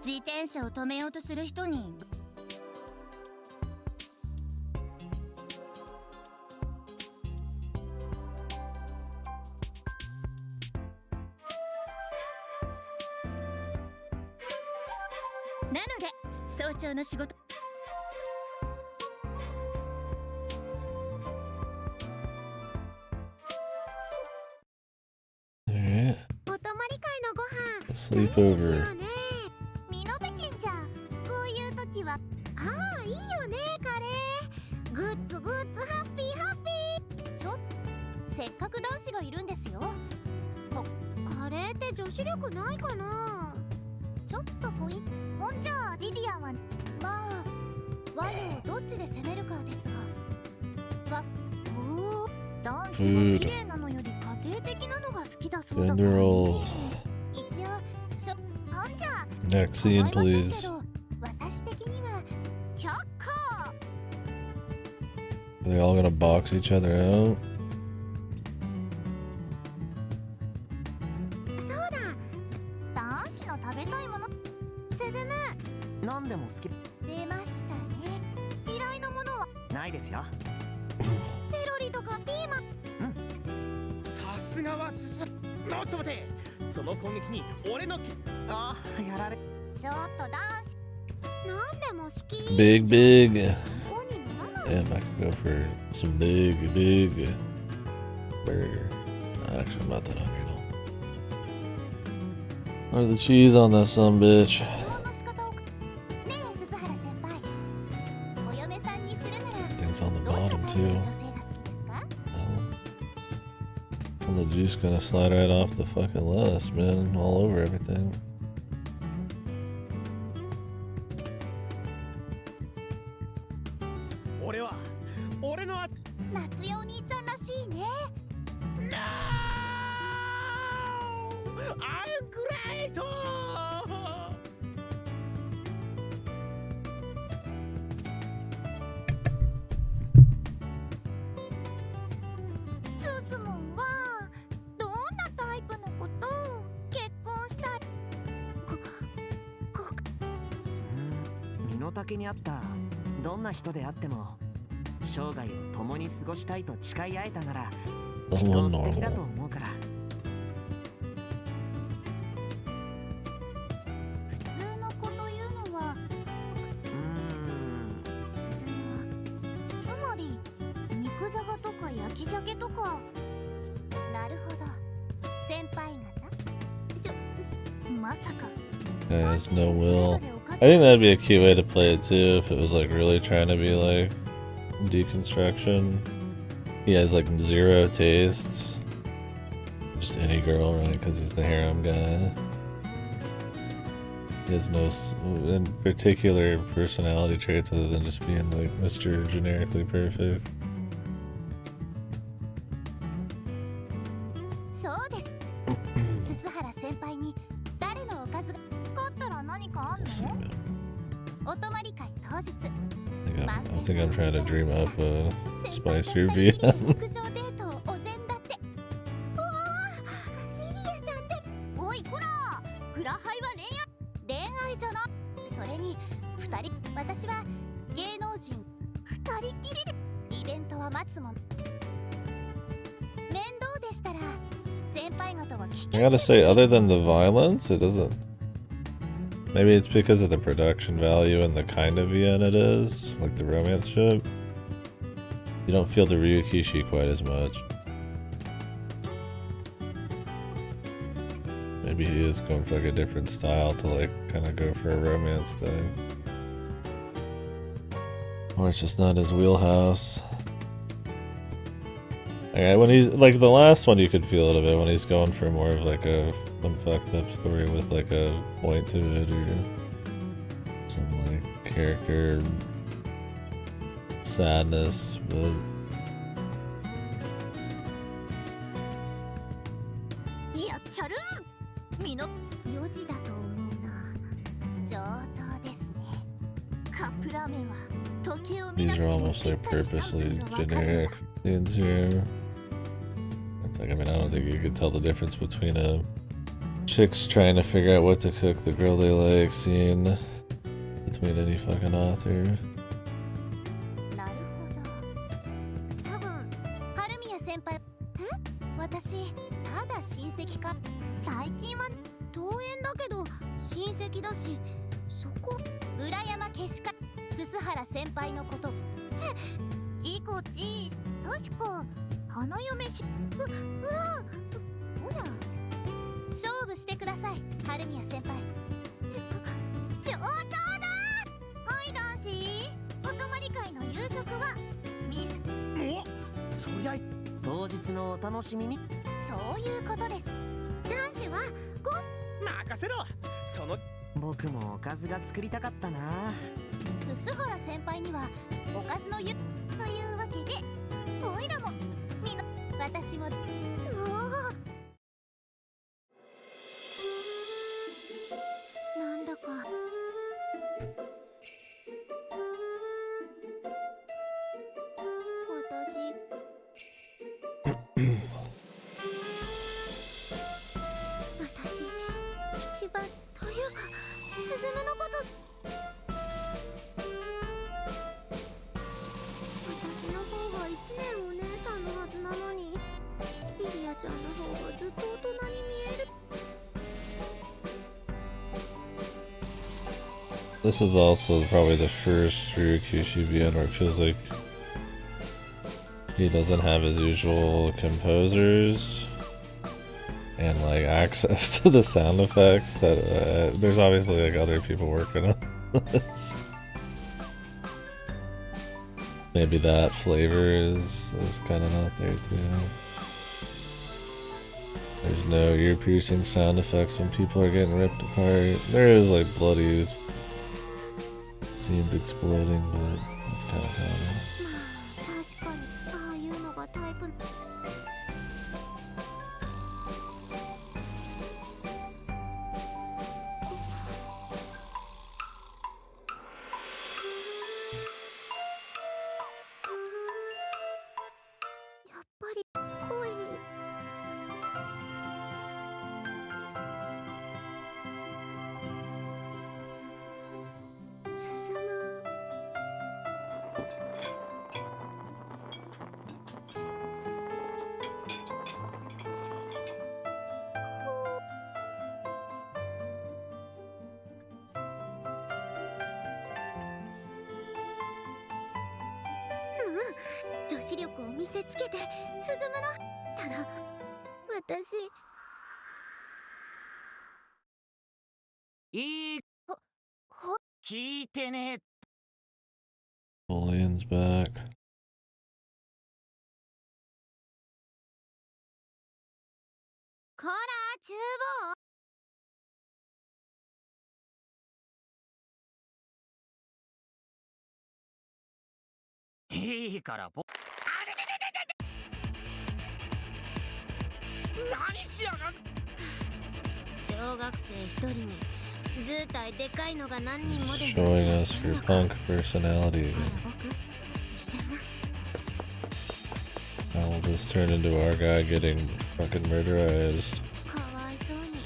自転車を止めようとする人になので早朝の仕事Alright. お泊まり会のご飯 Sleepover. 見延べけんじゃんこういう時はああいいよねカレーグッズグッズハッピーハッピちょっとせっかく男子がいるんですよーカレーって女子力ないかなちょっとポイントほんじゃあリディアンはまあ和洋どっちで攻めるかですがおお男子は綺麗なのより家庭的なのが好きだそうだか Gender ら roles. 一応ほんじゃ Next scene, 構いません please. けど私的には却下 Are they all gonna box each other out? そうだ男子の食べたいもの何でも好き出ましたね嫌いなものはないですよセロリとかピーマンさすがはもっと待てその攻撃に俺のああやられちょっと男子何でも好き Big, big. ここにならない Damn, I could go for some big, big burger. Actually, I'm not that hungry now. Or the cheese on that son bitch. 質問の仕方をねえ鈴原先輩お嫁さんにするなら Things on the どんな bottom タイプの too. 女性が好きですか Well, the juice gonna slide right off the fucking lettuce, man. All over everything. 俺は俺の夏代お兄ちゃんらしいねアングレートスズモンはどんなタイプの子と結婚したい竹にあったどんな人であっても生涯を共に過ごしたいと誓い合えたならきっと素敵だと思うから。普通の子というのはスズムはつまり肉じゃがとか焼き鮭とか。なるほど。先輩方。まさか Has no will. I think that'd be a cute way to play it too if it was like really trying to be like deconstruction. He has like zero tastes. Just any girl, right? Because he's the harem guy. He has no in particular personality traits other than just being like Mr. Generically Perfect. そうです。鈴原先輩に誰のおかずが勝ったら何かあんの？お泊まり会当日。I think I'm trying to dream up a spicier VM. 屋上デートをお膳だって。うわー、リリアちゃんって。おいこら、フラハイは恋愛じゃな。それに2人。私は芸能人2人きりで。イベントは待つもん。面倒でしたら先輩方は危険。 I gotta say, other than the violence, it doesn't. Maybe it's because of the production value and the kind of VN it is, like the romance ship. You don't feel the Ryukishi quite as much. Maybe he is going for like a different style to like kind of go for a romance thing. Or it's just not his wheelhouse. Okay, when he's like the last one, you could feel it a bit when he's going for more of like a fun fucked up story with like a point to it or some like character sadness, butやっちゃる。みの4時だと思うな。上等ですね。カップラーメンは時計を見 these なく are ても almost ぴっ like たり3 purposely 分がわかる generic scenes here. It's like, I mean, I don't think you could tell the difference between a chicks trying to figure out what to cook the girl they like scene between any fucking author. なるほど。多分春宮先輩。私ただ親戚か。最近は遠縁だけど親戚だし、そこ裏山消しか。鈴原先輩のこと。ギコチ確か花嫁しほら勝負してください春宮先輩。上等だ。はい男子、お泊まり会の夕食はお、そりゃ当日のお楽しみに。そういうことです。男子は任せろ。その僕もおかずが作りたかったな。鈴原先輩にはおかずのゆというわけで、おいらもみの私も。なんだか私一番というかスズムのこと私の方が1年お姉さんのはずなのにリリアちゃんの方がずっと大人に見える。 This is also probably the first Ryukishi VN where it feels like he doesn't have his usual composers and like access to the sound effects. That, there's obviously like other people working on this. Maybe that flavor is kind of not there too. There's no ear-piercing sound effects when people are getting ripped apart. There is like bloody scenes exploding, but that's kind of common. まあ確かにああいうのがタイプ。やっぱり恋に進む女子力を見せつけて進むの。ただ私いい聞いてね。 Bullion's back. こら厨房。いいからあれ何しやがん。小学生一人に図体でかいのが何人もで Showing us her punk personality. Now we'll just turn into our guy getting fucking murderized. かわいそうに。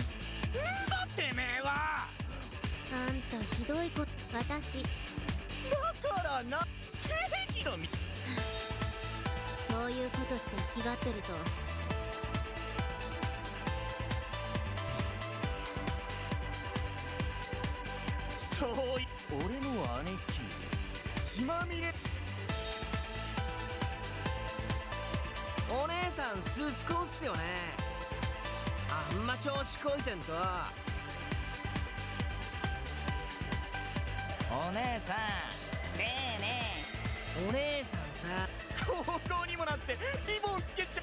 てめえは。あんたひどいこと。私だからな、正義のみ。そういうことして気がってるとそうい、俺の姉貴血まみれ。お姉さんススコっすよね。あんま調子こいてんと。お姉さん、ねえねお姉さんさ、高校にもなってリボンつけちゃ。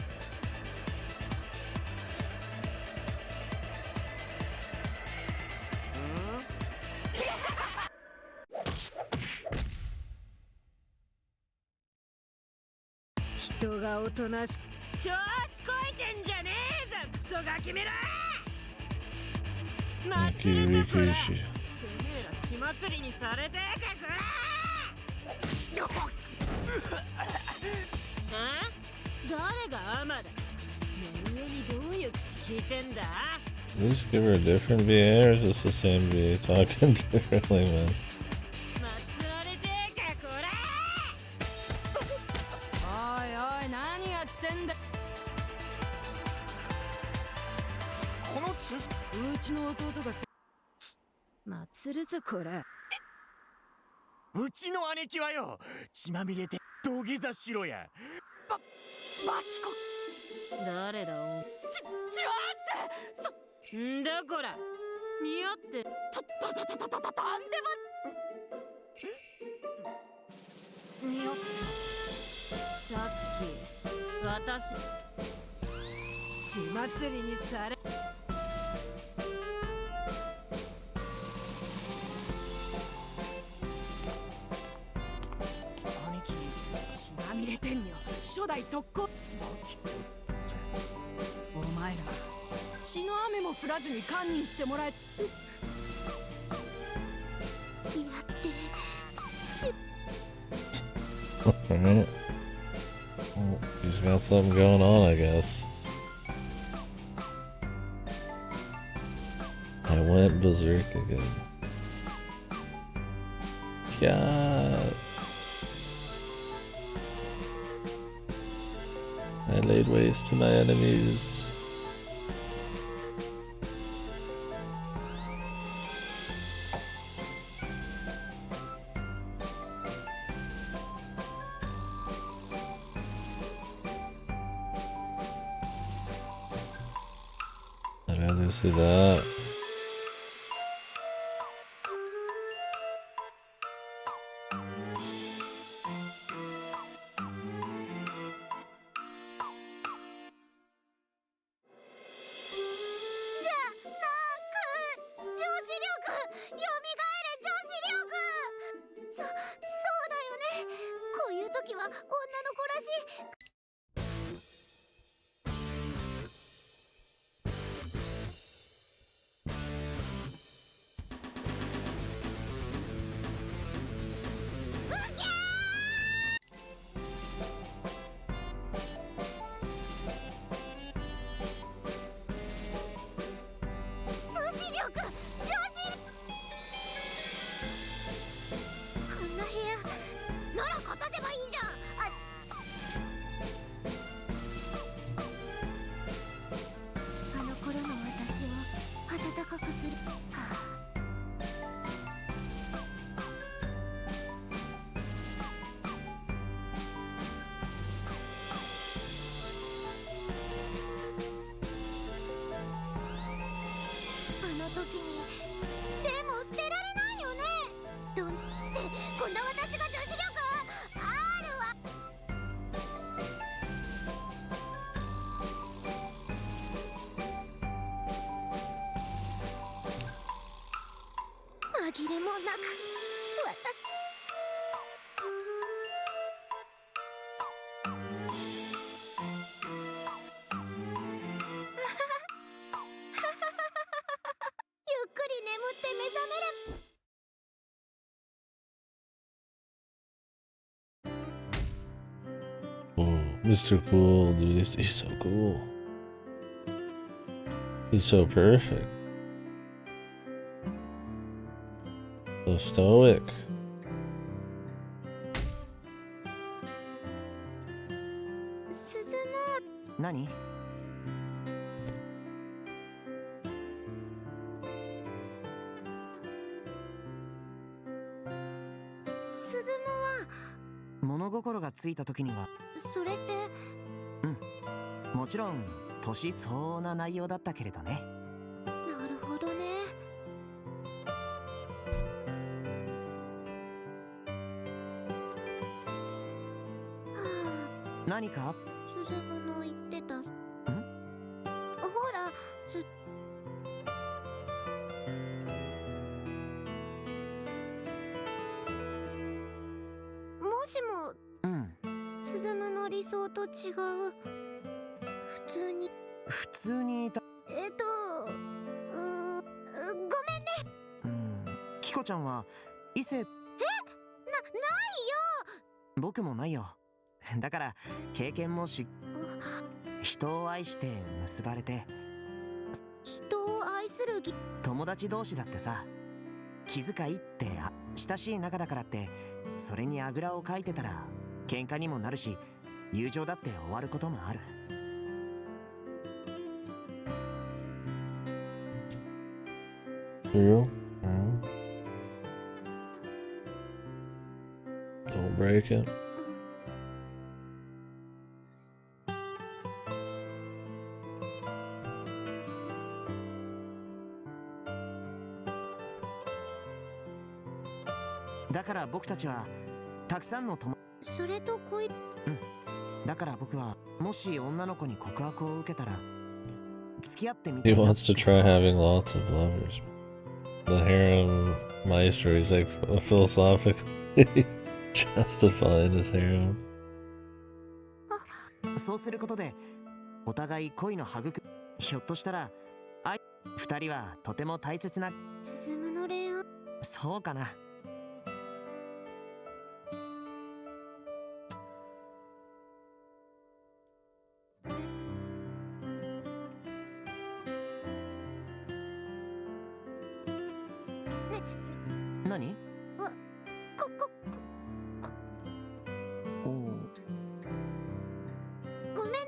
人がおとなしく調子こいてんじゃねえぞ、クソガキめら。待ってるぞこら。てめえら血祭りにされてえかこら。あ？誰がアマだ。目上にどういう口聞いてんだ。 Did we just give her a different VA or is this the same VA talking differently, man? 祭られてえかこら。おいおい何やってんだ。このつうちの弟が祭るぞこら。うちの姉貴はよ、血まみれて土下座しろや。バキコ。誰だお。ちわーす。んだこら。似合ってとんでも似合ってます。さっき私血祭りにされ。兄貴血まみれてんよ。初代特攻。お前ら血の雨も降らずに堪忍してもらえ。やってAlright. Well, he's got something going on, I guess. I went berserk again. God. I laid waste to my enemies. I'd rather see that. くり眠って目覚めれば。 Oh, Mr. Cool, dude, he's so cool. He's so perfect. So stoic. 進む。何？進むは物心がついた時には、それってもちろん年相応な内容だったけれどね。なるほどね。何か？進むの言ってた。ほら、もしも進むの理想と違う、普通にいた。ごめんね。キコちゃんは異性？ないよ。僕もないよ。だから経験も人を愛して結ばれて、人を愛する友達同士だってさ、気遣いって親しい仲だからってそれにあぐらをかいてたら喧嘩にもなるし、友情だって終わることもある。Real? Don't break it.だから僕たちはたくさんのそれと恋。だから僕はもし女の子に告白を受けたら付き合ってみた He いな。 wants to try having lots of lovers. The harem maestro, he's like philosophically justifying his harem. そうすることでお互い恋の育ひょっとしたら二人はとても大切な。進むの恋愛。そうかな。何？ごめんね。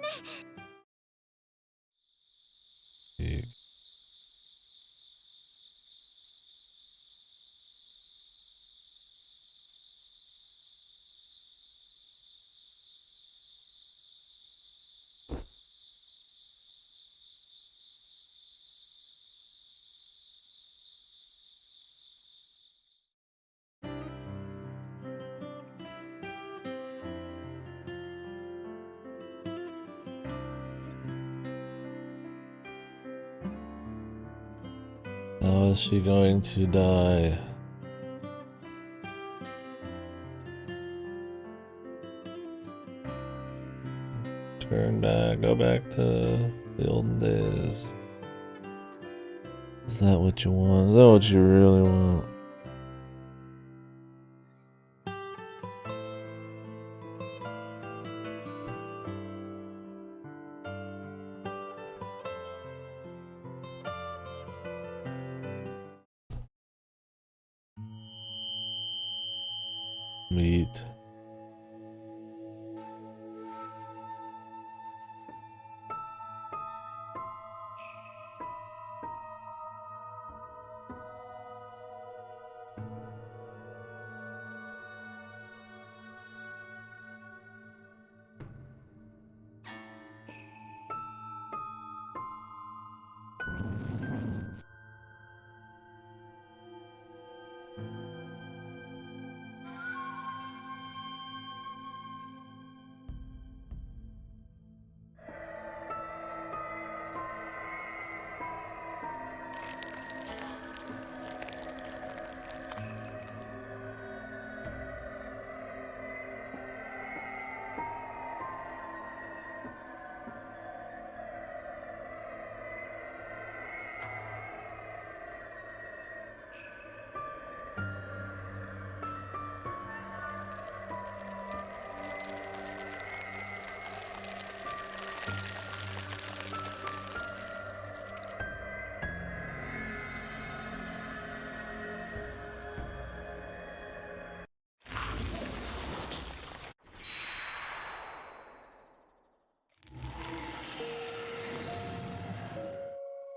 How is she going to die? Turn back, go back to the olden days. Is that what you want? Is that what you really want? Meat.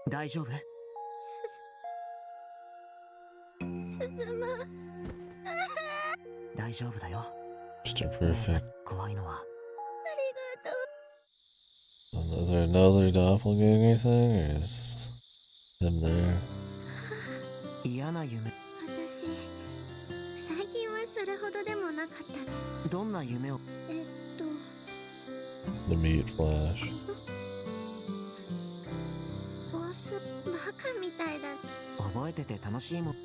大丈夫？進む。大丈夫だよ。 Mr. Perfect. 怖いのは。ありがとう。 Is there another doppelganger thing, or is him there? 嫌な夢。私、最近はそれほどでもなかった。どんな夢を？ The meat flash. バカみたいだ。覚えてて楽しいもん。そう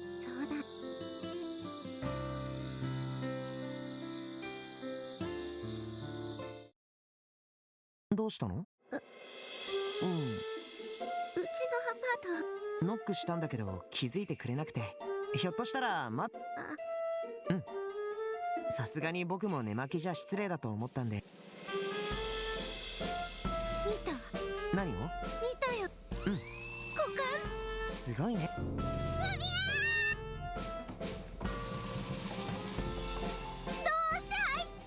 だ。どうしたの？うちのアパート。ノックしたんだけど気づいてくれなくて、ひょっとしたらうん。さすがに僕も寝巻きじゃ失礼だと思ったんで。見た？何を？見たよ。うん。股間。すごいね。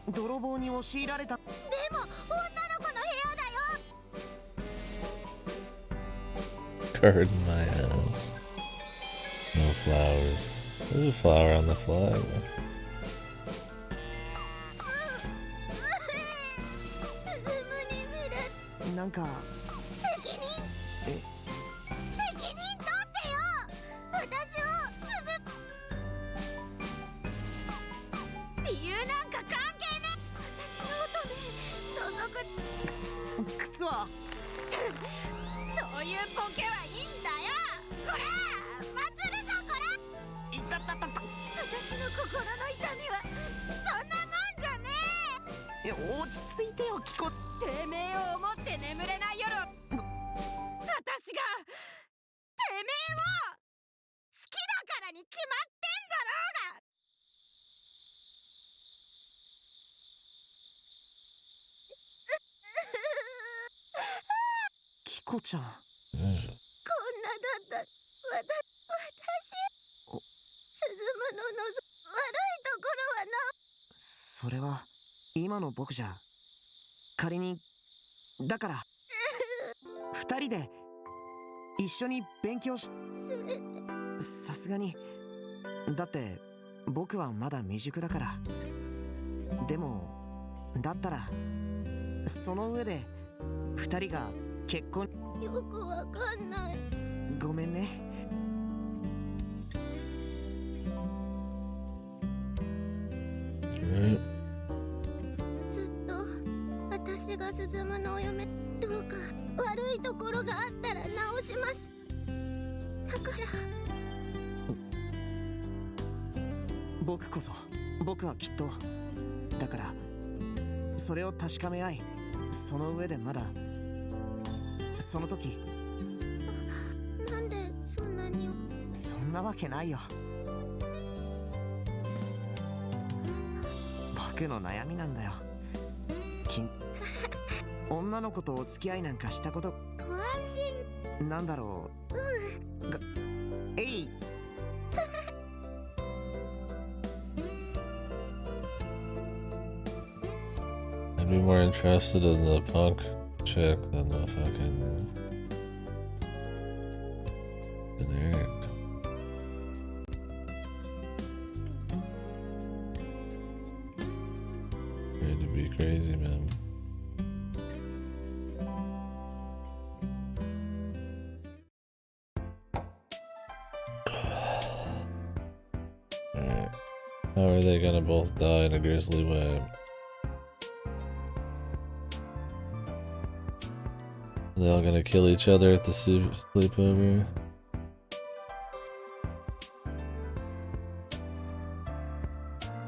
泥棒に押し入られた。でも女の子の部屋だよ。 Card in my ass. No flowers. There's a flower on the flag. なんか責任取ってよ。私を理由なんか関係ねえ。私の音で覗く。靴はそういうボケはいいんだよ。これ祭るぞこれ。いたたたた。私の心の痛みはそんなもんじゃねえ。落ち着いてよ、キコ。てめえを思って眠れない夜を私がてめえを好きだからに決まってんだろうが。キコちゃん。こんなだった私鈴むの悪いところはな。それは今の僕じゃ。仮にだから二人で一緒に勉強し。それでさすがに。だって僕はまだ未熟だから。でもだったらその上で二人が結婚。よくわかんない。ごめんね。ずっと私が進むのお嫁。どうか悪いところがあったら直します。だから僕こそ。僕はきっと。だからそれを確かめ合い、その上でまだその時。なんでそんなに。そんなわけないよ。僕の悩みなんだよ。女の子とお付き合いなんかしたこと。ご安心。なんだろう。えい。I'd be more interested in the punk chick than the fucking generic. Ready to be crazy, man. Alright. How are they gonna both die in a grisly way? They all gonna kill each other at the sleepover?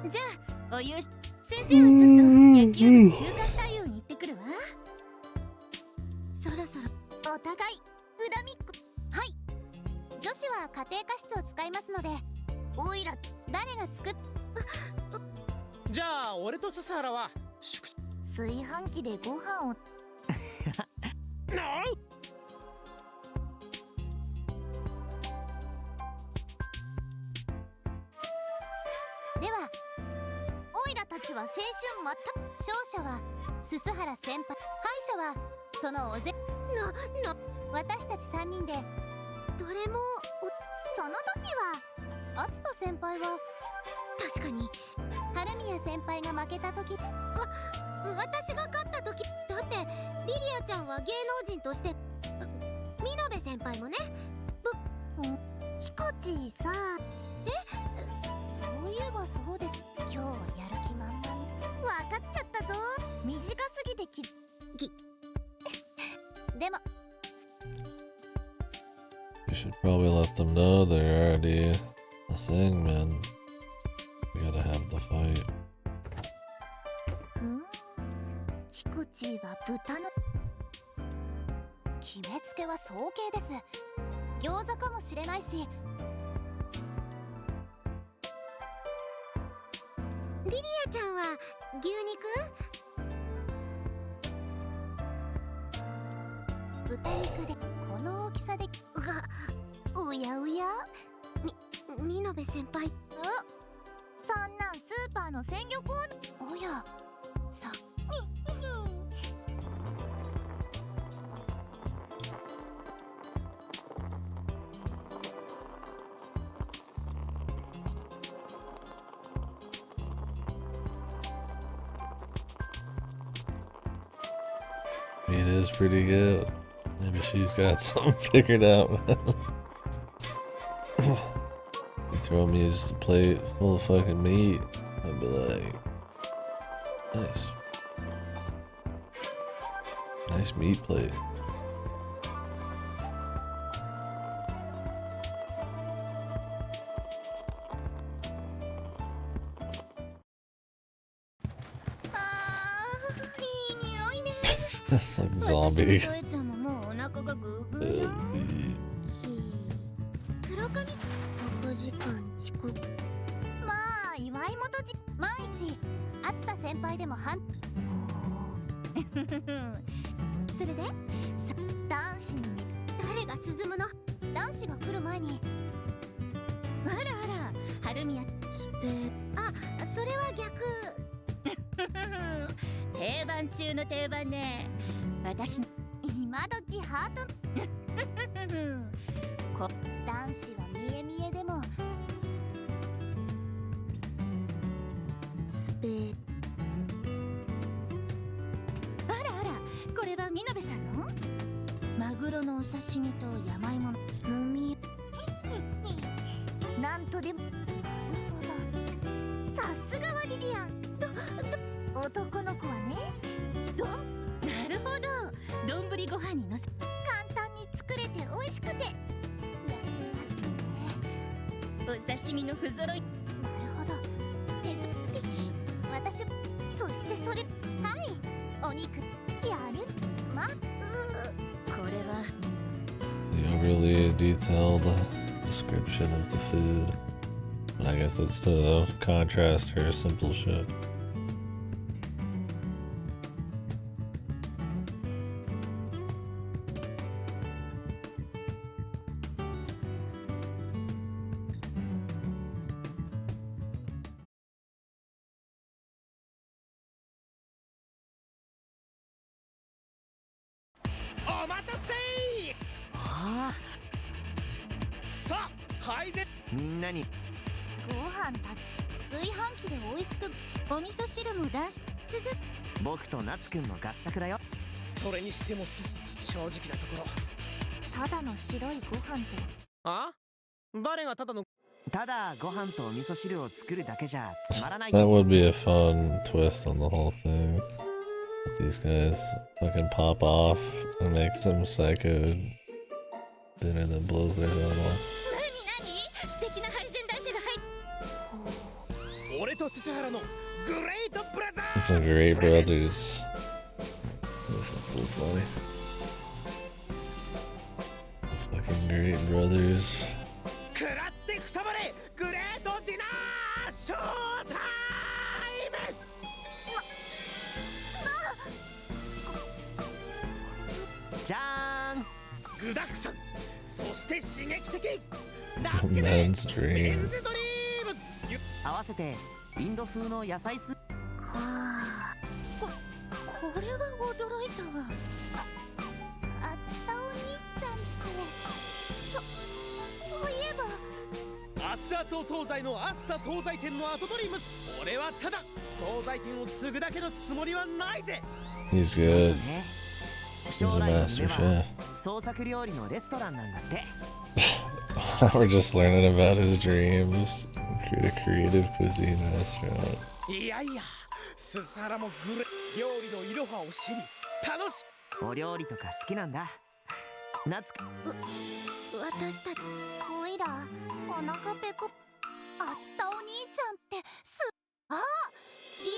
じゃあお湯し先生はちょっと野球の休館対応に行ってくるわ。そろそろお互い恨みっこ。はい。女子は家庭科室を使いますので、おいら誰が作っ。じゃあ俺と笹原は炊飯器でご飯を。ではオイラたちは青春真った勝者は鈴原先輩、敗者はそのおぜ私たち3人でどれもその時は篤人先輩は確かに春宮先輩が負けた時、私が勝った時だってリリアちゃんは芸能人として見延先輩もねヒコチーさ、そういえばそうです。今日はやる気満々。わかっちゃったぞ。短すぎてでも You should probably let them know they're already a thing, man. We gotta have the fight. ヒコチーは豚の決めつけは早計です。餃子かもしれないし、リリアちゃんは牛肉？豚肉でこの大きさでおやおや、見延先輩。そんなんスーパーの鮮魚コーナー。おやさMeat is pretty good. Maybe she's got something figured out. You throw me just a plate full of fucking meat, I'd be like, nice. Nice meat plate. That's like zombie. トエちゃんももうお腹がグーグーよ。黒髪6時間遅刻。まあ祝い元じ万一篤田先輩でもそれで男子の誰が進むの？男子が来る前にあらあら春宮それは逆。定番中の定番ね。私今時ハート男子は見え見えでもスペーあらあら、これは見延さんのマグロのお刺身と山芋の飲みなんとでもさすがはリリアン男の子はねなるほど、丼ご飯にのせ簡単に作れて美味しくてやりますね。お刺身の不揃い。なるほど。手作り。私そしてそれはいお肉やるまこれは The overly detailed description of the food. I guess it's to contrast her simple shit.みんなにご飯炊飯器で美味しくお味噌汁も出し僕と夏くんの合作だよ。それにしても正直なところただの白いご飯と誰がただご飯とお味噌汁を作るだけじゃつまらない。 That would be a fun twist on the whole thing. These guys fucking pop off and make some psycho dinner that blows their head off. 素敵な配膳台車が入っ俺と鈴原のグレートブラザ The Great Brothers. That's so funny. The fucking Great Brothers. 食らってくたばれグレートディナーショータイム。じゃーん。具だくさんそして刺激的 Men's dream. 合わせてインド風の野菜スープ。これは驚いたわ。篤田お兄ちゃ熱お惣菜の熱田惣菜店の後取り俺はただ惣菜店を継ぐだけのつもりはないぜ。 He's good. 将 He's a 来の master 夢 chef. は創作料理のレストランなんだって。 We're just learning about his dreams. Create a creative cuisine restaurant. いやいや、すすはらもグレ料理のいろはを知り楽しい。お料理とか好きなんだ。夏か私たちおいらお腹ペコ。あつたお兄ちゃんってあリ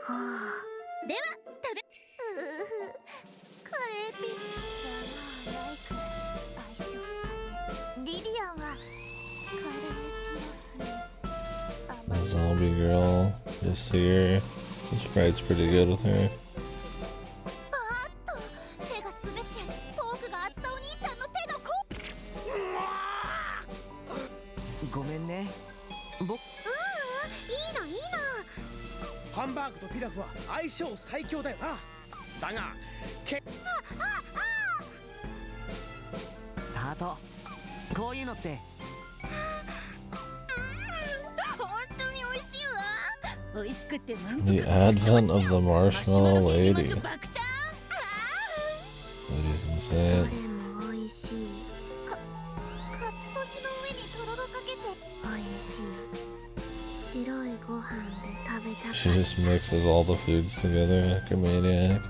かでは食べカレーピザはライク相性さリリアンはカレーピラフ The zombie girl is here. The sprite's pretty good with her. あっと手が滑ってフォークがあつたお兄ちゃんの手のごめんね。僕いいのいいの。ハンバーグとピラフは相性最強だよな。だがハート、こういうのって本当に美味しいわ。美味しくて満 The 足。 advent of the marshmallow マシュマロ lady. で入れましょう爆誕。 Lady's これ insane. も美味しい。カツとじの上にとろろかけて美味しい。白いご飯で食べた She かい。 just mixes all the foods together like a maniac.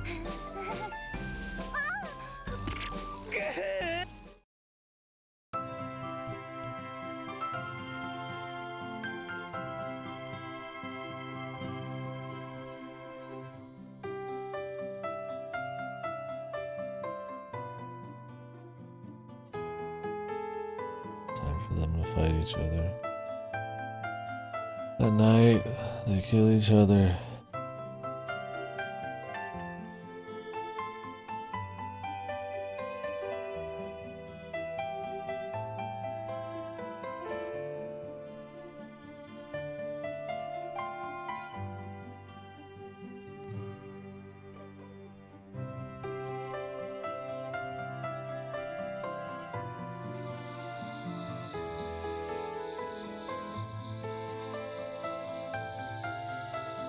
Time for them to fight each other. At night, they kill each other.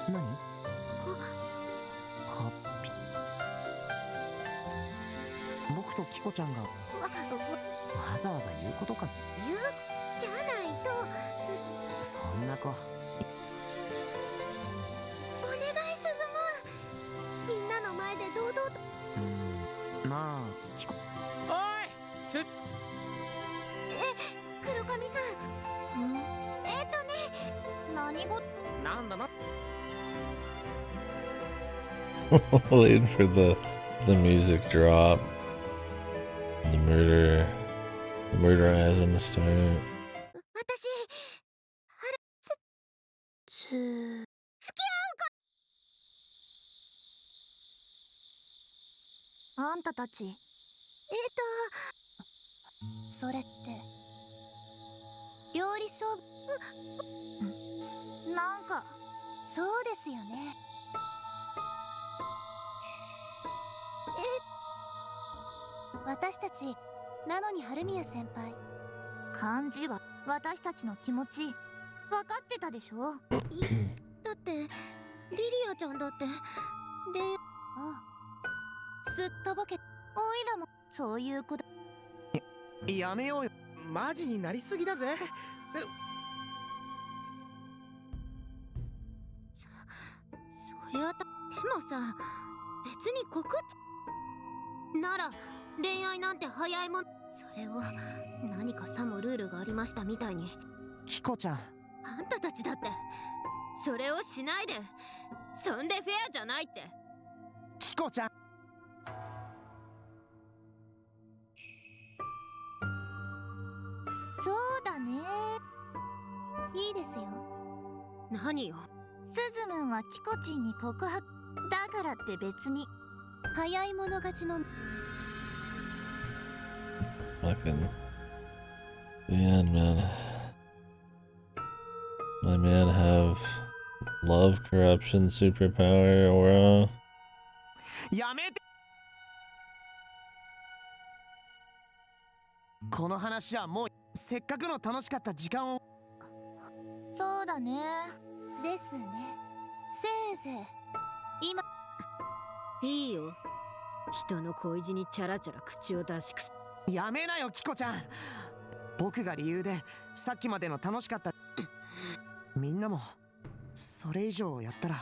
何？ハッピー。僕とキコちゃんがわざわざ言うことか。言うじゃないとそんな子。お願いすずむ。みんなの前で堂々と。まあキコ。おいす黒髪さん。何事なんだな。Waiting for the music drop. The murder hasn't started. 私付き合うか。あんたたちそれって料理勝負なんかそうですよね。私たちなのに春宮先輩感じは私たちの気持ち分かってたでしょ。だってリリアちゃんだってすっとぼけおいらもそういう子だ。やめようよ。マジになりすぎだぜ。それはでもさ、別に告知なら恋愛なんて早いもん。それを何かさもルールがありましたみたいに。キコちゃん、あんたたちだってそれをしないで、そんでフェアじゃないって。キコちゃん。そうだね。いいですよ。何よ。スズムンはキコチンに告白だからって別に早い者勝ちの。 Fucking man, man. My man have love, corruption, superpower, aura. やめて。この話はもうせっかくの楽しかった時間を。そうだね。ですね。せいぜい今いいよ。人の恋路にチャラチャラ口を出しくす。やめなよキコちゃん。僕が理由でさっきまでの楽しかったみんなもそれ以上やったら。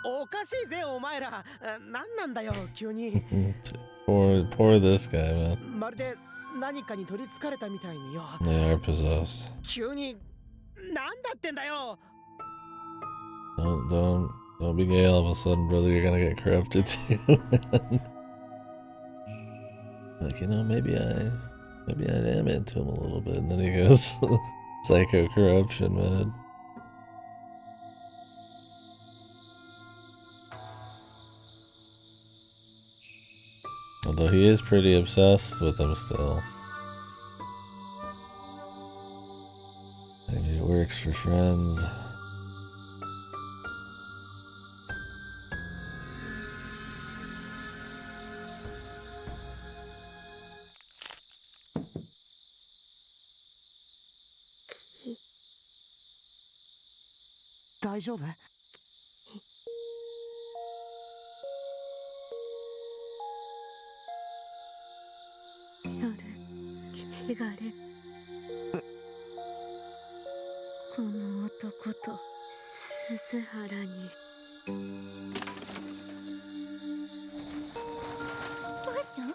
おかしいぜお前ら。何なんだよ急に。Poor this guy, man. まるで何かに取りつかれたみたいによ。They are possessed. 急になんだってんだよ。Don't be gay all of a sudden, brother. You're gonna get corrupted too. Like, you know, maybe I am into him a little bit, and then he goes psycho corruption, man. Although he is pretty obsessed with him still. Maybe it works for friends.夜、汚れ。この男と鈴原に。トエちゃん？ち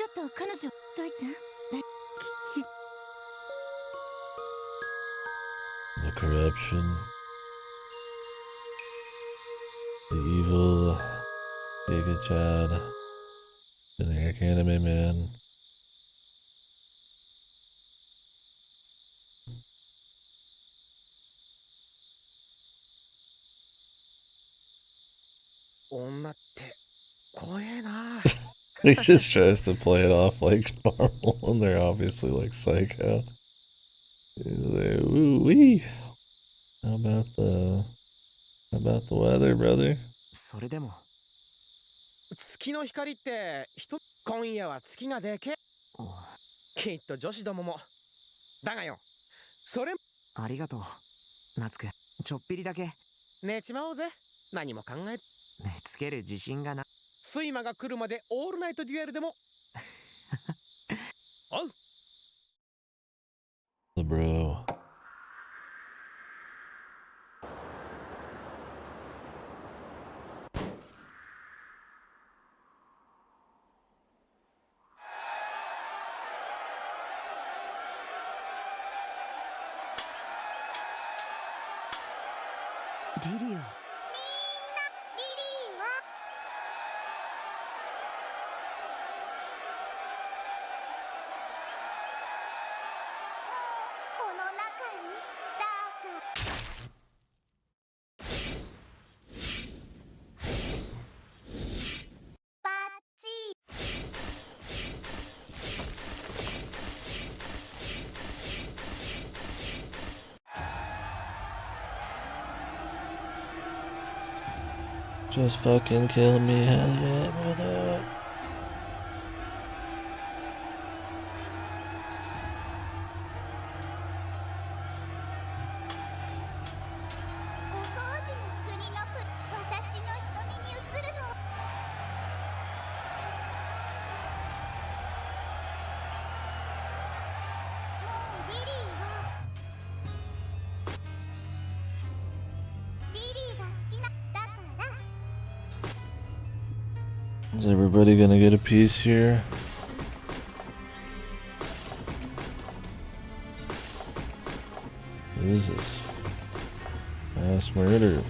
ょっと彼女、トエちゃん。The corruption, the evil Giga Chad, generic anime man. He just tries to play it off like normal, and they're obviously like psycho. He's like, ooh wee. How about the weather, brother? それでも月の光って今夜は月がでけ。きっと女子どももだがよ、それありがとう夏くん。ちょっぴりだけ寝ちまおうぜ。何も考え寝つける自信がな。睡魔が来るまでオールナイトデュエルでもおう。 The bro. Did you? Just fucking kill me, hell yeah, brother. Is everybody gonna get a piece here? What is this? Mass murder.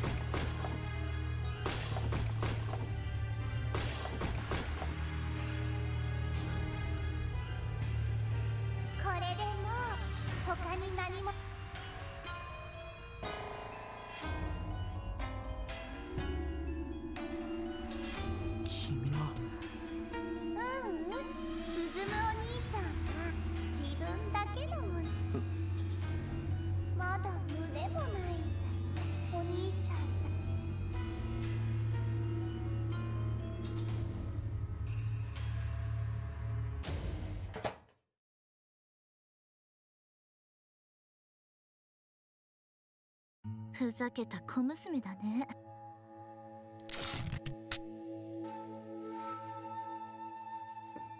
ふざけた小娘だね。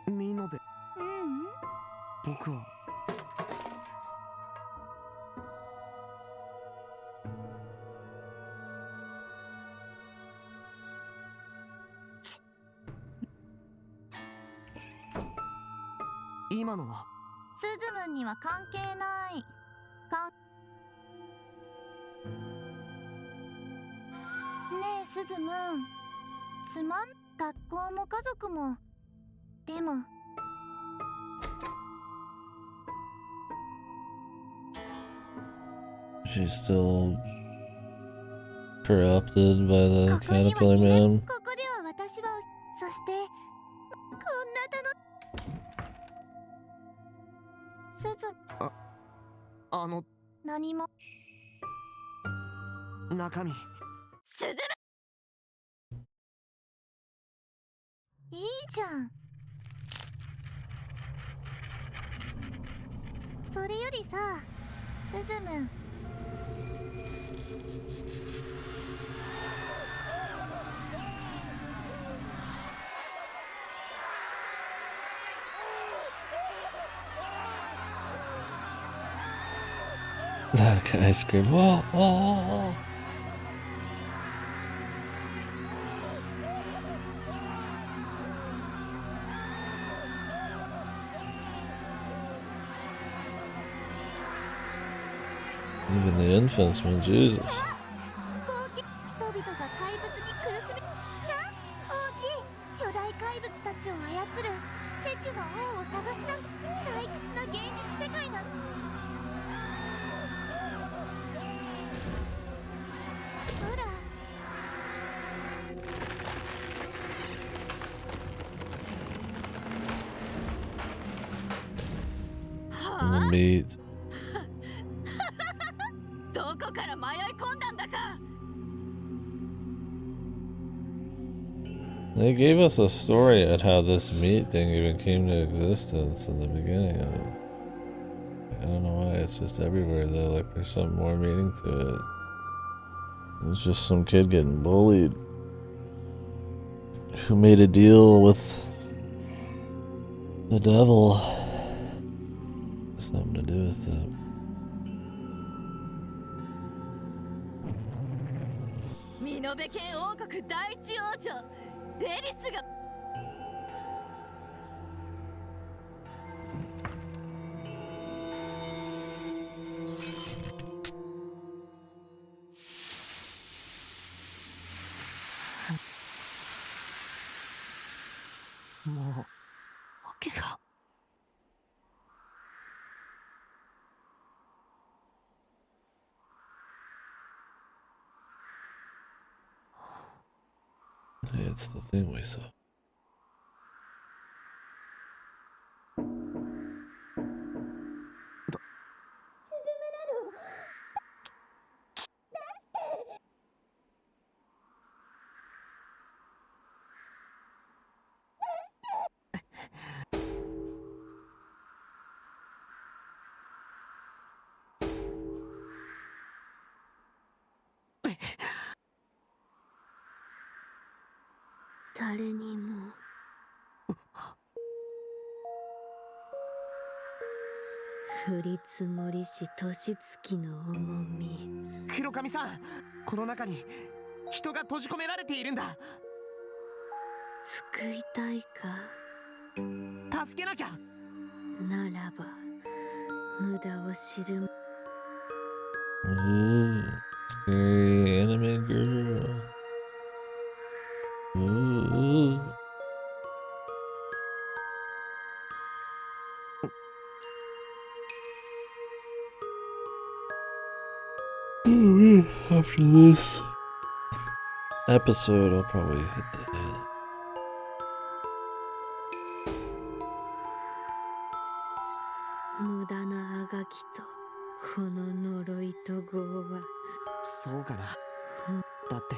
ミノベ、うん僕は今のはスズムンには関係ない。ねえスズムン、つまん学校も家族も。でもShe's still corrupted by the ここには caterpillar 夢、 man. ここでは私は、そしてこんなスズ何も。中身スズムいいじゃん。それよりさ、スズムThat guy screamed, whoa, whoa. Even the infants, man, Jesus. 人々が怪物に苦しみ、さあ王子、巨大怪物たちを操るセチュの王を探し出す退屈な現実世界な。ほらThe meat. どこから迷い込んだんだか。 They gave us a story at how this meat thing even came to existence in the beginning of it. I don't know why, it's just everywhere though, like there's some more meaning to it. It's just some kid getting bullied who made a deal with the devil. Something to do with it. ミノベ県王国第一王女エリスが。もう訳が。It's the thing we saw.「誰にも降り積もりし年月の重み」。黒髪さん、この中に人が閉じ込められているんだ。救いたいか。助けなきゃ。ならば無駄を知る。 Ooh, scary anime girl. Ooh. After this episode, I'll probably hit the end. 無駄なあがきとこの呪いと業は。そうかな。だって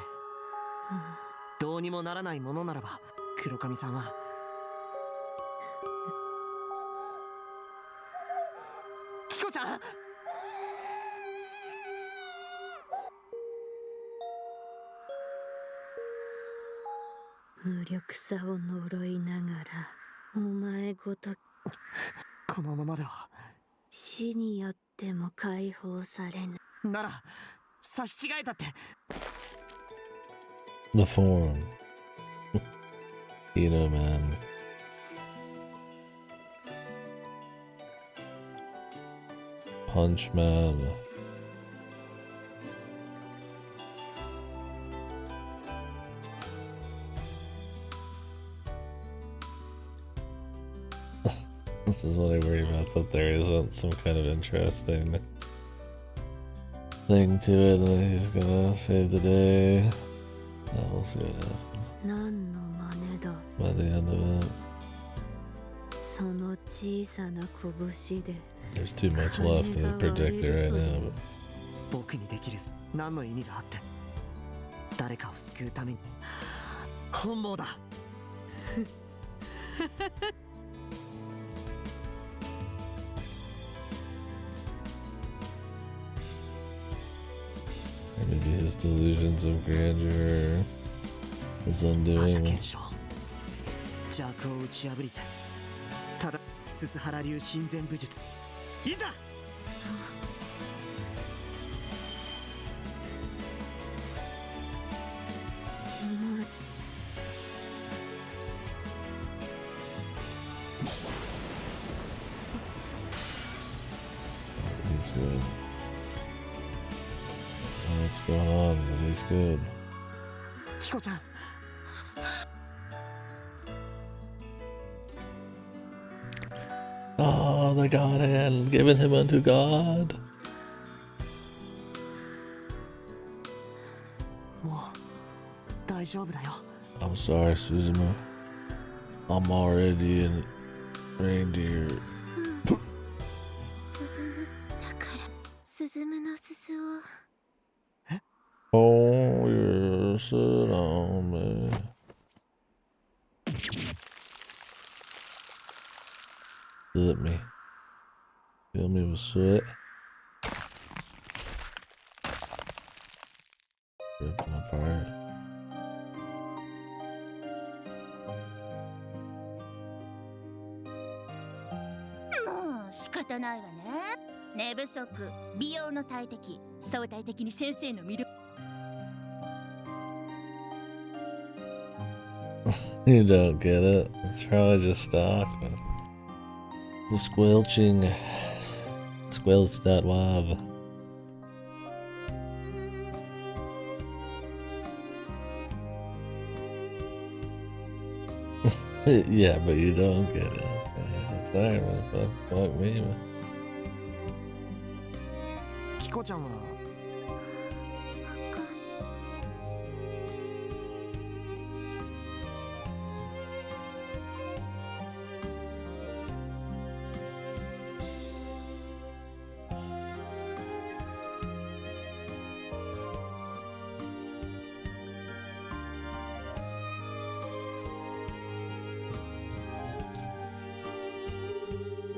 どうにもならないものならば黒髪さんは。キコちゃん、無力さを呪いながらお前ごとこのままでは死によっても解放されぬ。なら差し違えたって。 The form. You know, man. Punch man. This is what I worry about, that there isn't some kind of interesting thing to it, and then he's gonna save the day. We'll see what happens 何の真似だ。 by the end of it. その小さな拳で There's too much left to predict it right now, but 僕にできる何の意味があって。誰かを救うために本望だ。maybe his delusions of grandeur is 覇者 undoing. 検証。邪悪を打ち破りて。ただ鈴原流親善武術。いざ。He's good. What's going on? But he's good. キコちゃん。 Oh, the God hand given him unto God. もう大丈夫だよ。 I'm sorry, Suzumu. I'm already in reindeer. 進む。だから進むの鈴を。 Oh, you're sit on me. Let me. Fill me with sweat. Rip them apart. もう仕方ないわね。寝不足、美容の大敵、相対的に先生の魅力。You don't get it. It's probably just stock. Man. The squelching. Squelch.wav. Yeah, but you don't get it. Sorry, man. Fuck me, man. キコちゃんは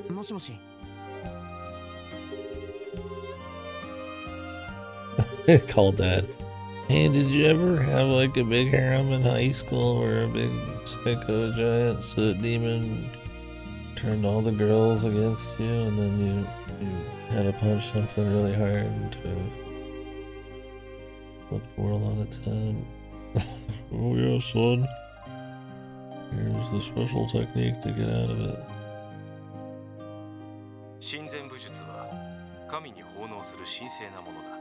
もしもし。 Call dad. Hey, did you ever have like a big harem in high school where a big psycho giant soot demon turned all the girls against you and then you had to punch something really hard to flip the world on its head? Oh yeah, son. Here's the special technique to get out of it. 親善武術は神に奉納する神聖なものだ。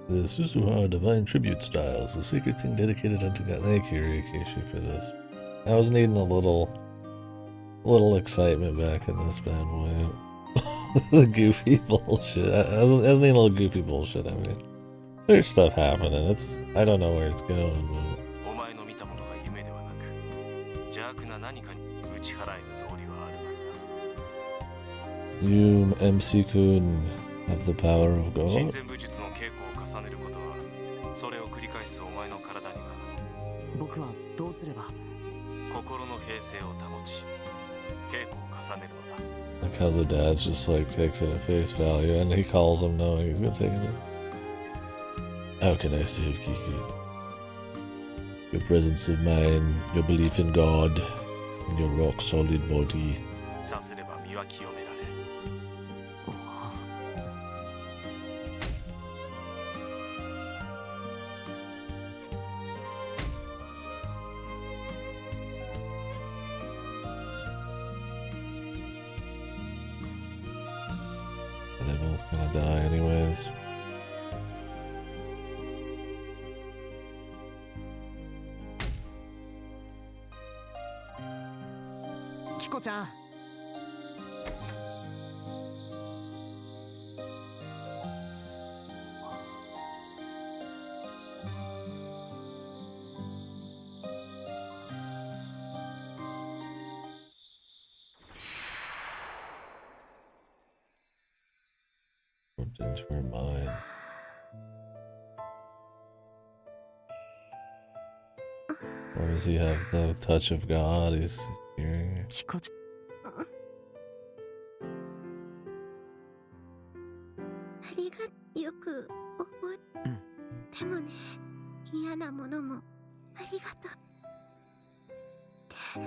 The Susuhara Divine Tribute Style is a sacred thing dedicated unto God. Thank you, Rikishi, for this. I was needing a little excitement back in this bad boy. The goofy bullshit. I was needing a little goofy bullshit. I mean, there's stuff happening. I don't know where it's going. But... お前の見たものが夢ではなく、邪悪な何かに打ち払える道理はあるまいな。 You, MC-kun, have the power of 親 God. 善武術の稽古を重ねることは、それを繰り返すお前の体には、僕はどうすれば心の平静を保ち、稽古を重ねるのだ。 Like how the dad just like takes it at face value and he calls him knowing he's gonna take it. How can I save Kiki? your presence of mind, your belief in God, and your rock solid body. さすれば身は清められ。They're both gonna die anyways. Kiko-chan. Moved into her mind. Or does he have the touch of God? He's hearing her. Kiko-chan. ありがよく覚え、でもね、嫌なものもありがとう。手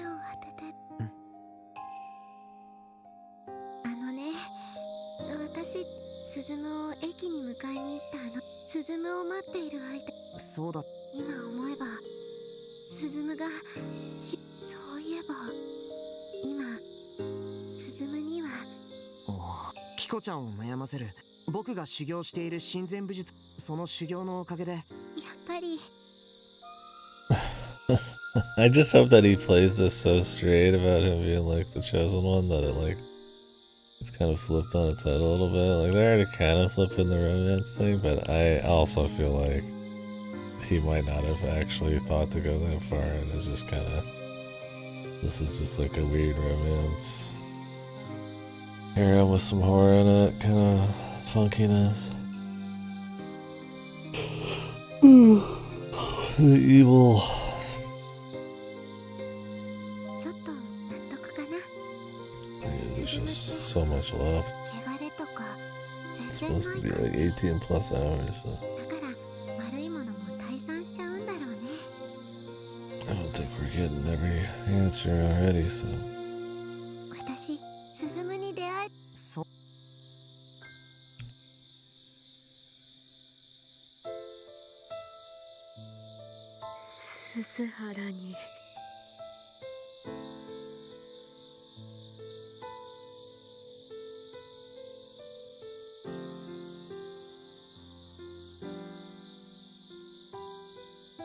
を当てて、私、鈴夢を駅に迎えに行った鈴夢を待っている間、そうだ。今思えば鈴夢がそういえば今鈴夢にはキコちゃんを悩ませる僕が修行している親善武術、その修行のおかげでやっぱりI just hope that he plays this so straight about him being like the chosen one that it like it's kind of flipped on its head a little bit. Like they're already kind of flipping the romance thing, but I also feel like he might not have actually thought to go that far, and it's just kind of this is just like a weird romance era with some horror in it, kind of funkiness. The evil. There's just so much left. It's supposed to be like 18 plus hours. So. I don't think we're getting every answer already, so. 私、鈴夢に出会え、そう。鈴原に。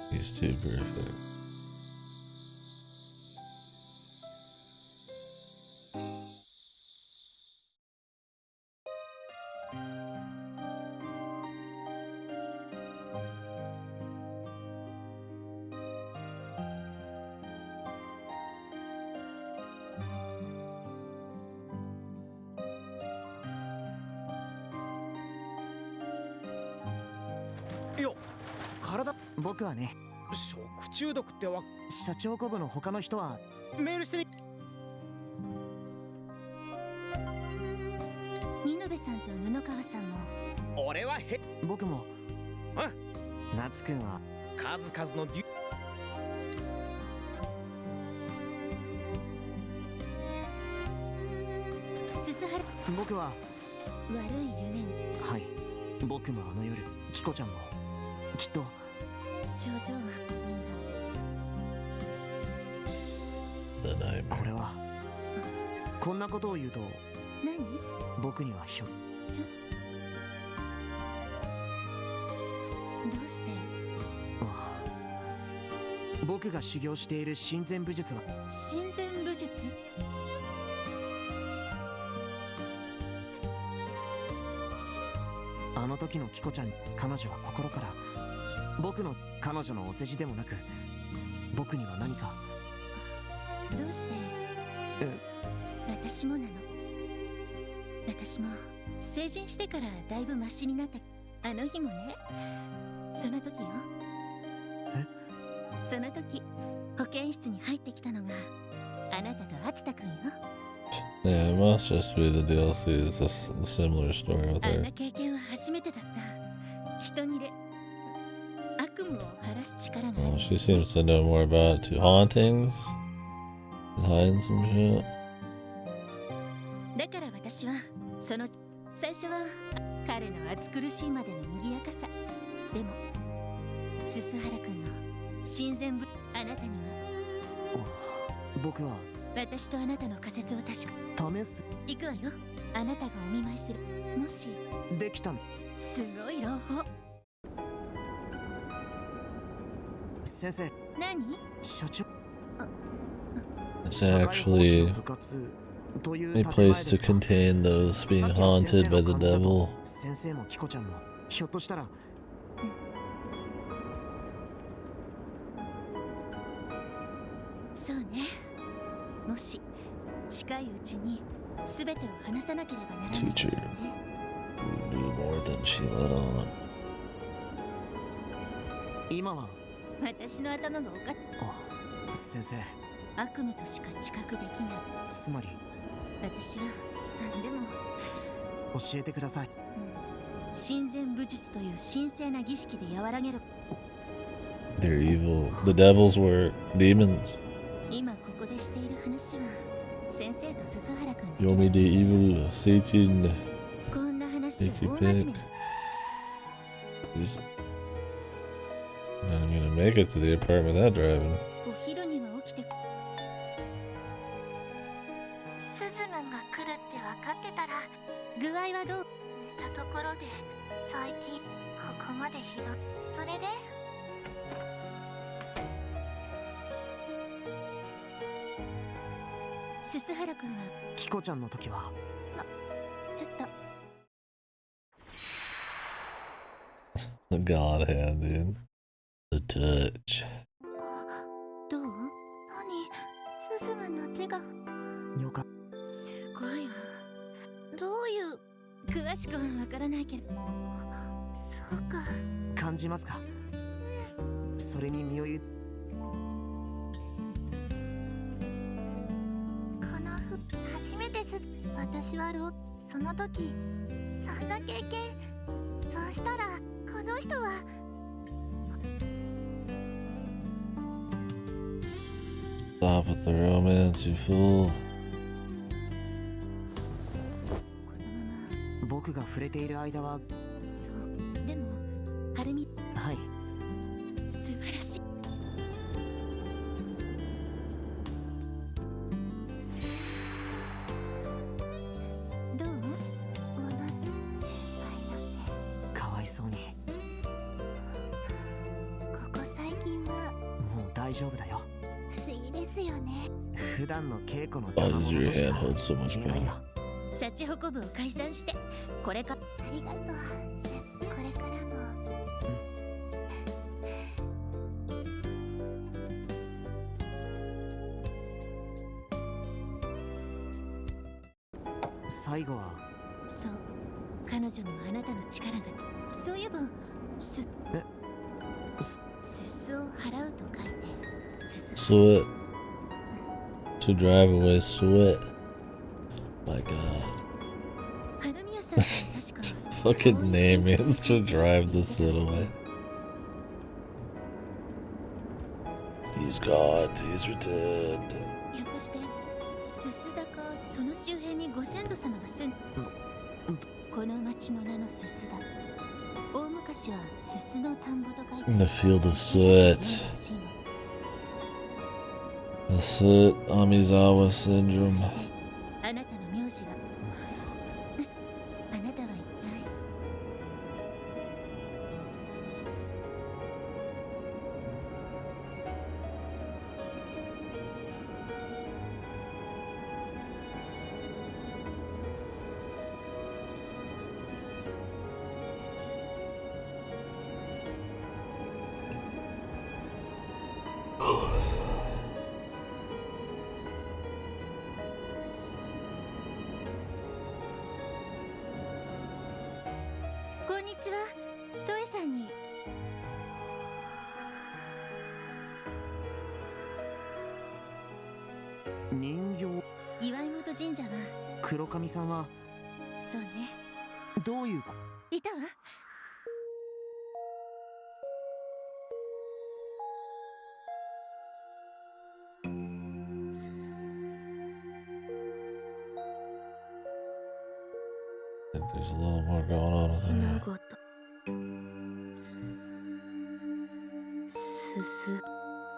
He's too perfect. Yo, 体、僕はね、食中毒って社長コブの他の人はメールしてみ。見延さんと布川さんも。俺は僕も。夏くんは数々の鈴原。僕は悪い夢に。はい。僕もあの夜、キコちゃんもきっと症状はみんな。これはこんなことを言うと何？僕にはどうして？僕が修行している親善武術は親善武術？あの時のキコちゃん、彼女は心から僕の彼女のお世辞でもなく僕には何か。どうして？私もなの。私も成人してからだいぶマシになった。あの日もね、その時よ。その時保健室に入ってきたのがあなたと敦太くんよ。Yeah, it must just be the DLC. It's a similar story with あん her. な経験は初めてだった。人にで悪 Oh, she seems to know more about two hauntings. Hiding some shit. だから私はその最初は彼の暑苦しいまでの賑やかさ。でも鈴原君の親善ぶあなたには僕は私とあなたの仮説を確か試す行くわよ。あなたがお見舞いする。もしできたのすごい朗報。先生何社長 It's actually a place to contain those being haunted by the devil. 先生もキコちゃんもひょっとしたらそうね。もし近いうちに全てを話さなければならないですよね。You knew more than she let on. 今は私の頭がおかっ先生悪夢としか知覚できない。つまり私は何でも教えてください。親善武術という神聖な儀式で和らげる。 They're evil. The devils were demons. 今ここでしている話は先生と鈴原君 Yomi the evil Satan. こんな話を Picky 大真面目 pick. に He's not gonna make it to the apartment that driving. お昼には起きてスズムンが来るって分かってたら具合はどう？寝たところで最近ここまでひどい。それで鈴原君はキコちゃんの時はちょっと The god hand, dude. The touch. どう？何スズムンの手がよかっすごいわ。どういう詳しくはわからないけど。そうか感じますか。それに身を言うこの服初めて私はその時そんな経験。そうしたらこの人はStop with the romance, you fool. 僕が触れている間はそうでもはるみはい素晴らしい。どう？ものすごい先輩なんてかわいそうにここ最近はもう大丈夫だよ。不思議ですよね。普段の稽古の Why does your hand hold so much 言えない power? よ。シャチホコ部を解散してこれかありがとう。これからも最後はそう彼女にもあなたの力がそういえばすすすを払うと書いてすす Sweat. To drive away sweat. My god. はるみやさん確か Fucking name means to drive the sweat away. He's gone. He's returned. ひょっとしてすすだかその周辺にご先祖様が住んこの町の名のすすだ。大昔はすすの田んぼと書いて In the field of sweat. The Sweat Amizawa syndrome. あなたの名字はあなたは一体こんにちは。トエさんに人形岩井本神社は黒髪さんはそうねどういういたわ。there's a little more going on with her.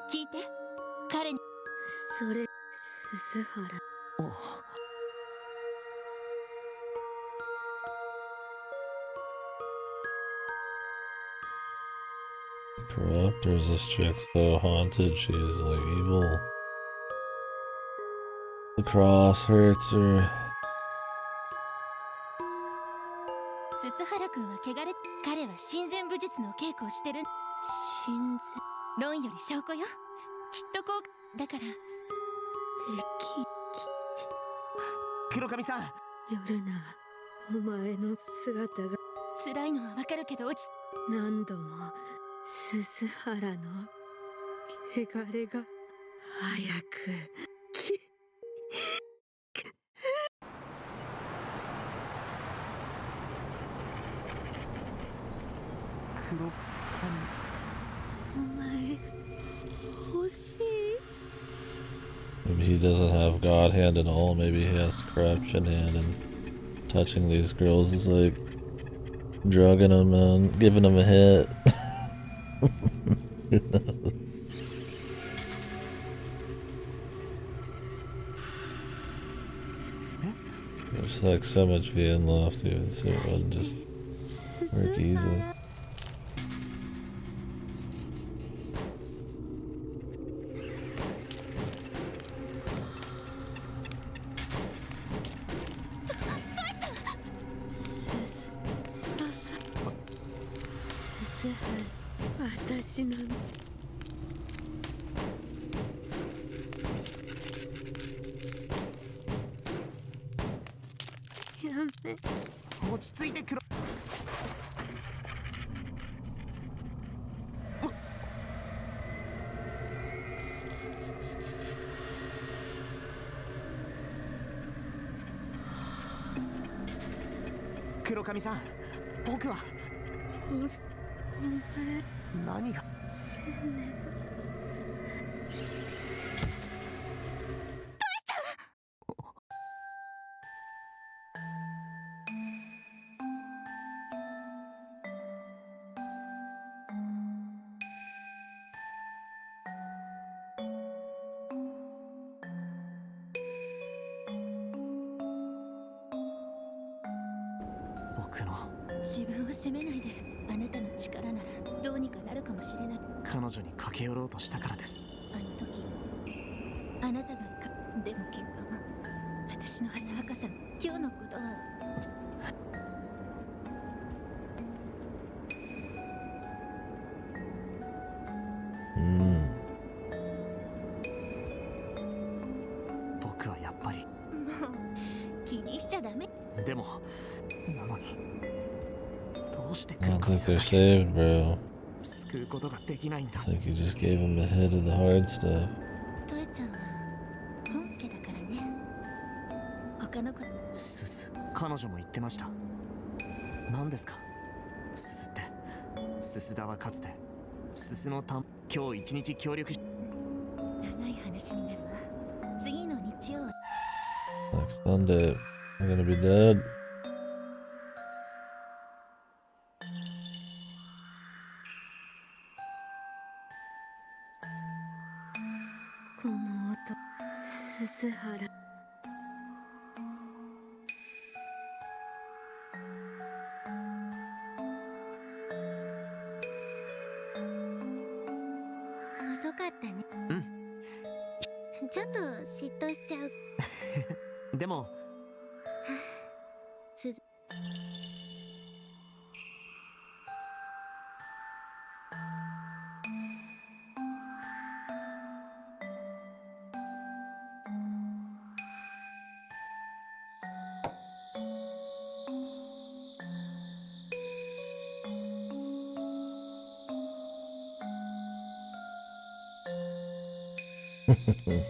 聞いて、彼にそれ、鈴原。Corrupt, or is this chick so haunted she's like evil? The cross hurts her. ススハラ君は汚れ、彼は親善武術の稽古をしてる。親善論より証拠よ。きっとこうだから。黒髪さん、夜な、お前の姿が辛いのはわかるけど落ち。何度も鈴原の汚れが早く黒髪。お前欲しい。 Maybe he doesn't have God hand at all. Maybe he has corruption hand, and touching these girls is like drugging them and giving them a hit. Who knows? There's like so much VN left, dude, so it wouldn't just work easily.黒髪さん、僕は何が自分を責めないで。あなたの力ならどうにかなるかもしれない。彼女に駆け寄ろうとしたからです。あの時あなたがでも結果は私の浅はかさ。今日のことは僕はやっぱりもう気にしちゃダメ。でもなのに I don't think they're saved, bro. It's 救うことができないんだ。 like you just gave him a hit of the hard stuff. トエちゃんは本家だからね。他の子スス、彼女も言ってました。何ですかススって。ススダはかつてススの今日一日協力し。長い話になるわ。次の日曜 Next Sunday, I'm gonna be dead. この音、鈴原。遅かったね。ちょっと嫉妬しちゃう。でも鈴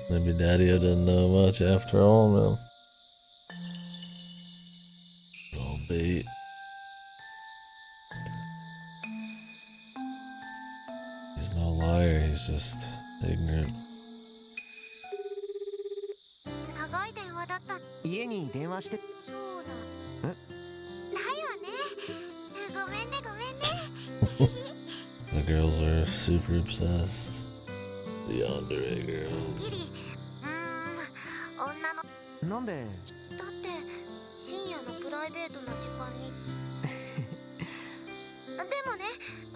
Maybe Daddy didn't know much after all, man. It's all bait. He's no liar, he's just ignorant. 長い電話だった。家に電話して。そうだ。girls are super obsessed. The yandere girls. 女のなんでだって深夜のプライベートの時間にでもね、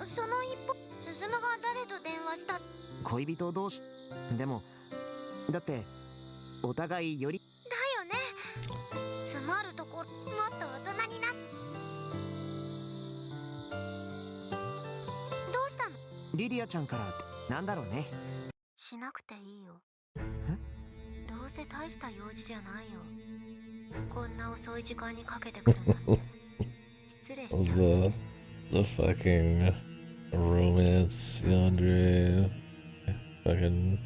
その一歩鈴間が誰と電話した恋人同士でもだってお互いよりだよね。詰まるところもっと大人になっどうしたの？リリアちゃんからなんだろうね。しなくていいよ。どうせ大した用事じゃないよ。こんな遅い時間にかけてくるなんて失礼しちゃう。The fucking romance yandere. Fucking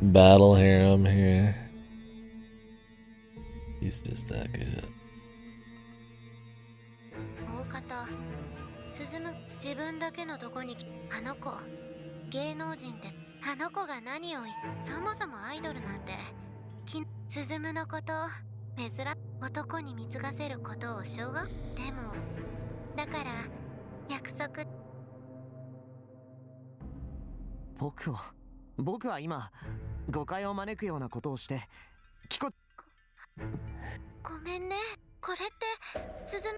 battle harem here. He's just that good. 大方進む自分だけのとこにあの子芸能人ってあの子が何を言っそもそもアイドルなんて進むのこと珍男に貢がせることをしょうがでもだから約束僕は今誤解を招くようなことをしてごめんね。これって鈴だ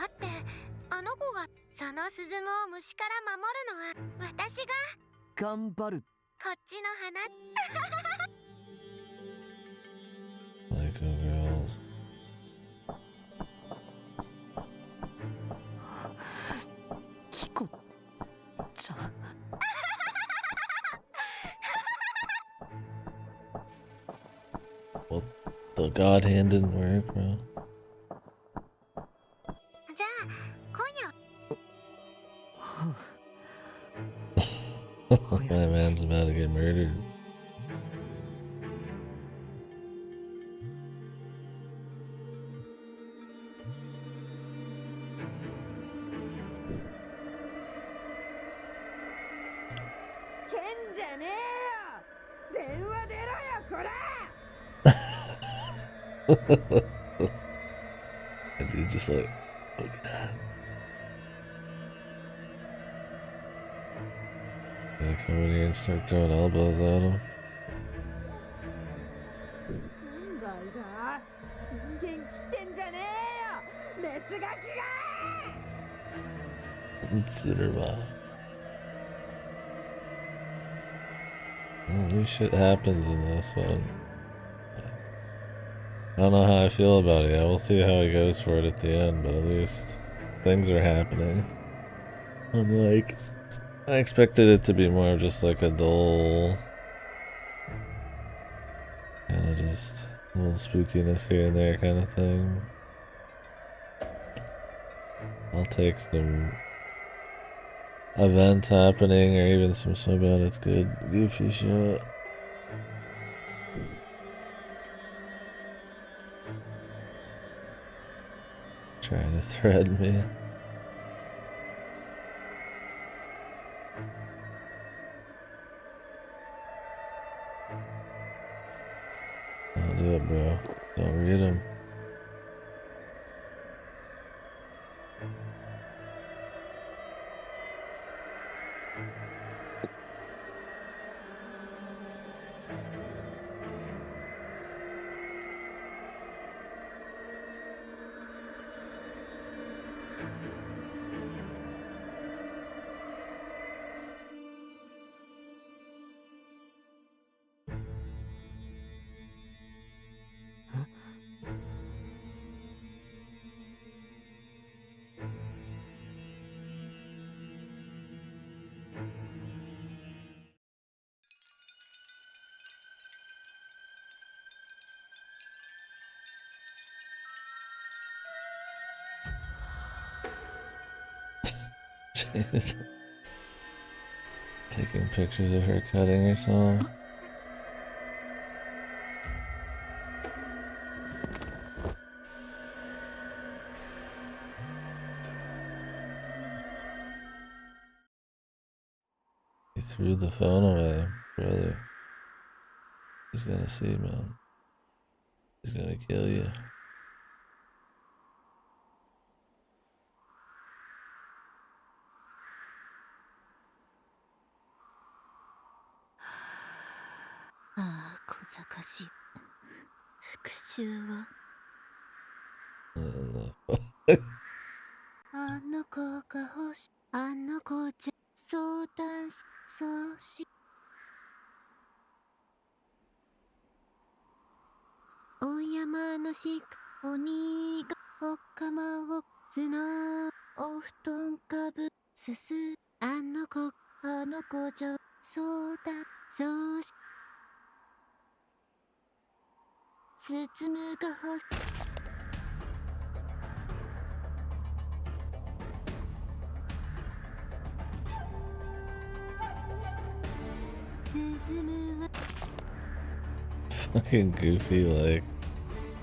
ってあの子がその鈴を虫から守るのは私が頑張る。こっちの花Like girls. キコちゃん。Well, the God hand didn't work, bro. じゃあ今夜 My man's about to get murdered. けんじゃねえよ。電話出ろよこら。And dude just like, look at that. Gotta come in here and start throwing elbows at him. なんだいだ。人間切ってんじゃねえよ。熱ガキが。 Consider my. At least shit happens in this one. I don't know how I feel about it yet. We'll see how he goes for it at the end, but at least things are happening. Unlike, I expected it to be more of just like a dull, kind of just a little spookiness here and there kind of thing. I'll take some events happening or even some about it's good goofy shit. Trying to thread me. Don't do it, bro. Don't read him. Jeez. Taking pictures of her cutting or something. He threw the phone away, brother. He's gonna see, man. He's gonna kill you. 難しい。復讐はあの子が欲しい。あの子じゃ相談しそうし。お山のしか鬼がお釜をつなお布団かぶすすあの子じゃそうだそうし包むが欲し包むは Fucking goofy, like,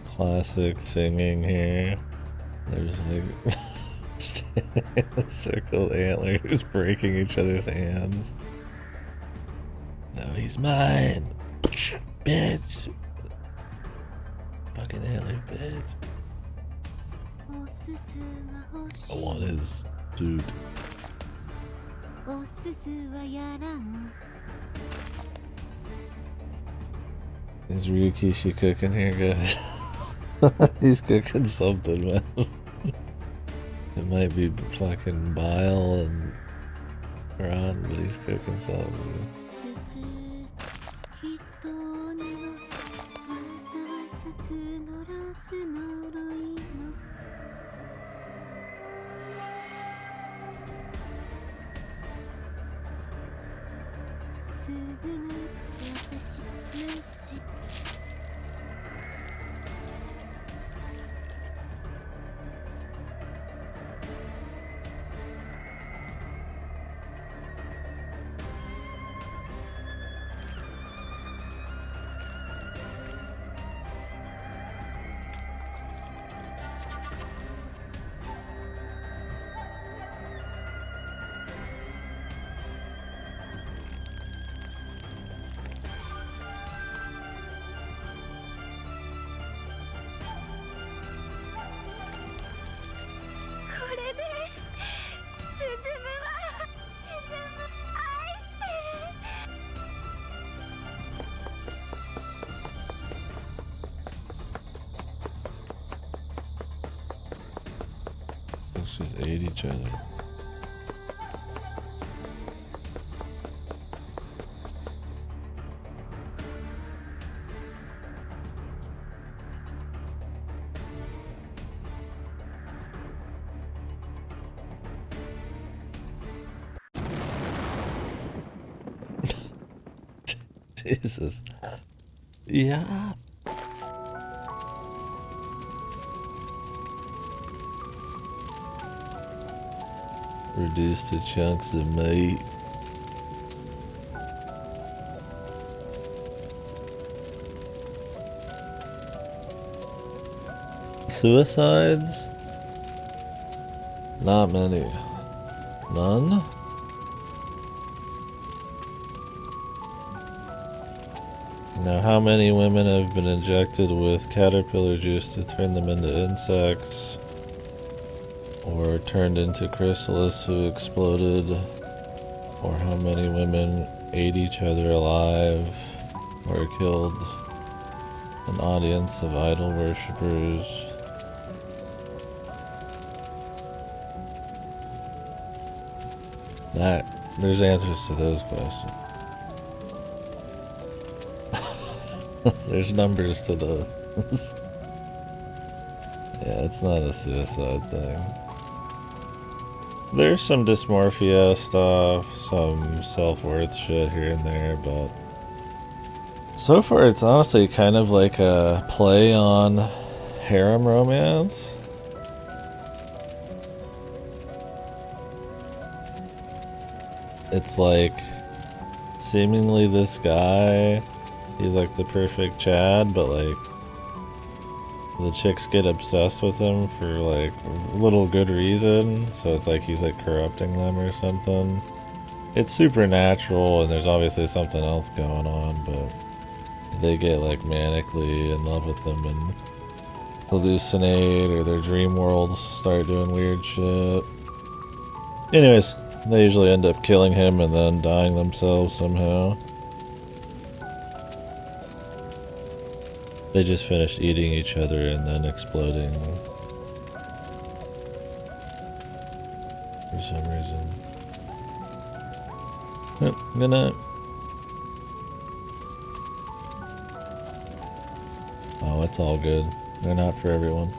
classic singing here. There's like standing in a circle antlers breaking each other's hands. No, he's mine! Bitch! Fucking antler, bitch. I want his dude. おすすはやらん Is Ryukishi cooking here, guys? He's cooking something, man. It might be fucking bile and Ron, but he's cooking something. 涼む私のし これで涼むは涼む愛してる Let's just aid each other. Jesus. Yeah. Reduced to chunks of meat. Suicides? Not many. None? Now, how many women have been injected with caterpillar juice to turn them into insects? Or turned into chrysalis who exploded? Or how many women ate each other alive? Or killed an audience of idol worshippers? There's answers to those questions. There's numbers to those. Yeah, it's not a suicide thing. There's some dysmorphia stuff, some self-worth shit here and there, but so far it's honestly kind of like a play on harem romance. It's like seemingly this guy, he's like the perfect Chad, but like the chicks get obsessed with him for like little good reason, so it's like he's like corrupting them or something. It's supernatural and there's obviously something else going on, but they get like manically in love with him and hallucinate, or their dream worlds start doing weird shit. Anyways, they usually end up killing him and then dying themselves somehow. They just finished eating each other and then exploding. For some reason. Oh, good night. Oh, it's all good. They're not for everyone.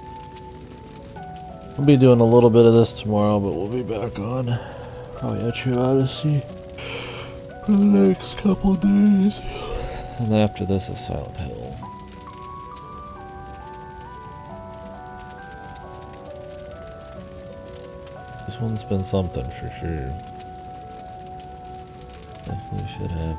We'll be doing a little bit of this tomorrow, but we'll be back on probably a True Odyssey for the next couple days. And after this is Silent Hill. This one's been something for sure. Definitely should happen.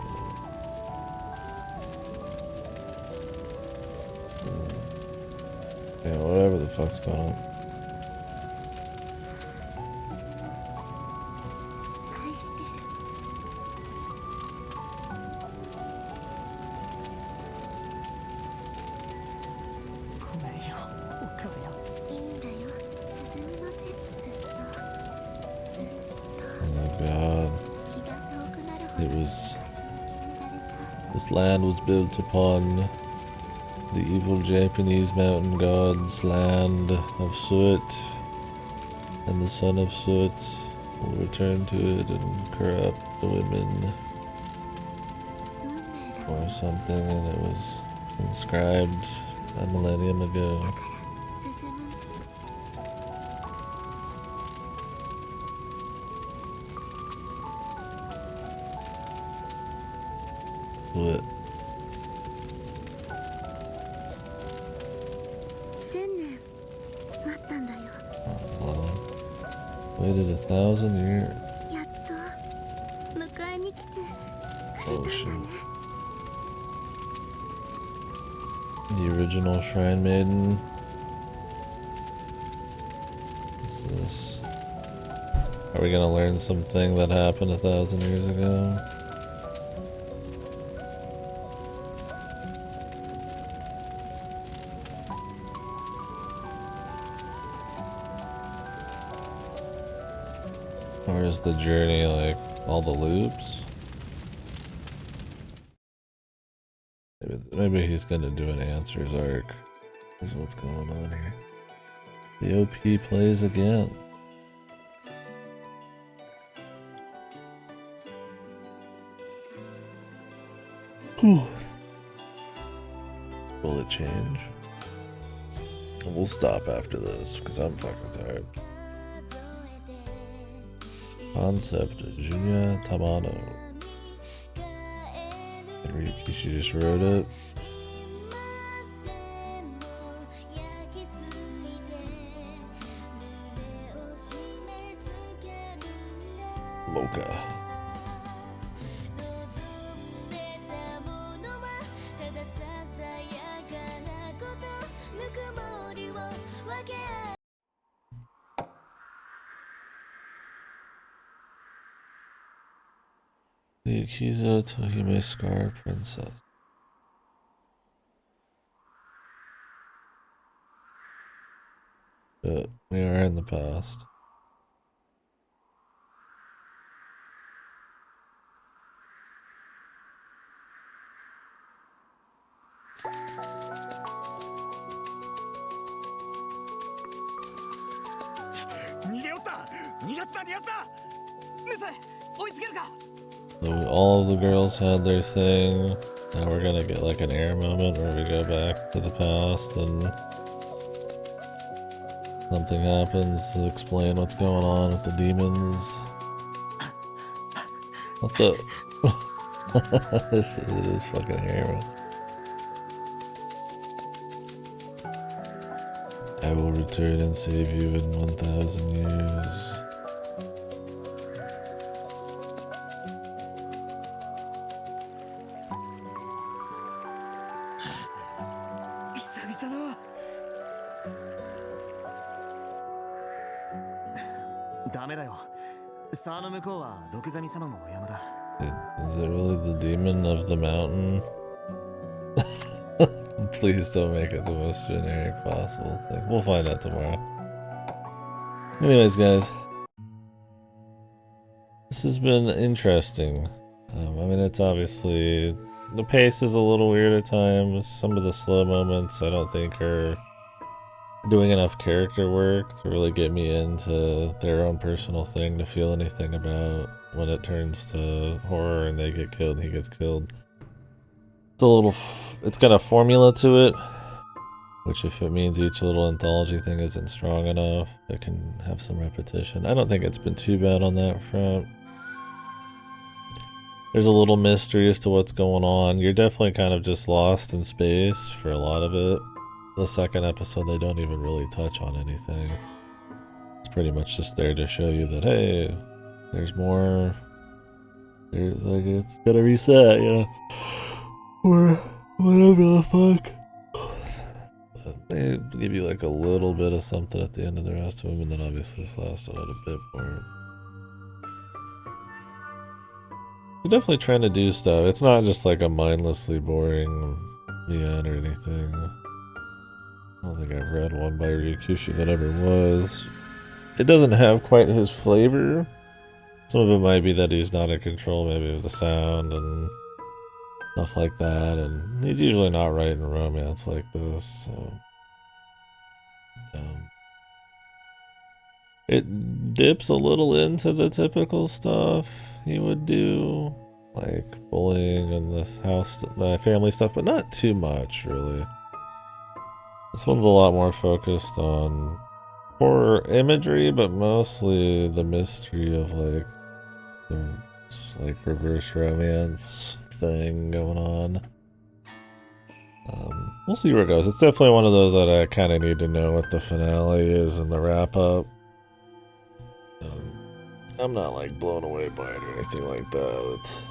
Yeah, whatever the fuck's going on. This land was built upon the evil Japanese mountain god's land of Soot, and the son of Soot will return to it and corrupt the women or something, and it was inscribed a millennium ago. What? Waited 1,000 years. Oh shit. The original Shrine Maiden. What's this? Are we gonna learn something that happened 1,000 years ago? Or is the journey like all the loops? Maybe he's gonna do an answers arc. Is what's going on here. The OP plays again. Will it change? We'll stop after this because I'm fucking tired. Concept Junya Tamano. Ryukishi just wrote it. Mocha. The Akiza Tohime Scar Princess. But we are in the past. So all of the girls had their thing. Now we're gonna get like an air moment where we go back to the past and something happens to explain what's going on with the demons. What the? It is fucking air. I will return and save you in 1,000 years. Is it really the demon of the mountain? Please don't make it the most generic possible thing. We'll find out tomorrow. Anyways, guys. This has been interesting. I mean, it's obviously The pace is a little weird at times. Some of the slow moments I don't think are doing enough character work to really get me into their own personal thing to feel anything about when it turns to horror and they get killed and he gets killed. It's a little, it's got a formula to it, which if it means each little anthology thing isn't strong enough, it can have some repetition. I don't think it's been too bad on that front. There's a little mystery as to what's going on. You're definitely kind of just lost in space for a lot of it. The second episode, they don't even really touch on anything. It's pretty much just there to show you that, hey, there's more. There's, like, it's gotta reset, you know? Or whatever the fuck. They give you like a little bit of something at the end of the rest of them, and then obviously this last one had a bit more. They're definitely trying to do stuff. It's not just like a mindlessly boring VN or anything. I don't think I've read one by Ryukushi that ever was. It doesn't have quite his flavor. Some of it might be that he's not in control, maybe of the sound and stuff like that, and he's usually not writing romance like this, so. It dips a little into the typical stuff he would do, like bullying and this house, family stuff, but not too much, really. This one's a lot more focused on horror imagery, but mostly the mystery of like the reverse romance thing going on. We'll see where it goes. It's definitely one of those that I kind of need to know what the finale is and the wrap up. I'm not like blown away by it or anything like that.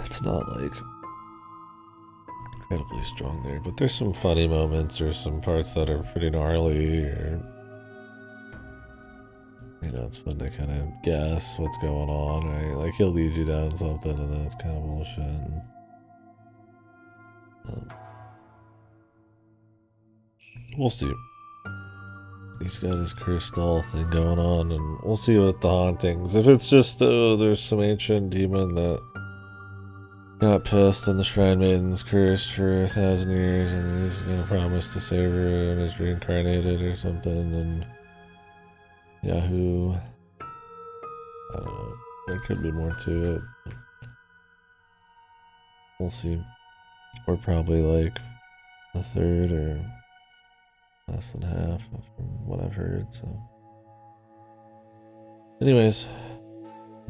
It's not like incredibly strong there, but there's some funny moments or some parts that are pretty gnarly, or you know, it's fun to kind of guess what's going on, right? Like he'll lead you down something and then it's kind of bullshit. And, we'll see. He's got his cursed doll thing going on, and we'll see what the hauntings. If it's just there's some ancient demon that got pissed and the Shrine Maiden's cursed for 1,000 years and he's gonna promise to save her and is reincarnated or something, and Yahoo. I don't know. There could be more to it. We'll see. We're probably like a third or less than half from what I've heard, so. Anyways,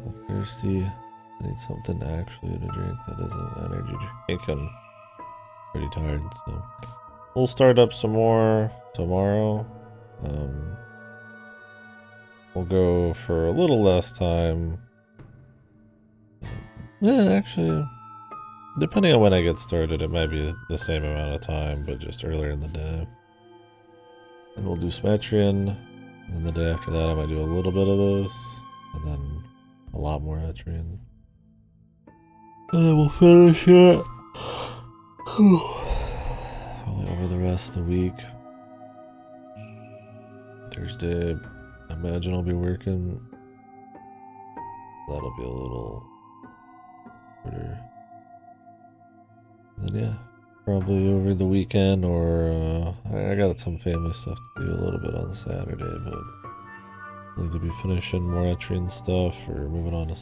I'm thirsty. I need something actually to drink that isn't energy drink. I'm pretty tired, so. We'll start up some more tomorrow. We'll go for a little less time. Yeah, actually, depending on when I get started, it might be the same amount of time, but just earlier in the day. And we'll do Smetrian, and then the day after that I might do a little bit of those, and then a lot more Etrian. And then we'll finish it probably over the rest of the week. Thursday, I imagine I'll be working. That'll be a little harder. And then yeah, probably over the weekend, or I got some family stuff to do a little bit on Saturday, but I'll either be finishing more Etrian stuff or moving on to